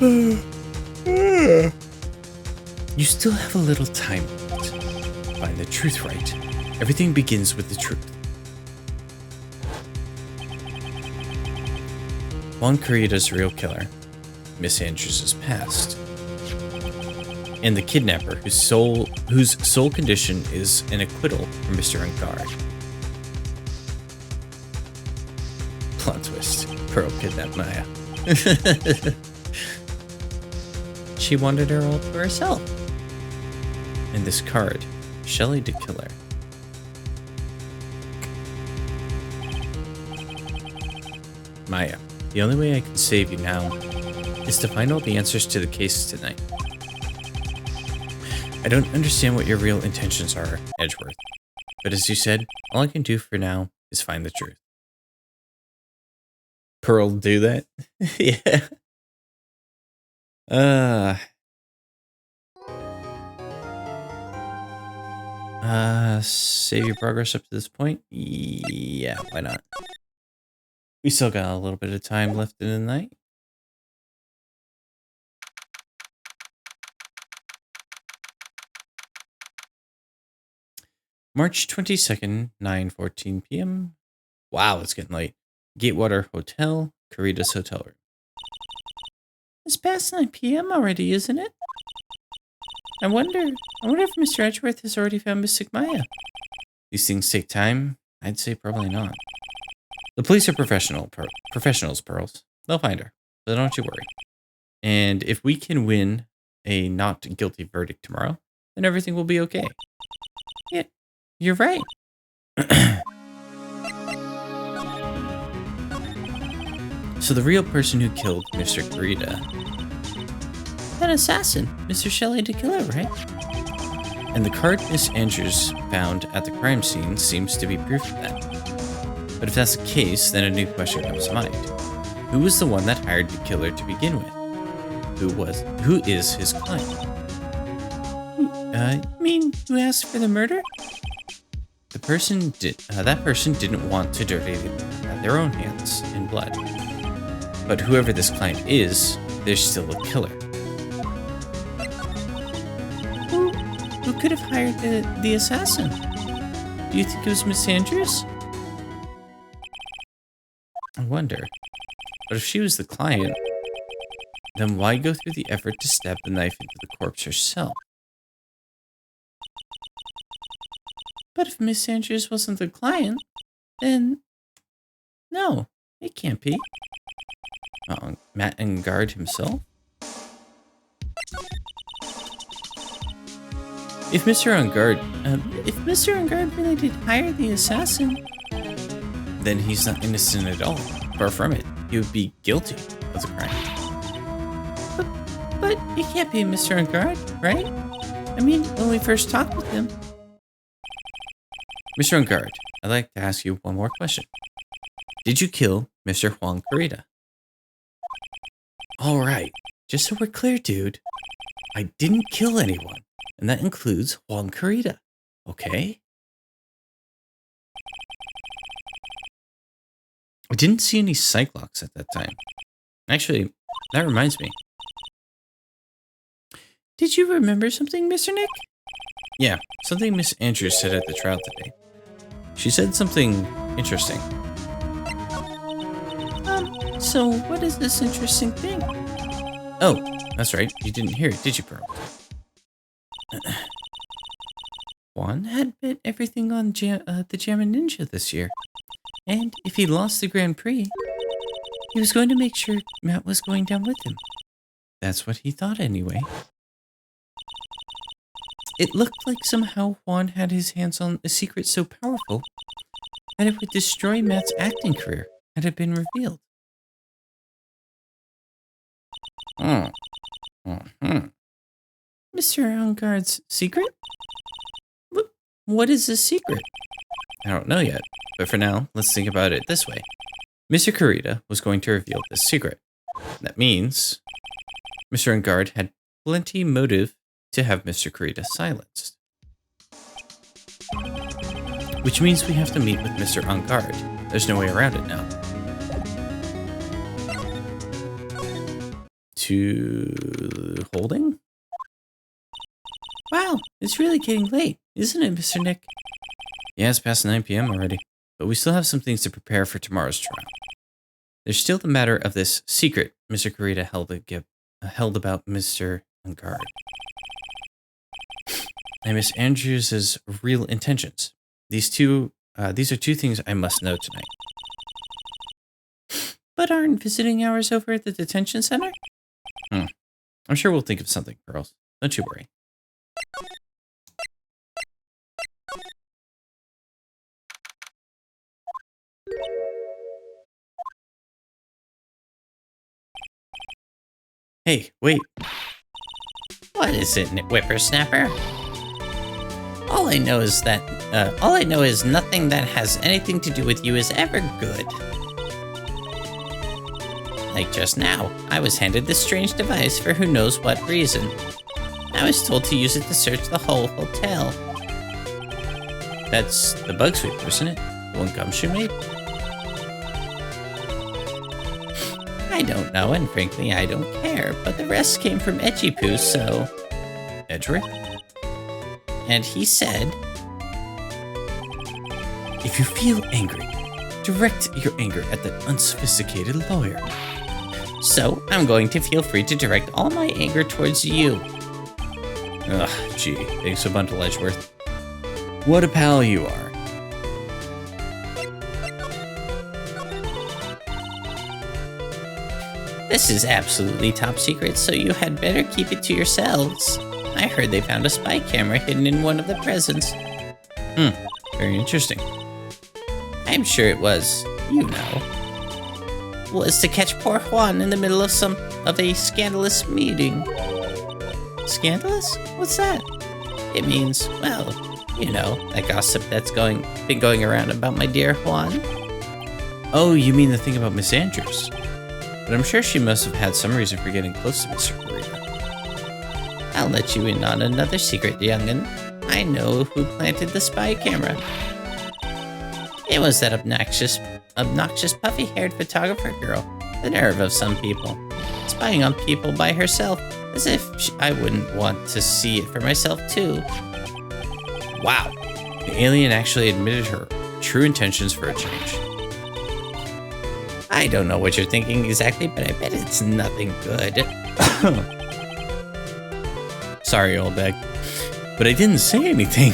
You still have a little time left. Find the truth, right? Everything begins with the truth. Juan Corrida's real killer, Miss Andrews' past, and the kidnapper whose sole condition is an acquittal from Mr. Uncard. Plot twist. Pearl kidnapped Maya. She wanted her all to herself. And this card, Shelley the Killer. Maya, the only way I can save you now is to find all the answers to the case tonight. I don't understand what your real intentions are, Edgeworth. But as you said, all I can do for now is find the truth. Pearl do that? Yeah. Save your progress up to this point? Yeah, why not? We still got a little bit of time left in the night. March 22nd, 9:14 p.m. Wow, it's getting late. Gatewater Hotel, Corrida's hotel room. It's past 9 p.m. already, isn't it? I wonder if Mr. Edgeworth has already found Mystic Maya. These things take time. I'd say probably not. The police are professionals, Pearls. They'll find her, so don't you worry. And if we can win a not guilty verdict tomorrow, then everything will be okay. Yeah, you're right. So the real person who killed Mr. Kurita, An assassin, Mr. Shelley to kill it, right? and the card Miss Andrews found at the crime scene seems to be proof of that. But if that's the case, then a new question comes to mind. Who was the one that hired the killer to begin with? Who is his client? You mean who asked for the murder? That person didn't want to dirty their own hands in blood. But whoever this client is, there's still a killer. Who could have hired the assassin? Do you think it was Miss Andrews? I wonder. But if she was the client, then why go through the effort to stab the knife into the corpse herself? But if Miss Andrews wasn't the client, then no, it can't be. Matt Engard himself? If Mr. Engard really did hire the assassin, then he's not innocent at all. Far from it. He would be guilty of the crime. But it can't be Mr. Engard, right? I mean, when we first talked with him. Mr. Engard, I'd like to ask you one more question. Did you kill Mr. Juan Kurita? All right, just so we're clear, dude. I didn't kill anyone, and that includes Juan Kurita, okay? I didn't see any Cyclops at that time. Actually, that reminds me. Did you remember something, Mr. Nick? Yeah, something Miss Andrews said at the trial today. She said something interesting. So what is this interesting thing? Oh, that's right. You didn't hear it, did you, Pearl? Juan had bet everything on the Jammin' Ninja this year. And if he lost the Grand Prix, he was going to make sure Matt was going down with him. That's what he thought anyway. It looked like somehow Juan had his hands on a secret so powerful that it would destroy Matt's acting career had it been revealed. Mr. Engard's secret? What is the secret? I don't know yet, but for now, let's think about it this way. Mr. Kurita was going to reveal this secret. That means Mr. Engard had plenty motive to have Mr. Kurita silenced. Which means we have to meet with Mr. Engard. There's no way around it now. To holding? Wow, it's really getting late, isn't it, Mr. Nick? Yeah, it's past 9 p.m. already, but we still have some things to prepare for tomorrow's trial. There's still the matter of this secret Mr. Kurita held about Mr. Engard. And Miss Andrews' real intentions. These are two things I must know tonight. But aren't visiting hours over at the detention center? I'm sure we'll think of something, girls. Don't you worry. Hey, wait. What is it, whippersnapper? All I know is nothing that has anything to do with you is ever good. Like just now, I was handed this strange device for who knows what reason. I was told to use it to search the whole hotel. That's the bug sweeper, isn't it? The one Gumshoe made? I don't know, and frankly, I don't care, but the rest came from Edgy Poo, so... Edric? And he said... If you feel angry, direct your anger at that unsophisticated lawyer. So, I'm going to feel free to direct all my anger towards you. Ugh, gee, thanks a bundle, Edgeworth. What a pal you are. This is absolutely top secret, so you had better keep it to yourselves. I heard they found a spy camera hidden in one of the presents. Very interesting. I'm sure it was, was to catch poor Juan in the middle of a scandalous meeting. Scandalous? What's that? It means, well, that gossip that's been going around about my dear Juan. Oh, you mean the thing about Miss Andrews? But I'm sure she must have had some reason for getting close to Mr. Correa. I'll let you in on another secret, young'un. I know who planted the spy camera. It was that obnoxious puffy-haired photographer girl. The nerve of some people. Spying on people by herself, as if I wouldn't want to see it for myself too. Wow. The alien actually admitted her true intentions for a change. I don't know what you're thinking exactly, but I bet it's nothing good. Sorry, old bag. But I didn't say anything.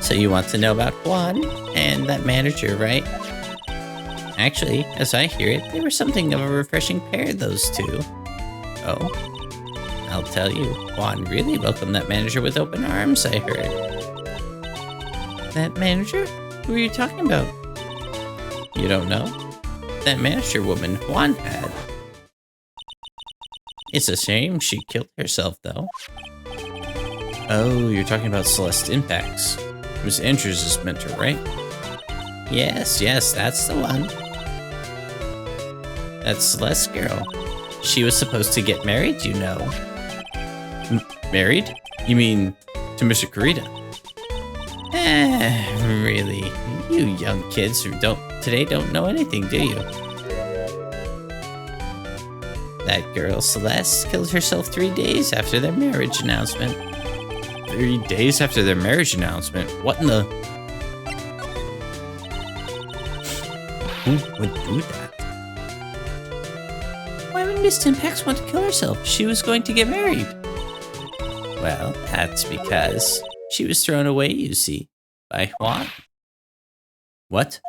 So you want to know about Juan and that manager, right? Actually, as I hear it, they were something of a refreshing pair, those two. Oh? I'll tell you, Juan really welcomed that manager with open arms, I heard. That manager? Who are you talking about? You don't know? That manager woman Juan had. It's a shame she killed herself, though. Oh, you're talking about Celeste Impacts. Miss Andrews' mentor, right? Yes, that's the one. That Celeste girl. She was supposed to get married, Married? You mean to Mr. Correa? Really? You young kids who today don't know anything, do you? That girl, Celeste, killed herself 3 days after their marriage announcement. 3 days after their marriage announcement? What in the... Who would do that? Why would Miss Timpax want to kill herself? She was going to get married. Well, that's because she was thrown away, you see, by Juan. What?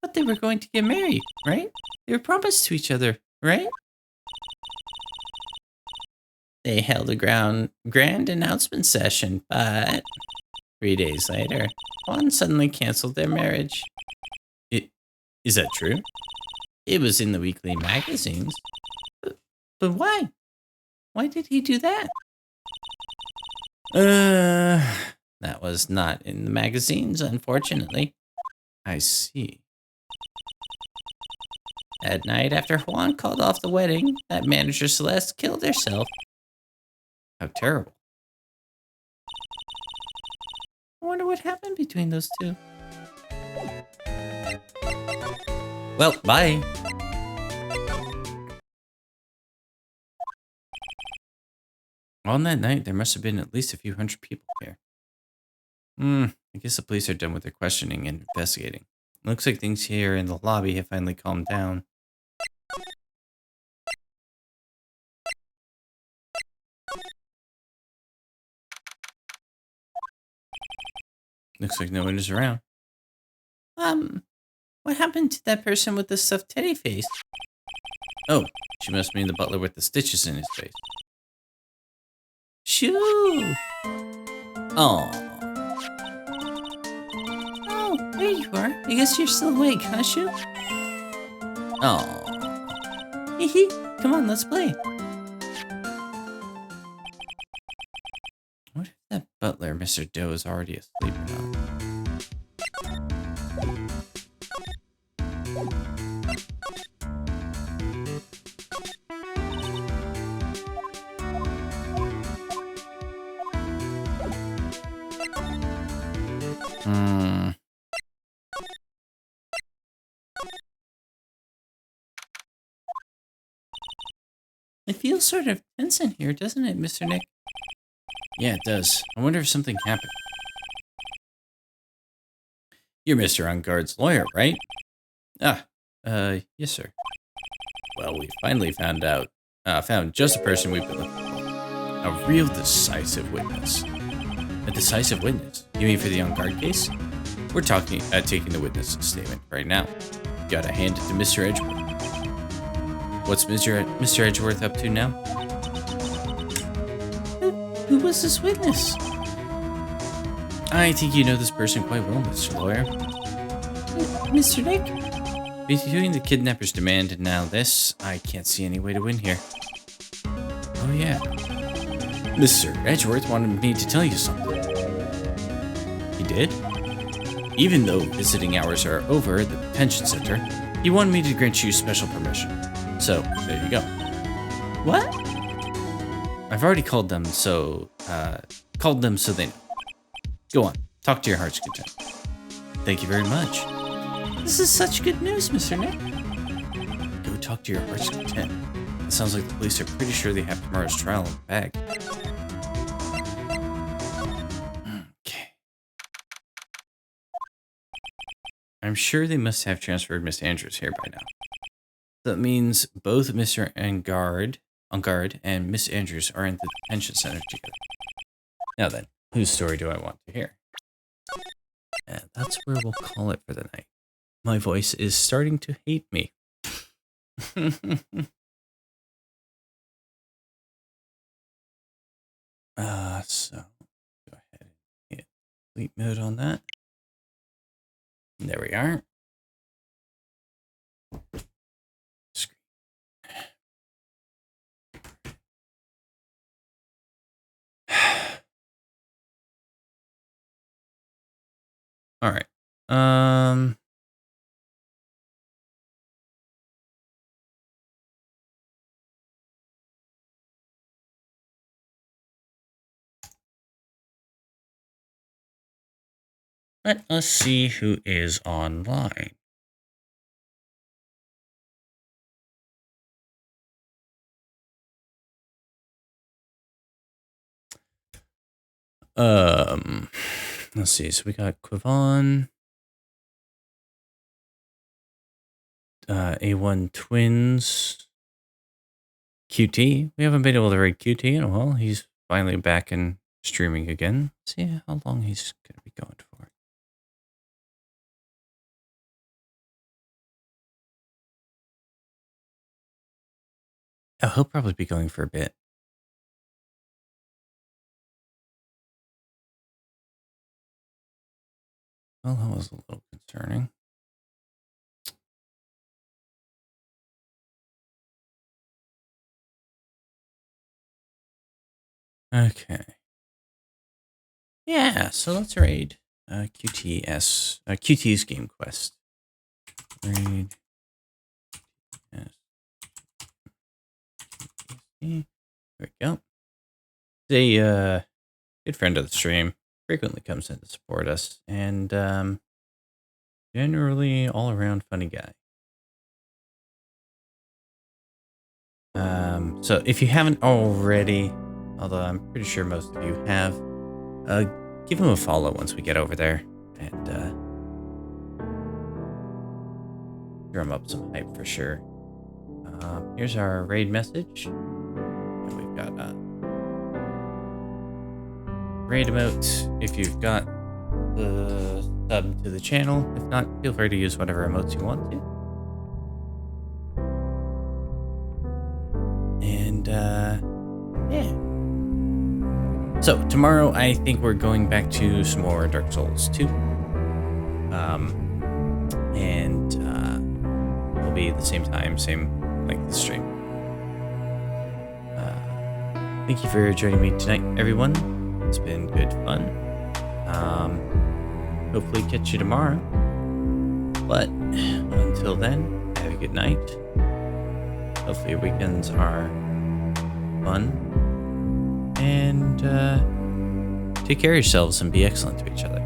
But they were going to get married, right? They were promised to each other, right? They held a grand announcement session, but 3 days later, Juan suddenly canceled their marriage. Is that true? It was in the weekly magazines. But why? Why did he do that? That was not in the magazines, unfortunately. I see. That night after Juan called off the wedding, that manager Celeste killed herself. How terrible. I wonder what happened between those two. Well, bye. On that night, there must have been at least a few hundred people here. I guess the police are done with their questioning and investigating. Looks like things here in the lobby have finally calmed down. Looks like no one is around. What happened to that person with the stuffed teddy face? Oh, she must mean the butler with the stitches in his face. Shoo! Oh. Oh, there you are. I guess you're still awake, huh, Shoo? Oh. Hee come on, let's play. What if that butler, Mr. Doe, is already asleep now? It feels sort of tense in here, doesn't it, Mr. Nick? Yeah, it does. I wonder if something happened. You're Mr. On-Guard's lawyer, right? Yes, sir. Well, we finally found just the person we've been looking for. A real decisive witness. A decisive witness? You mean for the On-Guard case? We're taking the witness statement right now. Gotta hand it to Mr. Edgeworth. What's Mr. Edgeworth up to now? Who was this witness? I think you know this person quite well, Mr. Lawyer. Mr. Nick? Between the kidnapper's demand and now this, I can't see any way to win here. Oh yeah. Mr. Edgeworth wanted me to tell you something. He did? Even though visiting hours are over at the detention center, he wanted me to grant you special permission. So, there you go. What? I've already called them so they know. Go on, talk to your heart's content. Thank you very much. This is such good news, Mr. Nick. Go talk to your heart's content. It sounds like the police are pretty sure they have tomorrow's trial in the bag. Okay. I'm sure they must have transferred Miss Andrews here by now. That means both Mr. Angard and Miss Andrews are in the detention center together. Now then, whose story do I want to hear? And that's where we'll call it for the night. My voice is starting to hate me. So go ahead and hit sleep mode on that. And there we are. Screen. All right. Let us see who is online. Let's see. So we got Quivon, A1 Twins, QT. We haven't been able to read QT in a while. He's finally back and streaming again. Let's see how long he's gonna be going for. Oh, he'll probably be going for a bit. Well, that was a little concerning. Okay. Yeah, so let's raid QT's Game Quest. Raid. Yes. There we go. He's a good friend of the stream. Frequently comes in to support us, and generally all around funny guy. So if you haven't already, although I'm pretty sure most of you have, give him a follow once we get over there, and drum up some hype for sure. Here's our raid message. And we've got raid emote if you've got the sub to the channel. If not, feel free to use whatever emotes you want to. And yeah. So tomorrow I think we're going back to some more Dark Souls 2. And it'll be the same time, same like the stream. Thank you for joining me tonight, everyone. It's been good fun. Hopefully catch you tomorrow. But until then, have a good night. Hopefully your weekends are fun. And take care of yourselves and be excellent to each other.